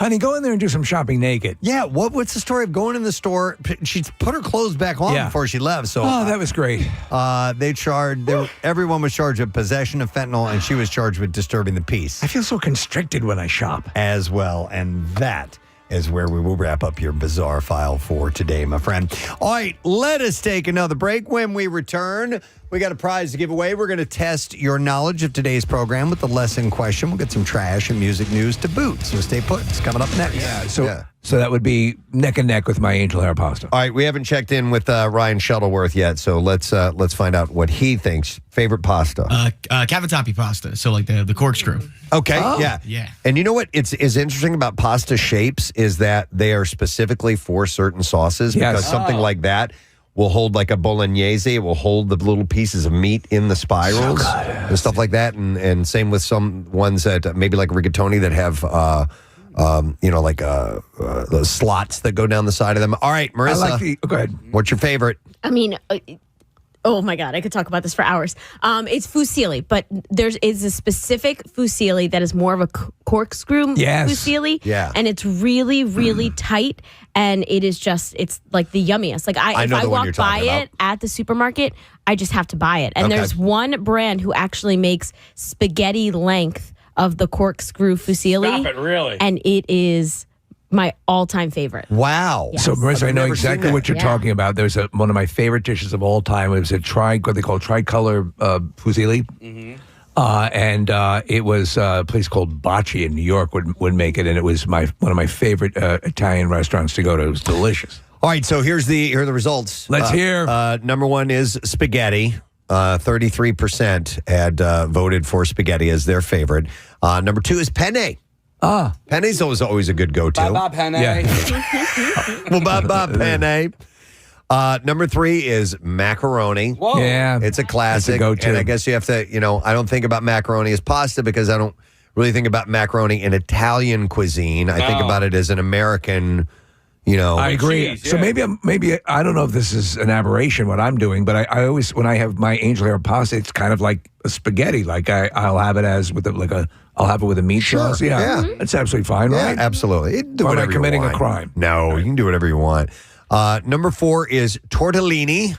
Honey, go in there and do some shopping naked. Yeah, what's the story of going in the store? She put her clothes back on before she left. So, that was great. Everyone was charged with possession of fentanyl, and she was charged with disturbing the peace. I feel so constricted when I shop. As well, and that is where we will wrap up your bizarre file for today, my friend. All right, let us take another break. When we return, we got a prize to give away. We're going to test your knowledge of today's program with the lesson question. We'll get some trash and music news to boot. So stay put. It's coming up next. So that would be neck and neck with my angel hair pasta. All right, we haven't checked in with Ryan Shuttleworth yet, so let's find out what he thinks. Favorite pasta? Cavatappi pasta, so like the corkscrew. Okay, Oh. yeah. Yeah. And you know what is interesting about pasta shapes is that they are specifically for certain sauces because something like that will hold like a bolognese. It will hold the little pieces of meat in the spirals and stuff like that. And same with some ones that maybe like rigatoni that have those slots that go down the side of them. All right, Marissa. Go ahead. What's your favorite? I mean, oh my God, I could talk about this for hours. It's fusilli, but is a specific fusilli that is more of a corkscrew fusilli. Yeah. And it's really, really tight. And it's like the yummiest. Like if I walk by it at the supermarket, I just have to buy it. And there's one brand who actually makes spaghetti length of the corkscrew fusilli. Stop it, really? And it is my all-time favorite. Wow. Yes. So, Marissa, I know never exactly seen what you're that. talking about. There's one of my favorite dishes of all time. It was what they call tricolor fusilli. And it was a place called Bocce in New York would make it, and it was one of my favorite Italian restaurants to go to. It was delicious. All right, so here are the results. Let's hear. Number one is spaghetti. 33% had voted for spaghetti as their favorite. Number two is penne. Penne's always a good go-to. Bye-bye, penne. Well, bye-bye, penne. Number three is macaroni. Whoa. Yeah. It's a classic. It's a go-to. And I guess you have to, I don't think about macaroni as pasta because I don't really think about macaroni in Italian cuisine. I think about it as an American, I agree. Cheese, So yeah. maybe I don't know if this is an aberration what I'm doing, but I always when I have my angel hair pasta, it's kind of like a spaghetti. Like I'll have it as with I'll have it with a meat sauce. Yeah, that's absolutely fine, Yeah, right? absolutely. Do Or am I whatever you committing a want. crime? No, you can do whatever you want. Number four is tortellini.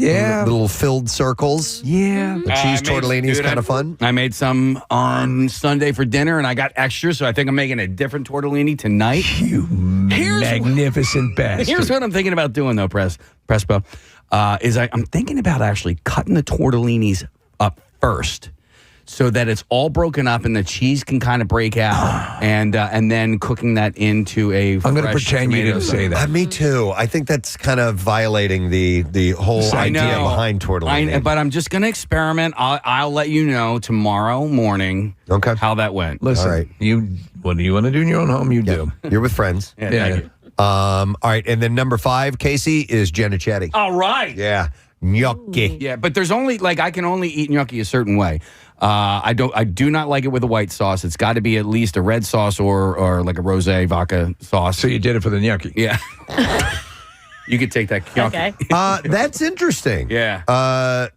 Yeah. Little filled circles. Yeah. The cheese tortellini is kind of fun. I made some on Sunday for dinner, and I got extra, so I think I'm making a different tortellini tonight. You magnificent bastard. Here's what I'm thinking about doing, though, Prespo, is I'm thinking about actually cutting the tortellinis up first so that it's all broken up and the cheese can kind of break out, and then cooking that into a I'm going to pretend you didn't say that. Me too. I think that's kind of violating the whole idea behind tortellini. But I'm just going to experiment. I'll let you know tomorrow morning how that went. Listen, All right. what do you want to do in your own home? You do. You're with friends. Yeah, thank you. All right, and then number five, Casey, is Genicetti. All right. Yeah, gnocchi. Yeah, but there's only I can only eat gnocchi a certain way. I do not like it with a white sauce. It's got to be at least a red sauce or like a rosé vodka sauce. So you did it for the gnocchi. Yeah. You could take that gnocchi. Okay. That's interesting. Yeah.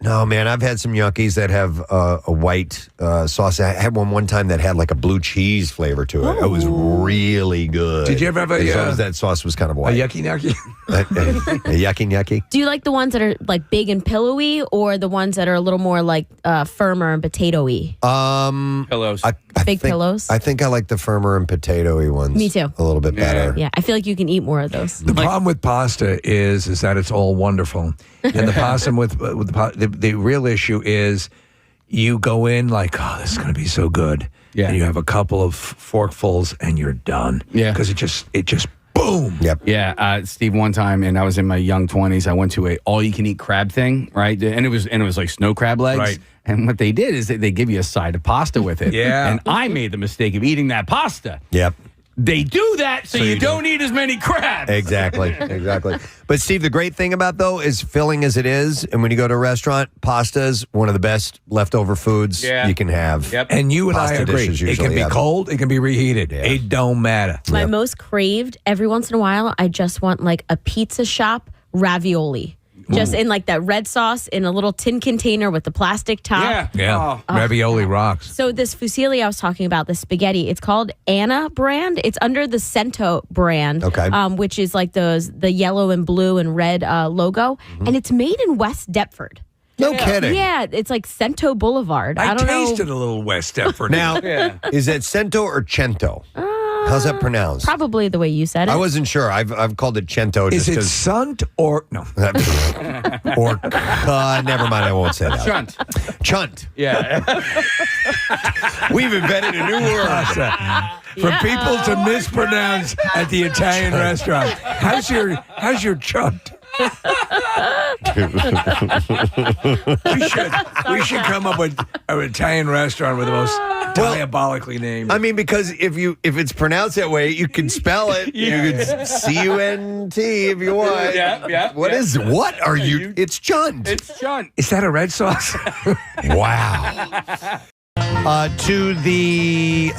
No, man, I've had some gnocchis that have a white sauce. I had one time that had like a blue cheese flavor to it. It was really good. Did you ever have as long as that sauce was kind of a white? yucky gnocchi? a yucky gnocchi? Do you like the ones that are like big and pillowy, or the ones that are a little more like firmer and potato-y? Pillows. Big pillows? I think I like the firmer and potato-y ones. Me too. A little bit better. Yeah, I feel like you can eat more of those. The problem with pasta is that it's all wonderful, and the problem with the real issue is you go in like, oh, this is going to be so good, and you have a couple of forkfuls and you're done. Yeah, because it just boom. Yep. Yeah, Steve. One time, and I was in my young 20s. I went to a all-you-can-eat crab thing, right? And it was like snow crab legs. Right. And what they did is they give you a side of pasta with it. Yeah. And I made the mistake of eating that pasta. Yep. They do that so you don't eat as many crabs. Exactly. But Steve, the great thing about though is filling as it is, and when you go to a restaurant, pasta is one of the best leftover foods you can have. Yep. And you and I Pasta agree. dishes It can usually be have it. cold. It can be reheated. It don't matter. My most craved, every once in a while, I just want like a pizza shop ravioli. Just in like that red sauce in a little tin container with the plastic top. Yeah. Oh. Ravioli rocks. So this fusilli I was talking about, the spaghetti, it's called Anna brand. It's under the Cento brand, which is like the yellow and blue and red logo. And it's made in West Deptford. No kidding. Yeah, it's like Cento Boulevard. I don't tasted know. a little West Deptford. Now, is it cento or cento? How's that pronounced? Probably the way you said it. I wasn't sure. I've called it cento. Is just it 'cause- sunt or no? or never mind. I won't say that. Chunt. Chunt. Yeah. We've invented a new word. For people to mispronounce at the Italian restaurant. How's your chunt? we should come up with an Italian restaurant with the most diabolically named. I mean, because if it's pronounced that way, you can spell it. You can CUNT if you want. What are you? It's chunt. It's chunt. Is that a red sauce? Wow. To the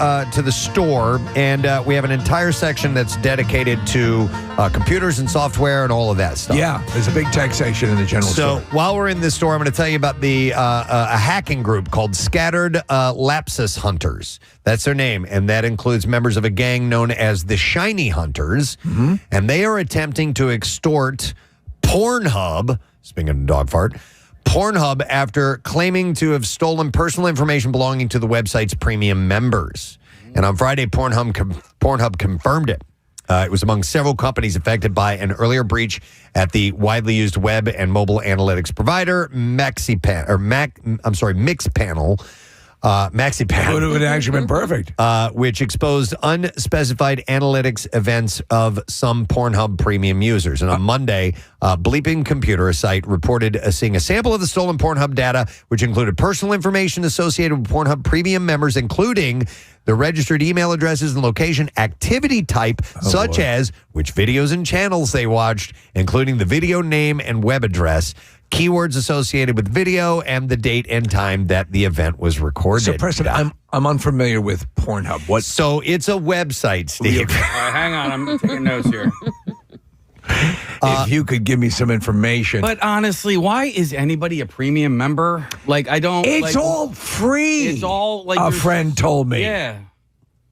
store, and we have an entire section that's dedicated to computers and software and all of that stuff. Yeah, there's a big tech section in the general store. So while we're in this store, I'm going to tell you about the a hacking group called Scattered Lapsus Hunters. That's their name, and that includes members of a gang known as the Shiny Hunters, and they are attempting to extort Pornhub. Speaking of dog fart. Pornhub after claiming to have stolen personal information belonging to the website's premium members. And on Friday, Pornhub confirmed it. It was among several companies affected by an earlier breach at the widely used web and mobile analytics provider, Mixpanel. MaxiPad. It would have actually been perfect. Which exposed unspecified analytics events of some Pornhub premium users. And on Monday, Bleeping Computer, a site, reported seeing a sample of the stolen Pornhub data, which included personal information associated with Pornhub premium members, including the registered email addresses and location, activity type, such as which videos and channels they watched, including the video name and web address, keywords associated with video, and the date and time that the event was recorded. So, Preston, I'm unfamiliar with Pornhub. What? So it's a website, Steve. Hang on, I'm taking notes here. If you could give me some information. But honestly, why is anybody a premium member? Like, I don't. It's all free. It's all like a friend told me. Yeah.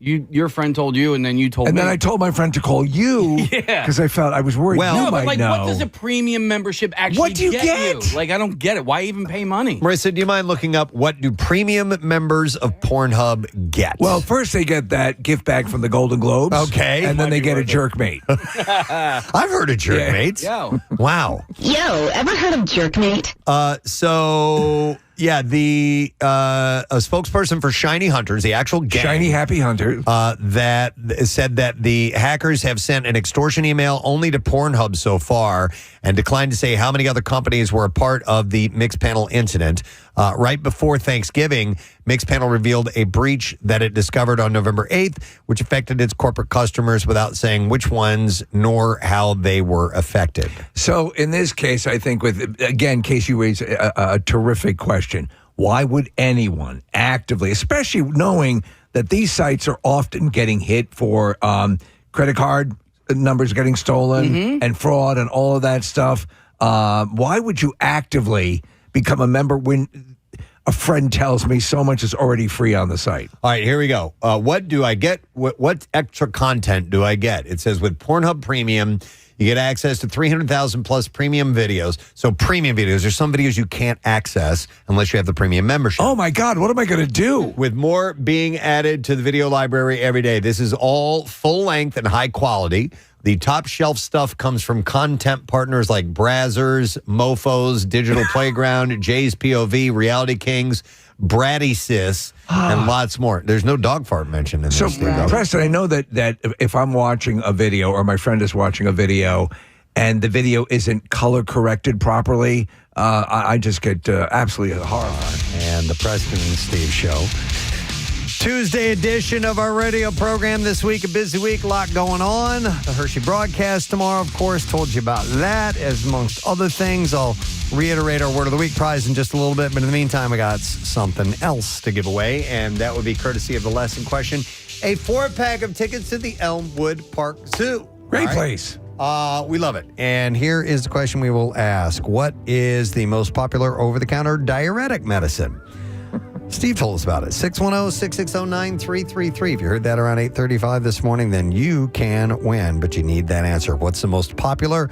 Your friend told you, and then you told me. And then I told my friend to call you. Yeah. Because I felt I was worried you but might like, know. what does a premium membership actually What do you get you? Like, I don't get it. Why even pay money? Marissa, do you mind looking up what do premium members of Pornhub get? Well, first they get that gift bag from the Golden Globes. Okay. And then they get a jerkmate. I've heard of jerkmates. Yeah. Wow. Yo, ever heard of Jerkmate? Yeah, the a spokesperson for Shiny Hunters, the actual gang, Shiny Happy Hunter, that said that the hackers have sent an extortion email only to Pornhub so far and declined to say how many other companies were a part of the Mixpanel incident. Right before Thanksgiving, Mixpanel revealed a breach that it discovered on November 8th, which affected its corporate customers without saying which ones nor how they were affected. So in this case, I think Casey raised a terrific question. Why would anyone actively, especially knowing that these sites are often getting hit for credit card numbers getting stolen and fraud and all of that stuff, why would you actively become a member when a friend tells me so much is already free on the site? All right, here we go. What do I get? What extra content do I get? It says with Pornhub Premium, you get access to 300,000 plus premium videos. So premium videos, there's some videos you can't access unless you have the premium membership. Oh my God, what am I going to do? With more being added to the video library every day. This is all full length and high quality. The top shelf stuff comes from content partners like Brazzers, Mofos, Digital Playground, Jay's POV, Reality Kings, Bratty Sis, and lots more. There's no dog fart mentioned in this. So, Preston, I know that if I'm watching a video or my friend is watching a video and the video isn't color corrected properly, I just get absolutely horrified. And the Preston and Steve Show. Tuesday edition of our radio program this week. A busy week, a lot going on. The Hershey broadcast tomorrow, of course, told you about that, as amongst other things. I'll reiterate our Word of the Week prize in just a little bit, but in the meantime, I got something else to give away, and that would be courtesy of the lesson question. A 4-pack of tickets to the Elmwood Park Zoo. Great place. We love it. And here is the question we will ask. What is the most popular over-the-counter diuretic medicine? Steve told us about it. 610-660-9333. If you heard that around 8:35 this morning, then you can win. But you need that answer. What's the most popular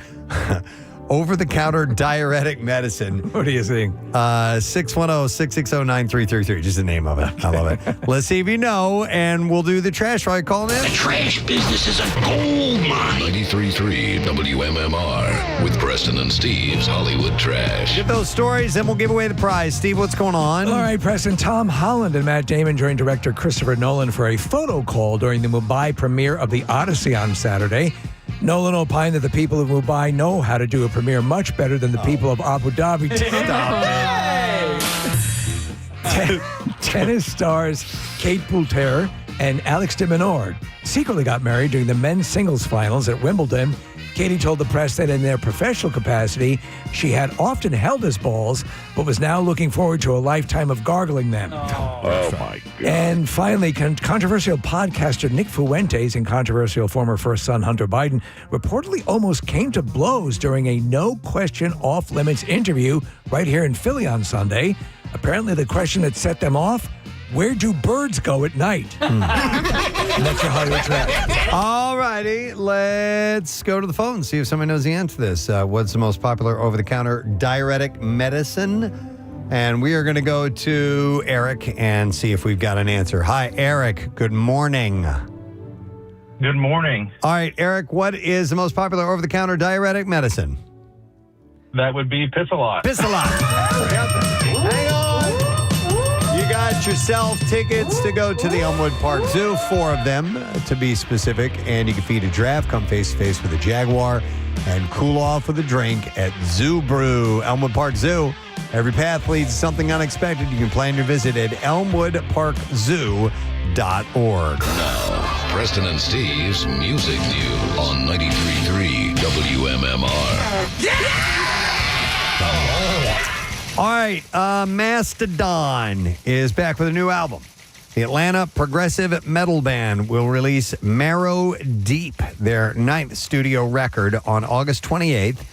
over-the-counter diuretic medicine? What are you saying? 610-660-9333. Just the name of it. I love it. Let's see if you know, and we'll do the trash right calling in. The trash business is a gold mine. 93.3 WMMR with Preston and Steve's Hollywood Trash. Get those stories, then we'll give away the prize. Steve, what's going on? All right, Preston. Tom Holland and Matt Damon joined director Christopher Nolan for a photo call during the Mumbai premiere of The Odyssey on Saturday. Nolan opined that the people of Mumbai know how to do a premiere much better than the people of Abu Dhabi. Tennis stars Kate Poulter and Alex de Minaur secretly got married during the men's singles finals at Wimbledon. Katie told the press that in their professional capacity, she had often held his balls, but was now looking forward to a lifetime of gargling them. Oh, my God. And finally, controversial podcaster Nick Fuentes and controversial former first son Hunter Biden reportedly almost came to blows during a no-question off-limits interview right here in Philly on Sunday. Apparently, the question that set them off, where do birds go at night? And that's your Hollywood Trash. All righty, let's go to the phone and see if somebody knows the answer to this. What's the most popular over-the-counter diuretic medicine? And we are going to go to Eric and see if we've got an answer. Hi, Eric. Good morning. Good morning. All right, Eric, what is the most popular over-the-counter diuretic medicine? That would be Piss-A-Lot. Piss-A-Lot. Hang on. You got Get yourself tickets to go to the Elmwood Park Zoo, 4 of them to be specific, and you can feed a giraffe, come face-to-face with a jaguar, and cool off with a drink at Zoo Brew. Elmwood Park Zoo. Every path leads to something unexpected. You can plan your visit at elmwoodparkzoo.org. Now, Preston and Steve's Music News on 93.3 WMMR. All right, Mastodon is back with a new album. The Atlanta progressive metal band will release Marrow Deep, their 9th studio record, on August 28th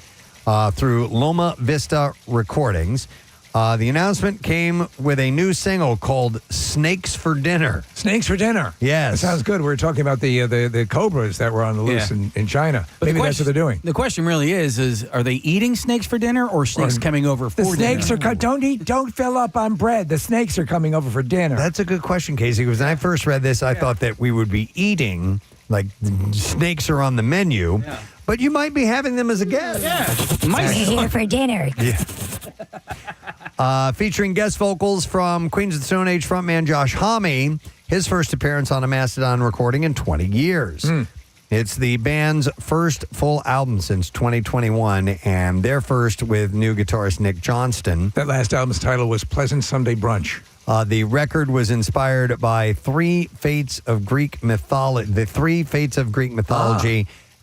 through Loma Vista Recordings. The announcement came with a new single called Snakes for Dinner. Snakes for Dinner. Yes. That sounds good. We were talking about the cobras that were on the loose in China. But Maybe that's what they're doing. The question really is are they eating snakes for dinner or snakes coming over for The snakes dinner? don't fill up on bread. The snakes are coming over for dinner. That's a good question, Casey, because when I first read this, I thought that we would be eating, like snakes are on the menu, but you might be having them as a guest. We're here for dinner. Featuring guest vocals from Queens of the Stone Age frontman Josh Homme, his first appearance on a Mastodon recording in 20 years. It's the band's first full album since 2021, and their first with new guitarist Nick Johnston. That last album's title was Pleasant Sunday Brunch. The record was inspired by the three fates of Greek mythology,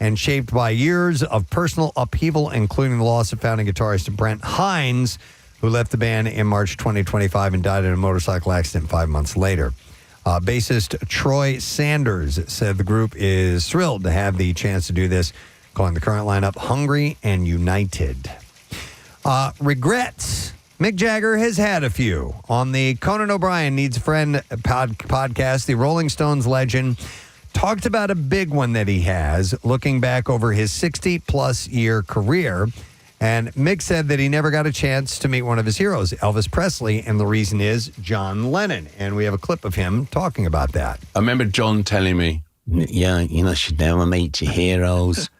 and shaped by years of personal upheaval, including the loss of founding guitarist Brent Hines, who left the band in March 2025 and died in a motorcycle accident 5 months later. Bassist Troy Sanders said the group is thrilled to have the chance to do this, calling the current lineup hungry and united. Regrets. Mick Jagger has had a few. On the Conan O'Brien Needs a Friend podcast, the Rolling Stones legend talked about a big one that he has, looking back over his 60-plus year career. And Mick said that he never got a chance to meet one of his heroes, Elvis Presley, and the reason is John Lennon. And we have a clip of him talking about that. I remember John telling me, you should never meet your heroes.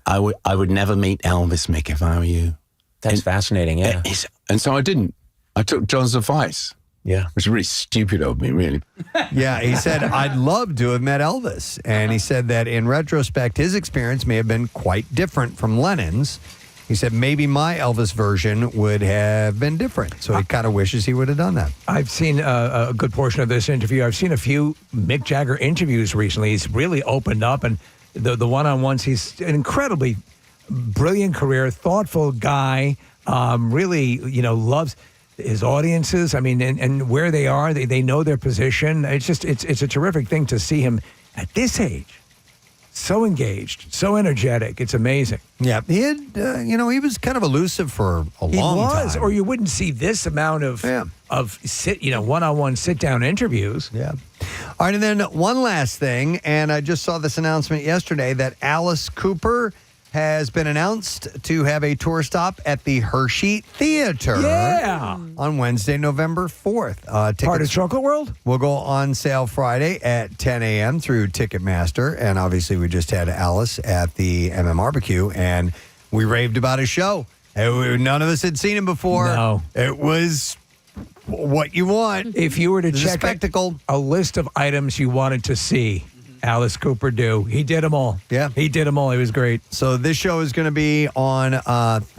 I would never meet Elvis, Mick, if I were you. That's fascinating, yeah. And so I didn't. I took John's advice. Yeah. Which is really stupid of me, really. Yeah, he said, I'd love to have met Elvis. And he said that in retrospect, his experience may have been quite different from Lennon's. He said maybe my Elvis version would have been different. So he kind of wishes he would have done that. I've seen a good portion of this interview. I've seen a few Mick Jagger interviews recently. He's really opened up, and the one-on-ones, he's an incredibly brilliant career, thoughtful guy, really, loves his audiences. I mean, and where they are, they know their position. It's a terrific thing to see him at this age. So engaged, so energetic. It's amazing. Yeah, he had, he was kind of elusive for a long time. Or you wouldn't see this amount of one-on-one sit-down interviews. Yeah. All right, and then one last thing, and I just saw this announcement yesterday that Alice Cooper has been announced to have a tour stop at the Hershey Theater on Wednesday, November 4th. Part of Chocolate World? Will go on sale Friday at 10 a.m. through Ticketmaster. And obviously, we just had Alice at the Barbecue, and we raved about his show. None of us had seen him before. No. It was what you want. If you were to check spectacle. a list of items you wanted to see, Alice Cooper do. He did them all. Yeah. He did them all. He was great. So this show is going to be on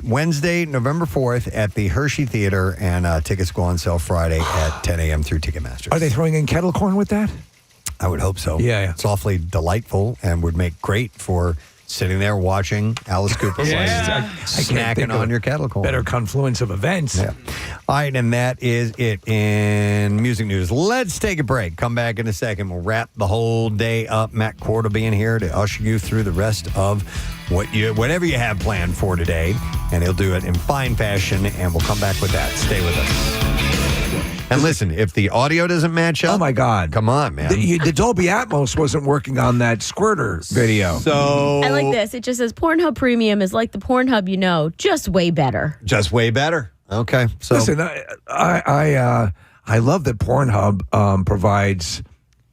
Wednesday, November 4th at the Hershey Theater, and tickets go on sale Friday at 10 a.m. through Ticketmaster. Are they throwing in kettle corn with that? I would hope so. Yeah. It's awfully delightful and would make great for sitting there watching Alice Cooper snacking on your kettle corn. Better confluence of events. Yeah. All right, and that is it in music news. Let's take a break. Come back in a second. We'll wrap the whole day up. Matt Cord will be in here to usher you through the rest of whatever you have planned for today, and he'll do it in fine fashion, and we'll come back with that. Stay with us. And listen, if the audio doesn't match up, oh my God, come on, man. The Dolby Atmos wasn't working on that Squirter video. So I like this. It just says Pornhub Premium is like the Pornhub just way better. Just way better. Okay. So listen, I love that Pornhub provides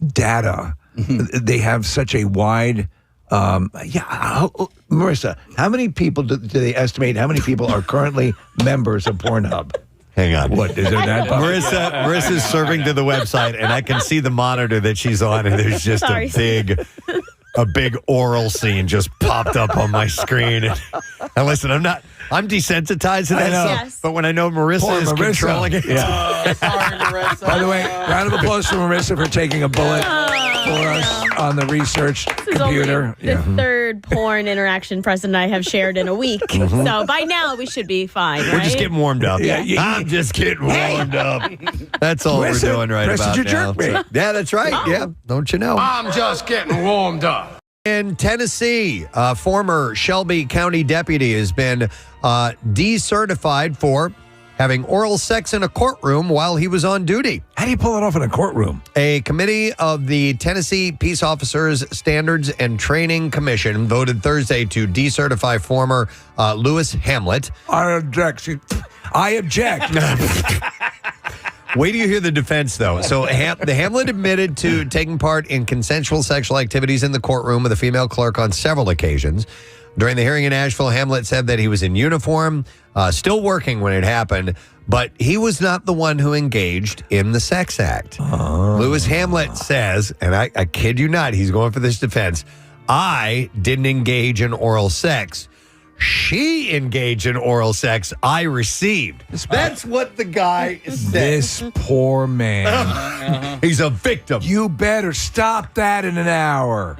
data. They have such a wide. Marissa, how many people do they estimate? How many people are currently members of Pornhub? Hang on. What, is there that? Marissa's serving to the website, and I can see the monitor that she's on, and there's just a big oral scene just popped up on my screen. And listen, I'm desensitized to that stuff, Yes. but when I know Marissa is controlling it. Yeah. Sorry, Marissa. By the way, round of applause for Marissa for taking a bullet for us on the research This is computer. only the third porn interaction Preston and I have shared in a week. So by now we should be fine, right? We're just getting warmed up. Yeah, I'm just getting warmed up. That's all we're doing right about now. Yeah, that's right. Yeah, don't you know? I'm just getting warmed up. In Tennessee, a former Shelby County deputy has been decertified for having oral sex in a courtroom while he was on duty. How do you pull it off in a courtroom? A committee of the Tennessee Peace Officers Standards and Training Commission voted Thursday to decertify former Lewis Hamlet. I object. Wait till you hear the defense, though. So the Hamlet admitted to taking part in consensual sexual activities in the courtroom with a female clerk on several occasions. During the hearing in Asheville, Hamlet said that he was in uniform, still working when it happened, but he was not the one who engaged in the sex act. Lewis Hamlet says, and I kid you not, he's going for this defense, I didn't engage in oral sex. She engaged in oral sex I received. That's what the guy said. This poor man. He's a victim. You better stop that in an hour.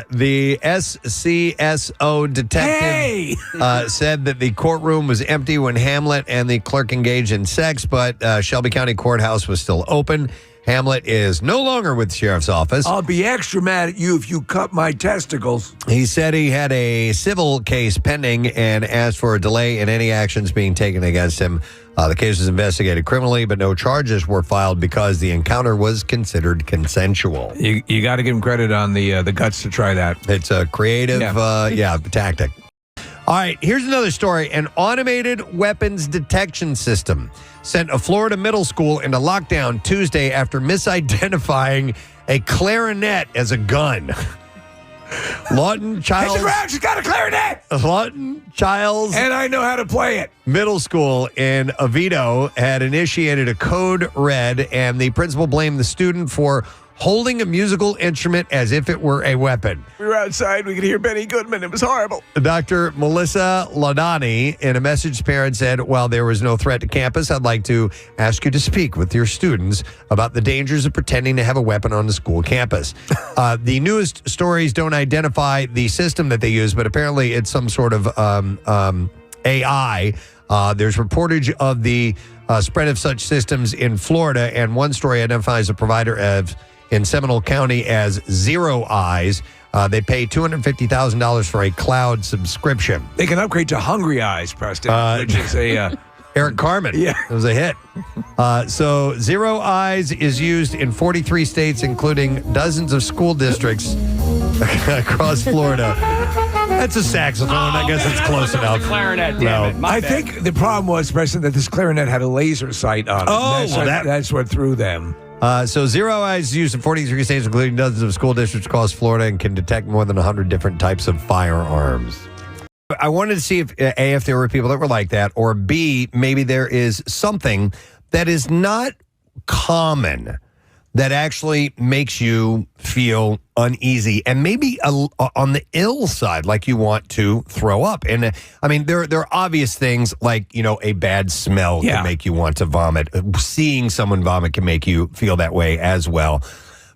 The SCSO detective said that the courtroom was empty when Hamlet and the clerk engaged in sex, but Shelby County Courthouse was still open. Hamlet is no longer with the sheriff's office. I'll be extra mad at you if you cut my testicles. He said he had a civil case pending and asked for a delay in any actions being taken against him. The case was investigated criminally, but no charges were filed because the encounter was considered consensual. You got to give him credit on the guts to try that. It's a creative tactic. All right, here's another story. An automated weapons detection system sent a Florida middle school into lockdown Tuesday after misidentifying a clarinet as a gun. Lawton Childs. She's got a clarinet. Lawton Childs. And I know how to play it. Middle school in Oviedo had initiated a code red, and the principal blamed the student for holding a musical instrument as if it were a weapon. We were outside. We could hear Benny Goodman. It was horrible. Dr. Melissa Ladani, in a message to parents, said, while there was no threat to campus, I'd like to ask you to speak with your students about the dangers of pretending to have a weapon on the school campus. The newest stories don't identify the system that they use, but apparently it's some sort of AI. There's reportage of the spread of such systems in Florida, and one story identifies a provider in Seminole County as Zero Eyes. They pay $250,000 for a cloud subscription. They can upgrade to Hungry Eyes, Preston, which is a... Eric Carmen. Yeah. It was a hit. So Zero Eyes is used in 43 states, including dozens of school districts across Florida. That's a saxophone. I guess it's close enough. Clarinet, damn it. I think the problem was, Preston, that this clarinet had a laser sight on it. That's what threw them. So Zero Eyes is used in 43 states, including dozens of school districts across Florida, and can detect more than 100 different types of firearms. I wanted to see if A, if there were people that were like that, or B, maybe there is something that is not common that actually makes you feel uneasy and maybe on the ill side, like you want to throw up. And I mean, there are obvious things like, a bad smell can make you want to vomit. Seeing someone vomit can make you feel that way as well.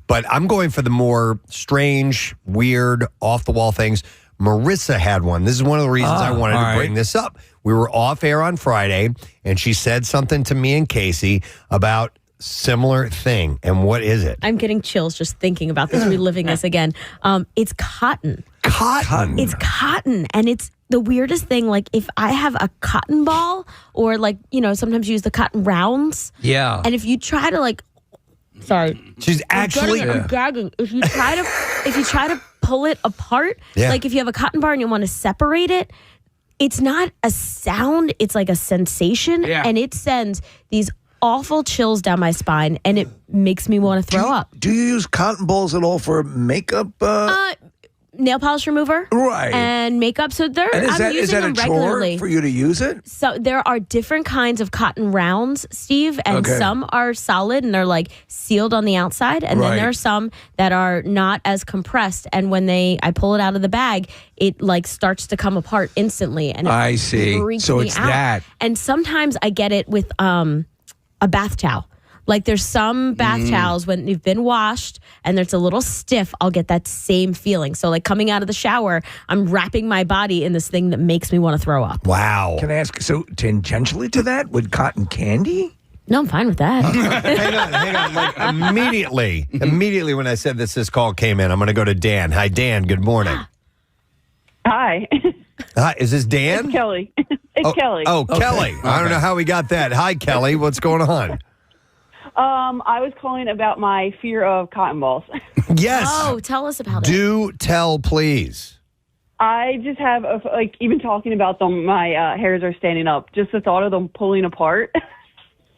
But I'm going for the more strange, weird, off-the-wall things. Marissa had one. This is one of the reasons I wanted to bring this up. We were off air on Friday, and she said something to me and Casey about similar thing. And what is it? I'm getting chills just thinking about this, reliving this again. It's cotton. Cotton? It's cotton. And it's the weirdest thing. Like, if I have a cotton ball, or sometimes you use the cotton rounds. Yeah. And if you try to sorry. She's actually... I'm gagging. If you try to pull it apart, like if you have a cotton bar and you want to separate it, it's not a sound, it's like a sensation. Yeah. And it sends these awful chills down my spine, and it makes me want to throw up. Do you use cotton balls at all for makeup? nail polish remover, Right. and makeup. So they're And I'm is using that them a chore regularly for you to use it? So there are different kinds of cotton rounds, Steve, and Okay. some are solid and they're like sealed on the outside, and then Right. there are some that are not as compressed. And when I pull it out of the bag, it like starts to come apart instantly, and it I see. freaks So me it's out. that. And sometimes I get it with a bath towel. Like there's some bath towels when they've been washed and it's a little stiff, I'll get that same feeling. So like coming out of the shower, I'm wrapping my body in this thing that makes me want to throw up. Wow. Can I ask, so tangentially to that, would cotton candy? No, I'm fine with that. Hang on. Like immediately when I said this call came in, I'm going to go to Dan. Hi, Dan. Good morning. Hi. Hi, is this Dan? It's Kelly. It's Kelly. Oh, Kelly. I don't know how we got that. Hi, Kelly. What's going on? I was calling about my fear of cotton balls. Yes. Oh, tell us about it. Do tell, please. I just have, even talking about them, my hairs are standing up. Just the thought of them pulling apart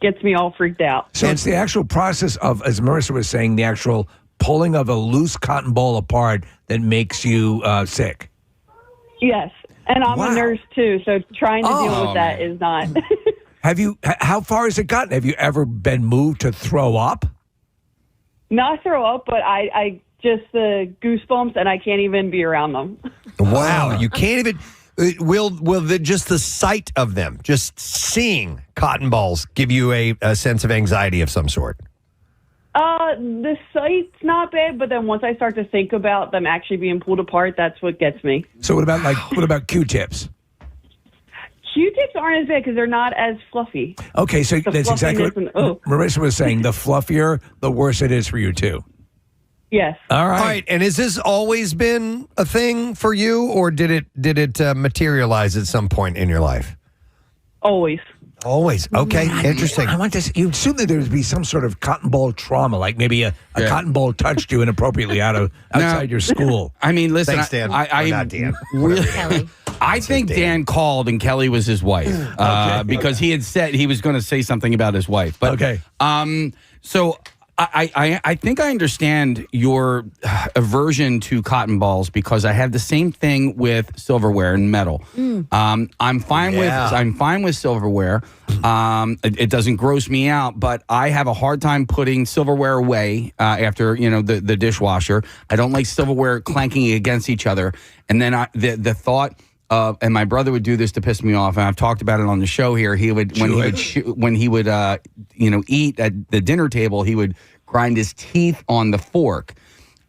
gets me all freaked out. So it's the actual process of, as Marissa was saying, the actual pulling of a loose cotton ball apart that makes you sick. Yes. And I'm a nurse, too, so trying to deal with that man. is not... How far has it gotten? Have you ever been moved to throw up? Not throw up, but I just the goosebumps, and I can't even be around them. Wow. You can't even... Will just the sight of them, just seeing cotton balls, give you a sense of anxiety of some sort? The sight's not bad, but then once I start to think about them actually being pulled apart, that's what gets me. So what about Q-tips? Q-tips aren't as bad because they're not as fluffy. Okay, so The that's exactly what fluffiness and- Marissa was saying. The fluffier, the worse it is for you, too. Yes. All right. All right. And has this always been a thing for you, or did it materialize at some point in your life? Always. Always. Okay. Interesting. I want to. You'd assume that there would be some sort of cotton ball trauma, like maybe a cotton ball touched you inappropriately outside your school. I mean, listen, Thanks, Dan. I Or not Dan. really, Kelly. I think Dan called and Kelly was his wife because he had said he was going to say something about his wife. But, so I think I understand your aversion to cotton balls because I have the same thing with silverware and metal. I'm fine with silverware. It doesn't gross me out, but I have a hard time putting silverware away after the dishwasher. I don't like silverware clanking against each other. And then the thought. And my brother would do this to piss me off, and I've talked about it on the show here. When he would eat at the dinner table, he would grind his teeth on the fork,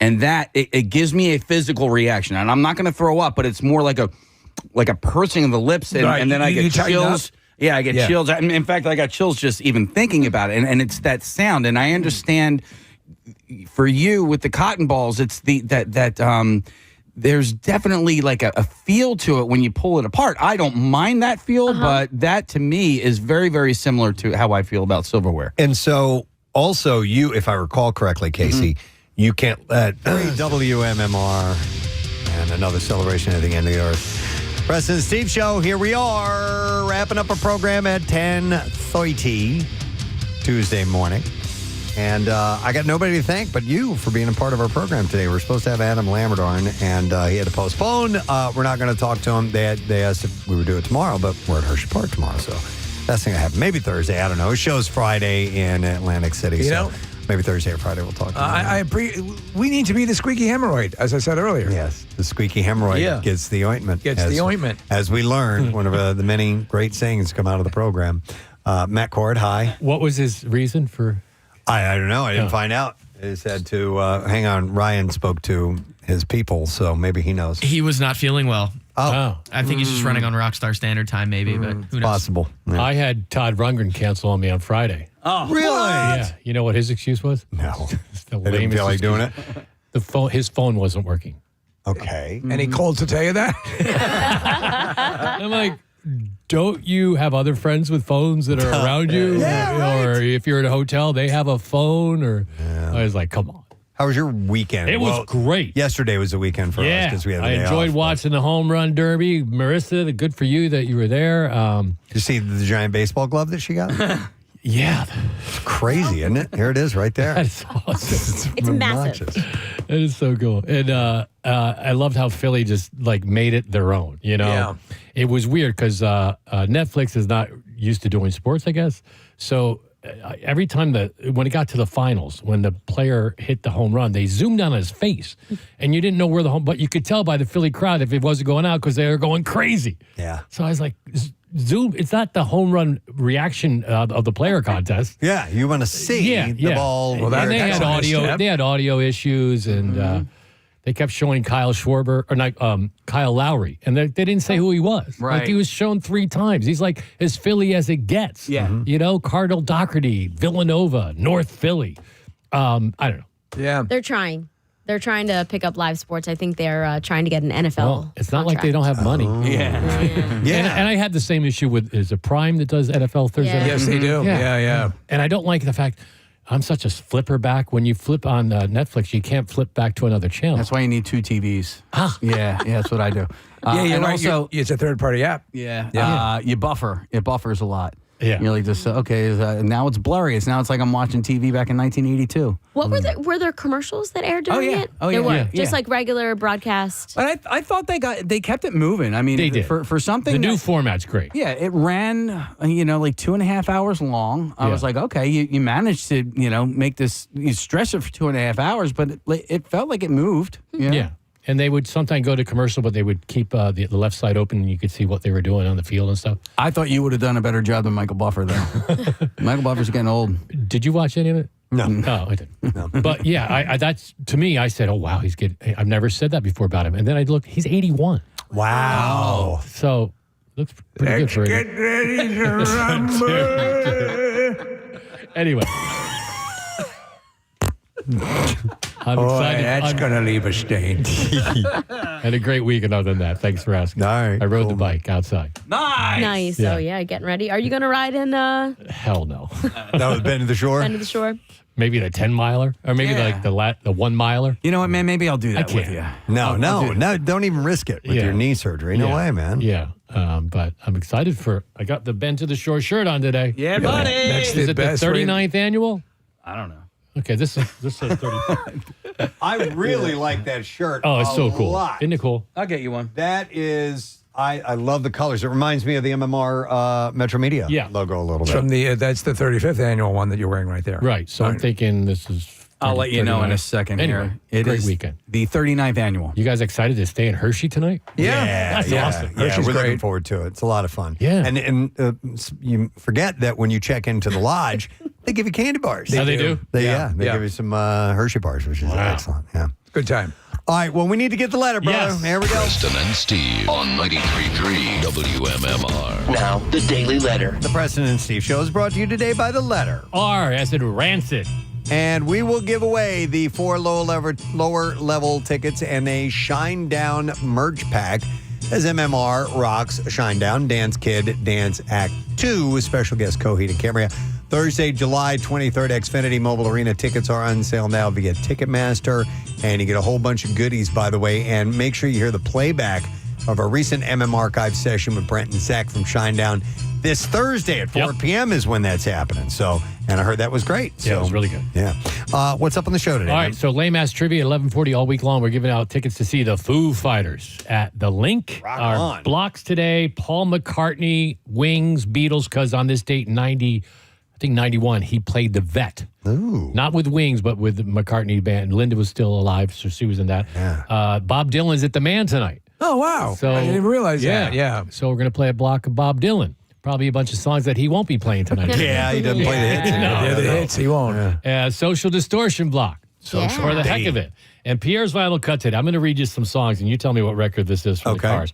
and that it gives me a physical reaction. And I'm not going to throw up, but it's more like a pursing of the lips, and then I get chills. Yeah, I get chills. In fact, I got chills just even thinking about it, and it's that sound. And I understand for you with the cotton balls, it's there's definitely like a feel to it when you pull it apart. I don't mind that feel, but that to me is very, very similar to how I feel about silverware. And so also you, if I recall correctly, Casey, you can't let WMMR and another celebration at the end of the earth. Preston and Steve Show, here we are, wrapping up a program at 10:30 Tuesday morning. And I got nobody to thank but you for being a part of our program today. We're supposed to have Adam Lamberdarn, and he had to postpone. We're not going to talk to him. They asked if we would do it tomorrow, but we're at Hershey Park tomorrow, so that's going to happen. Maybe Thursday. I don't know. His show's Friday in Atlantic City, so maybe Thursday or Friday we'll talk to him. We need to be the squeaky hemorrhoid, as I said earlier. Yes, the squeaky hemorrhoid gets the ointment. As we learned, one of the many great sayings come out of the program. Matt Cord, hi. What was his reason for... I don't know. I didn't find out. He said to hang on. Ryan spoke to his people, so maybe he knows. He was not feeling well. Oh. I think he's just running on Rockstar Standard Time, maybe, but who knows? Possible. Yeah. I had Todd Rundgren cancel on me on Friday. Oh, really? Yeah. You know what his excuse was? No. It's the I didn't feel like doing it. His phone wasn't working. Okay. And he called to tell you that? I'm like, don't you have other friends with phones that are around you? Or if you're at a hotel, they have a phone? Or I was like, come on. How was your weekend? It was great. Yesterday was a weekend for us because we had the I day enjoyed off. watching the home run derby. Marissa, good for you that you were there. Did you see the giant baseball glove that she got? Yeah. It's crazy, isn't it? Here it is right there. That's awesome. It's massive. It is so cool. And I loved how Philly just like made it their own, you know? Yeah. It was weird because Netflix is not used to doing sports, I guess. So every time when it got to the finals, when the player hit the home run, they zoomed on his face. And you didn't know where but you could tell by the Philly crowd if it wasn't going out because they were going crazy. Yeah. So I was like, zoom. It's not the home run reaction of the player contest. Yeah, you want to see the ball. Well, and they had audio. They had audio issues, and they kept showing Kyle Schwarber or not Kyle Lowry, and they didn't say who he was. Right. Like he was shown 3 times. He's like as Philly as it gets. Yeah. You know, Cardinal Doherty, Villanova, North Philly. I don't know. Yeah. They're trying. They're trying to pick up live sports. I think they're trying to get an NFL. Well, it's not like they don't have money. Yeah. And I had the same issue with is it Prime that does NFL Thursday? Yeah. Yes, they do. Yeah. And I don't like the fact I'm such a flipper back. When you flip on Netflix, you can't flip back to another channel. That's why you need 2 TVs. Ah. Yeah, that's what I do. Yeah, you're and right. also, It's a third-party app. you buffer. It buffers a lot. Yeah. You're like just now it's blurry. Now it's like I'm watching TV back in 1982. What were there commercials that aired during it? Oh, there yeah. were Yeah. just like regular broadcast. But I thought they kept it moving. I mean, They did. for something. The new format's great. Yeah, it ran, like 2.5 hours long. I was like, okay, you managed to, make this, you stretch it for 2.5 hours, but it felt like it moved. Yeah. And they would sometimes go to commercial, but they would keep the left side open and you could see what they were doing on the field and stuff. I thought you would have done a better job than Michael Buffer, though. Michael Buffer's getting old. Did you watch any of it? No. No, I didn't. No. But yeah, I that's to me, I said, oh, wow, he's good. I've never said that before about him. And then I looked, he's 81. Wow. So looks pretty good for Get him. ready to rumble. Anyway. I'm excited. That's going to leave a stain. Had a great weekend other than that. Thanks for asking. All right. I rode the bike outside. Nice. Yeah. So yeah, getting ready. Are you going to ride in Hell no. That was Bend to the Shore? Bend to the Shore? Maybe the 10-miler or maybe like the 1-miler. You know what, man? Maybe I'll do that I with can't. you. No, don't even risk it with your knee surgery. No way, man. Yeah. But I'm excited I got the Bend to the Shore shirt on today. Yeah, buddy. That's Is the it the best 39th annual? I don't know. Okay, this says 30. I really like that shirt. Oh, it's so cool. lot. Isn't it cool? I'll get you one. That is, I love the colors. It reminds me of the MMR Metro Media logo a little bit. From that's the 35th annual one that you're wearing right there. Right. So I'm thinking this is. I'll let you know in a 39th. second Anyway, here. It great is weekend. the 39th annual. You guys excited to stay in Hershey tonight? Yeah, That's awesome. Yeah, She's we're looking great. forward to it. It's a lot of fun. Yeah. And you forget that when you check into the lodge, they give you candy bars. They do? They Yeah. give you some Hershey bars, which is excellent. Yeah. Good time. All right, well, we need to get the letter, brother. Yes. Here we go. Preston and Steve on 93.3 WMMR. Now, the Daily Letter. The Preston and Steve Show is brought to you today by The Letter. R as in rancid. And we will give away the 4 lower level tickets and a Shine Down merch pack as MMR rocks Shine Down Dance Kid Dance Act 2 with special guest Coheed and Cambria. Thursday, July 23rd, Xfinity Mobile Arena tickets are on sale now via Ticketmaster. And you get a whole bunch of goodies, by the way. And make sure you hear the playback of a recent MM Archive session with Brent and Zach from Shine Down. This Thursday at 4 p.m. is when that's happening. So, and I heard that was great. Yeah, it was really good. Yeah. What's up on the show today? All right, so lame ass trivia, 11:40 all week long. We're giving out tickets to see the Foo Fighters at the Link. Rock Our on. blocks today: Paul McCartney, Wings, Beatles. Because on this date, 91, he played the Vet. Ooh. Not with Wings, but with the McCartney band. Linda was still alive, so she was in that. Yeah. Bob Dylan's at the Man tonight. Oh, wow. So I didn't realize that. Yeah. So we're going to play a block of Bob Dylan. Probably a bunch of songs that he won't be playing tonight. Yeah, he doesn't play the hits. They're the hits. He won't. Social Distortion block. So for the heck of it. And Pierre's Vinyl Cut today. I'm going to read you some songs, and you tell me what record this is for the Cars.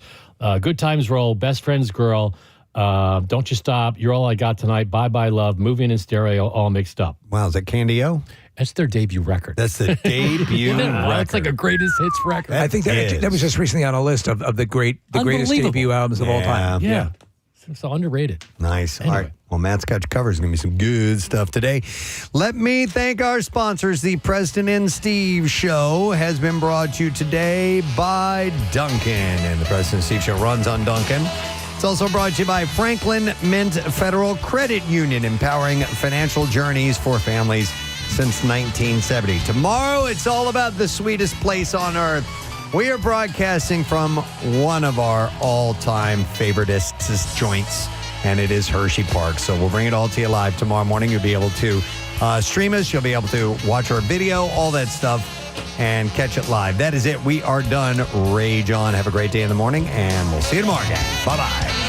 Good Times Roll, Best Friends Girl, Don't You Stop, You're All I Got Tonight, Bye Bye Love, Moving in Stereo, all mixed up. Wow, is that Candy-O? That's their debut record. That's the debut record. It's like a greatest hits record. I think that was just recently on a list of the greatest debut albums of all time. Yeah. So underrated. Nice. Anyway. All right. Well, Matt's got you covered. There's going to be some good stuff today. Let me thank our sponsors. The Preston and Steve Show has been brought to you today by Duncan. And the Preston and Steve Show runs on Duncan. It's also brought to you by Franklin Mint Federal Credit Union, empowering financial journeys for families since 1970. Tomorrow, it's all about the sweetest place on earth. We are broadcasting from one of our all-time favoriteest joints, and it is Hershey Park. So we'll bring it all to you live tomorrow morning. You'll be able to stream us. You'll be able to watch our video, all that stuff, and catch it live. That is it. We are done. Rage on. Have a great day in the morning, and we'll see you tomorrow, guys. Bye-bye.